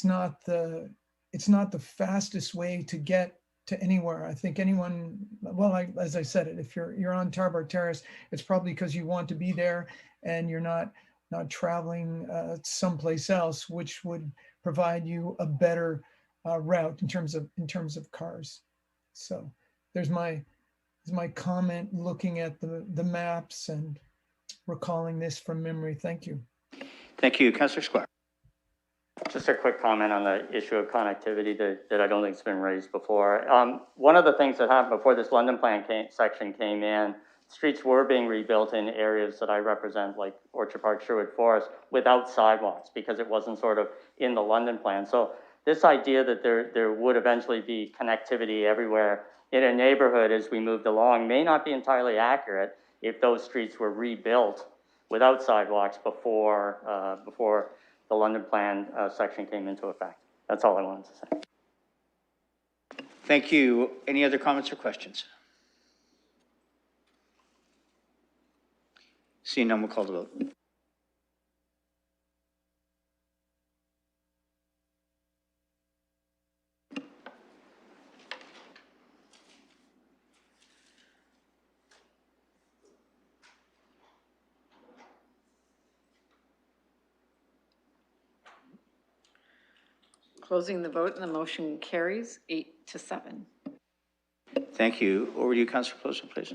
not the it's not the fastest way to get to anywhere. I think anyone, well, as I said it, if you're on Tarbert Terrace, it's probably because you want to be there and you're not traveling someplace else, which would provide you a better route in terms of cars. So there's my comment looking at the maps and recalling this from memory. Thank you. Thank you, Councillor Squire. Just a quick comment on the issue of connectivity that I don't think has been raised before. One of the things that happened before this London Plan section came in, streets were being rebuilt in areas that I represent, like Orchard Park, Sherwood Forest, without sidewalks because it wasn't sort of in the London Plan. So this idea that there would eventually be connectivity everywhere in a neighborhood as we moved along may not be entirely accurate if those streets were rebuilt without sidewalks before the London Plan section came into effect. That's all I wanted to say. Thank you. Any other comments or questions? Seeing none, we'll call the vote. Closing the vote and the motion carries 8-7. Thank you. Over to you, Councillor Pelosi, please.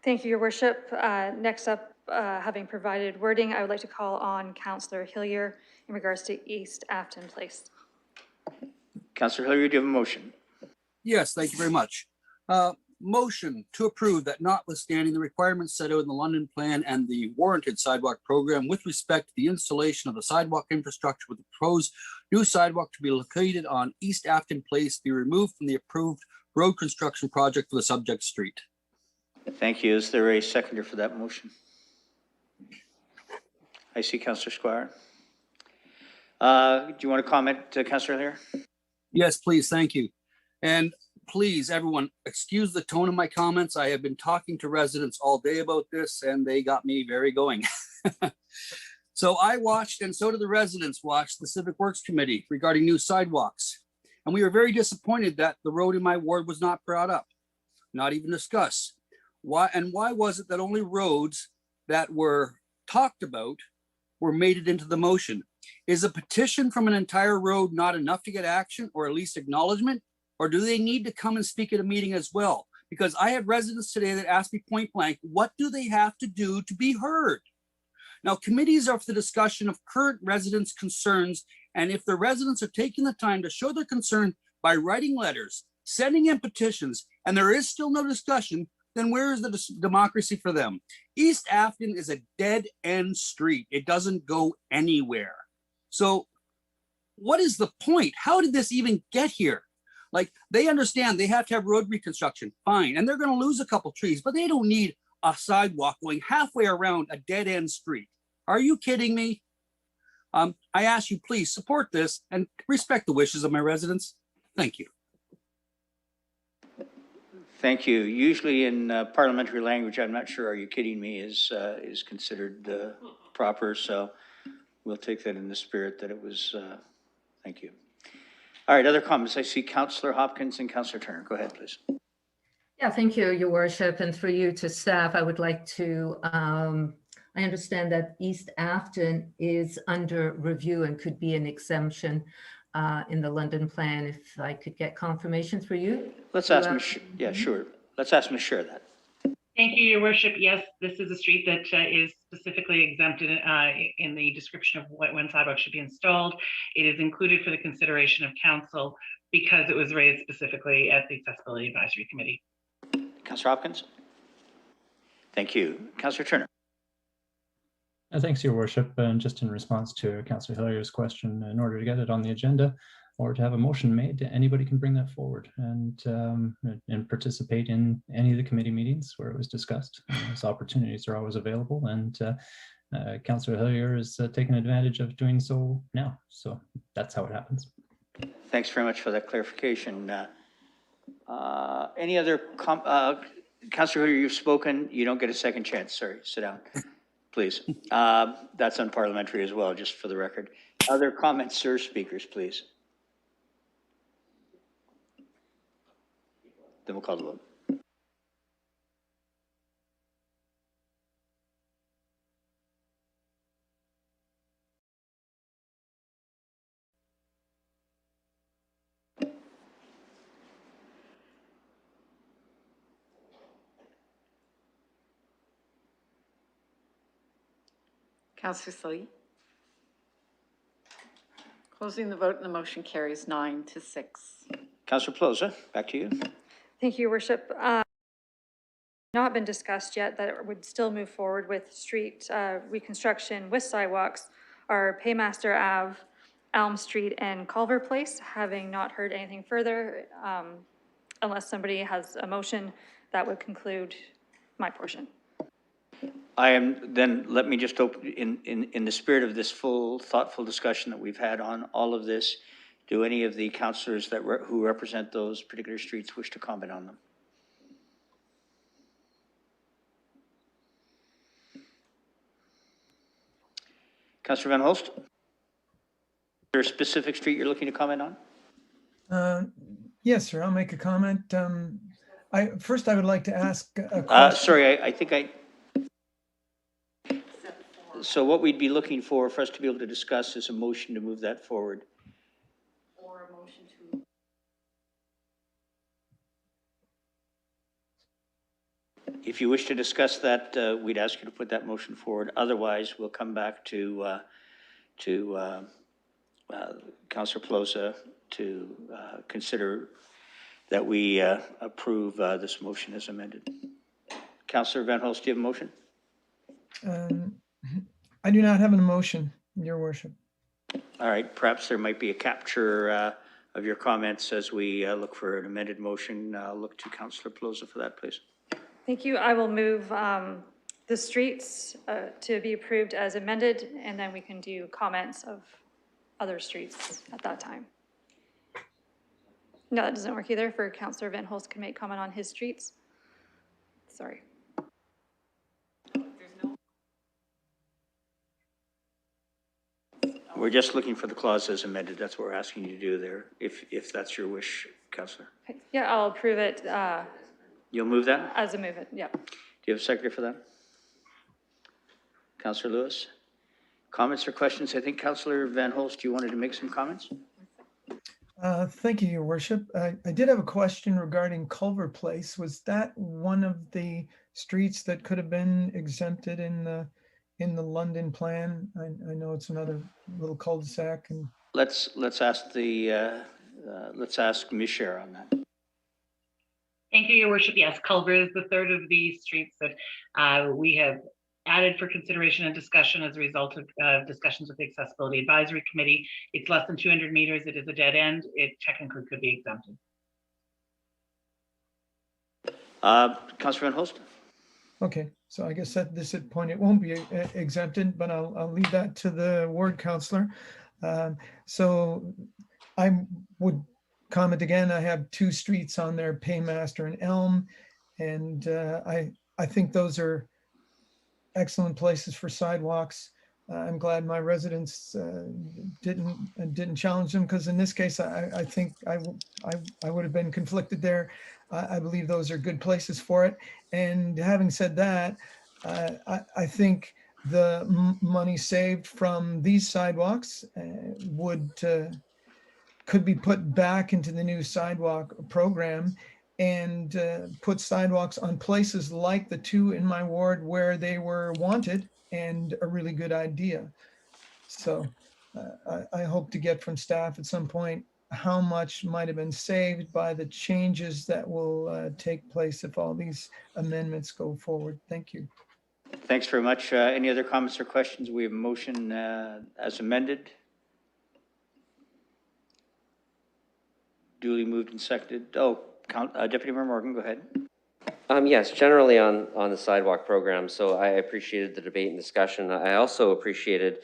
Thank you, Your Worship. Next up, having provided wording, I would like to call on Councillor Hillier in regards to East Afton Place. Councillor Hillier, do you have a motion? Yes, thank you very much. Motion to approve that notwithstanding the requirements set out in the London Plan and the warranted sidewalk program with respect to the installation of the sidewalk infrastructure with the proposed new sidewalk to be located on East Afton Place be removed from the approved road construction project for the subject street. Thank you. Is there a seconder for that motion? I see Councillor Squire. Do you want to comment, Councillor Hillier? Yes, please. Thank you. And please, everyone, excuse the tone of my comments. I have been talking to residents all day about this and they got me very going. So I watched, and so did the residents watch, the Civic Works Committee regarding new sidewalks. And we were very disappointed that the road in my ward was not brought up, not even discussed. Why was it that only roads that were talked about were made it into the motion? Is a petition from an entire road not enough to get action or at least acknowledgement? Or do they need to come and speak at a meeting as well? Because I had residents today that asked me point blank, what do they have to do to be heard? Now, committees are for the discussion of current residents' concerns. And if the residents are taking the time to show their concern by writing letters, sending in petitions, and there is still no discussion, then where is the democracy for them? East Afton is a dead-end street. It doesn't go anywhere. So what is the point? How did this even get here? Like, they understand they have to have road reconstruction, fine, and they're going to lose a couple trees, but they don't need a sidewalk going halfway around a dead-end street. Are you kidding me? I ask you, please support this and respect the wishes of my residents. Thank you. Thank you. Usually in parliamentary language, I'm not sure, are you kidding me, is considered proper. So we'll take that in the spirit that it was. Thank you. All right, other comments. I see Councillor Hopkins and Councillor Turner. Go ahead, please. Yeah, thank you, Your Worship. And through you to staff, I would like to, I understand that East Afton is under review and could be an exemption in the London Plan. If I could get confirmation through you. Let's ask Ms. Yeah, sure. Let's ask Ms. Sher that. Thank you, Your Worship. Yes, this is a street that is specifically exempted in the description of when sidewalks should be installed. It is included for the consideration of council because it was raised specifically at the Accessibility Advisory Committee. Councillor Hopkins. Thank you. Councillor Turner. Thanks, Your Worship. And just in response to Councillor Hillier's question, in order to get it on the agenda or to have a motion made, anybody can bring that forward and participate in any of the committee meetings where it was discussed. Those opportunities are always available, and Councillor Hillier is taking advantage of doing so now. So that's how it happens. Thanks very much for that clarification. Any other Councillor Hillier, you've spoken. You don't get a second chance. Sorry, sit down, please. That's unparliamentary as well, just for the record. Other comments or speakers, please. Then we'll call the vote. Councillor Sully. Closing the vote and the motion carries 9-6. Councillor Plaza, back to you. Thank you, Your Worship. Not been discussed yet that it would still move forward with street reconstruction with sidewalks are Paymaster Ave, Elm Street, and Culver Place. Having not heard anything further, unless somebody has a motion, that would conclude my portion. Then let me just open, in the spirit of this full, thoughtful discussion that we've had on all of this, do any of the councillors who represent those particular streets wish to comment on them? Councillor Van Holst? Is there a specific street you're looking to comment on? Yes, sir, I'll make a comment. First, I would like to ask a question. Sorry, I think so what we'd be looking for us to be able to discuss is a motion to move that forward. Or a motion to. If you wish to discuss that, we'd ask you to put that motion forward. Otherwise, we'll come back to Councillor Plaza to consider that we approve this motion as amended. Councillor Van Holst, do you have a motion? I do not have an motion, Your Worship. All right, perhaps there might be a capture of your comments as we look for an amended motion. I'll look to Councillor Plaza for that, please. Thank you. I will move the streets to be approved as amended, and then we can do comments of other streets at that time. No, that doesn't work either. For Councillor Van Holst can make comment on his streets. Sorry. We're just looking for the clause as amended. That's what we're asking you to do there, if that's your wish, Councillor. Okay. Yeah, I'll approve it. You'll move that? As a move it, yeah. Do you have a secretary for that? Councillor Lewis? Comments or questions? I think Councillor Van Holst, you wanted to make some comments? Thank you, Your Worship. I did have a question regarding Culver Place. Was that one of the streets that could have been exempted in the London plan? I know it's another little cul-de-sac. And Let's ask Ms. Scher on that. Thank you, Your Worship. Yes, Culver is the third of the streets that we have added for consideration and discussion as a result of discussions with the Accessibility Advisory Committee. It's less than 200 meters. It is a dead end. It technically could be exempted. Councillor Van Holst? okay, so I guess at this point it won't be exempted, but I'll leave that to the ward councillor. So I would comment again. I have two streets on there, Paymaster and Elm, and I think those are excellent places for sidewalks. I'm glad my residents didn't challenge them, because in this case, I think I would have been conflicted there. I believe those are good places for it. And having said that, I think the money saved from these sidewalks could be put back into the new sidewalk program, and put sidewalks on places like the two in my ward where they were wanted and a really good idea. So I hope to get from staff at some point how much might have been saved by the changes that will take place if all these amendments go forward. Thank you. Thanks very much. Any other comments or questions? We have a motion as amended. Duly moved and seconded. Oh, Deputy Mayor Morgan, go ahead. Yes, generally on the sidewalk program. So I appreciated the debate and discussion. I also appreciated,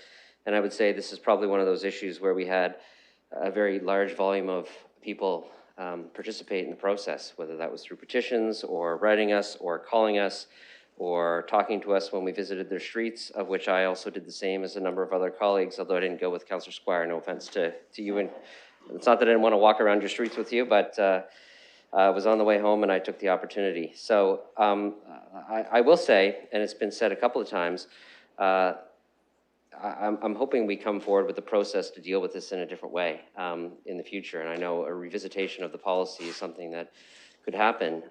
and I would say this is probably one of those issues where we had a very large volume of people participate in the process, whether that was through petitions or writing us or calling us or talking to us when we visited their streets, of which I also did the same as a number of other colleagues, although I didn't go with Councillor Squire. No offense to you. And it's not that I didn't want to walk around your streets with you, but was on the way home and I took the opportunity. So I will say, and it's been said a couple of times, I'm hoping we come forward with a process to deal with this in a different way in the future. And I know a revisitation of the policy is something that could happen.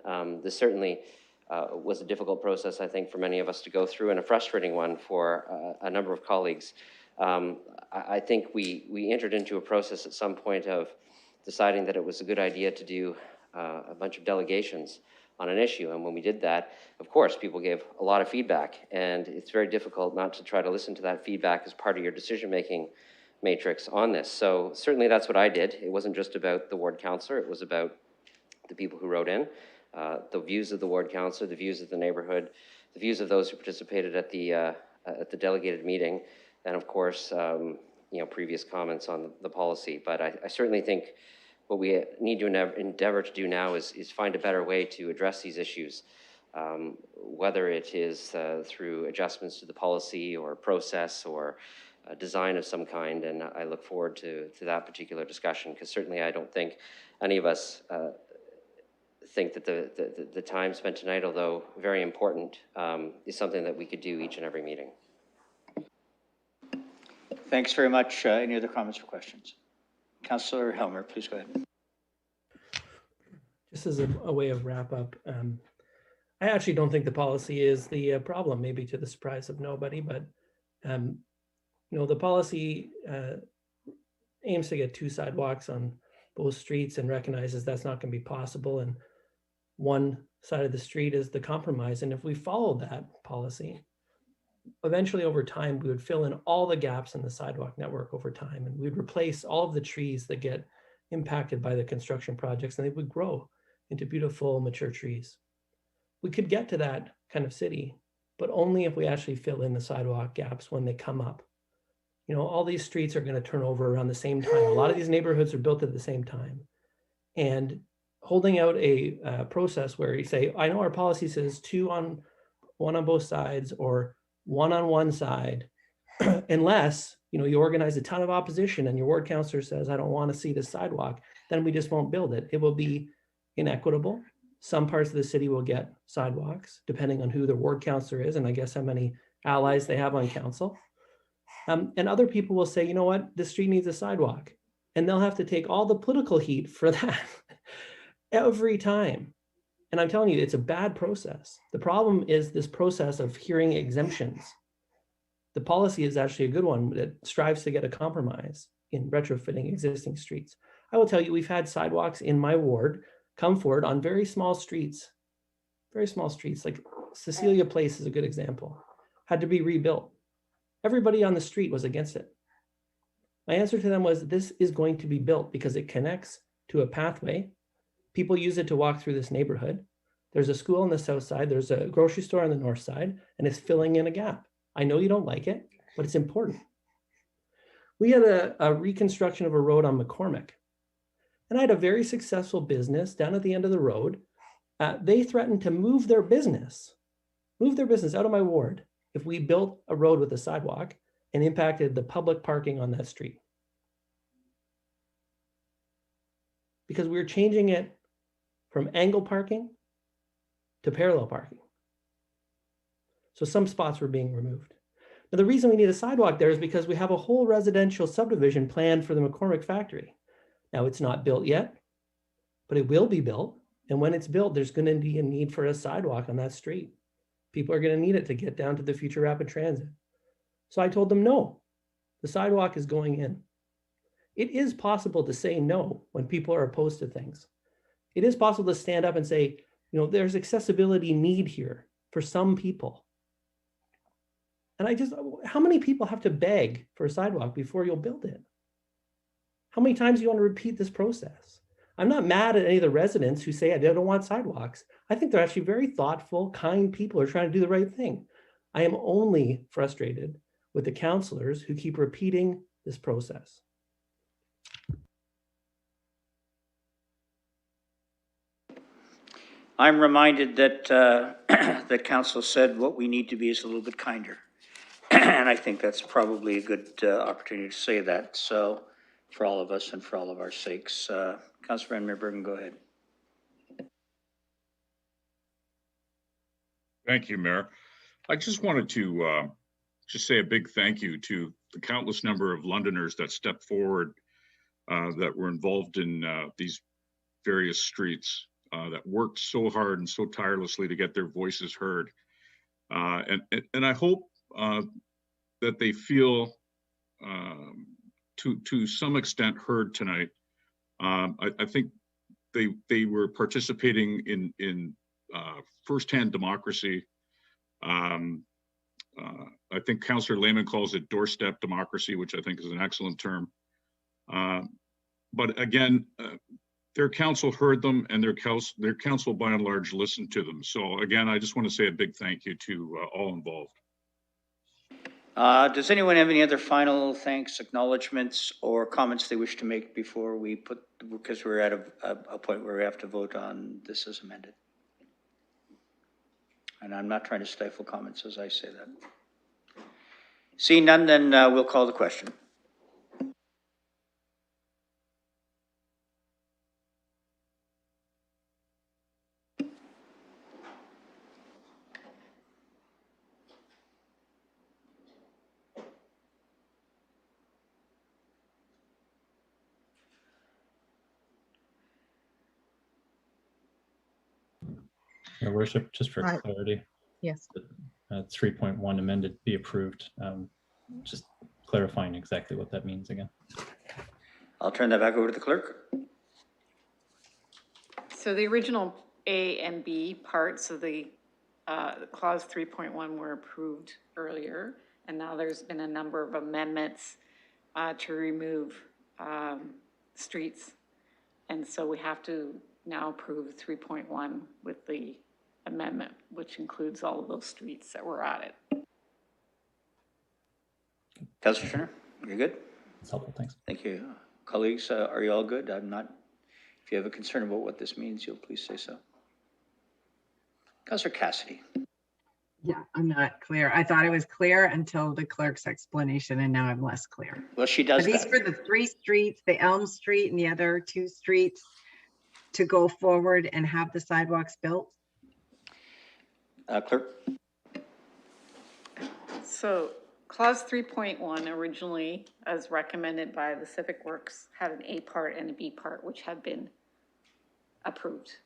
This certainly was a difficult process, I think, for many of us to go through, and a frustrating one for a number of colleagues. I think we entered into a process at some point of deciding that it was a good idea to do a bunch of delegations on an issue. And when we did that, of course, people gave a lot of feedback, and it's very difficult not to try to listen to that feedback as part of your decision-making matrix on this. So certainly that's what I did. It wasn't just about the ward councillor, it was about the people who wrote in, the views of the ward councillor, the views of the neighborhood, the views of those who participated at the delegated meeting, and of course, previous comments on the policy. But I certainly think what we need to endeavor to do now is find a better way to address these issues, whether it is through adjustments to the policy or process or design of some kind. And I look forward to that particular discussion, because certainly I don't think any of us think that the time spent tonight, although very important, is something that we could do each and every meeting. Thanks very much. Any other comments or questions? Councillor Helmer, please go ahead. Just as a way of wrap up, I actually don't think the policy is the problem, maybe to the surprise of nobody, but the policy aims to get 2 sidewalks on both streets and recognizes that's not going to be possible. And one side of the street is the compromise. And if we follow that policy, eventually over time, we would fill in all the gaps in the sidewalk network over time, and we'd replace all of the trees that get impacted by the construction projects, and they would grow into beautiful, mature trees. We could get to that kind of city, but only if we actually fill in the sidewalk gaps when they come up. All these streets are going to turn over around the same time. A lot of these neighborhoods are built at the same time. And holding out a process where you say, I know our policy says 1 on both sides, or 1 on one side, unless you organize a ton of opposition and your ward councillor says, I don't want to see this sidewalk, then we just won't build it. It will be inequitable. Some parts of the city will get sidewalks, depending on who their ward councillor is, and I guess how many allies they have on council. And other people will say, you know what, this street needs a sidewalk. And they'll have to take all the political heat for that every time. And I'm telling you, it's a bad process. The problem is this process of hearing exemptions. The policy is actually a good one that strives to get a compromise in retrofitting existing streets. I will tell you, we've had sidewalks in my ward come forward on very small streets, like Cecilia Place is a good example, had to be rebuilt. Everybody on the street was against it. My answer to them was, this is going to be built because it connects to a pathway. People use it to walk through this neighborhood. There's a school on the south side, there's a grocery store on the north side, and it's filling in a gap. I know you don't like it, but it's important. We had a reconstruction of a road on McCormick, and I had a very successful business down at the end of the road. They threatened to move their business out of my ward if we built a road with a sidewalk and impacted the public parking on that street. Because we were changing it from angle parking to parallel parking. So some spots were being removed. Now, the reason we need a sidewalk there is because we have a whole residential subdivision planned for the McCormick factory. Now, it's not built yet, but it will be built. And when it's built, there's going to be a need for a sidewalk on that street. People are going to need it to get down to the future rapid transit. So I told them, no, the sidewalk is going in. It is possible to say no when people are opposed to things. It is possible to stand up and say, there's accessibility need here for some people. And how many people have to beg for a sidewalk before you'll build it? How many times do you want to repeat this process? I'm not mad at any of the residents who say, I don't want sidewalks. I think they're actually very thoughtful, kind people who are trying to do the right thing. I am only frustrated with the councillors who keep repeating this process. I'm reminded that that council said what we need to be is a little bit kinder. And I think that's probably a good opportunity to say that. So for all of us and for all of our sakes, Councillor Van Meerbergen, go ahead. Thank you, Mayor. I just wanted to just say a big thank you to the countless number of Londoners that stepped forward, that were involved in these various streets, that worked so hard and so tirelessly to get their voices heard. And I hope that they feel to some extent heard tonight. I think they were participating in firsthand democracy. I think Councillor Lehman calls it doorstep democracy, which I think is an excellent term. But again, their council heard them, and their council by and large listened to them. So again, I just want to say a big thank you to all involved. Does anyone have any other final thanks, acknowledgements, or comments they wish to make before we put, because we're at a point where we have to vote on this as amended? And I'm not trying to stifle comments as I say that. Seeing none, then we'll call the question. Your worship, just for clarity. Yes. 3.1 amended be approved. Just clarifying exactly what that means again. I'll turn that back over to the clerk. So the original A and B parts of the clause 3.1 were approved earlier, and now there's been a number of amendments to remove streets. And so we have to now approve 3.1 with the amendment, which includes all of those streets that were added. Councillor Schreiner, you're good? That's helpful, thanks. Thank you. Colleagues, are you all good? I'm not, if you have a concern about what this means, you'll please say so. Councillor Cassidy. Yeah, I'm not clear. I thought it was clear until the clerk's explanation, and now I'm less clear. Well, she does Are these that. for the 3 streets, the Elm Street and the other 2 streets, to go forward and have the sidewalks built? Clerk. So clause 3.1 originally, as recommended by the Civic Works, had an A part and a B part, which have been approved.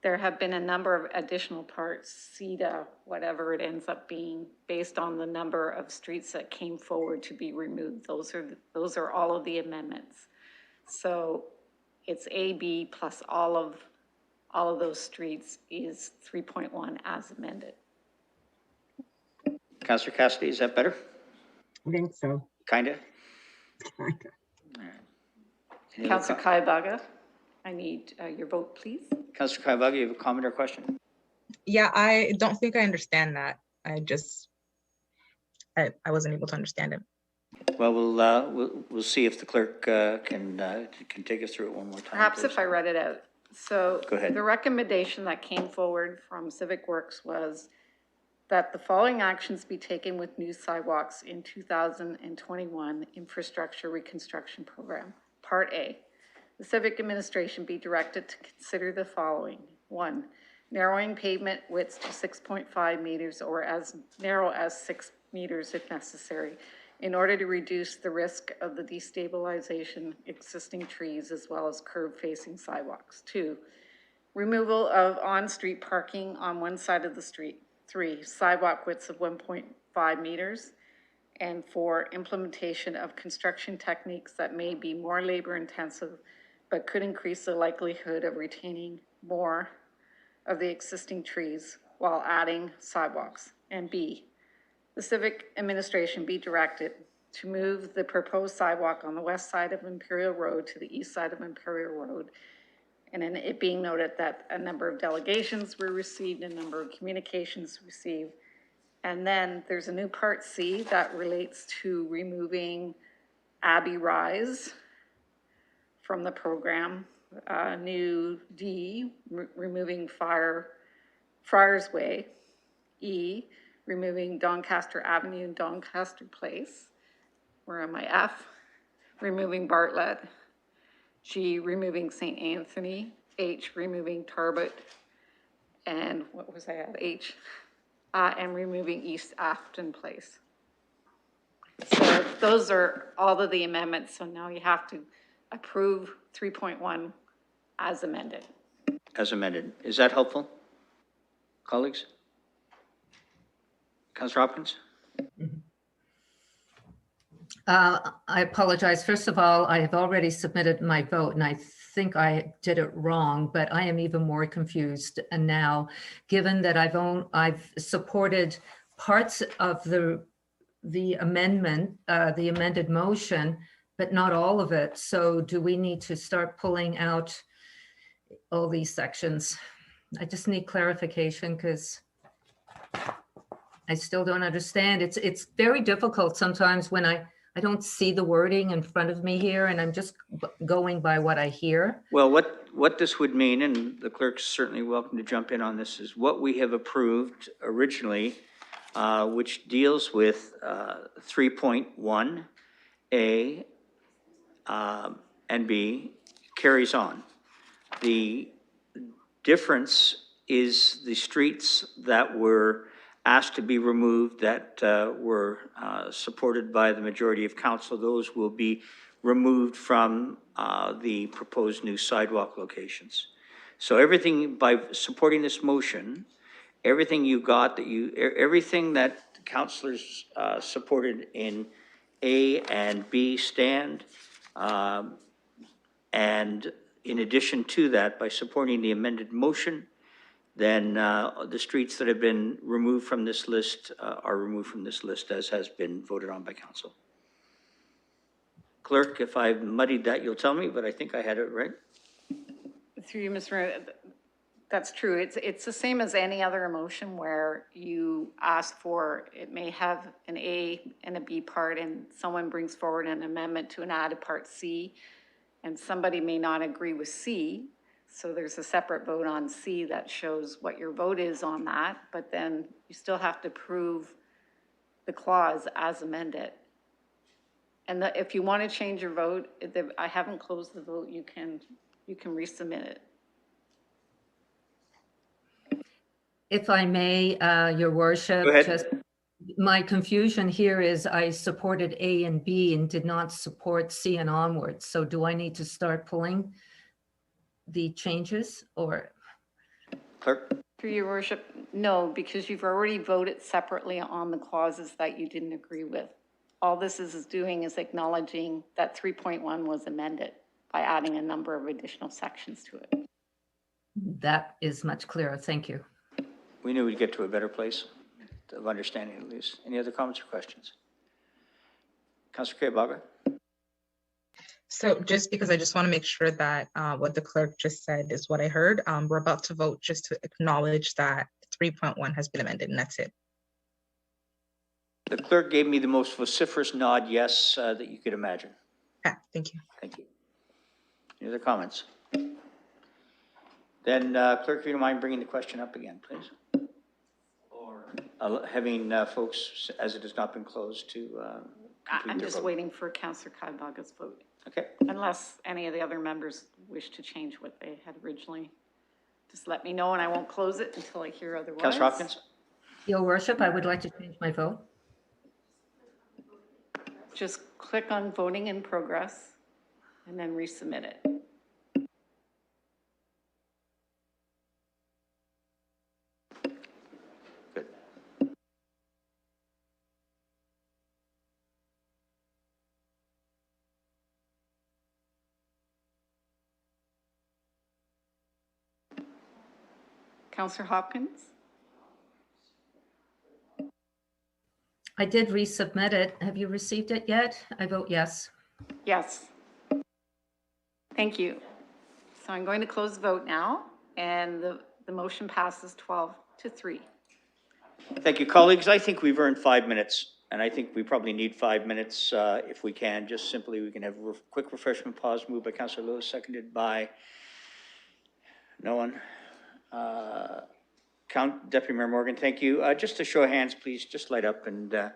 There have been a number of additional parts, C to whatever it ends up being, based on the number of streets that came forward to be removed. Those are all of the amendments. So it's A, B plus all of those streets is 3.1 as amended. Councillor Cassidy, is that better? I think so. Kinda? Councillor Kaibaga, I need your vote, please. Councillor Kaibaga, you have a comment or question? Yeah, I don't think I understand that. I wasn't able to understand it. Well, we'll see if the clerk can take us through it one more time. Perhaps please. if I read it out. So Go ahead. the recommendation that came forward from Civic Works was that the following actions be taken with new sidewalks in 2021 infrastructure reconstruction program. Part A, the Civic Administration be directed to consider the following. 1, narrowing pavement widths to 6.5 meters or as narrow as 6 meters if necessary, in order to reduce the risk of the destabilization existing trees as well as curb-facing sidewalks. 2, removal of on-street parking on one side of the street. 3, sidewalk widths of 1.5 meters. And 4, implementation of construction techniques that may be more labor-intensive but could increase the likelihood of retaining more of the existing trees while adding sidewalks. And B, the Civic Administration be directed to move the proposed sidewalk on the west side of Imperial Road to the east side of Imperial Road. And then it being noted that a number of delegations were received, a number of communications received. And then there's a new part C that relates to removing Abbey Rise from the program. New D, removing Friars Way. E, removing Doncaster Avenue and Doncaster Place. Where am I? F, removing Bartlett. G, removing St. Anthony. H, removing Tarbert. and what was I at, H? And removing East Afton Place. So those are all of the amendments. So now you have to approve 3.1 as amended. As amended. Is that helpful, colleagues? Councillor Hopkins? I apologize. First of all, I have already submitted my vote and I think I did it wrong, but I am even more confused. And now, given that I've supported parts of the amendment, the amended motion, but not all of it. So do we need to start pulling out all these sections? I just need clarification because I still don't understand. It's very difficult sometimes when I don't see the wording in front of me here and I'm just going by what I hear. Well, what this would mean, and the clerk's certainly welcome to jump in on this, is what we have approved originally, which deals with 3.1A and B, carries on. The difference is the streets that were asked to be removed that were supported by the majority of council. Those will be removed from the proposed new sidewalk locations. So everything, by supporting this motion, everything you got everything that councillors supported in A and B stand. And in addition to that, by supporting the amended motion, then the streets that have been removed from this list are removed from this list as has been voted on by council. Clerk, if I've muddied that, you'll tell me, but I think I had it right. Through you, Mr. Mayor, that's true. It's the same as any other motion where you ask for, it may have an A and a B part and someone brings forward an amendment to an added part C and somebody may not agree with C. So there's a separate vote on C that shows what your vote is on that, but then you still have to prove the clause as amended. And if you want to change your vote, I haven't closed the vote, you can resubmit it. If I may, Your Worship, Go ahead. just my confusion here is I supported A and B and did not support C and onwards. So do I need to start pulling the changes or? Clerk? Through your worship, no, because you've already voted separately on the clauses that you didn't agree with. All this is doing is acknowledging that 3.1 was amended by adding a number of additional sections to it. That is much clearer. Thank you. We knew we'd get to a better place of understanding at least. Any other comments or questions? Councillor Kaybaga? So just because I just want to make sure that what the clerk just said is what I heard, we're about to vote just to acknowledge that 3.1 has been amended, and that's it. The clerk gave me the most vociferous nod yes that you could imagine. Yeah, thank you. Thank you. Any other comments? Then clerk, if you don't mind bringing the question up again, please. Or having folks, as it has not been closed, to complete I'm their just vote. waiting for Councillor Kybaga's vote. Okay. Unless any of the other members wish to change what they had originally. Just let me know and I won't close it until I hear otherwise. Councillor Hopkins? Your Worship, I would like to change my vote. Just click on voting in progress and then resubmit it. Good. Councillor Hopkins? I did resubmit it. Have you received it yet? I vote yes. Yes. Thank you. So I'm going to close the vote now and the motion passes 12-3. Thank you, colleagues. I think we've earned 5 minutes, and I think we probably need 5 minutes if we can. Just simply, we can have a quick refreshment pause, moved by Councillor Lewis, seconded by no one. Deputy Mayor Morgan, thank you. Just a show of hands, please, just light up and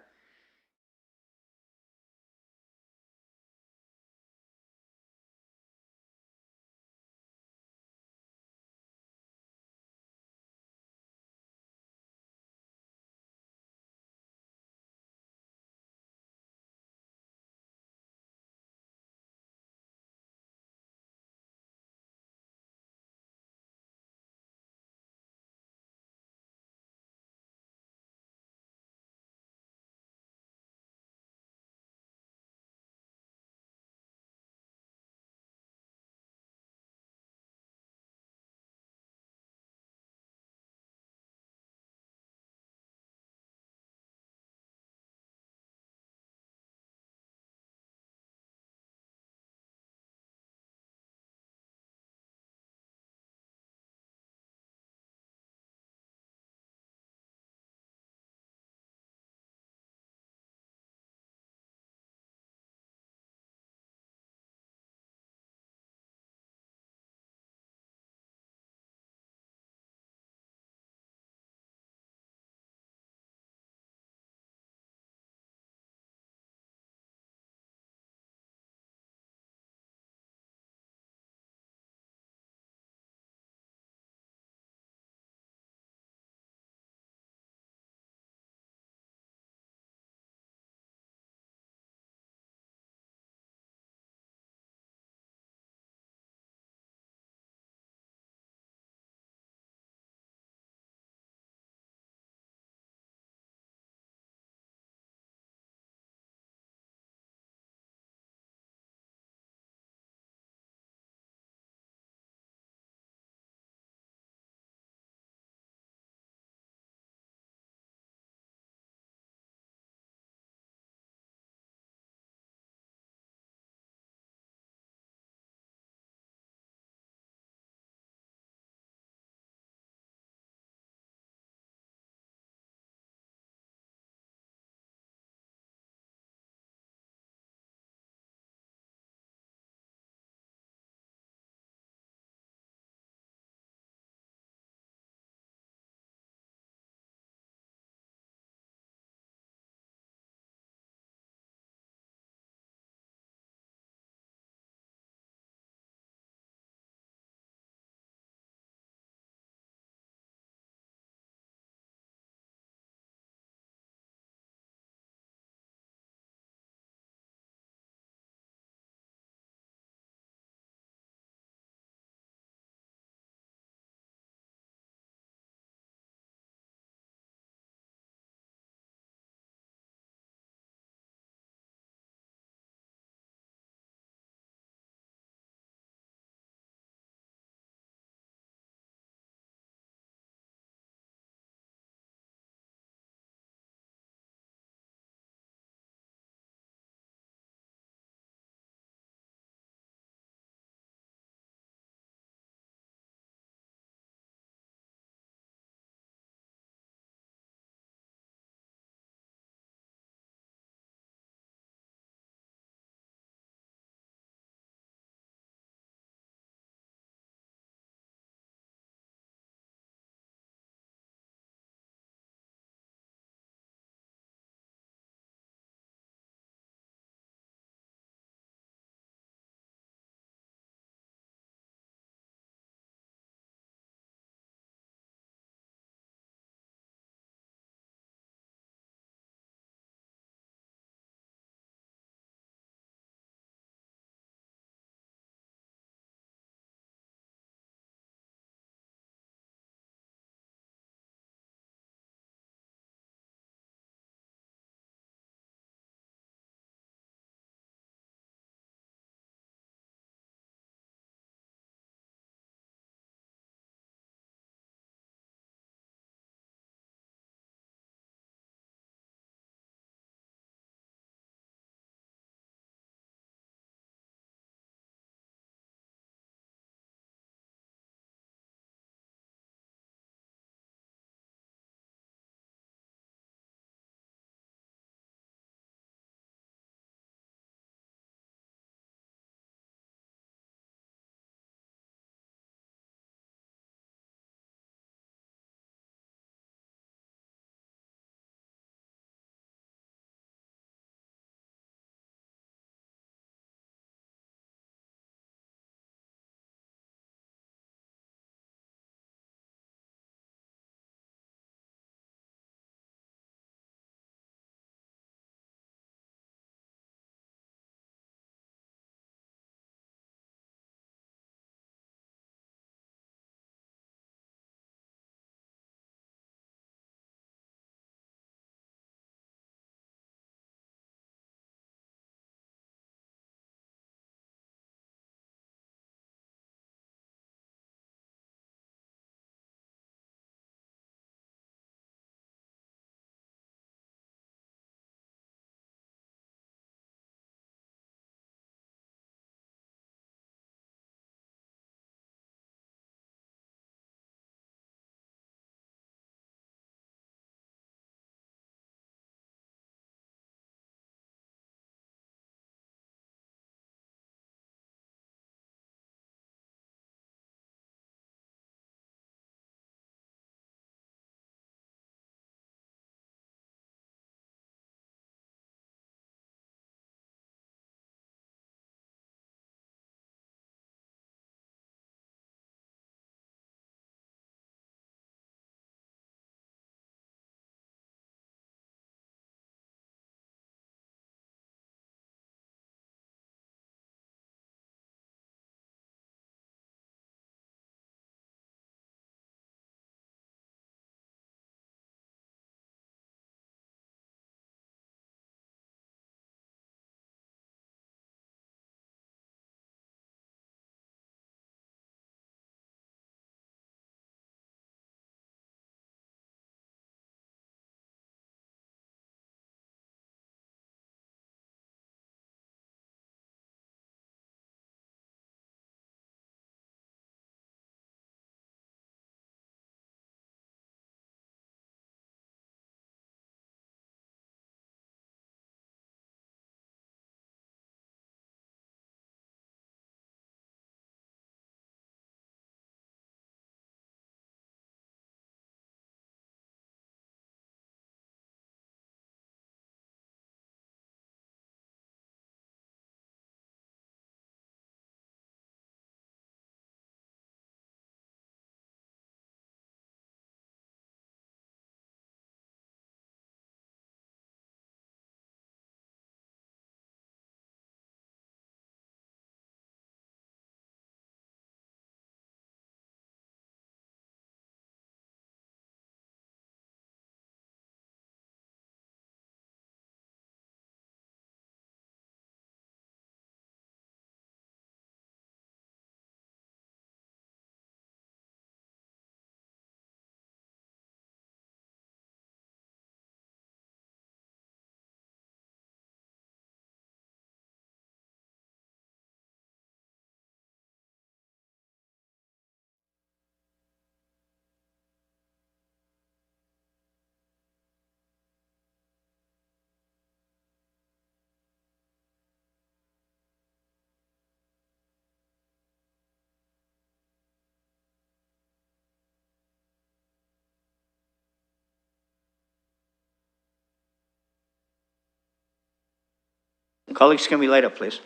Colleagues, can we light up, please?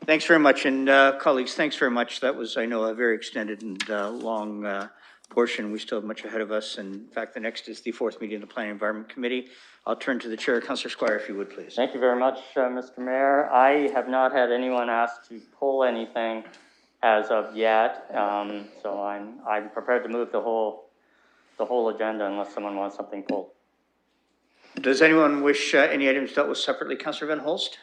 Thanks very much. And colleagues, thanks very much. That was, I know, a very extended and long portion. We still have much ahead of us. And in fact, the next is the fourth meeting of the Planning Environment Committee. I'll turn to the chair, Councillor Squire, if you would, please. Thank you very much, Mr. Mayor. I have not had anyone ask to pull anything as of yet. So I'm prepared to move the whole agenda unless someone wants something pulled. Does anyone wish any items dealt with separately? Councillor Van Holst?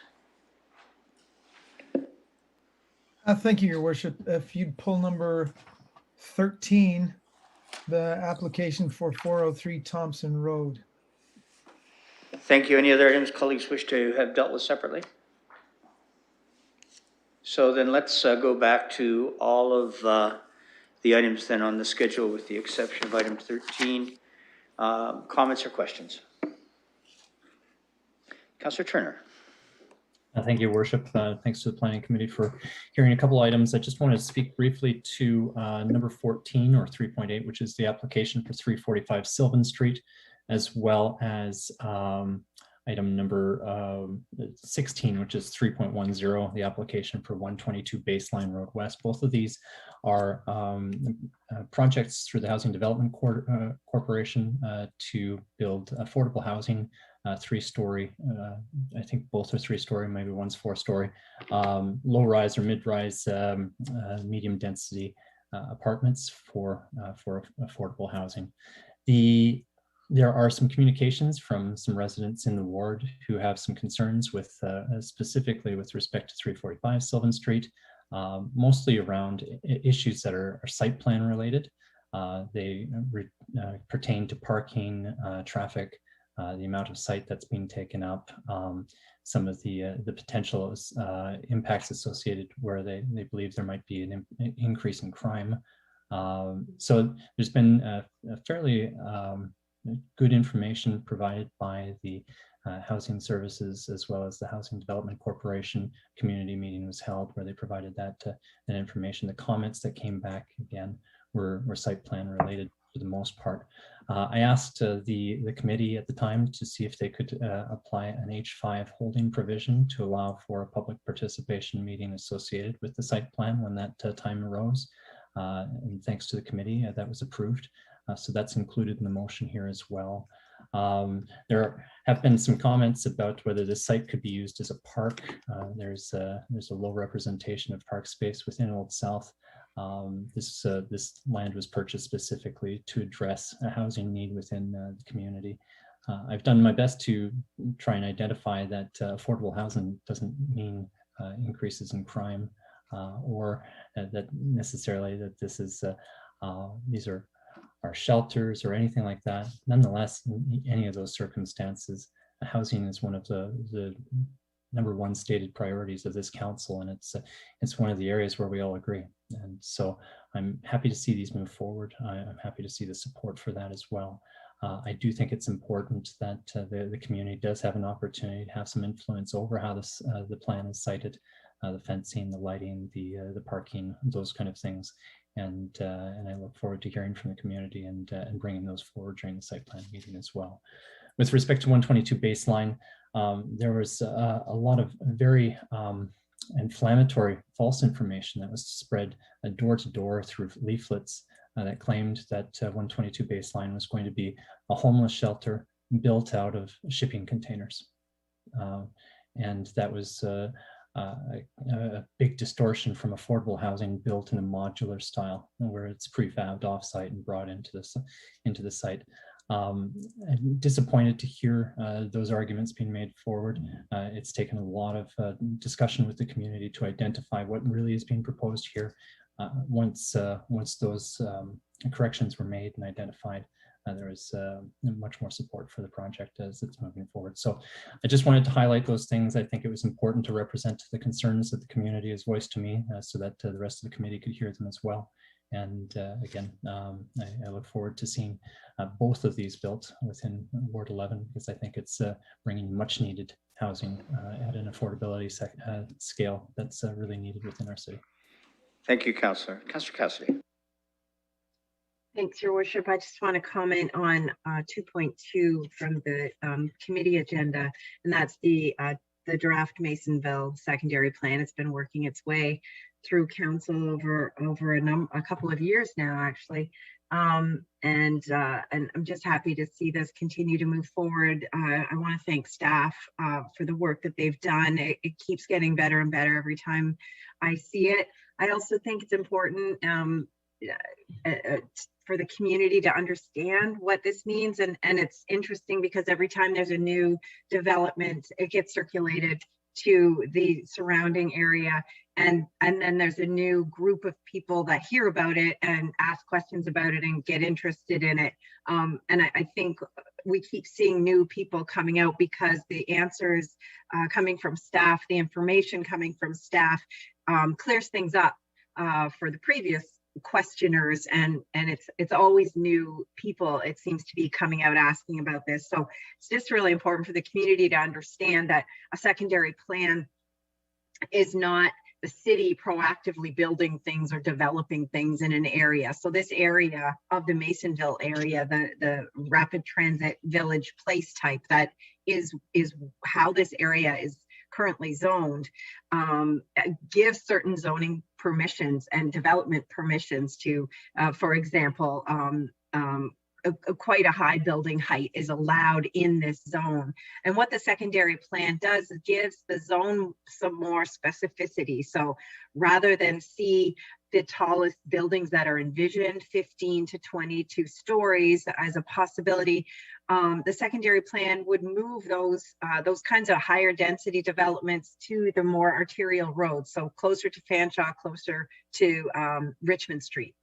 Thank you, Your Worship. If you'd pull number 13, the application for 403 Thompson Road. Thank you. Any other items colleagues wish to have dealt with separately? So then let's go back to all of the items then on the schedule with the exception of item 13. Comments or questions? Councillor Turner. Thank you, Your Worship. Thanks to the Planning Committee for hearing a couple items. I just wanted to speak briefly to number 14 or 3.8, which is the application for 345 Sylvan Street, as well as item number 16, which is 3.10, the application for 122 Baseline Road West. Both of these are projects through the Housing Development Corporation to build affordable housing, 3-story, I think both are 3-story, maybe one's 4-story, low-rise or mid-rise medium density apartments for affordable housing. There are some communications from some residents in the ward who have some concerns with specifically with respect to 345 Sylvan Street, mostly around issues that are site plan related. They pertain to parking, traffic, the amount of site that's being taken up, some of the potential impacts associated where they believe there might be an increase in crime. So there's been a fairly good information provided by the housing services as well as the Housing Development Corporation. Community meeting was held where they provided that information. The comments that came back again were site plan related for the most part. I asked the committee at the time to see if they could apply an H5 holding provision to allow for a public participation meeting associated with the site plan when that time arose. And thanks to the committee, that was approved. So that's included in the motion here as well. There have been some comments about whether the site could be used as a park. There's a low representation of park space within Old South. This land was purchased specifically to address a housing need within the community. I've done my best to try and identify that affordable housing doesn't mean increases in crime or that necessarily that this is these are shelters or anything like that. Nonetheless, in any of those circumstances, housing is one of the number one stated priorities of this council, and it's one of the areas where we all agree. And so I'm happy to see these move forward. I'm happy to see the support for that as well. I do think it's important that the community does have an opportunity to have some influence over how this the plan is cited, the fencing, the lighting, the parking, those kind of things. And I look forward to hearing from the community and bringing those forward during the site plan meeting as well. With respect to 122 Baseline, there was a lot of very inflammatory false information that was spread door to door through leaflets that claimed that 122 Baseline was going to be a homeless shelter built out of shipping containers. And that was a big distortion from affordable housing built in a modular style where it's prefabbed offsite and brought into the site. I'm disappointed to hear those arguments being made forward. It's taken a lot of discussion with the community to identify what really is being proposed here. Once those corrections were made and identified, there was much more support for the project as it's moving forward. So I just wanted to highlight those things. I think it was important to represent the concerns that the community has voiced to me so that the rest of the committee could hear them as well. And again, I look forward to seeing both of these built within Ward 11, because I think it's bringing much needed housing at an affordability scale that's really needed within our city. Thank you, Councillor. Councillor Cassidy. Thanks, Your Worship. I just want to comment on 2.2 from the committee agenda, and that's the draft Masonville secondary plan. It's been working its way through council over a couple of years now, actually. And I'm just happy to see this continue to move forward. I want to thank staff for the work that they've done. It keeps getting better and better every time I see it. I also think it's important for the community to understand what this means, and it's interesting because every time there's a new development, it gets circulated to the surrounding area, and then there's a new group of people that hear about it and ask questions about it and get interested in it. And I think we keep seeing new people coming out because the answers coming from staff, the information coming from staff clears things up for the previous questioners, and it's always new people, it seems to be coming out asking about this. So it's just really important for the community to understand that a secondary plan is not the city proactively building things or developing things in an area. So this area of the Masonville area, the rapid transit village place type, that is how this area is currently zoned, gives certain zoning permissions and development permissions to, for example, quite a high building height is allowed in this zone. And what the secondary plan does is gives the zone some more specificity. So rather than see the tallest buildings that are envisioned, 15 to 22 stories as a possibility, the secondary plan would move those kinds of higher density developments to the more arterial roads, so closer to Fanshawe, closer to Richmond Street.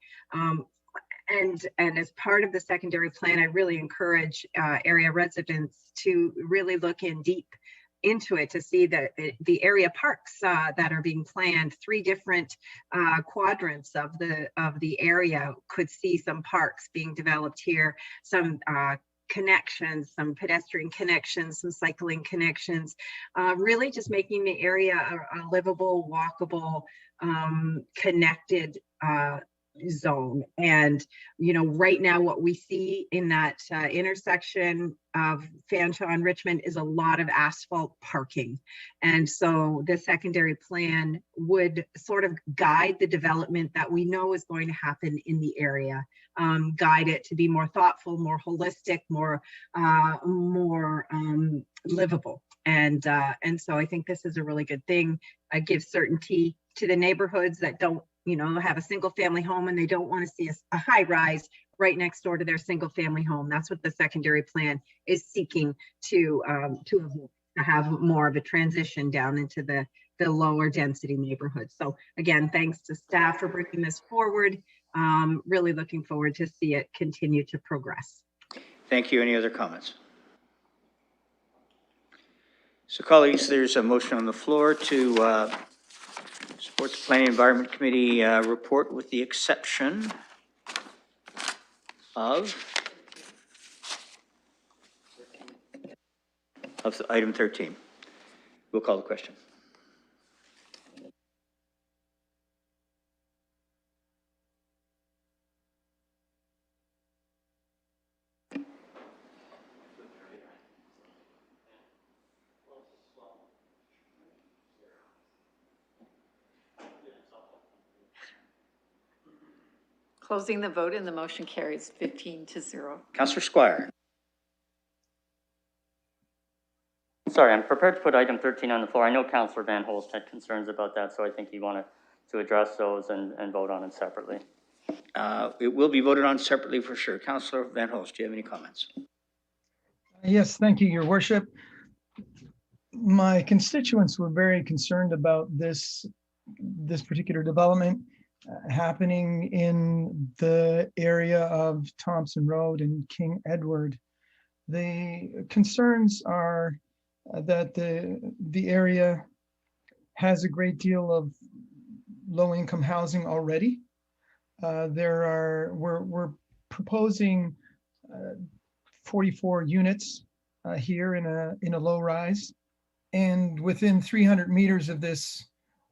And as part of the secondary plan, I really encourage area residents to really look in deep into it to see that the area parks that are being planned, 3 different quadrants of the area could see some parks being developed here, some connections, some pedestrian connections, some cycling connections, really just making the area a livable, walkable, connected zone. And right now what we see in that intersection of Fanshawe and Richmond is a lot of asphalt parking, and so the secondary plan would sort of guide the development that we know is going to happen in the area, guide it to be more thoughtful, more holistic, more livable. And so I think this is a really good thing. Gives certainty to the neighborhoods that don't have a single family home and they don't want to see a high rise right next door to their single family home. That's what the secondary plan is seeking to have more of a transition down into the lower density neighborhoods. So again, thanks to staff for bringing this forward. Really looking forward to see it continue to progress. Thank you. Any other comments? So colleagues, there's a motion on the floor to support the Planning Environment Committee report with the exception of item 13. We'll call the question. Closing the vote, and the motion carries 15-0. Councillor Squire. Sorry, I'm prepared to put item 13 on the floor. I know Councillor Van Holst had concerns about that, so I think he wanted to address those and vote on it separately. It will be voted on separately for sure. Councillor Van Holst, do you have any comments? Yes, thank you, Your Worship. My constituents were very concerned about this particular development happening in the area of Thompson Road and King Edward. The concerns are that the area has a great deal of low-income housing already. We're proposing 44 units here in a low rise, and within 300 meters of this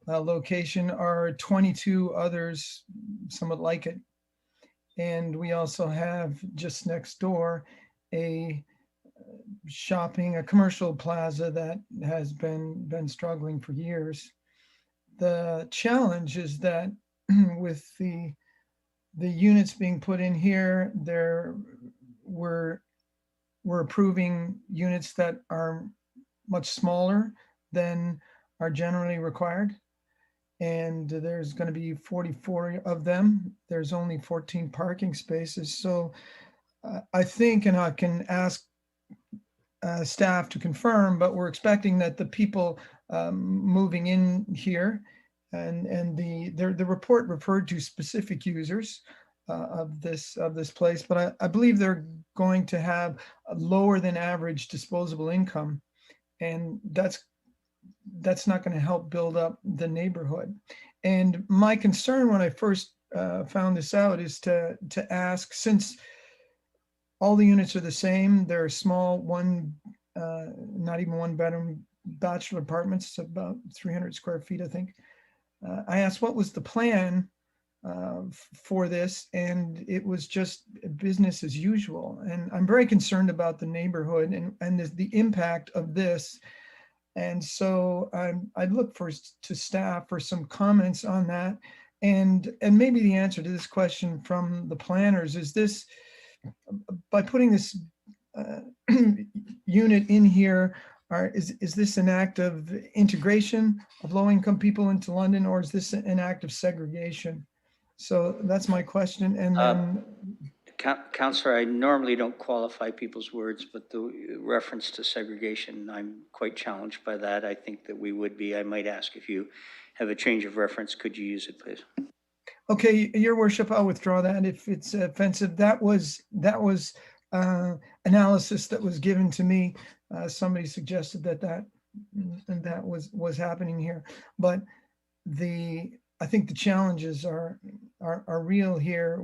location are 22 others somewhat like it. And we also have just next door a a commercial plaza that has been struggling for years. The challenge is that with the units being put in here, we're approving units that are much smaller than are generally required. And there's going to be 44 of them. There's only 14 parking spaces. So I think, and I can ask staff to confirm, but we're expecting that the people moving in here and the report referred to specific users of this place, but I believe they're going to have a lower than average disposable income, and that's not going to help build up the neighborhood. And my concern when I first found this out is to ask, since all the units are the same, they're small, not even one bedroom bachelor apartments, about 300 square feet, I think. I asked what was the plan for this, and it was just business as usual. And I'm very concerned about the neighborhood and the impact of this. And so I'd look to staff for some comments on that. And maybe the answer to this question from the planners is this: by putting this unit in here, is this an act of integration of low-income people into London, or is this an act of segregation? So that's my question. And then, Councillor, I normally don't qualify people's words, but the reference to segregation, I'm quite challenged by that. I think that we would be. I might ask if you have a change of reference. Could you use it, please? Okay, Your Worship, I'll withdraw that if it's offensive. That was analysis that was given to me. Somebody suggested that was happening here, but I think the challenges are real here.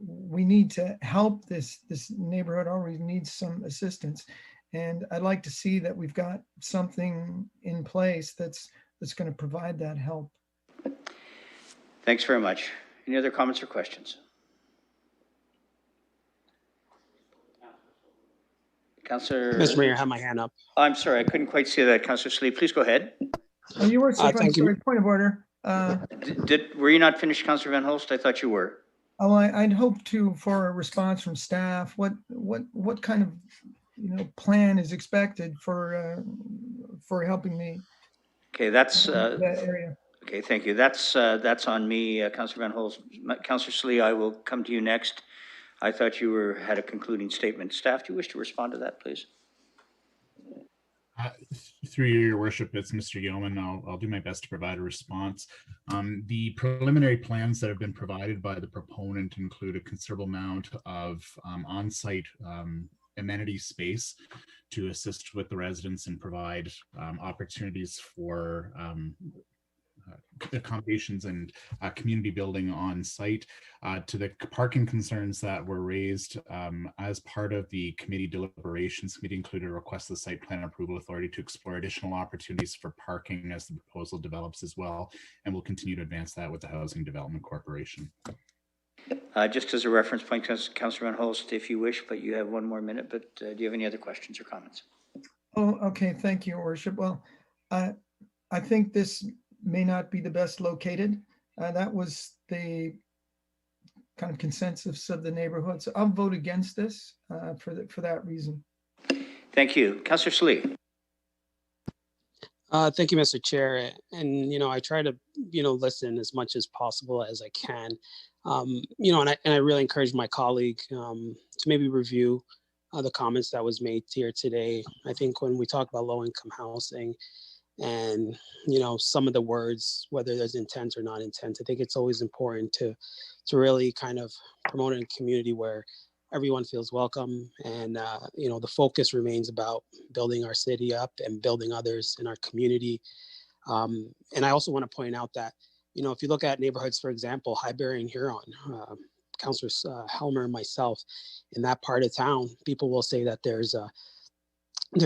We need to help this neighborhood already needs some assistance, and I'd like to see that we've got something in place that's going to provide that help. Thanks very much. Any other comments or questions? Councillor. Mr. Mayor, I have my hand up. I'm sorry, I couldn't quite see that. Councillor Sleep, please go ahead. Oh, you were, I'm sorry, point of order. Were you not finished, Councillor Van Holst? I thought you were. Oh, I'd hope for a response from staff. What kind of plan is expected for helping me? Okay, that's that area. Okay, thank you. That's on me, Councillor Van Holst. Councillor Slee, I will come to you next. I thought you had a concluding statement. Staff, do you wish to respond to that, please? Through you, Your Worship, it's Mr. Yeoman. I'll do my best to provide a response. The preliminary plans that have been provided by the proponent include a considerable amount of on-site amenity space to assist with the residents and provide opportunities for accommodations and community building on site. To the parking concerns that were raised as part of the committee deliberations, committee included a request of the site plan approval authority to explore additional opportunities for parking as the proposal develops as well, and we'll continue to advance that with the Housing Development Corporation. Just as a reference point, Councillor Van Holst, if you wish, but you have one more minute, but do you have any other questions or comments? Oh, okay, thank you, Your Worship. Well, I think this may not be the best located. That was the kind of consensus of the neighborhood. So I'll vote against this for that reason. Thank you. Councillor Slee. Thank you, Mr. Chair. And, I try to, listen as much as possible as I can. And I really encourage my colleague to maybe review the comments that was made here today. I think when we talk about low-income housing, and some of the words, whether there's intent or not intent, I think it's always important to really kind of promote it in a community where everyone feels welcome, and the focus remains about building our city up and building others in our community. And I also want to point out that if you look at neighborhoods, for example, Highbury and Huron, Councillor Helmer and myself, in that part of town, people will say that there's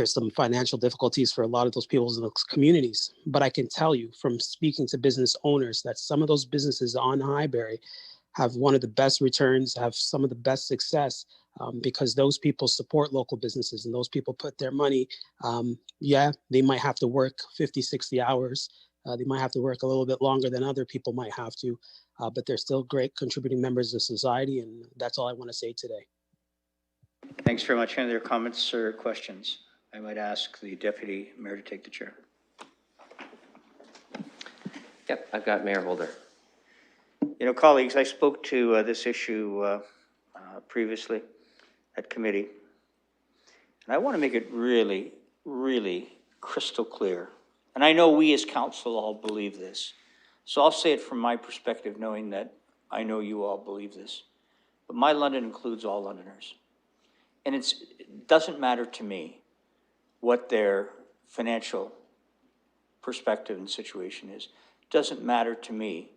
some financial difficulties for a lot of those people in those communities. But I can tell you from speaking to business owners that some of those businesses on Highbury have one of the best returns, have some of the best success, because those people support local businesses and those people put their money. Yeah, they might have to work 50, 60 hours. They might have to work a little bit longer than other people might have to, but they're still great contributing members of society. And that's all I want to say today. Thanks very much. Any other comments or questions? I might ask the Deputy Mayor to take the chair. Yep, I've got Mayor Holder. You know, colleagues, I spoke to this issue previously at committee, and I want to make it really, really crystal clear. And I know we as council all believe this. So I'll say it from my perspective, knowing that I know you all believe this. But my London includes all Londoners. And it doesn't matter to me what their financial perspective and situation is. It doesn't matter to me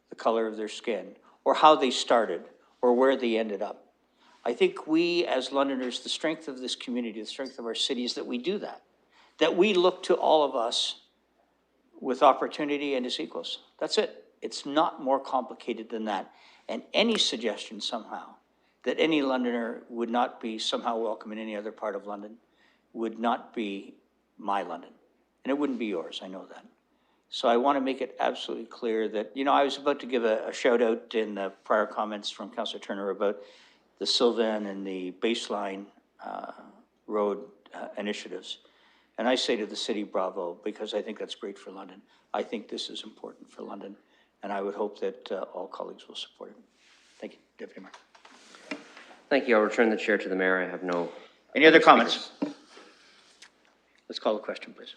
the color of their skin or how they started or where they ended up. I think we as Londoners, the strength of this community, the strength of our city is that we do that. That we look to all of us with opportunity and as equals. That's it. It's not more complicated than that. And any suggestion somehow that any Londoner would not be somehow welcome in any other part of London would not be my London. And it wouldn't be yours, I know that. So I want to make it absolutely clear that, you know, I was about to give a shout out in the prior comments from Councillor Turner about the Sylvan and the baseline road initiatives. And I say to the city, bravo, because I think that's great for London. I think this is important for London, and I would hope that all colleagues will support it. Thank you, Deputy Mayor. Thank you. I'll return the chair to the mayor. I have no. Any other comments? Let's call the question, please.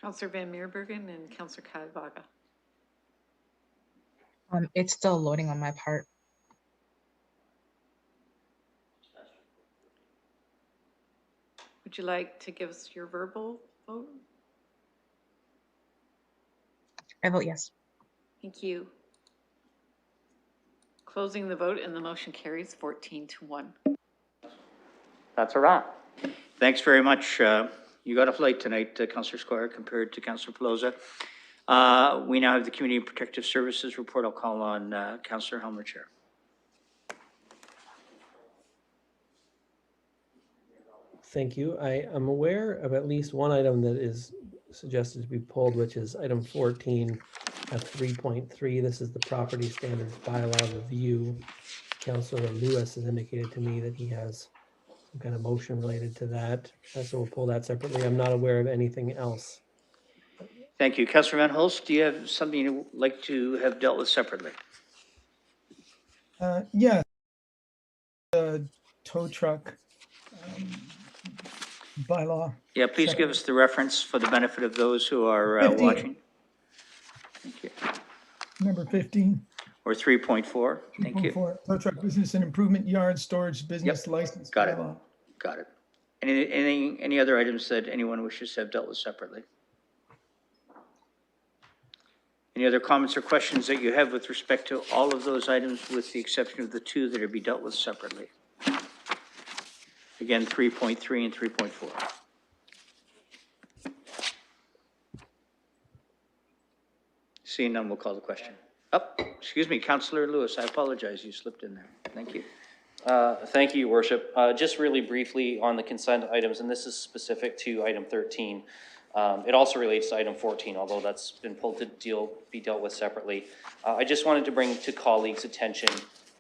Councillor Van Meerbergen and Councillor Kaivaga. It's still loading on my part. Would you like to give us your verbal vote? I vote yes. Thank you. Closing the vote and the motion carries 14-1. That's a wrap. Thanks very much. You got off late tonight, Councillor Squire, compared to Councillor Pelosa. We now have the Community and Protective Services report. I'll call on Councillor Helmer, Chair. Thank you. I am aware of at least one item that is suggested to be pulled, which is item 14 at 3.3. This is the property standards bylaw review. Councillor Lewis has indicated to me that he has some kind of motion related to that. So we'll pull that separately. I'm not aware of anything else. Thank you. Councillor Van Hulst, do you have something you'd like to have dealt with separately? Yeah. Tow truck bylaw. Yeah, please give us the reference for the benefit of those who are watching. Thank you. Number 15. Or 3.4. Thank you. Tow truck business and improvement yard storage business license Got it. bylaw. Got it. Any other items that anyone wishes to have dealt with separately? Any other comments or questions that you have with respect to all of those items, with the exception of the two that are to be dealt with separately? Again, 3.3 and 3.4. Seeing none, we'll call the question. Oh, excuse me, Councillor Lewis, I apologize, you slipped in there. Thank you. Thank you, Your Worship. Just really briefly on the consent items, and this is specific to item 13. It also relates to item 14, although that's been pulled to be dealt with separately. I just wanted to bring to colleagues' attention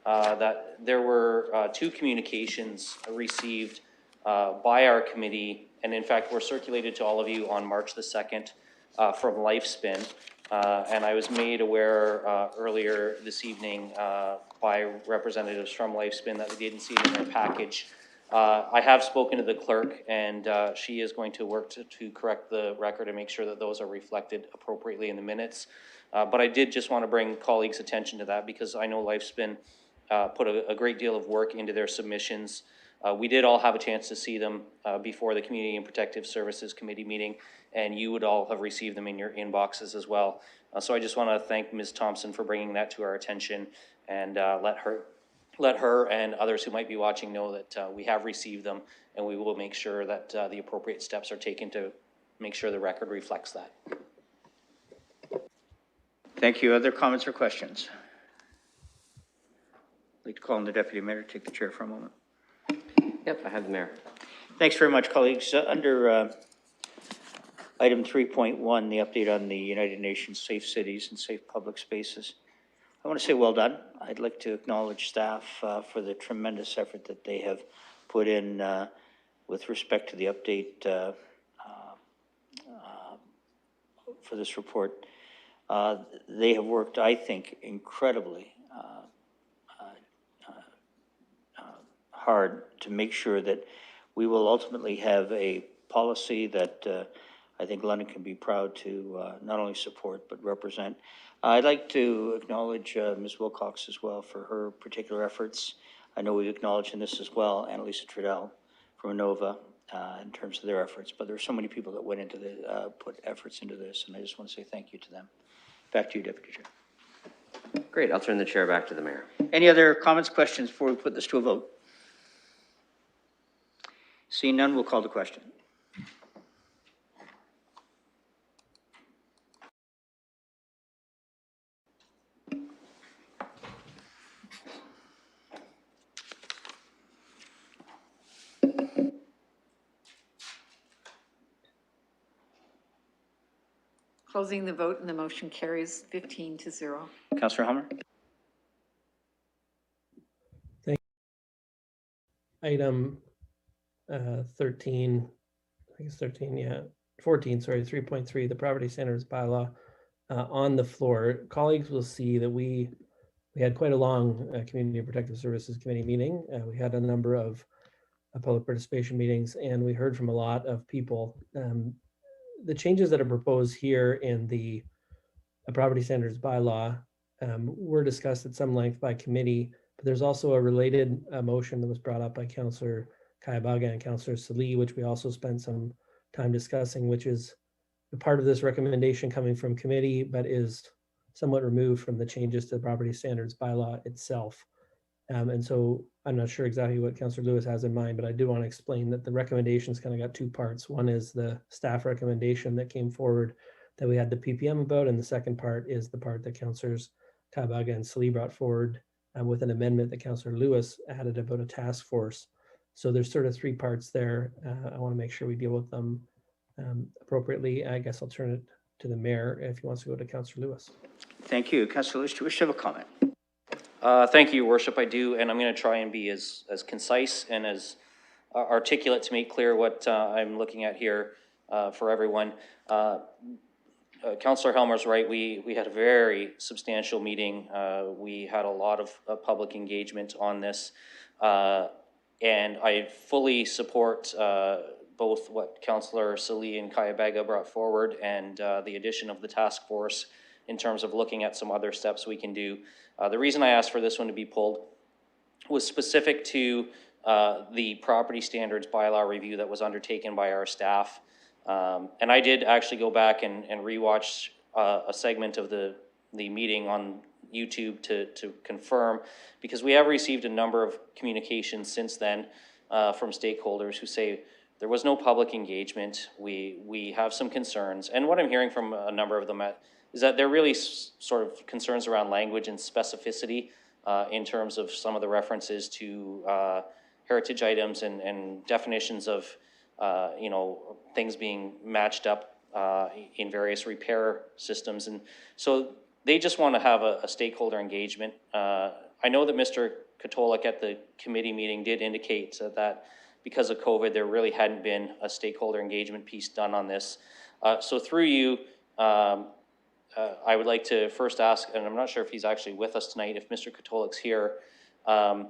that there were 2 communications received by our committee, and in fact were circulated to all of you on March the 2nd from Lifespin. And I was made aware earlier this evening by representatives from Lifespin that they didn't see it in their package. I have spoken to the clerk, and she is going to work to correct the record and make sure that those are reflected appropriately in the minutes. But I did just want to bring colleagues' attention to that, because I know Lifespin put a great deal of work into their submissions. We did all have a chance to see them before the Community and Protective Services Committee meeting, and you would all have received them in your inboxes as well. So I just want to thank Ms. Thompson for bringing that to our attention, and let her and others who might be watching know that we have received them, and we will make sure that the appropriate steps are taken to make sure the record reflects that. Thank you. Other comments or questions? I'd like to call on the Deputy Mayor to take the chair for a moment. Yep, I have the mayor. Thanks very much, colleagues. Under item 3.1, the update on the United Nations Safe Cities and Safe Public Spaces, I want to say well done. I'd like to acknowledge staff for the tremendous effort that they have put in with respect to the update for this report. They have worked, I think, incredibly hard to make sure that we will ultimately have a policy that I think London can be proud to not only support but represent. I'd like to acknowledge Ms. Wilcox as well for her particular efforts. I know we've acknowledged in this as well, and Lisa Trudell from Inova in terms of their efforts, but there are so many people that went into the, put efforts into this, and I just want to say thank you to them. Back to you, Deputy Chair. Great, I'll turn the chair back to the mayor. Any other comments, questions before we put this to a vote? Seeing none, we'll call the question. Closing the vote, and the motion carries 15-0. Councillor Hummer. Thank you. Item 13, I think it's 13, yeah, 14, sorry, 3.3, the property standards bylaw on the floor. Colleagues will see that we had quite a long Community and Protective Services Committee meeting. We had a number of public participation meetings, and we heard from a lot of people. The changes that are proposed here in the property standards bylaw were discussed at some length by committee, but there's also a related motion that was brought up by Councillor Kayabaga and Councillor Salee, which we also spent some time discussing, which is a part of this recommendation coming from committee, but is somewhat removed from the changes to the property standards bylaw itself. And so I'm not sure exactly what Councillor Lewis has in mind, but I do want to explain that the recommendations kind of got two parts. One is the staff recommendation that came forward that we had the PPM about, and the second part is the part that Councillors Kayabaga and Salee brought forward with an amendment that Councillor Lewis added about a task force. So there's sort of three parts there. I want to make sure we deal with them appropriately. I guess I'll turn it to the mayor if he wants to go to Councillor Lewis. Thank you. Councillor Lewis, do you wish to have a comment? Thank you, Your Worship. I do, and I'm going to try and be as concise and as articulate to make clear what I'm looking at here for everyone. Councillor Helmer's right. We had a very substantial meeting. We had a lot of public engagement on this. And I fully support both what Councillor Salee and Kayabaga brought forward and the addition of the task force in terms of looking at some other steps we can do. The reason I asked for this one to be pulled was specific to the property standards bylaw review that was undertaken by our staff. And I did actually go back and rewatch a segment of the meeting on YouTube to confirm, because we have received a number of communications since then from stakeholders who say there was no public engagement. We have some concerns, and what I'm hearing from a number of them is that they're really sort of concerns around language and specificity in terms of some of the references to heritage items and definitions of things being matched up in various repair systems, and so they just want to have a stakeholder engagement. I know that Mr. Katolik at the committee meeting did indicate that because of COVID, there really hadn't been a stakeholder engagement piece done on this. So through you, I would like to first ask, and I'm not sure if he's actually with us tonight, if Mr. Katolik's here. I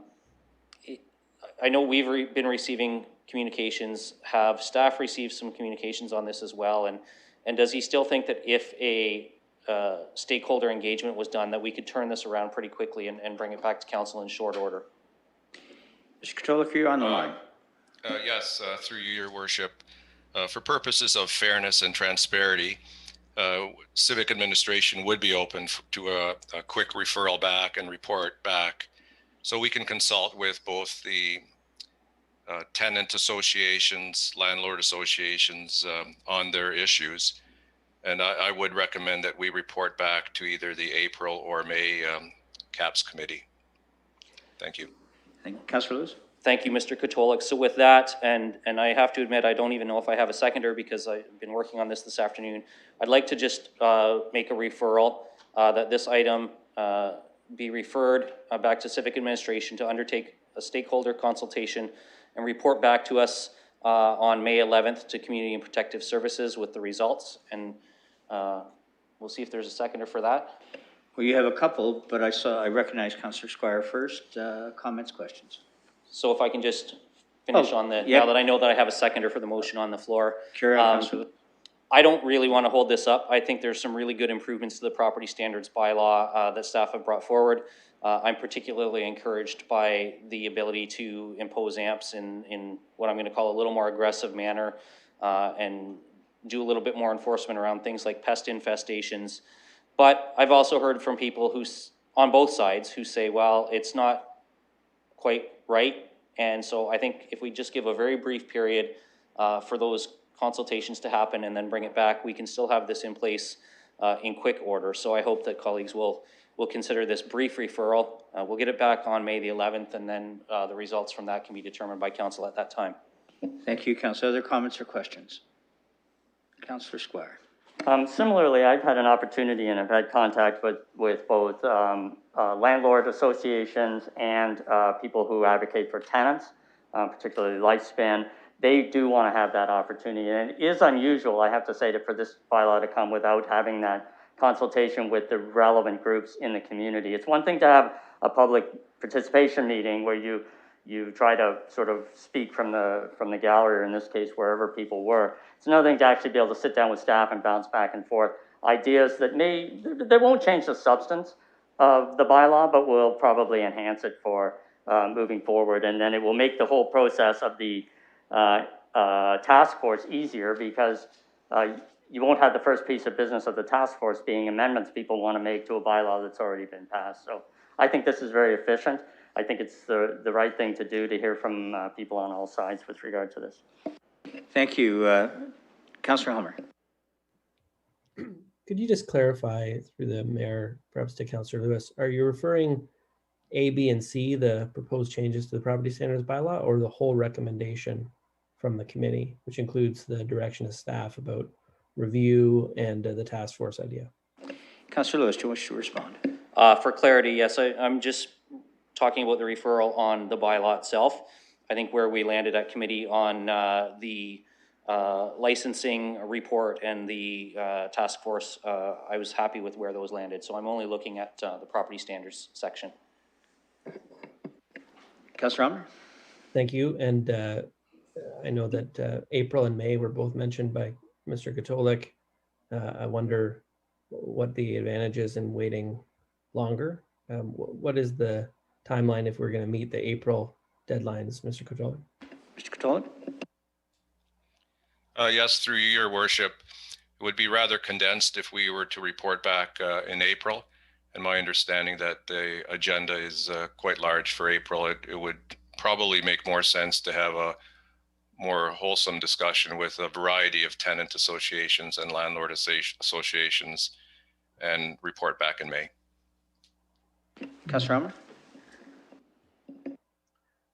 know we've been receiving communications. Have staff received some communications on this as well? And does he still think that if a stakeholder engagement was done, that we could turn this around pretty quickly and bring it back to council in short order. Mr. Katolik, you're on the line. Yes, through you, your worship. For purposes of fairness and transparency, civic administration would be open to a quick referral back and report back, so we can consult with both the tenant associations, landlord associations on their issues. And I would recommend that we report back to either the April or May CAPS committee. Thank you. Thank you. Councillor Lewis. Thank you, Mr. Katolik. So with that, and I have to admit, I don't even know if I have a seconder because I've been working on this afternoon. I'd like to just make a referral that this item be referred back to Civic Administration to undertake a stakeholder consultation and report back to us on May 11th to Community and Protective Services with the results. And we'll see if there's a seconder for that. Well, you have a couple, but I recognize Councillor Squire first. Comments, questions? So if I can just finish on the, now that I know that I have a seconder for the motion on the floor. Carry on, Councillor. I don't really want to hold this up. I think there's some really good improvements to the property standards bylaw that staff have brought forward. I'm particularly encouraged by the ability to impose amps in what I'm going to call a little more aggressive manner and do a little bit more enforcement around things like pest infestations. But I've also heard from people on both sides who say, well, it's not quite right. And so I think if we just give a very brief period for those consultations to happen and then bring it back, we can still have this in place in quick order. So I hope that colleagues will consider this brief referral. We'll get it back on May the 11th, and then the results from that can be determined by council at that time. Thank you, Councillor. Other comments or questions? Councillor Squire. Similarly, I've had an opportunity and I've had contact with both landlord associations and people who advocate for tenants, particularly Lifespan. They do want to have that opportunity, and it is unusual, I have to say, for this bylaw to come without having that consultation with the relevant groups in the community. It's one thing to have a public participation meeting where you try to sort of speak from the gallery, or in this case, wherever people were. It's another thing to actually be able to sit down with staff and bounce back and forth ideas that they won't change the substance of the bylaw, but will probably enhance it for moving forward. And then it will make the whole process of the task force easier, because you won't have the first piece of business of the task force being amendments people want to make to a bylaw that's already been passed. So I think this is very efficient. I think it's the right thing to do, to hear from people on all sides with regard to this. Thank you. Councillor Helmer. Could you just clarify through the mayor, perhaps to Councillor Lewis, are you referring A, B, and C, the proposed changes to the property standards bylaw, or the whole recommendation from the committee, which includes the direction of staff about review and the task force idea? Councillor Lewis, do you wish to respond? For clarity, yes, I'm just talking about the referral on the bylaw itself. I think where we landed at committee on the licensing report and the task force, I was happy with where those landed. So I'm only looking at the property standards section. Councillor Helmer. Thank you. And I know that April and May were both mentioned by Mr. Katolik. I wonder what the advantage is in waiting longer. What is the timeline if we're going to meet the April deadlines, Mr. Katolik? Mr. Katolik? Yes, through you, your worship. It would be rather condensed if we were to report back in April. And my understanding that the agenda is quite large for April. It would probably make more sense to have a more wholesome discussion with a variety of tenant associations and landlord associations and report back in May. Councillor Helmer?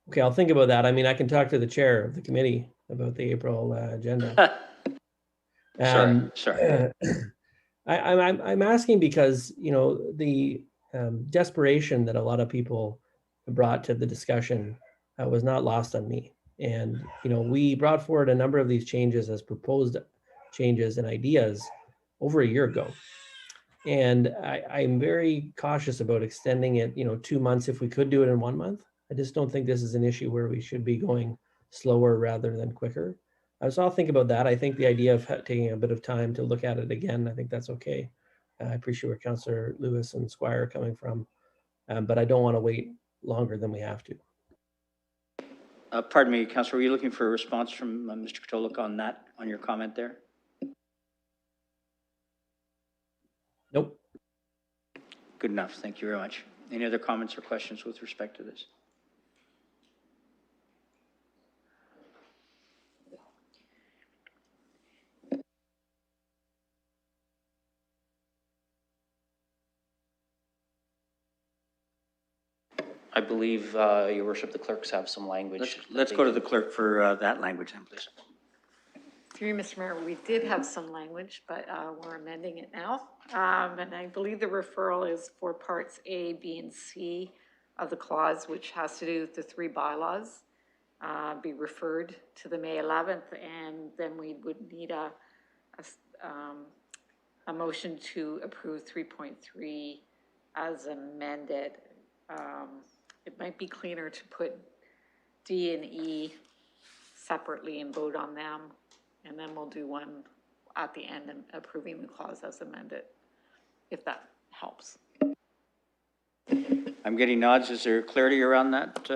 Okay, I'll think about that. I mean, I can talk to the chair of the committee about the April agenda. Sorry. I'm asking because, you know, the desperation that a lot of people brought to the discussion was not lost on me. And, you know, we brought forward a number of these changes as proposed changes and ideas over a year ago. And I'm very cautious about extending it, you know, 2 months if we could do it in 1 month. I just don't think this is an issue where we should be going slower rather than quicker. So I'll think about that. I think the idea of taking a bit of time to look at it again, I think that's okay. I appreciate where Councillor Lewis and Squire are coming from, but I don't want to wait longer than we have to. Pardon me, Councillor, were you looking for a response from Mr. Katolik on that, on your comment there? Nope. Good enough. Thank you very much. Any other comments or questions with respect to this? I believe, Your Worship, the clerks have some language. Let's go to the clerk for that language then, please. Through you, Mr. Mayor, we did have some language, but we're amending it now. And I believe the referral is for parts A, B, and C of the clause, which has to do with the 3 bylaws, be referred to the May 11th, and then we would need a motion to approve 3.3 as amended. It might be cleaner to put D and E separately and vote on them, and then we'll do one at the end and approving the clause as amended, if that helps. I'm getting nods. Is there clarity around that,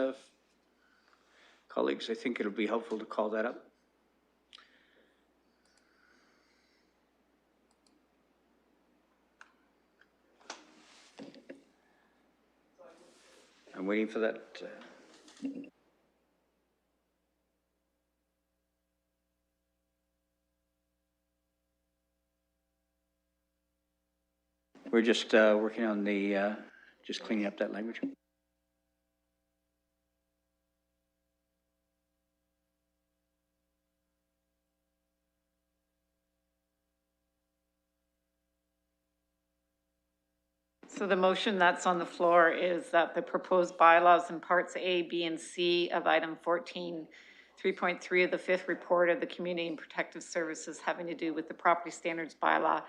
colleagues? I think it'll be helpful to call that up. I'm waiting for that. We're just working on the, just cleaning up that language. So the motion that's on the floor is that the proposed bylaws in parts A, B, and C of item 14, 3.3 of the 5th report of the Community and Protective Services having to do with the property standards bylaw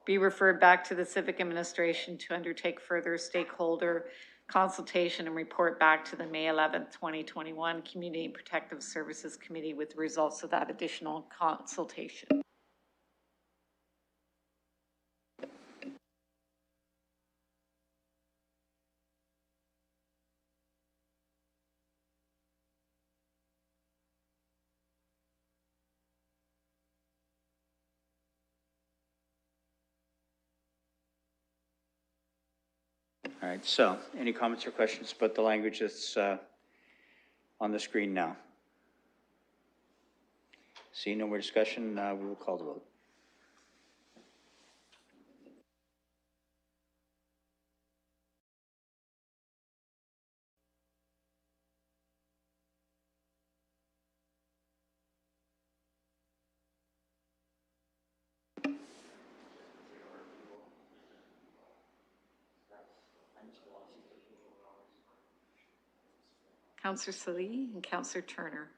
be referred back to the Civic Administration to undertake further stakeholder consultation and report back to the May 11th, 2021 Community and Protective Services Committee with the results of that additional consultation. All right, so any comments or questions about the language that's on the screen now? Seeing no more discussion, we will call the vote. Councillor Salee and Councillor Turner.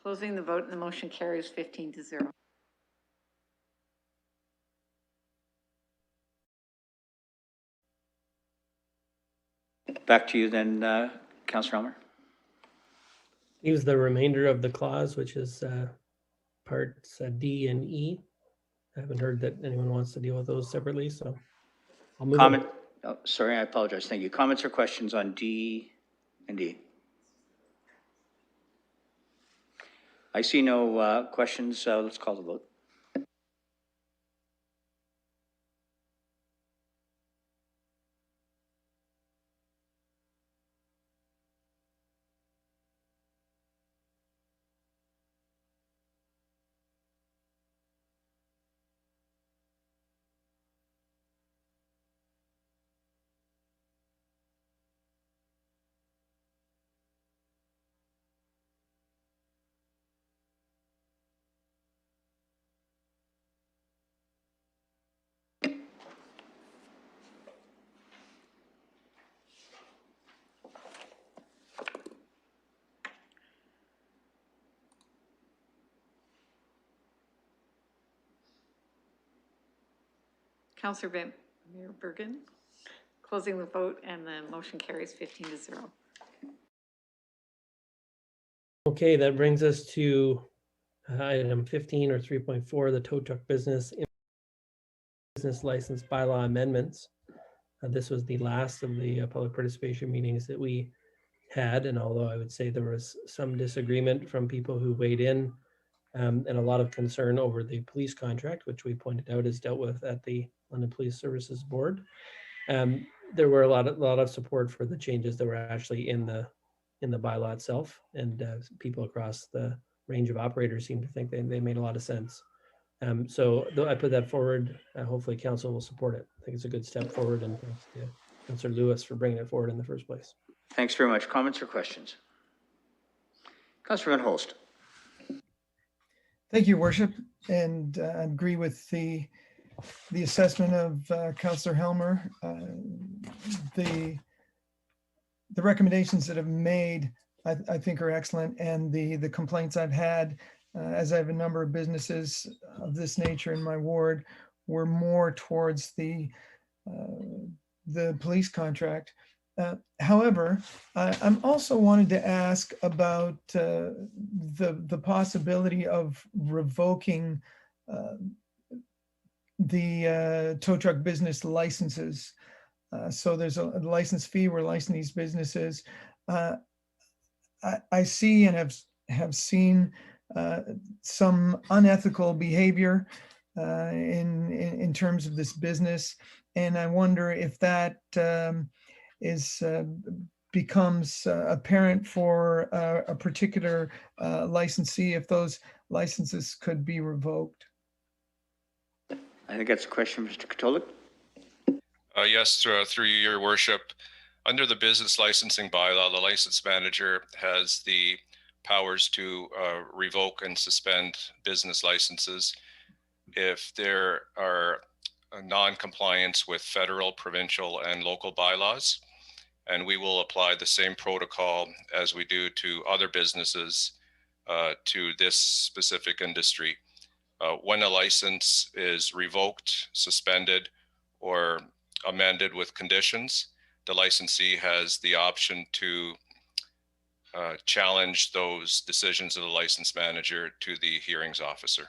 Closing the vote and the motion carries 15-0. Back to you then, Councillor Elmer. Use the remainder of the clause, which is parts D and E. I haven't heard that anyone wants to deal with those separately, so I'll move on. Oh, sorry, I apologize. Thank you. Comments or questions on D and E? I see no questions. Let's call the vote. Councillor Van Meerbergen. Closing the vote and the motion carries 15-0. Okay, that brings us to item 15 or 3.4, the tow truck business license bylaw amendments. This was the last of the public participation meetings that we had, and although I would say there was some disagreement from people who weighed in, and a lot of concern over the police contract, which we pointed out is dealt with at the London Police Services Board. There were a lot of support for the changes that were actually in the bylaw itself, and people across the range of operators seem to think they made a lot of sense. So though I put that forward, hopefully council will support it. I think it's a good step forward, and thanks to Councillor Lewis for bringing it forward in the first place. Thanks very much. Comments or questions? Councillor Van Holst. Thank you, Worship, and I agree with the assessment of Councillor Helmer. The recommendations that have made, I think, are excellent, and the complaints I've had, as I have a number of businesses of this nature in my ward, were more towards the police contract. However, I'm also wanted to ask about the possibility of revoking the tow truck business licenses. So there's a license fee where licensing these businesses. I see and have seen some unethical behavior in terms of this business, and I wonder if that becomes apparent for a particular licensee, if those licenses could be revoked. I think that's a question, Mr. Katolik. Yes, through your worship. Under the business licensing bylaw, the license manager has the powers to revoke and suspend business licenses if there are non-compliance with federal, provincial, and local bylaws. And we will apply the same protocol as we do to other businesses to this specific industry. When a license is revoked, suspended, or amended with conditions, the licensee has the option to challenge those decisions of the license manager to the hearings officer.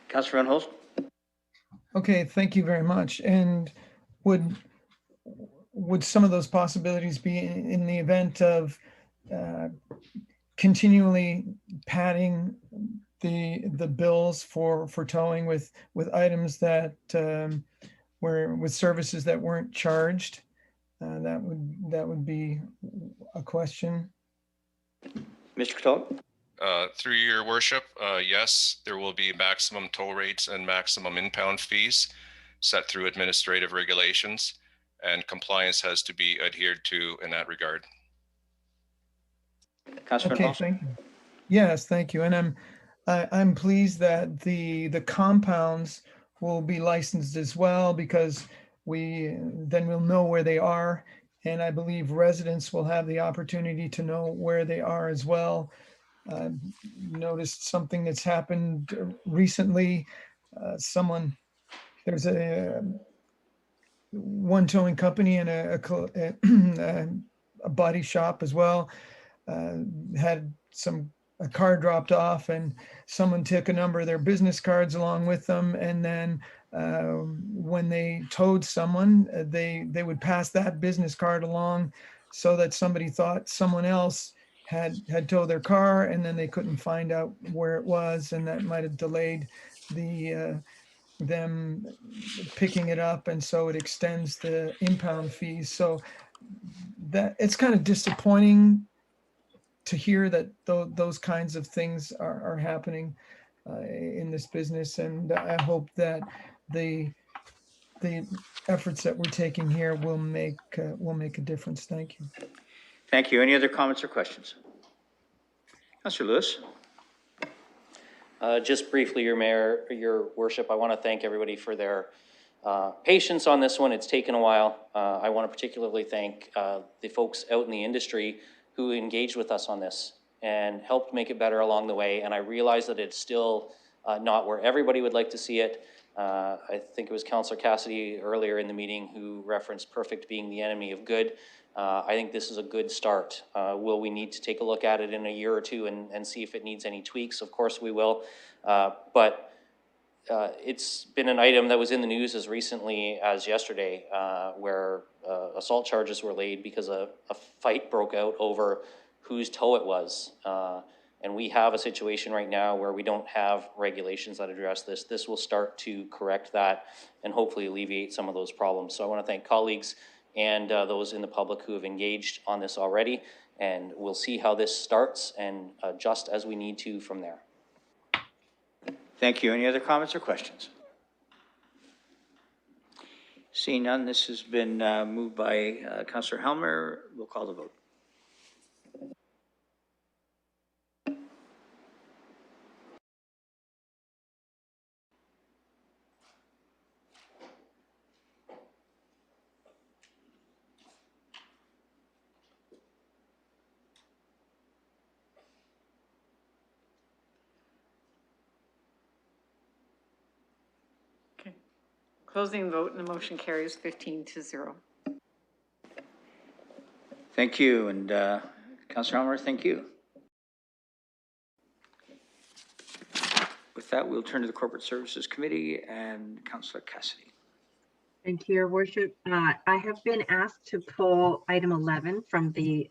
Councillor Van Holst. Okay, thank you very much. And would some of those possibilities be in the event of continually padding the bills for towing with items that were with services that weren't charged? That would be a question. Mr. Katolik. Through your worship, yes, there will be maximum toll rates and maximum impound fees set through administrative regulations, and compliance has to be adhered to in that regard. Okay, thank you. Yes, thank you. And I'm pleased that the compounds will be licensed as well, because then we'll know where they are, and I believe residents will have the opportunity to know where they are as well. Noticed something that's happened recently. There's one towing company and a body shop as well, had a car dropped off, and someone took a number of their business cards along with them, and then when they towed someone, they would pass that business card along so that somebody thought someone else had towed their car, and then they couldn't find out where it was, and that might have delayed them picking it up, and so it extends the impound fees. So that it's kind of disappointing to hear that those kinds of things are happening in this business, and I hope that the efforts that we're taking here will make a difference. Thank you. Thank you. Any other comments or questions? Councillor Lewis. Just briefly, your worship, I want to thank everybody for their patience on this one. It's taken a while. I want to particularly thank the folks out in the industry who engaged with us on this and helped make it better along the way. And I realize that it's still not where everybody would like to see it. I think it was Councillor Cassidy earlier in the meeting who referenced perfect being the enemy of good. I think this is a good start. Will we need to take a look at it in a year or two and see if it needs any tweaks? Of course we will. But it's been an item that was in the news as recently as yesterday, where assault charges were laid because a fight broke out over whose toe it was. And we have a situation right now where we don't have regulations that address this. This will start to correct that and hopefully alleviate some of those problems. So I want to thank colleagues and those in the public who have engaged on this already. And we'll see how this starts and adjust as we need to from there. Thank you. Any other comments or questions? Seeing none, this has been moved by Councillor Helmer. We'll call the vote. Closing vote and the motion carries 15-0. Thank you. And Councillor Helmer, thank you. With that, we'll turn to the Corporate Services Committee and Councillor Cassidy. Thank you, Your Worship. I have been asked to pull item 11 from the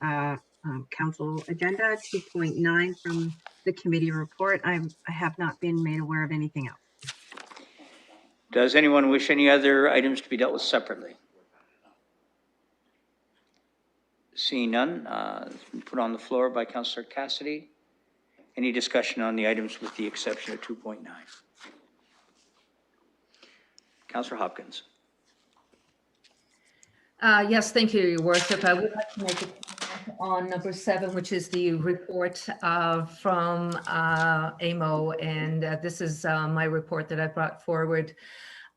council agenda, 2.9 from the committee report. I have not been made aware of anything else. Does anyone wish any other items to be dealt with separately? Seeing none, it's been put on the floor by Councillor Cassidy. Any discussion on the items with the exception of 2.9? Councillor Hopkins. Yes, thank you, Your Worship. I would like to make a comment on number 7, which is the report from AMO, and this is my report that I brought forward.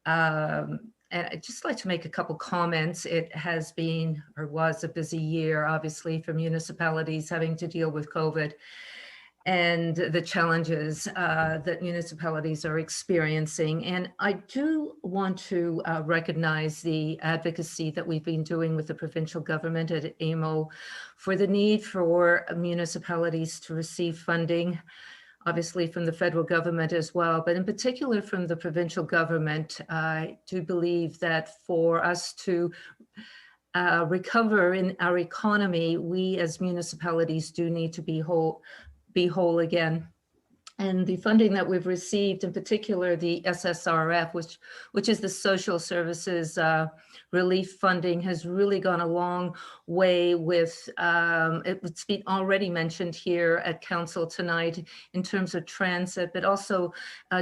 And I'd just like to make a couple comments. It has been, or was, a busy year, obviously, for municipalities having to deal with COVID and the challenges that municipalities are experiencing. And I do want to recognize the advocacy that we've been doing with the provincial government at AMO for the need for municipalities to receive funding, obviously from the federal government as well, but in particular from the provincial government. I do believe that for us to recover in our economy, we as municipalities do need to be whole again. And the funding that we've received, in particular the SSRF, which is the Social Services Relief Funding, has really gone a long way with, it's been already mentioned here at Council tonight in terms of transit, but also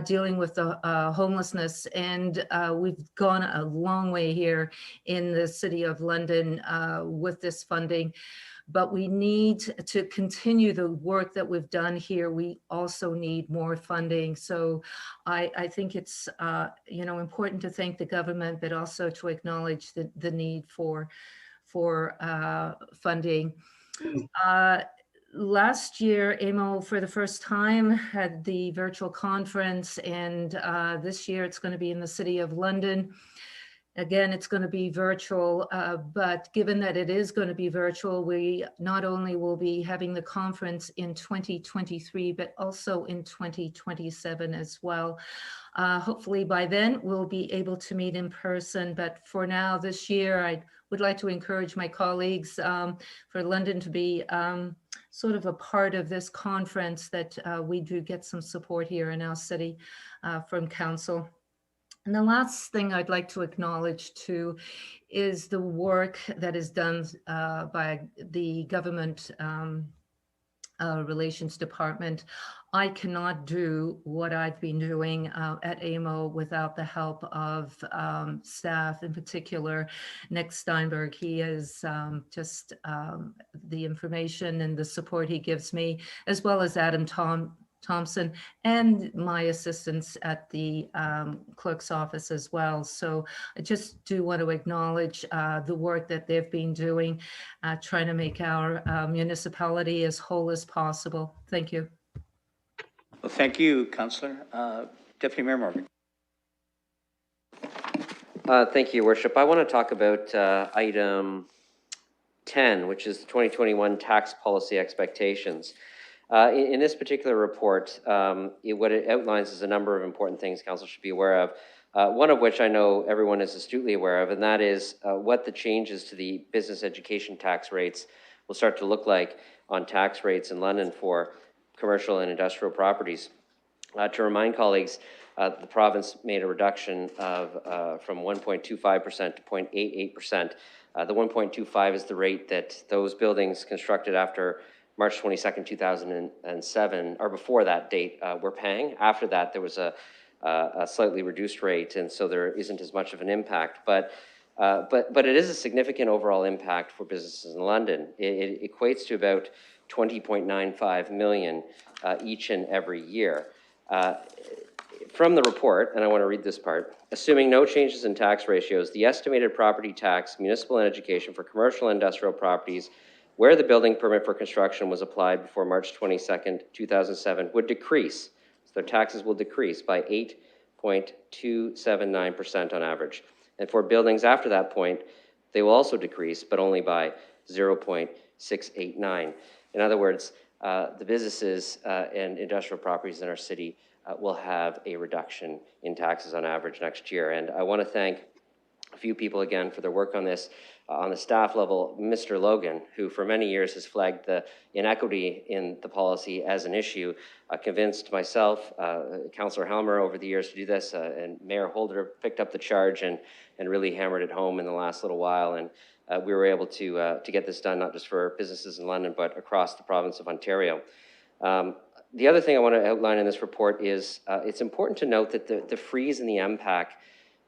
dealing with the homelessness. And we've gone a long way here in the City of London with this funding. But we need to continue the work that we've done here. We also need more funding. So I think it's important to thank the government, but also to acknowledge the need for funding. Last year, AMO for the first time had the virtual conference, and this year it's going to be in the City of London. Again, it's going to be virtual, but given that it is going to be virtual, we not only will be having the conference in 2023, but also in 2027 as well. Hopefully by then we'll be able to meet in person, but for now this year, I would like to encourage my colleagues for London to be sort of a part of this conference, that we do get some support here in our city from Council. And the last thing I'd like to acknowledge too is the work that is done by the Government Relations Department. I cannot do what I've been doing at AMO without the help of staff, in particular Nick Steinberg. He is just the information and the support he gives me, as well as Adam Thompson and my assistants at the clerk's office as well. So I just do want to acknowledge the work that they've been doing, trying to make our municipality as whole as possible. Thank you. Well, thank you, Councillor. Deputy Mayor Morgan. Thank you, Your Worship. I want to talk about item 10, which is the 2021 tax policy expectations. In this particular report, what it outlines is a number of important things council should be aware of. One of which I know everyone is astutely aware of, and that is what the changes to the business education tax rates will start to look like on tax rates in London for commercial and industrial properties. To remind colleagues, the province made a reduction of from 1.25% to 0.88%. The 1.25 is the rate that those buildings constructed after March 22nd, 2007, or before that date, were paying. After that, there was a slightly reduced rate, and so there isn't as much of an impact. But it is a significant overall impact for businesses in London. It equates to about 20.95 million each and every year. From the report, and I want to read this part, assuming no changes in tax ratios, the estimated property tax, municipal and education for commercial and industrial properties where the building permit for construction was applied before March 22nd, 2007 would decrease. So their taxes will decrease by 8.279% on average. And for buildings after that point, they will also decrease, but only by 0.689. In other words, the businesses and industrial properties in our city will have a reduction in taxes on average next year. And I want to thank a few people again for their work on this. On the staff level, Mr. Logan, who for many years has flagged the inequity in the policy as an issue, convinced myself, Councillor Helmer over the years to do this, and Mayor Holder picked up the charge and really hammered it home in the last little while. And we were able to get this done, not just for businesses in London, but across the province of Ontario. The other thing I want to outline in this report is it's important to note that the freeze in the MPAC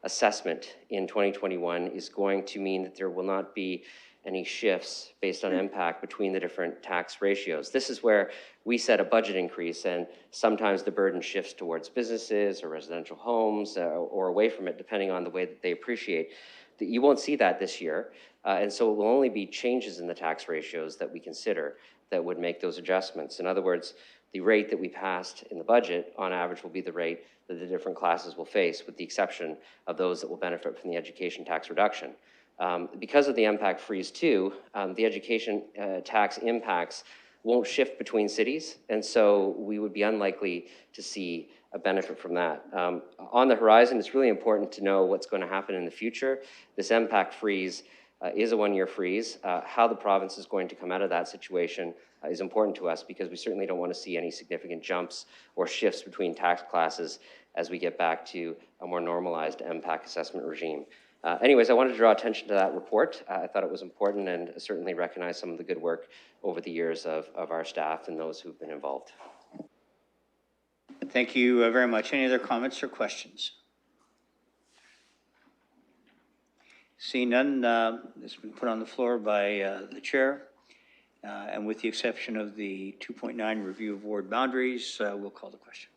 assessment in 2021 is going to mean that there will not be any shifts based on MPAC between the different tax ratios. This is where we set a budget increase, and sometimes the burden shifts towards businesses or residential homes or away from it, depending on the way that they appreciate. You won't see that this year, and so it will only be changes in the tax ratios that we consider that would make those adjustments. In other words, the rate that we passed in the budget on average will be the rate that the different classes will face, with the exception of those that will benefit from the education tax reduction. Because of the MPAC freeze too, the education tax impacts won't shift between cities, and so we would be unlikely to see a benefit from that. On the horizon, it's really important to know what's going to happen in the future. This MPAC freeze is a one-year freeze. How the province is going to come out of that situation is important to us, because we certainly don't want to see any significant jumps or shifts between tax classes as we get back to a more normalized MPAC assessment regime. Anyways, I wanted to draw attention to that report. I thought it was important, and certainly recognize some of the good work over the years of our staff and those who've been involved. Thank you very much. Any other comments or questions? Seeing none, it's been put on the floor by the chair. And with the exception of the 2.9 review of ward boundaries, we'll call the question.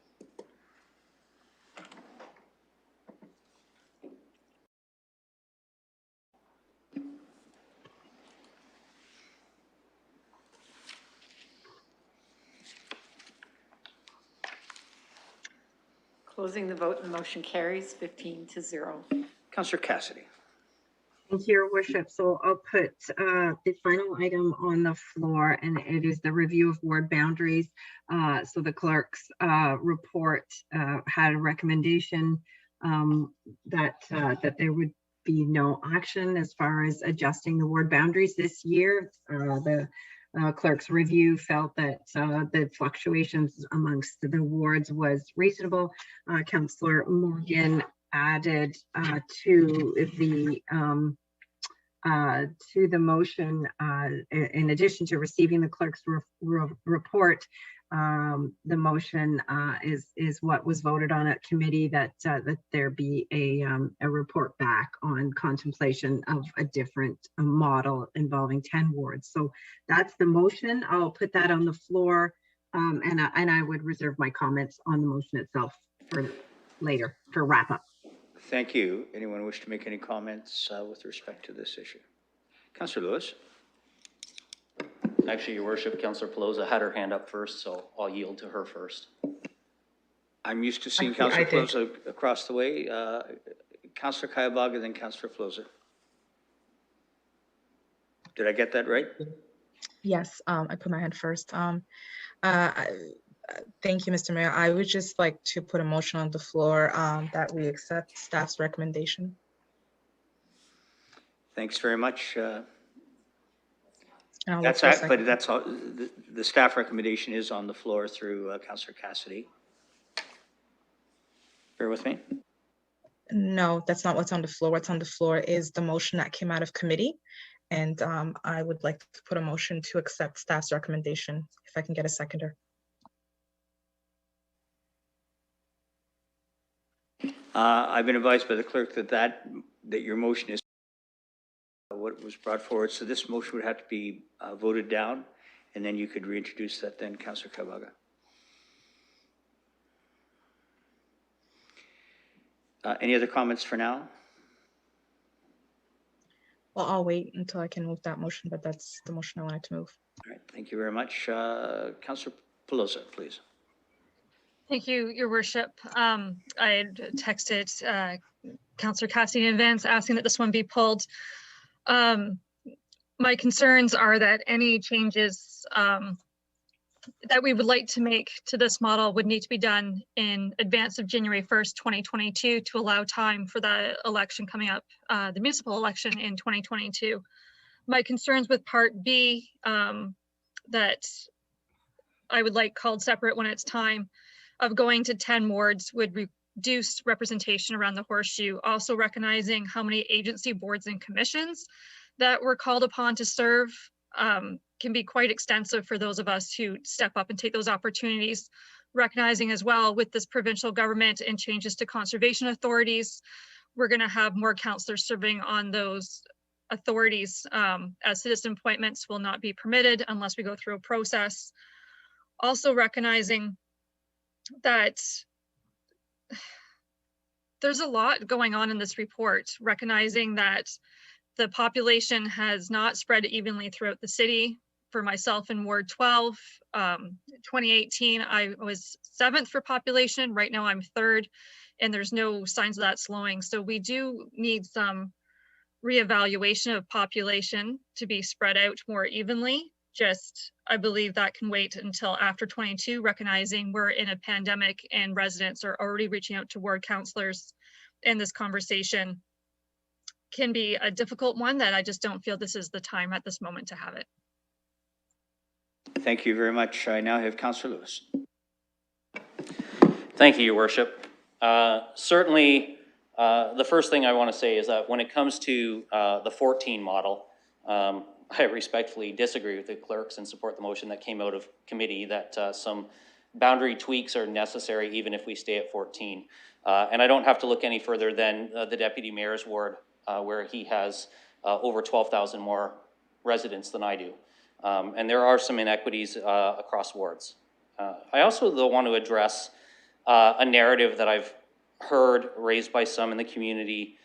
Closing the vote, the motion carries 15-0. Councillor Cassidy. Thank you, Your Worship. So I'll put the final item on the floor, and it is the review of ward boundaries. So the clerk's report had a recommendation that there would be no action as far as adjusting the ward boundaries this year. The clerk's review felt that the fluctuations amongst the wards was reasonable. Councillor Morgan added to the motion, in addition to receiving the clerk's report, the motion is what was voted on at committee, that there be a report back on contemplation of a different model involving 10 wards. So that's the motion. I'll put that on the floor, and I would reserve my comments on the motion itself for later, for wrap up. Thank you. Anyone wish to make any comments with respect to this issue? Councillor Lewis. Actually, Your Worship, Councillor Pelosa had her hand up first, so I'll yield to her first. I'm used to seeing Councillor Pelosa across the way. Councillor Kayabag, then Councillor Pelosa. Did I get that right? Yes, I put my hand first. Thank you, Mr. Mayor. I would just like to put a motion on the floor that we accept staff's recommendation. Thanks very much. And I'll look That's for a but second. that's all. The staff recommendation is on the floor through Councillor Cassidy. Bear with me. No, that's not what's on the floor. What's on the floor is the motion that came out of committee. And I would like to put a motion to accept staff's recommendation, if I can get a seconder. I've been advised by the clerk that your motion is what was brought forward. So this motion would have to be voted down, and then you could reintroduce that then, Councillor Kabaga. Any other comments for now? Well, I'll wait until I can move that motion, but that's the motion I wanted to move. All right, thank you very much. Councillor Pelosa, please. Thank you, Your Worship. I had texted Councillor Cassidy in advance asking that this one be pulled. My concerns are that any changes that we would like to make to this model would need to be done in advance of January 1st, 2022 to allow time for the election coming up, the municipal election in 2022. My concerns with Part B that I would like called separate when it's time of going to 10 wards would reduce representation around the horseshoe, also recognizing how many agency boards and commissions that we're called upon to serve can be quite extensive for those of us who step up and take those opportunities, recognizing as well with this provincial government and changes to conservation authorities, we're going to have more councillors serving on those authorities as citizen appointments will not be permitted unless we go through a process. Also recognizing that there's a lot going on in this report, recognizing that the population has not spread evenly throughout the city. For myself in Ward 12, 2018, I was 7th for population. Right now I'm 3rd, and there's no signs of that slowing. So we do need some reevaluation of population to be spread out more evenly. Just, I believe that can wait until after 22, recognizing we're in a pandemic and residents are already reaching out to ward councillors, and this conversation can be a difficult one that I just don't feel this is the time at this moment to have it. Thank you very much. I now have Councillor Lewis. Thank you, Your Worship. Certainly, the first thing I want to say is that when it comes to the 14 model, I respectfully disagree with the clerks and support the motion that came out of committee that some boundary tweaks are necessary even if we stay at 14. And I don't have to look any further than the Deputy Mayor's ward where he has over 12,000 more residents than I do. And there are some inequities across wards. I also though want to address a narrative that I've heard raised by some in the community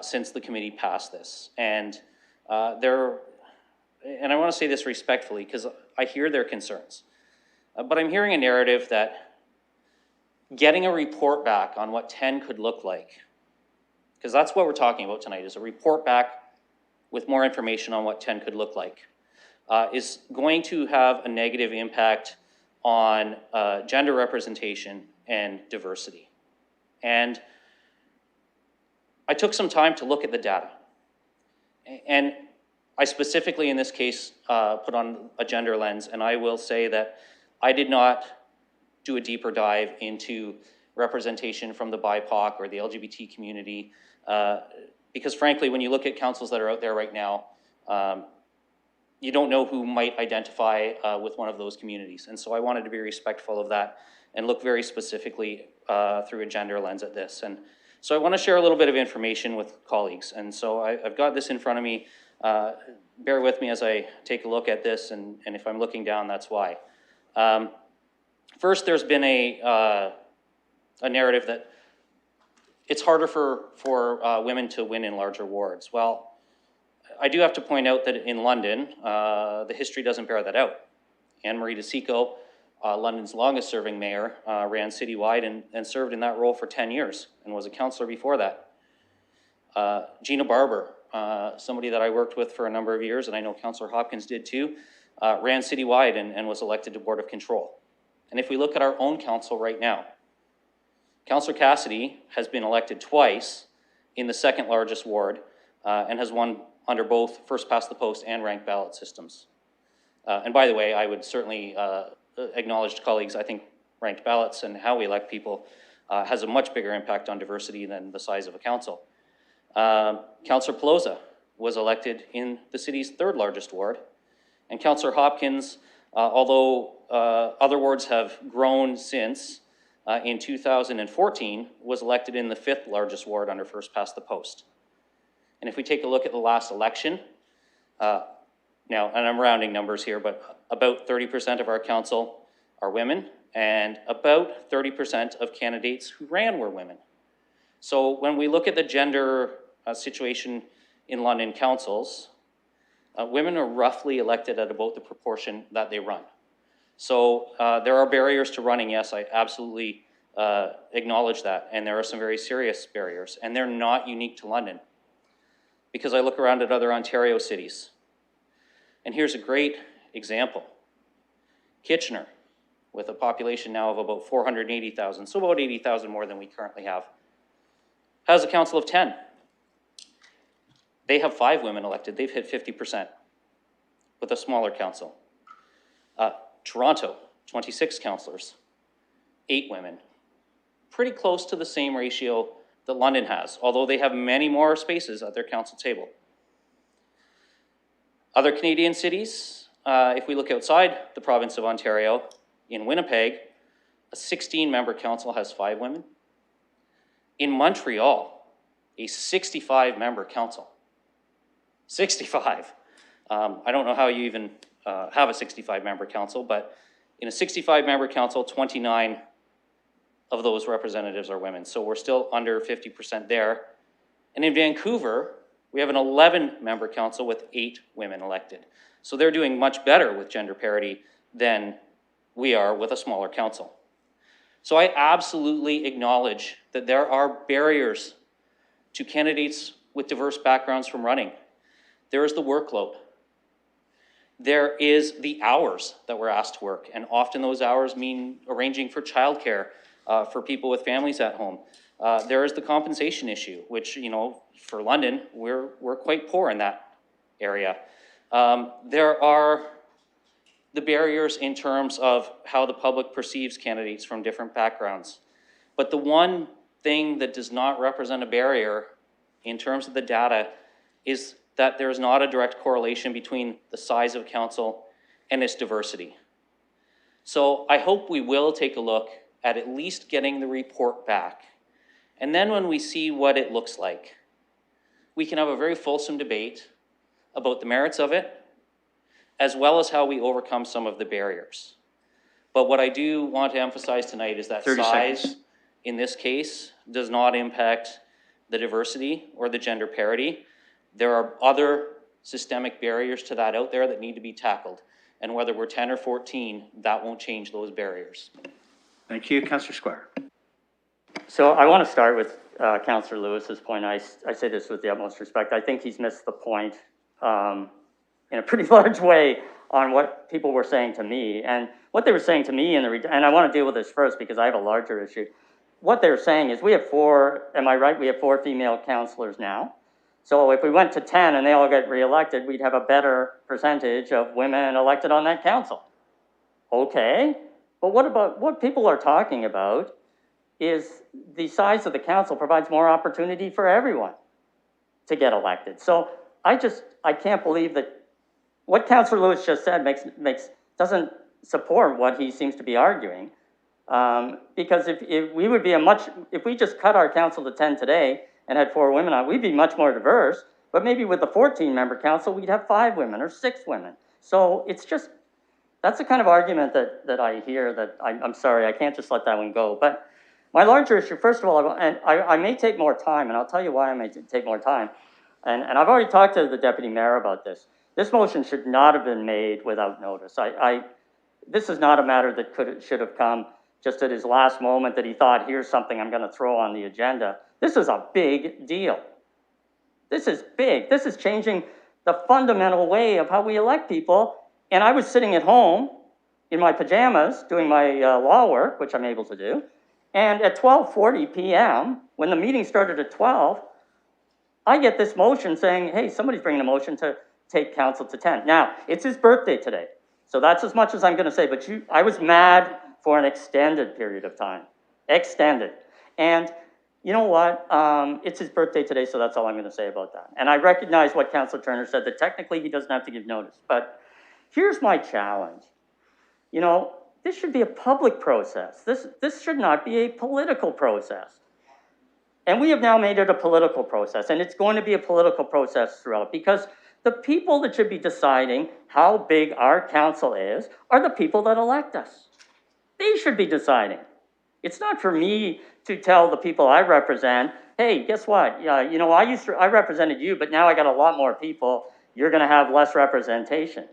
since the committee passed this. And I want to say this respectfully because I hear their concerns. But I'm hearing a narrative that getting a report back on what 10 could look like, because that's what we're talking about tonight, is a report back with more information on what 10 could look like, is going to have a negative impact on gender representation and diversity. And I took some time to look at the data. And I specifically, in this case, put on a gender lens, and I will say that I did not do a deeper dive into representation from the BIPOC or the LGBT community, because frankly, when you look at councils that are out there right now, you don't know who might identify with one of those communities. And so I wanted to be respectful of that and look very specifically through a gender lens at this. And so I want to share a little bit of information with colleagues. And so I've got this in front of me. Bear with me as I take a look at this, and if I'm looking down, that's why. First, there's been a narrative that it's harder for women to win in larger wards. Well, I do have to point out that in London, the history doesn't bear that out. Anne-Marie DeSico, London's longest serving mayor, ran citywide and served in that role for 10 years and was a councillor before that. Gina Barber somebody that I worked with for a number of years, and I know Councillor Hopkins did too, ran citywide and was elected to Board of Control. And if we look at our own council right now, Councillor Cassidy has been elected twice in the second largest ward and has won under both first past the post and ranked ballot systems. And by the way, I would certainly acknowledge to colleagues, I think ranked ballots and how we elect people has a much bigger impact on diversity than the size of a council. Councillor Pelosa was elected in the city's third largest ward, and Councillor Hopkins, although other wards have grown since, in 2014 was elected in the fifth largest ward under first past the post. And if we take a look at the last election, now, and I'm rounding numbers here, but about 30% of our council are women, and about 30% of candidates who ran were women. So when we look at the gender situation in London councils, women are roughly elected at about the proportion that they run. So there are barriers to running, yes, I absolutely acknowledge that, and there are some very serious barriers, and they're not unique to London. Because I look around at other Ontario cities, and here's a great example. Kitchener, with a population now of about 480,000, so about 80,000 more than we currently have, has a council of 10. They have 5 women elected. They've hit 50% with a smaller council. Toronto, 26 councillors, 8 women. Pretty close to the same ratio that London has, although they have many more spaces at their council table. Other Canadian cities, if we look outside the province of Ontario, in Winnipeg, a 16-member council has 5 women. In Montreal, a 65-member council. 65. I don't know how you even have a 65-member council, but in a 65-member council, 29 of those representatives are women. So we're still under 50% there. And in Vancouver, we have an 11-member council with 8 women elected. So they're doing much better with gender parity than we are with a smaller council. So I absolutely acknowledge that there are barriers to candidates with diverse backgrounds from running. There is the workload. There is the hours that we're asked to work, and often those hours mean arranging for childcare for people with families at home. There is the compensation issue, which, you know, for London, we're quite poor in that area. There are the barriers in terms of how the public perceives candidates from different backgrounds. But the one thing that does not represent a barrier in terms of the data is that there's not a direct correlation between the size of council and its diversity. So I hope we will take a look at least getting the report back. And then when we see what it looks like, we can have a very fulsome debate about the merits of it, as well as how we overcome some of the barriers. But what I do want to emphasize tonight is that size, in this case, does not impact the diversity or the gender parity. There are other systemic barriers to that out there that need to be tackled. And whether we're 10 or 14, that won't change those barriers. Thank you, Councillor Squire. So I want to start with Councillor Lewis's point. I say this with the utmost respect. I think he's missed the point in a pretty large way on what people were saying to me. And what they were saying to me, and I want to deal with this first because I have a larger issue. What they're saying is we have 4, am I right? We have 4 female councillors now. So if we went to 10 and they all get reelected, we'd have a better percentage of women elected on that council. Okay, but what people are talking about is the size of the council provides more opportunity for everyone to get elected. So I can't believe that what Councillor Lewis just said doesn't support what he seems to be arguing. Because if we just cut our council to 10 today and had 4 women on, we'd be much more diverse. But maybe with the 14-member council, we'd have 5 women or 6 women. So it's just, that's the kind of argument that I hear that I'm sorry, I can't just let that one go. But my larger issue, first of all, and I may take more time, and I'll tell you why I may take more time. And I've already talked to the deputy mayor about this. This motion should not have been made without notice. This is not a matter that should have come just at his last moment that he thought, here's something I'm going to throw on the agenda. This is a big deal. This is big. This is changing the fundamental way of how we elect people. And I was sitting at home in my pajamas doing my law work, which I'm able to do. And at 12:40 p.m., when the meeting started at 12, I get this motion saying, hey, somebody's bringing a motion to take council to 10. Now, it's his birthday today. So that's as much as I'm going to say. But I was mad for an extended period of time. Extended. And you know what? It's his birthday today, so that's all I'm going to say about that. And I recognize what Councillor Turner said, that technically he doesn't have to give notice. But here's my challenge. You know, this should be a public process. This should not be a political process. And we have now made it a political process, and it's going to be a political process throughout, because the people that should be deciding how big our council is are the people that elect us. They should be deciding. It's not for me to tell the people I represent, hey, guess what? You know, I represented you, but now I got a lot more people. You're going to have less representation.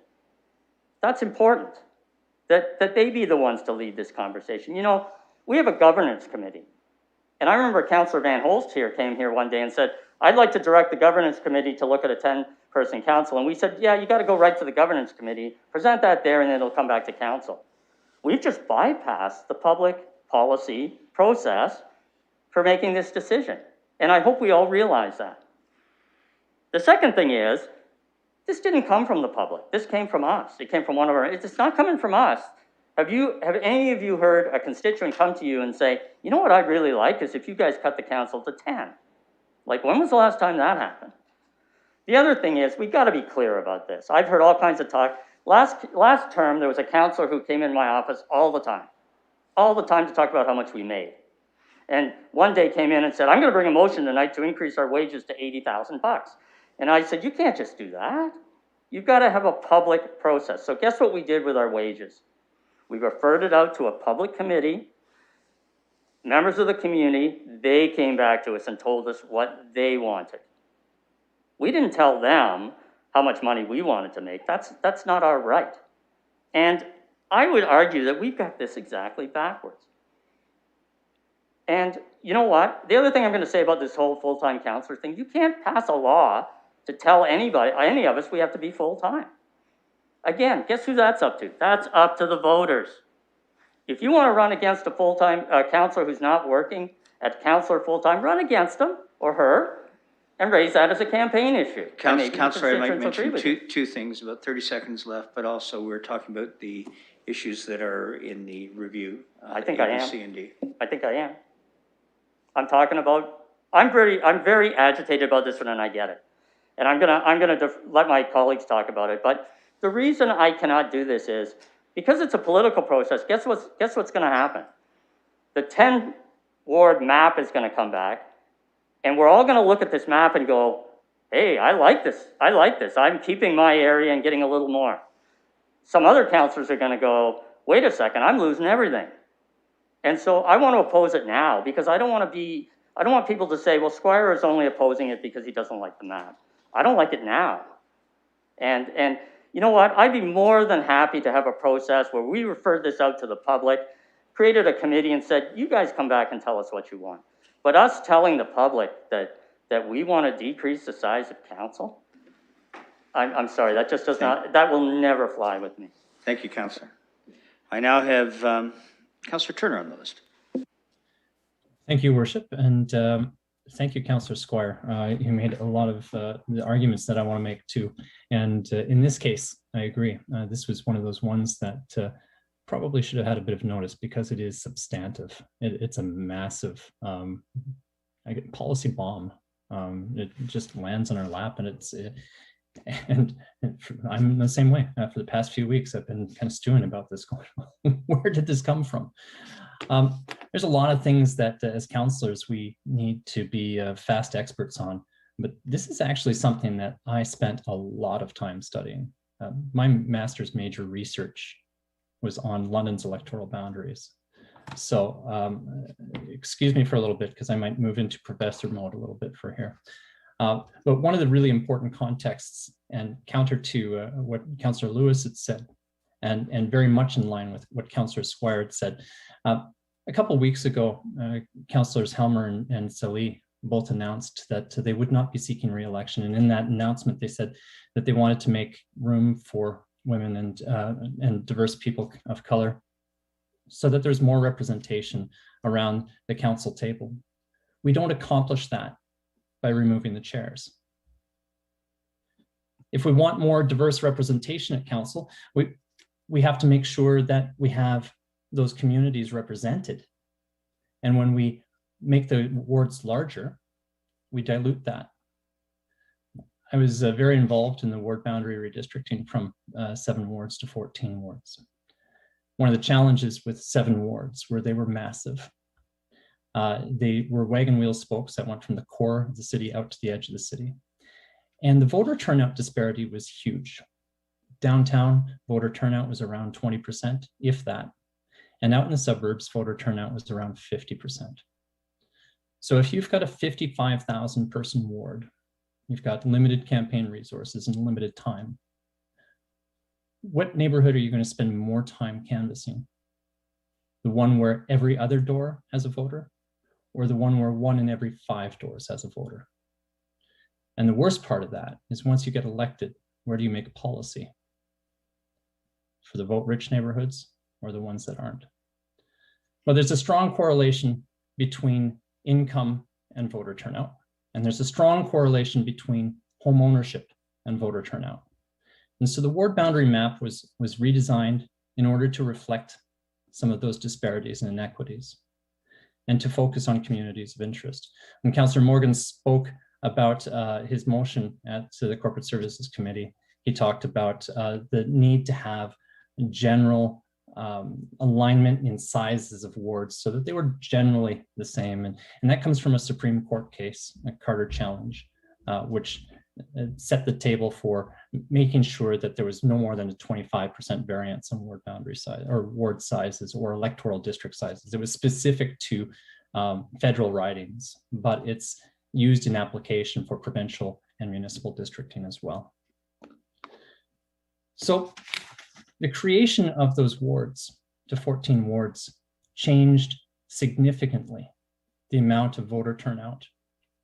That's important, that they be the ones to lead this conversation. You know, we have a governance committee. And I remember Councillor Van Holst here came here one day and said, I'd like to direct the governance committee to look at a 10-person council. And we said, yeah, you got to go right to the governance committee, present that there, and then it'll come back to council. We've just bypassed the public policy process for making this decision. And I hope we all realize that. The second thing is, this didn't come from the public. This came from us. It came from one of our, it's not coming from us. Have any of you heard a constituent come to you and say, you know what I'd really like is if you guys cut the council to 10? Like, when was the last time that happened? The other thing is, we got to be clear about this. I've heard all kinds of talk. Last term, there was a councillor who came in my office all the time to talk about how much we made. And one day came in and said, I'm going to bring a motion tonight to increase our wages to $80,000 bucks. And I said, you can't just do that. You've got to have a public process. So guess what we did with our wages? We referred it out to a public committee. Members of the community, they came back to us and told us what they wanted. We didn't tell them how much money we wanted to make. That's not our right. And I would argue that we've got this exactly backwards. And you know what? The other thing I'm going to say about this whole full-time counselor thing, you can't pass a law to tell anybody, any of us, we have to be full-time. Again, guess who that's up to? That's up to the voters. If you want to run against a full-time counselor who's not working at counselor full-time, run against him or her and raise that as a campaign issue. Councillor, I might mention two things, about 30 seconds left, but also we're talking about the issues that are in the review. I think I am. C and D. I think I am. I'm talking about, I'm very agitated about this one, and I get it. And I'm gonna let my colleagues talk about it. But the reason I cannot do this is because it's a political process. Guess what's going to happen? The 10-ward map is going to come back, and we're all going to look at this map and go, "Hey, I like this. I like this. I'm keeping my area and getting a little more." Some other councillors are going to go, "Wait a second, I'm losing everything." And so I want to oppose it now because I don't want people to say, "Well, Squire is only opposing it because he doesn't like the map." I don't like it now. And you know what? I'd be more than happy to have a process where we referred this out to the public, created a committee and said, you guys come back and tell us what you want. But us telling the public that we want to decrease the size of council, I'm sorry, that just does not, that will never fly with me. Thank you, Councillor. I now have Councillor Turner on the list. Thank you, Worship, and thank you, Councillor Squire. You made a lot of the arguments that I want to make too. And in this case, I agree. This was one of those ones that probably should have had a bit of notice because it is substantive. It's a massive policy bomb. It just lands on our lap, and and I'm the same way. For the past few weeks, I've been kind of stewing about this, going, where did this come from? There's a lot of things that as counselors we need to be fast experts on, but this is actually something that I spent a lot of time studying. My master's major research was on London's electoral boundaries. So excuse me for a little bit because I might move into professor mode a little bit for here. But one of the really important contexts, and counter to what Councillor Lewis had said, and very much in line with what Councillor Squire had said. A couple of weeks ago, Councillors Helmer and Salih both announced that they would not be seeking re-election. And in that announcement, they said that they wanted to make room for women and diverse people of color so that there's more representation around the council table. We don't accomplish that by removing the chairs. If we want more diverse representation at council, we have to make sure that we have those communities represented. And when we make the wards larger, we dilute that. I was very involved in the ward boundary redistricting from 7 wards to 14 wards. One of the challenges with 7 wards were they were massive. They were wagon wheel spokes that went from the core of the city out to the edge of the city. And the voter turnout disparity was huge. Downtown voter turnout was around 20%, if that. And out in the suburbs, voter turnout was around 50%. So if you've got a 55,000 person ward, you've got limited campaign resources and limited time, what neighborhood are you going to spend more time canvassing? The one where every other door has a voter, or the one where 1 in every 5 doors has a voter? And the worst part of that is once you get elected, where do you make policy? For the vote-rich neighborhoods or the ones that aren't? Well, there's a strong correlation between income and voter turnout. And there's a strong correlation between home ownership and voter turnout. And so the ward boundary map was redesigned in order to reflect some of those disparities and inequities and to focus on communities of interest. When Councillor Morgan spoke about his motion to the Corporate Services Committee, he talked about the need to have general alignment in sizes of wards so that they were generally the same. And that comes from a Supreme Court case, a Carter challenge, which set the table for making sure that there was no more than a 25% variance on ward boundary size or ward sizes or electoral district sizes. It was specific to federal ridings, but it's used in application for provincial and municipal districting as well. So the creation of those wards to 14 wards changed significantly the amount of voter turnout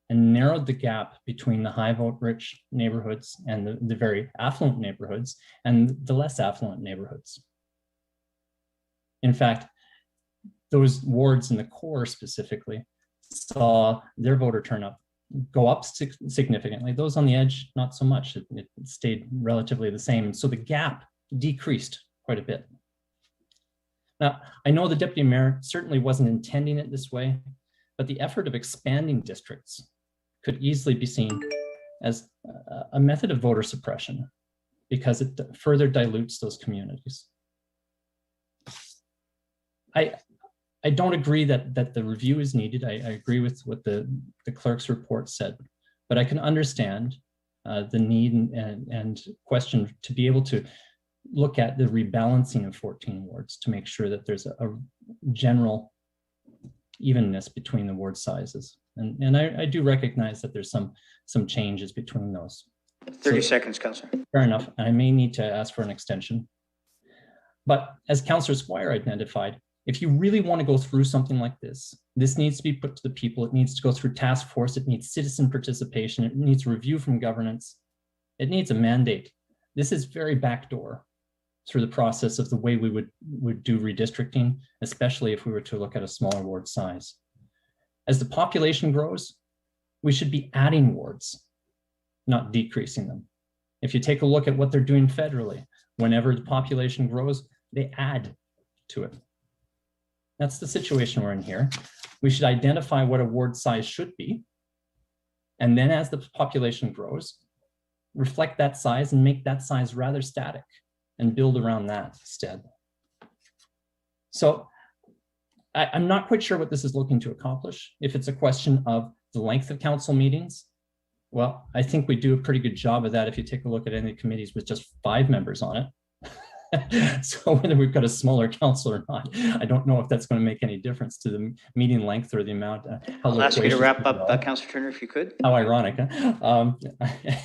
and narrowed the gap between the high vote rich neighborhoods and the very affluent neighborhoods and the less affluent neighborhoods. In fact, those wards in the core specifically saw their voter turnout go up significantly. Those on the edge, not so much. It stayed relatively the same. So the gap decreased quite a bit. Now, I know the deputy mayor certainly wasn't intending it this way, but the effort of expanding districts could easily be seen as a method of voter suppression because it further dilutes those communities. I don't agree that the review is needed. I agree with what the clerk's report said, but I can understand the need and question to be able to look at the rebalancing of 14 wards to make sure that there's a general evenness between the ward sizes. And I do recognize that there's some changes between those. 30 seconds, Councillor. Fair enough. I may need to ask for an extension. But as Councillor Squire identified, if you really want to go through something like this needs to be put to the people. It needs to go through task force. It needs citizen participation. It needs review from governance. It needs a mandate. This is very backdoor through the process of the way we would do redistricting, especially if we were to look at a smaller ward size. As the population grows, we should be adding wards, not decreasing them. If you take a look at what they're doing federally, whenever the population grows, they add to it. That's the situation we're in here. We should identify what a ward size should be. And then as the population grows, reflect that size and make that size rather static and build around that instead. So I'm not quite sure what this is looking to accomplish. If it's a question of the length of council meetings, well, I think we do a pretty good job of that if you take a look at any committees with just 5 members on it. So whether we've got a smaller council or not, I don't know if that's going to make any difference to the meeting length or the amount. I'll ask you to wrap up, Councillor Turner, if you could. How ironic. Huh?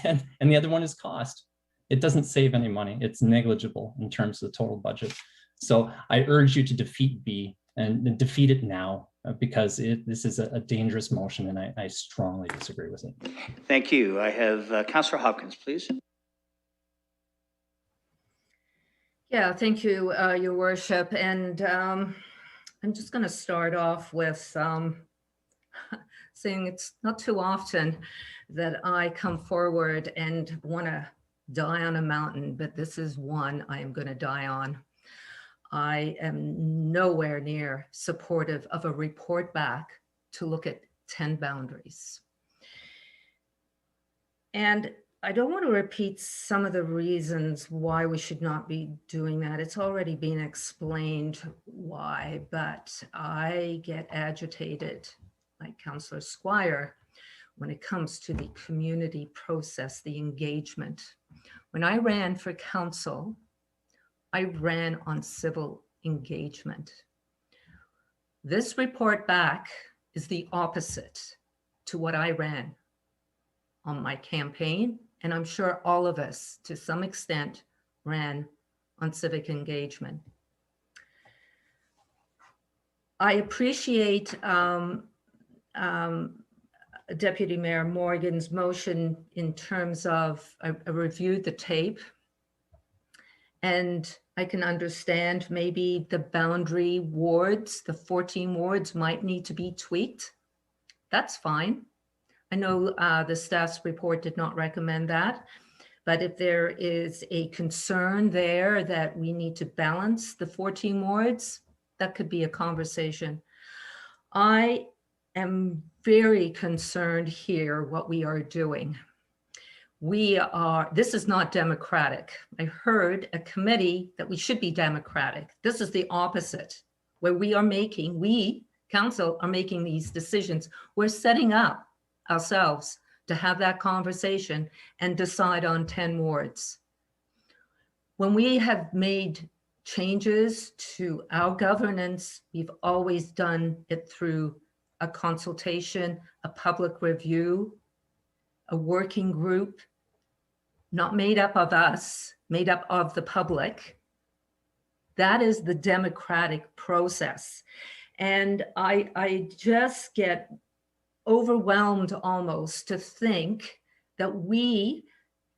And the other one is cost. It doesn't save any money. It's negligible in terms of the total budget. So I urge you to defeat B and defeat it now because this is a dangerous motion, and I strongly disagree with it. Thank you. I have Councillor Hopkins, please. Yeah, thank you, Your Worship. And I'm just going to start off with saying it's not too often that I come forward and want to die on a mountain, but this is one I am going to die on. I am nowhere near supportive of a report back to look at 10 boundaries. And I don't want to repeat some of the reasons why we should not be doing that. It's already been explained why, but I get agitated, like Councillor Squire, when it comes to the community process, the engagement. When I ran for council, I ran on civil engagement. This report back is the opposite to what I ran on my campaign, and I'm sure all of us, to some extent, ran on civic engagement. I appreciate Deputy Mayor Morgan's motion in terms of, I reviewed the tape, and I can understand maybe the boundary wards, the 14 wards might need to be tweaked. That's fine. I know the staff's report did not recommend that, but if there is a concern there that we need to balance the 14 wards, that could be a conversation. I am very concerned here what we are doing. This is not democratic. I heard a committee that we should be democratic. This is the opposite, where we, council, are making these decisions. We're setting up ourselves to have that conversation and decide on 10 wards. When we have made changes to our governance, we've always done it through a consultation, a public review, a working group, not made up of us, made up of the public. That is the democratic process. And I just get overwhelmed almost to think that we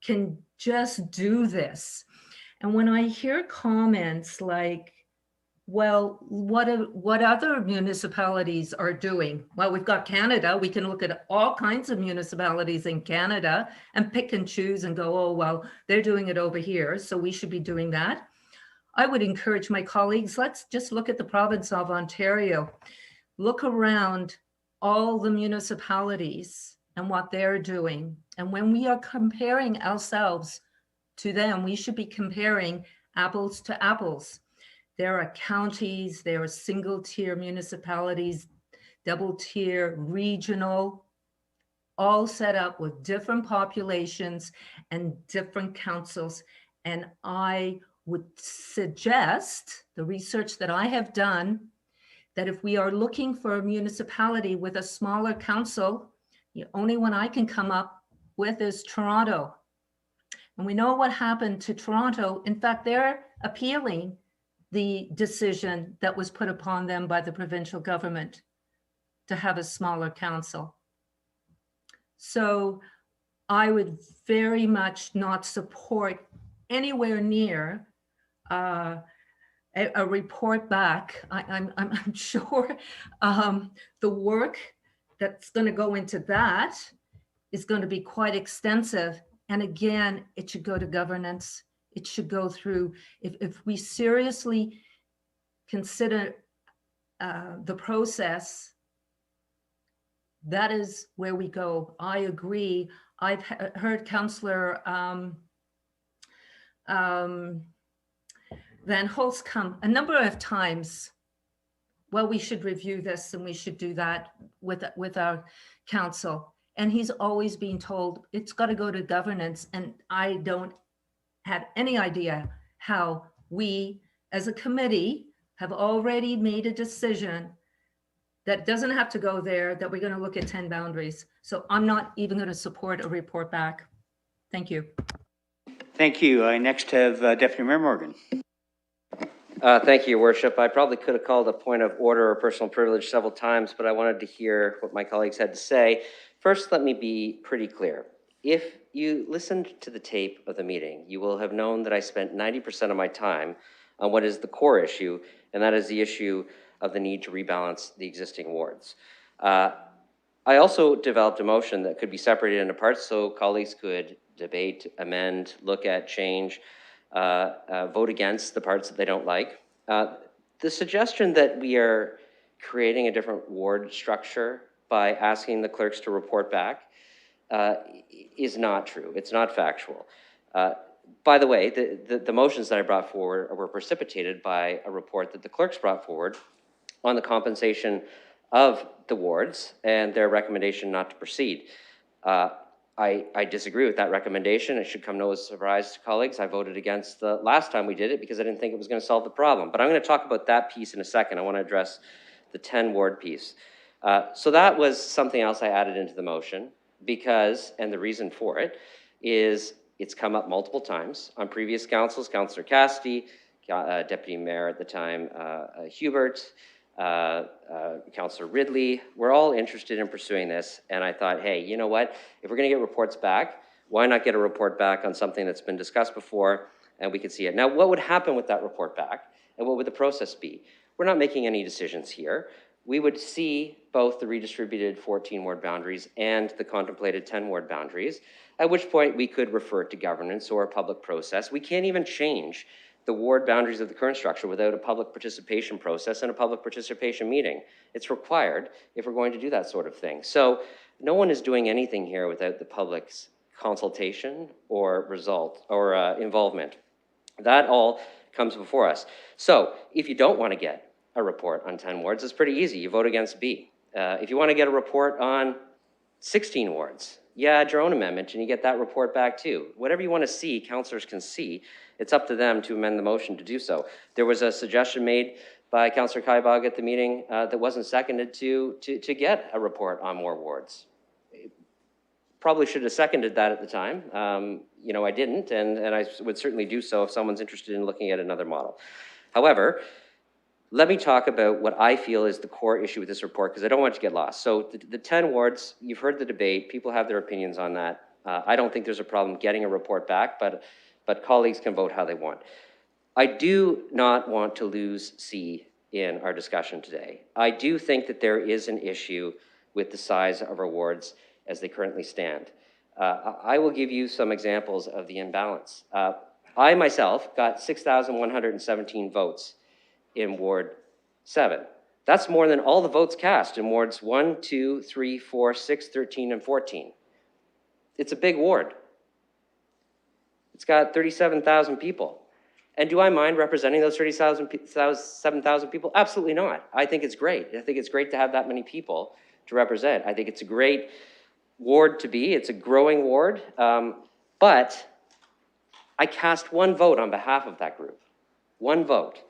can just do this. And when I hear comments like, well, what other municipalities are doing? Well, we've got Canada. We can look at all kinds of municipalities in Canada and pick and choose and go, oh, well, they're doing it over here, so we should be doing that. I would encourage my colleagues, let's just look at the province of Ontario. Look around all the municipalities and what they're doing. And when we are comparing ourselves to them, we should be comparing apples to apples. There are counties, there are single tier municipalities, double tier, regional, all set up with different populations and different councils. And I would suggest the research that I have done, that if we are looking for a municipality with a smaller council, the only one I can come up with is Toronto. And we know what happened to Toronto. In fact, they're appealing the decision that was put upon them by the provincial government to have a smaller council. So I would very much not support anywhere near a report back. I'm sure the work that's going to go into that is going to be quite extensive. And again, it should go to governance. It should go through, if we seriously consider the process, that is where we go. I agree. I've heard Councillor Van Holst come a number of times. Well, we should review this and we should do that with our council. And he's always been told it's got to go to governance. And I don't have any idea how we as a committee have already made a decision that doesn't have to go there, that we're going to look at 10 boundaries. So I'm not even going to support a report back. Thank you. Thank you. I next have Deputy Mayor Morgan. Thank you, Your Worship. I probably could have called a point of order or personal privilege several times, but I wanted to hear what my colleagues had to say. First, let me be pretty clear. If you listened to the tape of the meeting, you will have known that I spent 90% of my time on what is the core issue, and that is the issue of the need to rebalance the existing wards. I also developed a motion that could be separated into parts so colleagues could debate, amend, look at, change, vote against the parts that they don't like. The suggestion that we are creating a different ward structure by asking the clerks to report back is not true. It's not factual. By the way, the motions that I brought forward were precipitated by a report that the clerks brought forward on the compensation of the wards and their recommendation not to proceed. I disagree with that recommendation. It should come no surprise to colleagues. I voted against the last time we did it because I didn't think it was going to solve the problem. But I'm going to talk about that piece in a second. I want to address the 10 ward piece. So that was something else I added into the motion because, and the reason for it, is it's come up multiple times on previous councils. Councillor Cassidy, Deputy Mayor at the time, Hubert, Councillor Ridley, we're all interested in pursuing this. And I thought, hey, you know what? If we're going to get reports back, why not get a report back on something that's been discussed before and we could see it? Now, what would happen with that report back and what would the process be? We're not making any decisions here. We would see both the redistributed 14 ward boundaries and the contemplated 10 ward boundaries, at which point we could refer to governance or a public process. We can't even change the ward boundaries of the current structure without a public participation process and a public participation meeting. It's required if we're going to do that sort of thing. So no one is doing anything here without the public's consultation or involvement. That all comes before us. So if you don't want to get a report on 10 wards, it's pretty easy. You vote against B. If you want to get a report on 16 wards, you add your own amendment and you get that report back too. Whatever you want to see, councillors can see. It's up to them to amend the motion to do so. There was a suggestion made by Councillor Kaibag at the meeting that wasn't seconded to get a report on more wards. Probably should have seconded that at the time. You know, I didn't, and I would certainly do so if someone's interested in looking at another model. However, let me talk about what I feel is the core issue with this report, because I don't want it to get lost. So the 10 wards, you've heard the debate. People have their opinions on that. I don't think there's a problem getting a report back, but colleagues can vote how they want. I do not want to lose C in our discussion today. I do think that there is an issue with the size of our wards as they currently stand. I will give you some examples of the imbalance. I myself got 6,117 votes in Ward 7. That's more than all the votes cast in Wards 1, 2, 3, 4, 6, 13, and 14. It's a big ward. It's got 37,000 people. And do I mind representing those 37,000 people? Absolutely not. I think it's great. I think it's great to have that many people to represent. I think it's a great ward to be. It's a growing ward. But I cast one vote on behalf of that group. One vote.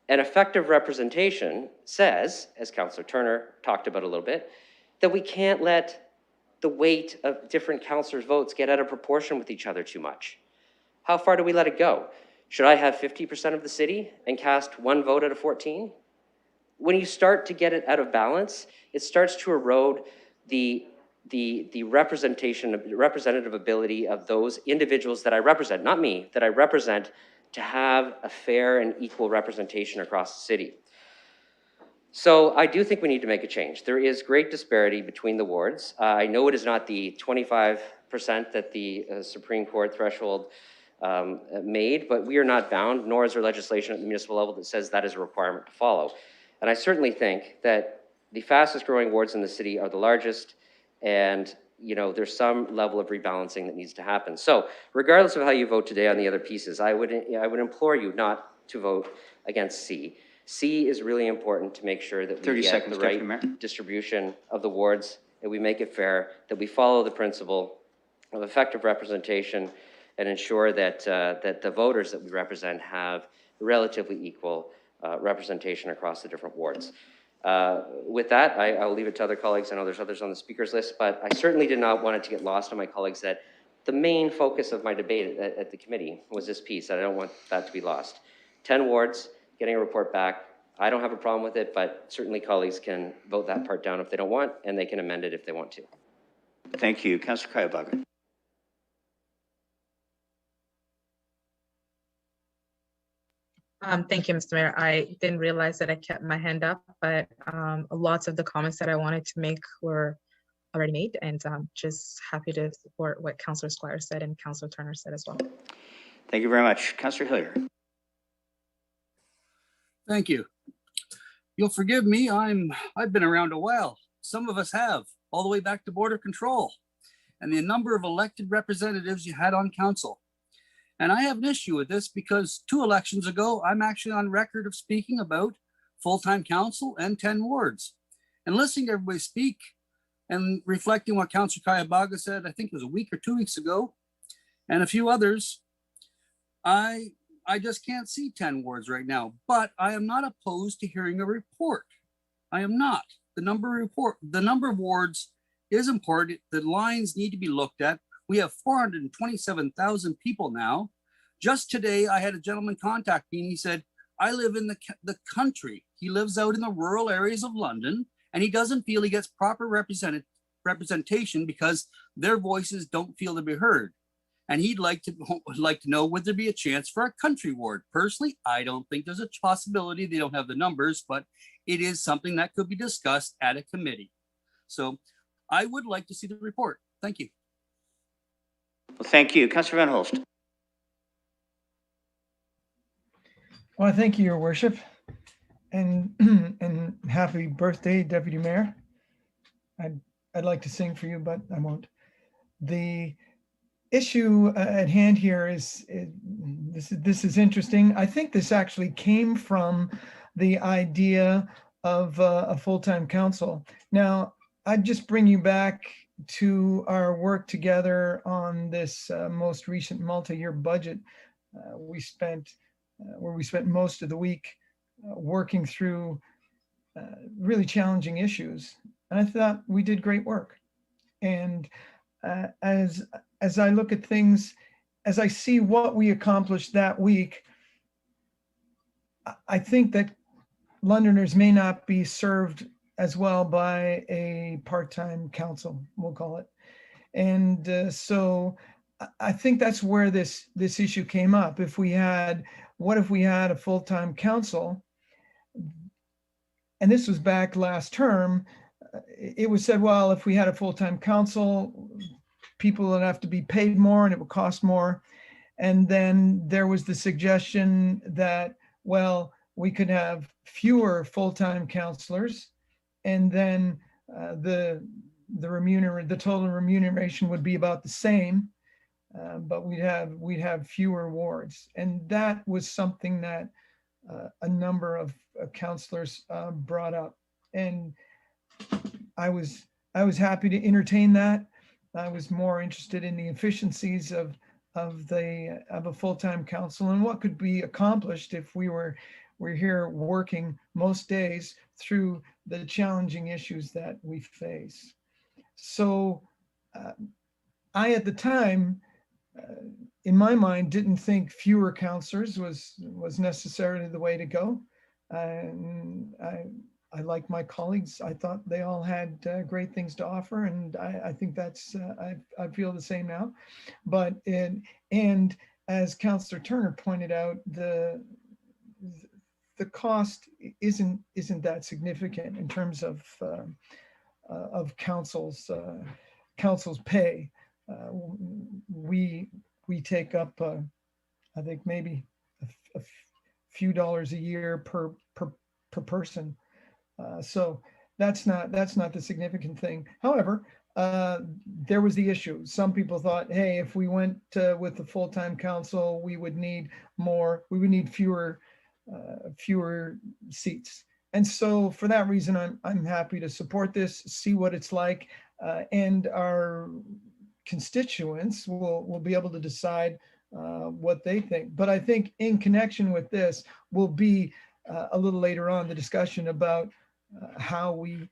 And effective representation says, as Councillor Turner talked about a little bit, that we can't let the weight of different councillors' votes get out of proportion with each other too much. How far do we let it go? Should I have 50% of the city and cast one vote out of 14? When you start to get it out of balance, it starts to erode the representative ability of those individuals that I represent, not me, that I represent, to have a fair and equal representation across the city. So I do think we need to make a change. There is great disparity between the wards. I know it is not the 25% that the Supreme Court threshold made, but we are not bound, nor is there legislation at the municipal level that says that is a requirement to follow. And I certainly think that the fastest growing wards in the city are the largest, and you know, there's some level of rebalancing that needs to happen. So regardless of how you vote today on the other pieces, I would implore you not to vote against C. C is really important to make sure that we get the right distribution of the wards, that we make it fair, that we follow the principle of effective representation, and ensure that, that the voters that we represent have relatively equal representation across the different wards. With that, I'll leave it to other colleagues. I know there's others on the speakers list, but I certainly did not want it to get lost on my colleagues that the main focus of my debate at the committee was this piece. I don't want that to be lost. 10 wards, getting a report back. I don't have a problem with it, but certainly colleagues can vote that part down if they don't want, and they can amend it if they want to. Thank you. Councillor Kayabага. Thank you, Mr. Mayor. I didn't realize that I kept my hand up, but lots of the comments that I wanted to make were already made, and just happy to support what Councillor Squire said and Councillor Turner said as well. Thank you very much. Councillor Hillier. Thank you. You'll forgive me, I've been around a while. Some of us have, all the way back to border control and the number of elected representatives you had on council. And I have an issue with this because 2 elections ago, I'm actually on record of speaking about full-time council and 10 wards. And listening to everybody speak and reflecting what Councillor Kayabага said, I think it was a week or 2 weeks ago, and a few others, I just can't see 10 wards right now, but I am not opposed to hearing a report. I am not. The number of wards is important. The lines need to be looked at. We have 427,000 people now. Just today, I had a gentleman contact me and he said, I live in the country. He lives out in the rural areas of London and he doesn't feel he gets proper representation because their voices don't feel to be heard. And he'd like to know, would there be a chance for a country ward? Personally, I don't think there's a possibility. They don't have the numbers, but it is something that could be discussed at a committee. So I would like to see the report. Thank you. Well, thank you. Councillor Van Holst. Well, thank you, Your Worship, and happy birthday, Deputy Mayor. I'd like to sing for you, but I won't. The issue at hand here is this is interesting. I think this actually came from the idea of a full-time council. Now, I'd just bring you back to our work together on this most recent multi-year budget. We spent most of the week working through really challenging issues, and I thought we did great work. And as I look at things, as I see what we accomplished that week, I think that Londoners may not be served as well by a part-time council, we'll call it. And so I think that's where this issue came up. What if we had a full-time council? And this was back last term. It was said, well, if we had a full-time council, people would have to be paid more and it would cost more. And then there was the suggestion that, well, we could have fewer full-time counselors, and then the total remuneration would be about the same, but we'd have fewer wards. And that was something that a number of counselors brought up, and I was happy to entertain that. I was more interested in the efficiencies of a full-time council and what could be accomplished if we're here working most days through the challenging issues that we face. So I, at the time, in my mind, didn't think fewer counselors was necessarily the way to go. And I like my colleagues. I thought they all had great things to offer, and I think that's I feel the same now. But and as Councillor Turner pointed out, the cost isn't that significant in terms of council's pay. We take up I think maybe a few dollars a year per person. So that's not the significant thing. However, there was the issue. Some people thought, hey, if we went with the full-time council, we would need fewer seats. And so for that reason, I'm happy to support this, see what it's like, and our constituents will be able to decide what they think. But I think in connection with this will be a little later on the discussion about how we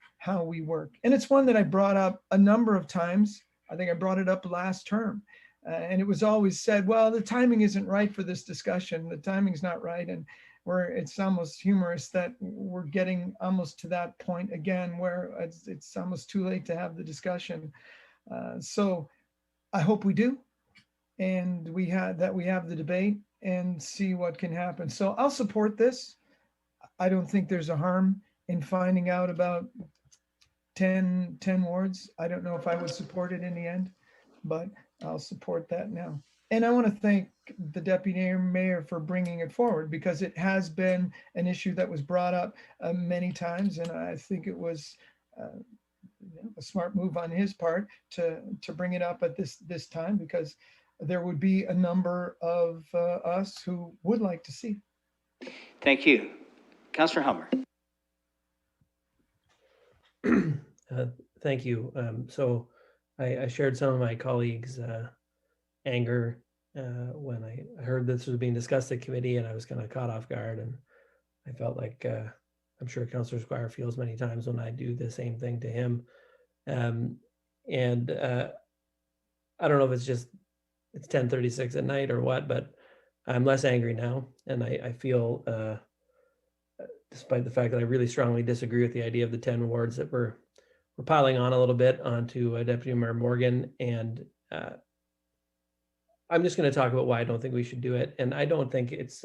work. And it's one that I brought up a number of times. I think I brought it up last term. And it was always said, well, the timing isn't right for this discussion. The timing's not right. And it's almost humorous that we're getting almost to that point again, where it's almost too late to have the discussion. So I hope we do. And we have the debate and see what can happen. So I'll support this. I don't think there's a harm in finding out about 10 wards. I don't know if I would support it in the end, but I'll support that now. And I want to thank the deputy mayor for bringing it forward, because it has been an issue that was brought up many times. And I think it was a smart move on his part to bring it up at this time, because there would be a number of us who would like to see. Thank you. Councillor Hummer. Thank you. So I shared some of my colleagues' anger when I heard this was being discussed at committee, and I was kind of caught off guard, and I felt like I'm sure Councillor Squire feels many times when I do the same thing to him. I don't know if it's 10:36 at night or what, but I'm less angry now, and I feel, despite the fact that I really strongly disagree with the idea of the 10 wards, that we're piling on a little bit onto Deputy Mayor Morgan, and I'm just going to talk about why I don't think we should do it. And I don't think it's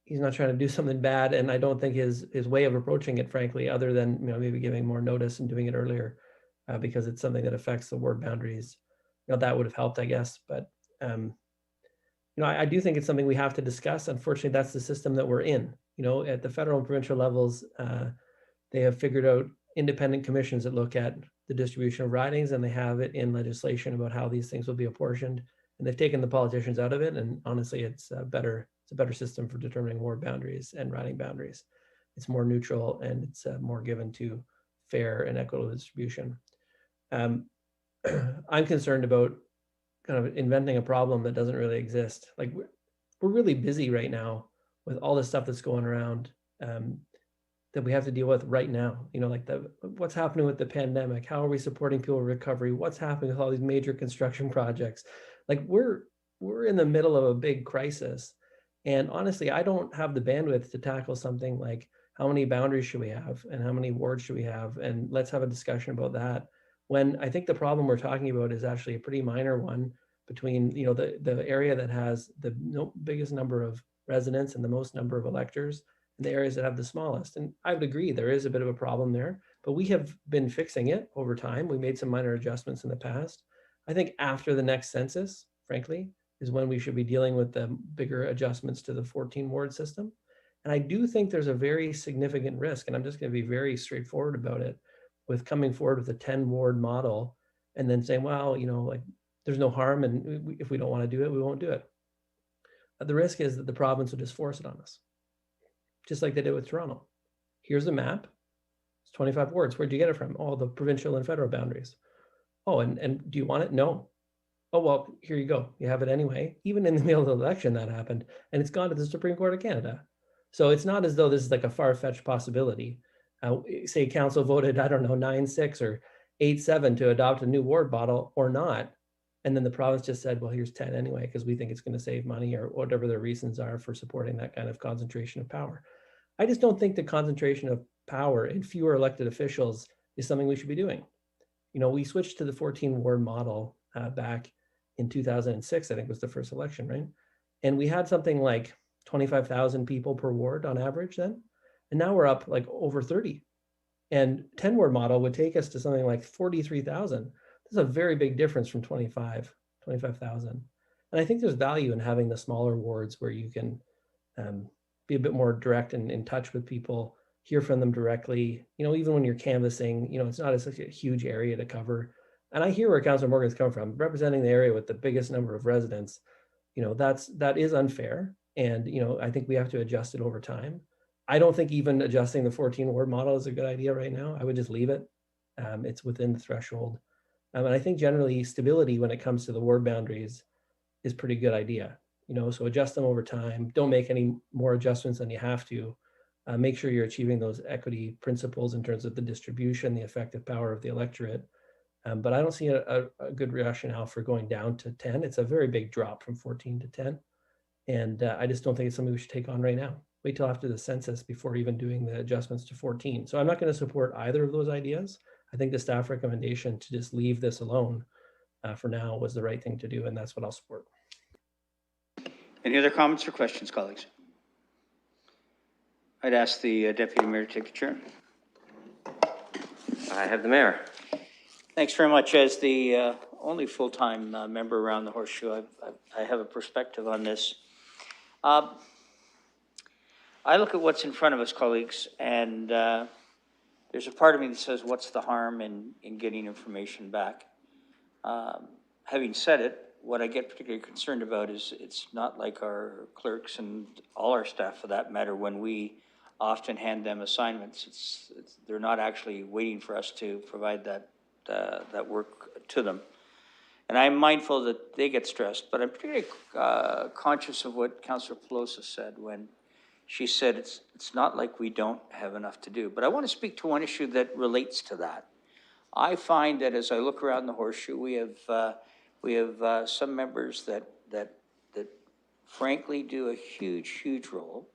he's not trying to do something bad, and I don't think his way of approaching it, frankly, other than maybe giving more notice and doing it earlier, because it's something that affects the ward boundaries, that would have helped, I guess. But I do think it's something we have to discuss. Unfortunately, that's the system that we're in. At the federal and provincial levels, they have figured out independent commissions that look at the distribution of ridings, and they have it in legislation about how these things will be apportioned. And they've taken the politicians out of it. And honestly, it's a better system for determining ward boundaries and riding boundaries. It's more neutral, and it's more given to fair and equitable distribution. I'm concerned about kind of inventing a problem that doesn't really exist. Like, we're really busy right now with all the stuff that's going around that we have to deal with right now. Like what's happening with the pandemic? How are we supporting people in recovery? What's happening with all these major construction projects? Like, we're in the middle of a big crisis. And honestly, I don't have the bandwidth to tackle something like how many boundaries should we have and how many wards should we have? And let's have a discussion about that, when I think the problem we're talking about is actually a pretty minor one between, the area that has the biggest number of residents and the most number of electors, and the areas that have the smallest. And I would agree there is a bit of a problem there, but we have been fixing it over time. We made some minor adjustments in the past. I think after the next census, frankly, is when we should be dealing with the bigger adjustments to the 14 ward system. And I do think there's a very significant risk, and I'm just going to be very straightforward about it, with coming forward with a 10 ward model and then saying, well, there's no harm, and if we don't want to do it, we won't do it. The risk is that the province will just force it on us, just like they did with Toronto. Here's the map. It's 25 wards. Where'd you get it from? Oh, the provincial and federal boundaries. Oh, and do you want it? No. Oh, well, here you go. You have it anyway. Even in the middle of the election, that happened, and it's gone to the Supreme Court of Canada. So it's not as though this is like a far-fetched possibility. Say council voted, I don't know, 9-6 or 8-7 to adopt a new ward model or not. And then the province just said, well, here's 10 anyway, because we think it's going to save money, or whatever the reasons are for supporting that kind of concentration of power. I just don't think the concentration of power in fewer elected officials is something we should be doing. We switched to the 14 ward model back in 2006, I think was the first election, right? And we had something like 25,000 people per ward on average then. And now we're up like over 30. And 10 ward model would take us to something like 43,000. That's a very big difference from 25,000. And I think there's value in having the smaller wards where you can be a bit more direct and in touch with people, hear from them directly. Even when you're canvassing, it's not such a huge area to cover. And I hear where Councillor Morgan's coming from, representing the area with the biggest number of residents. That is unfair. And, I think we have to adjust it over time. I don't think even adjusting the 14 ward model is a good idea right now. I would just leave it. It's within the threshold. And I think generally stability when it comes to the ward boundaries is a pretty good idea. So adjust them over time. Don't make any more adjustments than you have to. Make sure you're achieving those equity principles in terms of the distribution, the effective power of the electorate. But I don't see a good rationale for going down to 10. It's a very big drop from 14 to 10. And I just don't think it's something we should take on right now. Wait till after the census before even doing the adjustments to 14. So I'm not going to support either of those ideas. I think the staff recommendation to just leave this alone for now was the right thing to do, and that's what I'll support. Any other comments or questions, colleagues? I'd ask the Deputy Mayor to take the chair. I have the mayor. Thanks very much. As the only full-time member around the Horseshoe, I have a perspective on this. I look at what's in front of us, colleagues, and there's a part of me that says, what's the harm in getting information back? Having said it, what I get particularly concerned about is it's not like our clerks and all our staff, for that matter, when we often hand them assignments, they're not actually waiting for us to provide that work to them. And I'm mindful that they get stressed, but I'm particularly conscious of what Councillor Pelosi said when she said it's not like we don't have enough to do. But I want to speak to one issue that relates to that. I find that as I look around the Horseshoe, we have some members that frankly do a huge role,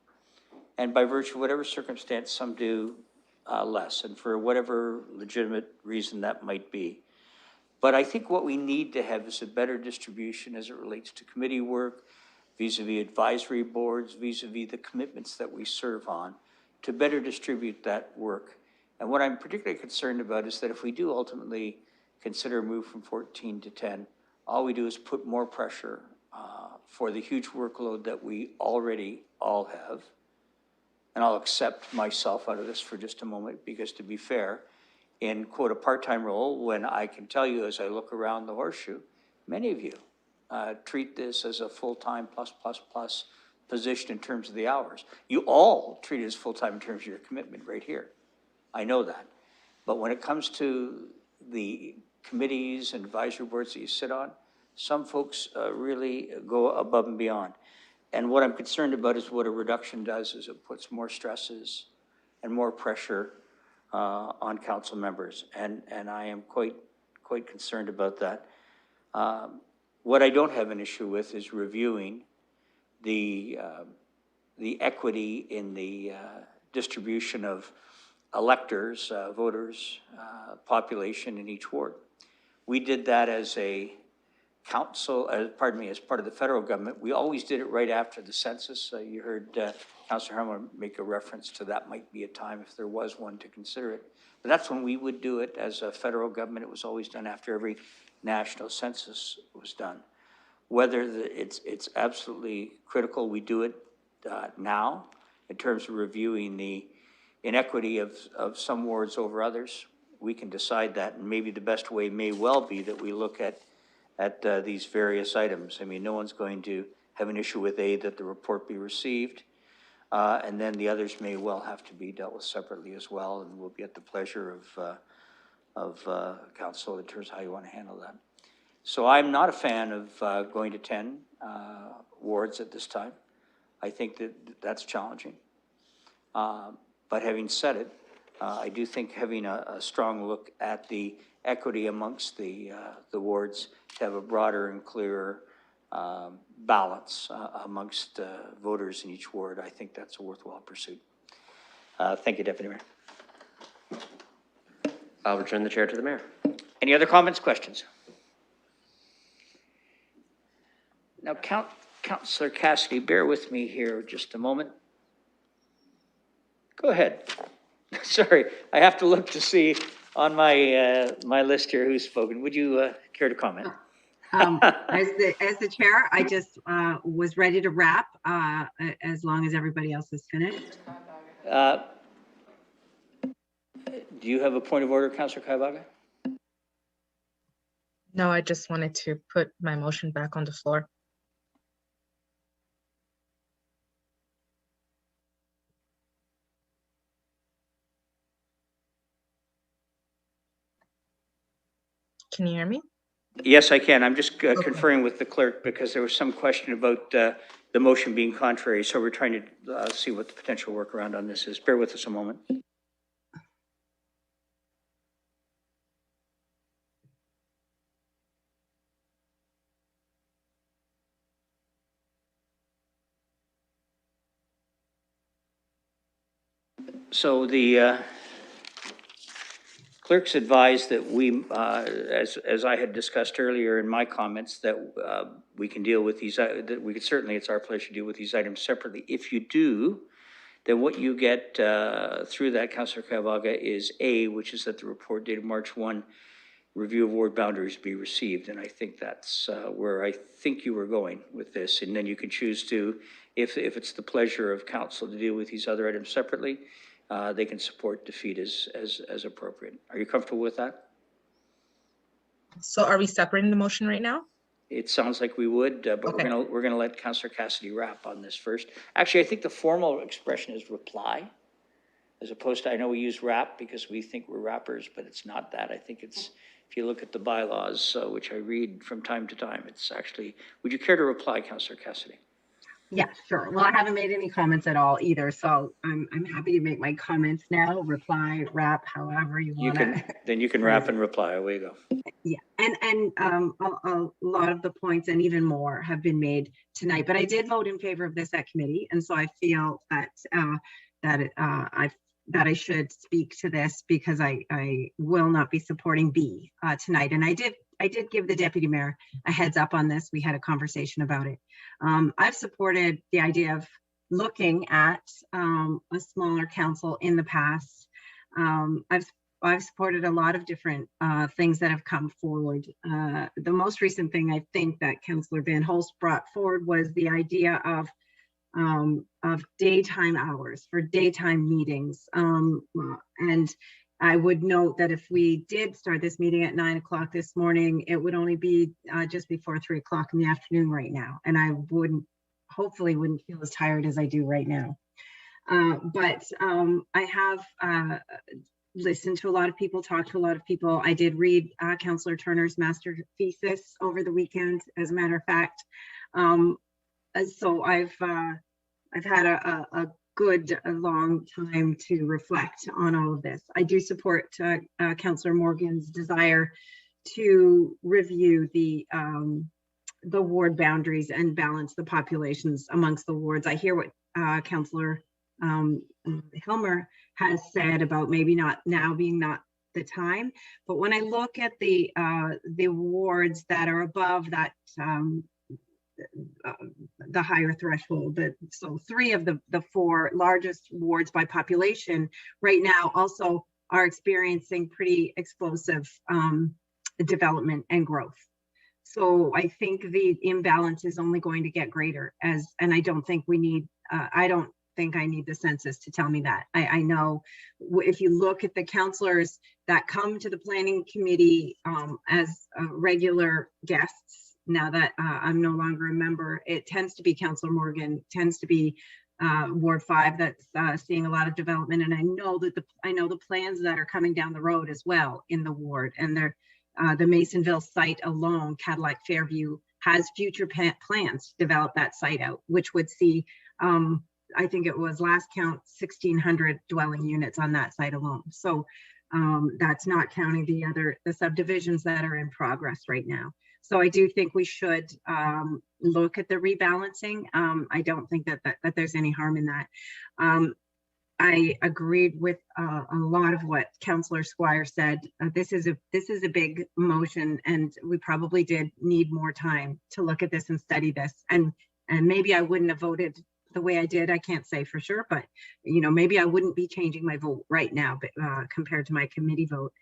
and by virtue of whatever circumstance, some do less, and for whatever legitimate reason that might be. But I think what we need to have is a better distribution as it relates to committee work, vis-a-vis advisory boards, vis-a-vis the commitments that we serve on, to better distribute that work. And what I'm particularly concerned about is that if we do ultimately consider a move from 14 to 10, all we do is put more pressure for the huge workload that we already all have. And I'll accept myself out of this for just a moment, because to be fair, in quote a part-time role, when I can tell you as I look around the Horseshoe, many of you treat this as a full-time plus position in terms of the hours. You all treat it as full-time in terms of your commitment right here. I know that. But when it comes to the committees and advisory boards that you sit on, some folks really go above and beyond. And what I'm concerned about is what a reduction does is it puts more stresses and more pressure on council members. And I am quite concerned about that. What I don't have an issue with is reviewing the equity in the distribution of electors, voters, population in each ward. We did that as a council, as part of the federal government. We always did it right after the census. You heard Councillor Herman make a reference to that might be a time if there was one to consider it. But that's when we would do it as a federal government. It was always done after every national census was done. Whether it's absolutely critical we do it now in terms of reviewing the inequity of some wards over others, we can decide that. And maybe the best way may well be that we look at these various items. I mean, no one's going to have an issue with that the report be received, and then the others may well have to be dealt with separately as well, and we'll be at the pleasure of council in terms of how you want to handle that. So I'm not a fan of going to 10 wards at this time. I think that's challenging. But having said it, I do think having a strong look at the equity amongst the wards to have a broader and clearer balance amongst voters in each ward, I think that's a worthwhile pursuit. Thank you, Deputy Mayor. I'll return the chair to the mayor. Any other comments, questions? Now, Councillor Cassidy, bear with me here just a moment. Go ahead. Sorry, I have to look to see on my my list here who's spoken. Would you care to comment? As the chair, I just was ready to wrap as long as everybody else is finished. Do you have a point of order, Councillor Kaivaga? No, I just wanted to put my motion back on the floor. Can you hear me? Yes, I can. I'm just conferring with the clerk because there was some question about the motion being contrary. So we're trying to see what the potential workaround on this is. Bear with us a moment. So the clerks advised that we, as I had discussed earlier in my comments, that we can deal with these, that we could certainly, it's our pleasure to deal with these items separately. If you do, then what you get through that, Councillor Cavaga, is A, which is that the report dated March 1, review of ward boundaries be received. And I think that's where I think you were going with this. And then you can choose to, if it's the pleasure of council to deal with these other items separately, they can support defeat as appropriate. Are you comfortable with that? So are we separating the motion right now? It sounds like we would, but Okay. we're gonna let Councillor Cassidy wrap on this first. Actually, I think the formal expression is reply, as opposed to, I know we use wrap because we think we're rappers, but it's not that. I think it's, if you look at the bylaws, which I read from time to time, it's actually, would you care to reply, Councillor Cassidy? Yeah, sure. Well, I haven't made any comments at all either, so I'm happy to make my comments now, reply, wrap, however you want to. Then you can wrap and reply. Away you go. Yeah, and a lot of the points and even more have been made tonight, but I did vote in favor of this at committee, and so I feel that I should speak to this because I will not be supporting B tonight, and I did give the deputy mayor a heads up on this. We had a conversation about it. I've supported the idea of looking at a smaller council in the past. I've supported a lot of different things that have come forward. The most recent thing I think that Councillor Van Holst brought forward was the idea of daytime hours for daytime meetings. And I would note that if we did start this meeting at 9 o'clock this morning, it would only be just before 3 o'clock in the afternoon right now. And I hopefully wouldn't feel as tired as I do right now. But I have listened to a lot of people, talked to a lot of people. I did read Councillor Turner's master thesis over the weekend, as a matter of fact. So I've had a good long time to reflect on all of this. I do support Councillor Morgan's desire to review the ward boundaries and balance the populations amongst the wards. I hear what Councillor Helmer has said about maybe not now being not the time, but when I look at the wards that are above that the higher threshold, so 3 of the 4 largest wards by population right now also are experiencing pretty explosive development and growth. So I think the imbalance is only going to get greater and I don't think we need, I don't think I need the census to tell me that. I know if you look at the councillors that come to the planning committee as regular guests, now that I'm no longer a member, it tends to be Councillor Morgan, tends to be Ward 5 that's seeing a lot of development. And I know that the plans that are coming down the road as well in the ward, and the Masonville site alone, Cadillac Fairview, has future plans to develop that site out, which would see, I think it was last count, 1,600 dwelling units on that site alone. So that's not counting the subdivisions that are in progress right now. So I do think we should look at the rebalancing. I don't think that there's any harm in that. I agreed with a lot of what Councillor Squire said. This is a big motion, and we probably did need more time to look at this and study this. And maybe I wouldn't have voted the way I did. I can't say for sure, but maybe I wouldn't be changing my vote right now, but compared to my committee vote.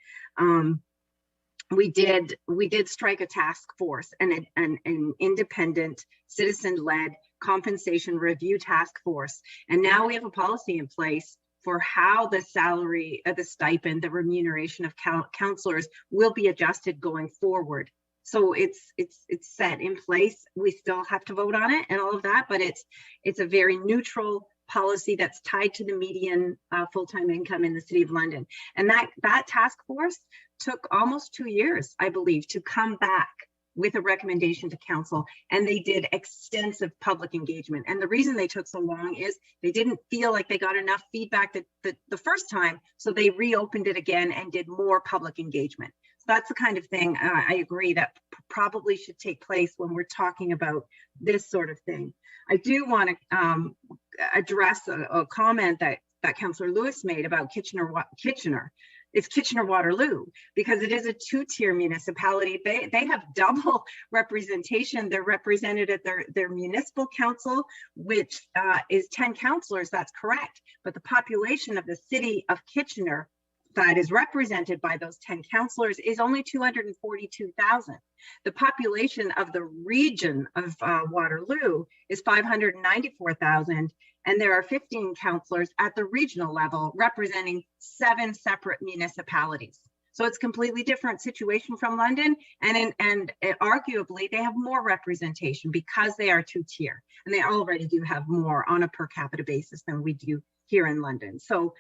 We did strike a task force and an independent citizen-led compensation review task force. And now we have a policy in place for how the salary, the stipend, the remuneration of councillors will be adjusted going forward. So it's set in place. We still have to vote on it and all of that, but it's a very neutral policy that's tied to the median full-time income in the City of London. And that task force took almost 2 years, I believe, to come back with a recommendation to council, and they did extensive public engagement. And the reason they took so long is they didn't feel like they got enough feedback the first time, so they reopened it again and did more public engagement. So that's the kind of thing I agree that probably should take place when we're talking about this sort of thing. I do want to address a comment that that Councillor Lewis made about Kitchener. It's Kitchener-Waterloo, because it is a two-tier municipality. They have double representation. They're represented at their municipal council, which is 10 councillors, that's correct. But the population of the city of Kitchener that is represented by those 10 councillors is only 242,000. The population of the region of Waterloo is 594,000, and there are 15 councillors at the regional level representing 7 separate municipalities. So it's a completely different situation from London, and arguably they have more representation because they are two-tier, and they already do have more on a per capita basis than we do here in London. So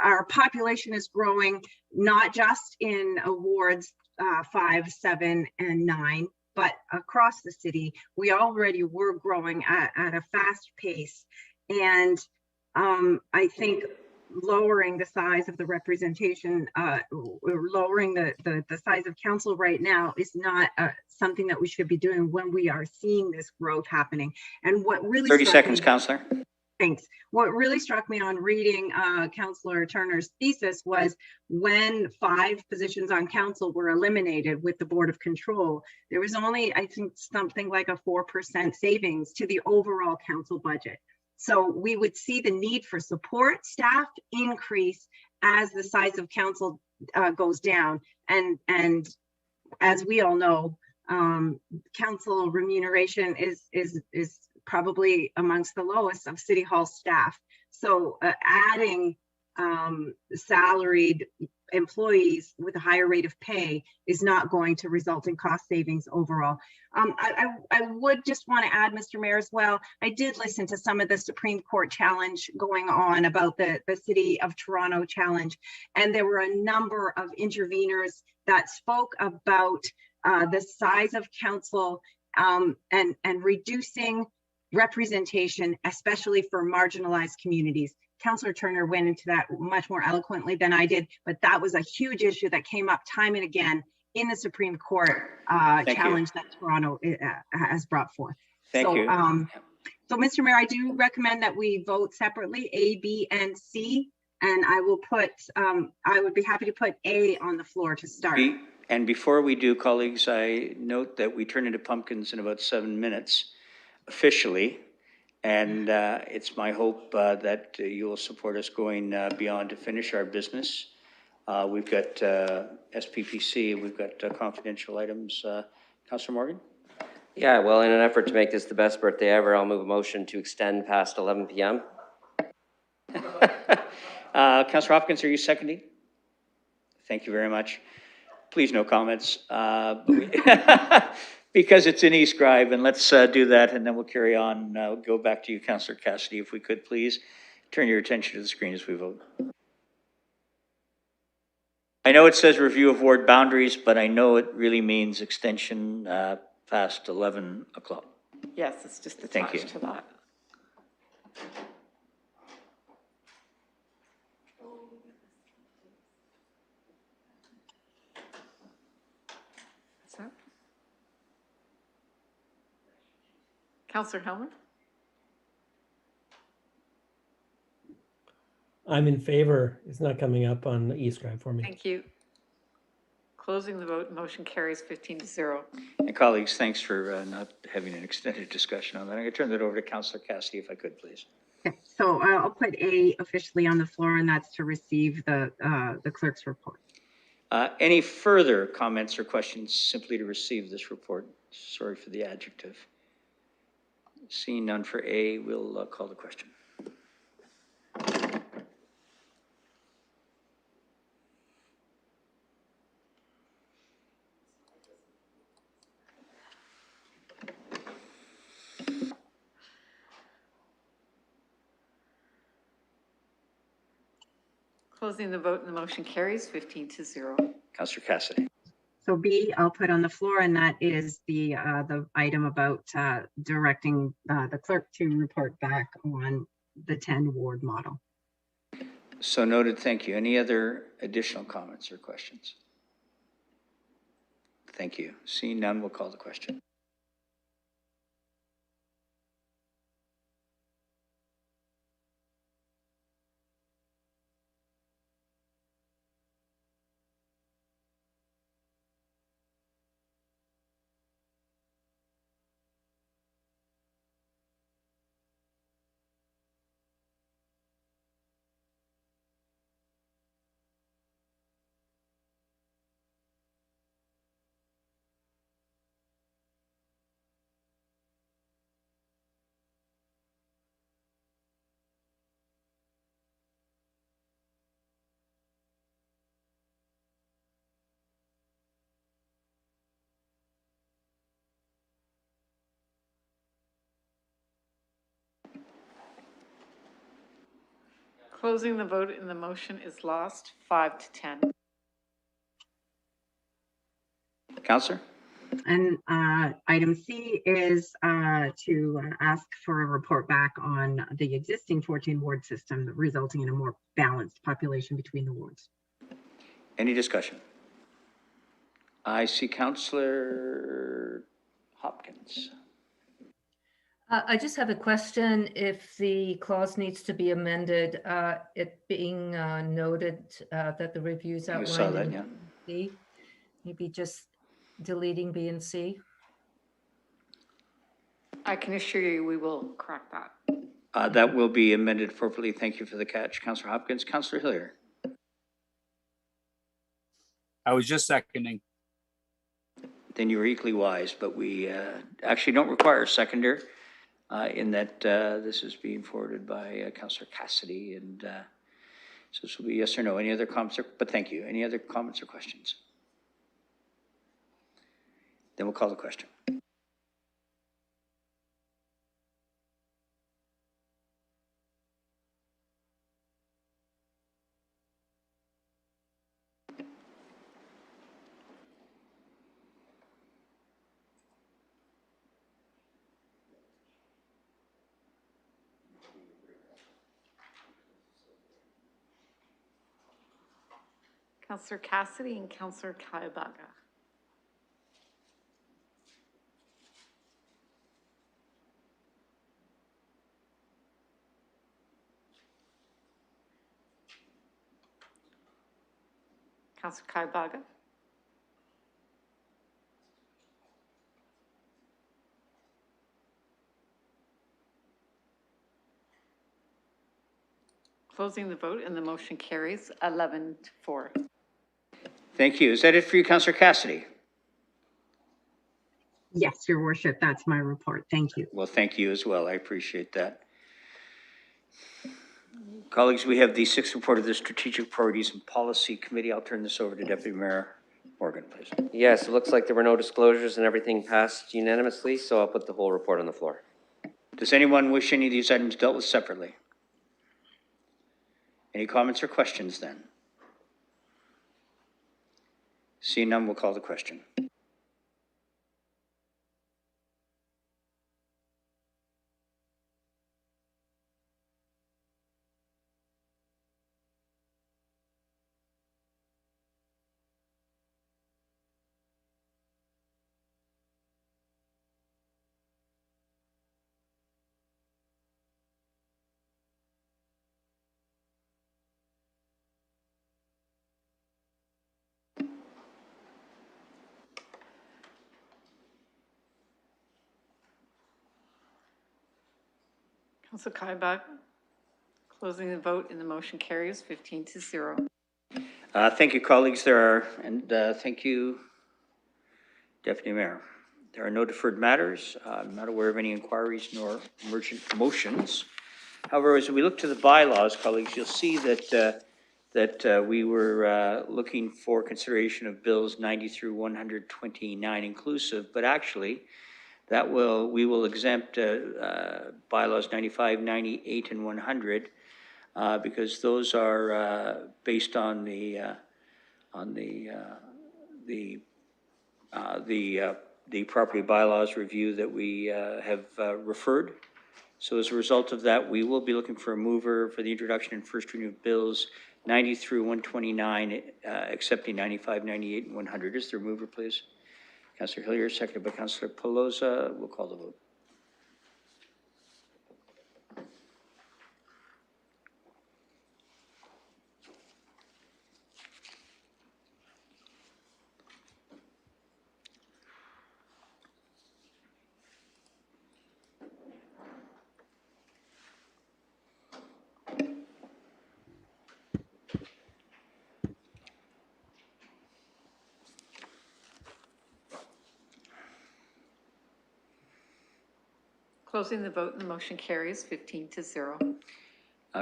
our population is growing, not just in wards 5, 7, and 9, but across the city. We already were growing at a fast pace. And I think lowering the size of the representation, lowering the size of council right now is not something that we should be doing when we are seeing this growth happening. And what really 30 seconds, Councillor. Thanks. What really struck me on reading Councillor Turner's thesis was when 5 positions on council were eliminated with the Board of Control, there was only, I think, something like a 4% savings to the overall council budget. So we would see the need for support staff increase as the size of council goes down. And as we all know, council remuneration is probably amongst the lowest of City Hall staff. So adding salaried employees with a higher rate of pay is not going to result in cost savings overall. I would just want to add, Mr. Mayor, as well, I did listen to some of the Supreme Court challenge going on about the City of Toronto challenge, and there were a number of interveners that spoke about the size of council and reducing representation, especially for marginalized communities. Councillor Turner went into that much more eloquently than I did, but that was a huge issue that came up time and again in the Supreme Court challenge that Toronto has brought forth. Thank you. So, Mr. Mayor, I do recommend that we vote separately, A, B, and C, and I will put, I would be happy to put A on the floor to start. And before we do, colleagues, I note that we turn into pumpkins in about 7 minutes. Officially, and it's my hope that you will support us going beyond to finish our business. We've got SPPC, we've got confidential items. Councillor Morgan? Yeah, well, in an effort to make this the best birthday ever, I'll move a motion to extend past 11 p.m. Councillor Hopkins, are you seconding? Thank you very much. Please, no comments. Because it's in East Grive, and let's do that, and then we'll carry on. We'll go back to you, Councillor Cassidy, if we could, please. Turn your attention to the screen as we vote. I know it says review of ward boundaries, but I know it really means extension past 11 o'clock. Yes, it's just attached to that. Councillor Helmer? I'm in favor. It's not coming up on East Drive for me. Thank you. Closing the vote, motion carries 15-0. And colleagues, thanks for not having an extended discussion on that. I'm going to turn that over to Councillor Cassidy, if I could, please. Okay, so I'll put A officially on the floor, and that's to receive the clerk's report. Any further comments or questions simply to receive this report? Sorry for the adjective. Seeing none for A, we'll call the question. Closing the vote and the motion carries 15-0. Councillor Cassidy. So B, I'll put on the floor, and that is the item about directing the clerk to report back on the 10 ward model. So noted, thank you. Any other additional comments or questions? Thank you. Seeing none, we'll call the question. Closing the vote in the motion is lost, 5-10. Counselor? And item C is to ask for a report back on the existing 14 ward system, resulting in a more balanced population between the wards. Any discussion? I see Counselor Hopkins. I just have a question. If the clause needs to be amended, it being noted that the reviews I saw outlined that, in yeah. C, maybe just deleting B and C. I can assure you we will correct that. That will be amended appropriately. Thank you for the catch, Counselor Hopkins. Counselor Hillier? I was just seconding. Then you were equally wise, but we actually don't require a seconder in that this is being forwarded by Counselor Cassidy, and so this will be yes or no. Any other comments? But thank you. Any other comments or questions? Then we'll call the question. Councillor Cassidy and Councillor Kaibaga. Councillor Kaibaga. Closing the vote and the motion carries 11-4. Thank you. Is that it for you, Councillor Cassidy? Yes, Your Worship, that's my report. Thank you. Well, thank you as well. I appreciate that. Colleagues, we have the sixth report of the Strategic Priorities and Policy Committee. I'll turn this over to Deputy Mayor Morgan, please. Yes, it looks like there were no disclosures and everything passed unanimously, so I'll put the whole report on the floor. Does anyone wish any of these items dealt with separately? Any comments or questions then? Seeing none, we'll call the question. Councillor Kaibaga. Closing the vote and the motion carries 15-0. Thank you, colleagues. Thank you, Deputy Mayor. There are no deferred matters. I'm not aware of any inquiries nor emergent motions. However, as we look to the bylaws, colleagues, you'll see that we were looking for consideration of bills 90 through 129 inclusive, but actually we will exempt bylaws 95, 98, and 100 because those are based on the property bylaws review that we have referred. So as a result of that, we will be looking for a mover for the introduction and first reading of bills 90 through 129, accepting 95, 98, and 100. Is there a mover, please? Councillor Hillier, seconded by Councillor Pelosa. We'll call the vote. Closing the vote and the motion carries 15-0.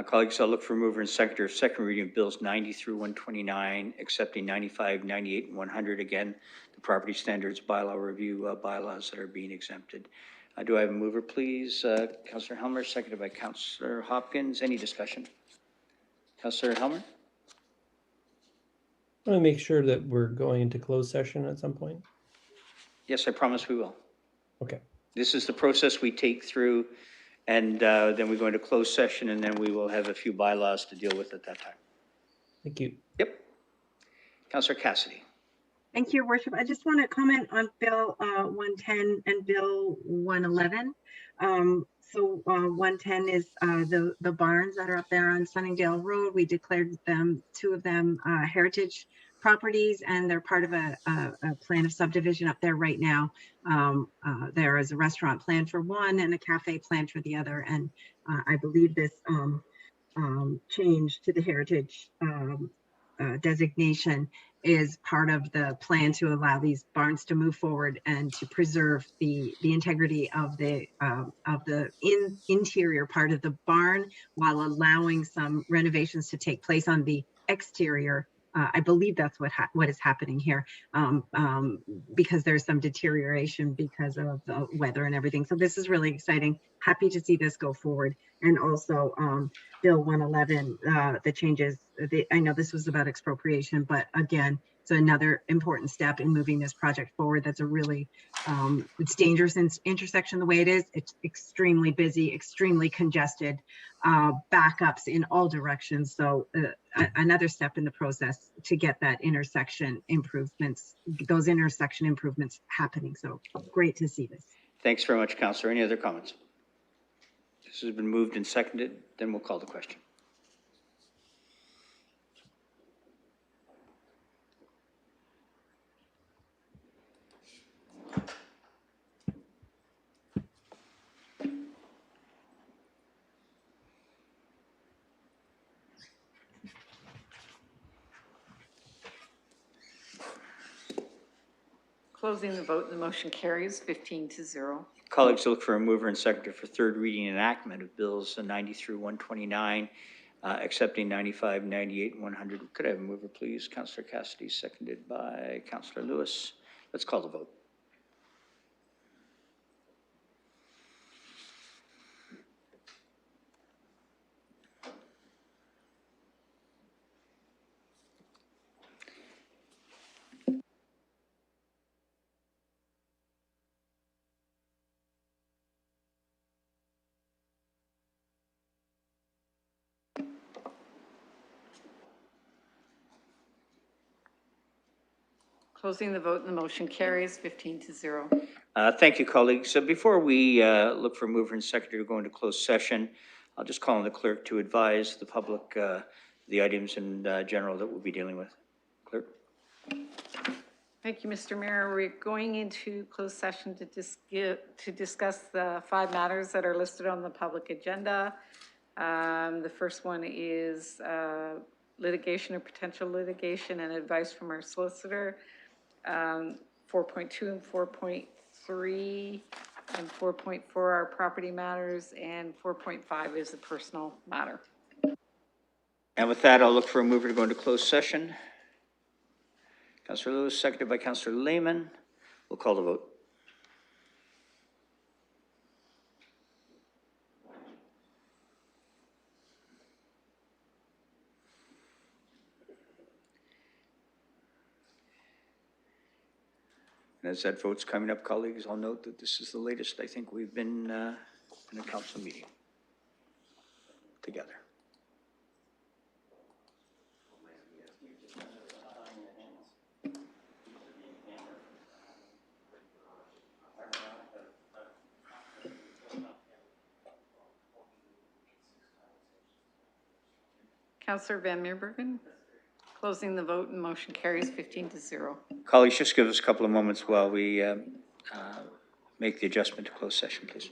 Colleagues, I'll look for mover and seconder of second reading of bills 90 through 129, accepting 95, 98, and 100. Again, the property standards bylaw review bylaws that are being exempted. Do I have a mover, please? Councillor Helmer, seconded by Councillor Hopkins. Any discussion? Councillor Helmer? I want to make sure that we're going into closed session at some point. Yes, I promise we will. Okay. This is the process we take through, and then we go into closed session, and then we will have a few bylaws to deal with at that time. Thank you. Yep. Councillor Cassidy. Thank you, Your Worship. I just want to comment on Bill 110 and Bill 111. 110 is the barns that are up there on Sunningdale Road. We declared them, two of them, heritage properties, and they're part of a plan of subdivision up there right now. There is a restaurant plan for one and a cafe plan for the other, and I believe this change to the heritage designation is part of the plan to allow these barns to move forward and to preserve the integrity of the interior part of the barn while allowing some renovations to take place on the exterior. I believe that's what is happening here, because there's some deterioration because of the weather and everything. So this is really exciting. Happy to see this go forward. And also Bill 111, the changes, I know this was about expropriation, but again, it's another important step in moving this project forward. That's a really, it's dangerous in intersection the way it is. It's extremely busy, extremely congested, backups in all directions. So another step in the process to get that intersection improvements, those intersection improvements happening. So great to see this. Thanks very much, Councillor. Any other comments? This has been moved and seconded. Then we'll call the question. Closing the vote, the motion carries 15-0. Colleagues, look for a mover and seconder for third reading and enactment of bills 90 through 129, accepting 95, 98, and 100. Could I have a mover, please? Councillor Cassidy, seconded by Councillor Lewis. Let's call the vote. Closing the vote, and the motion carries 15-0. Thank you, colleagues. So before we look for a mover and seconder to go into closed session, I'll just call on the clerk to advise the public the items in general that we'll be dealing with. Clerk. Thank you, Mr. Mayor. We're going into closed session to discuss the 5 matters that are listed on the public agenda. The first one is litigation or potential litigation and advice from our solicitor. 4.2 and 4.3 and 4.4 are property matters, and 4.5 is a personal matter. And with that, I'll look for a mover to go into closed session. Councillor Lewis, seconded by Councillor Lehman. We'll call the vote. And as that vote's coming up, colleagues, I'll note that this is the latest I think we've been in a council meeting together. Councillor Van Meerbergen. Closing the vote, and motion carries 15-0. Colleagues, just give us a couple of moments while we make the adjustment to closed session, please.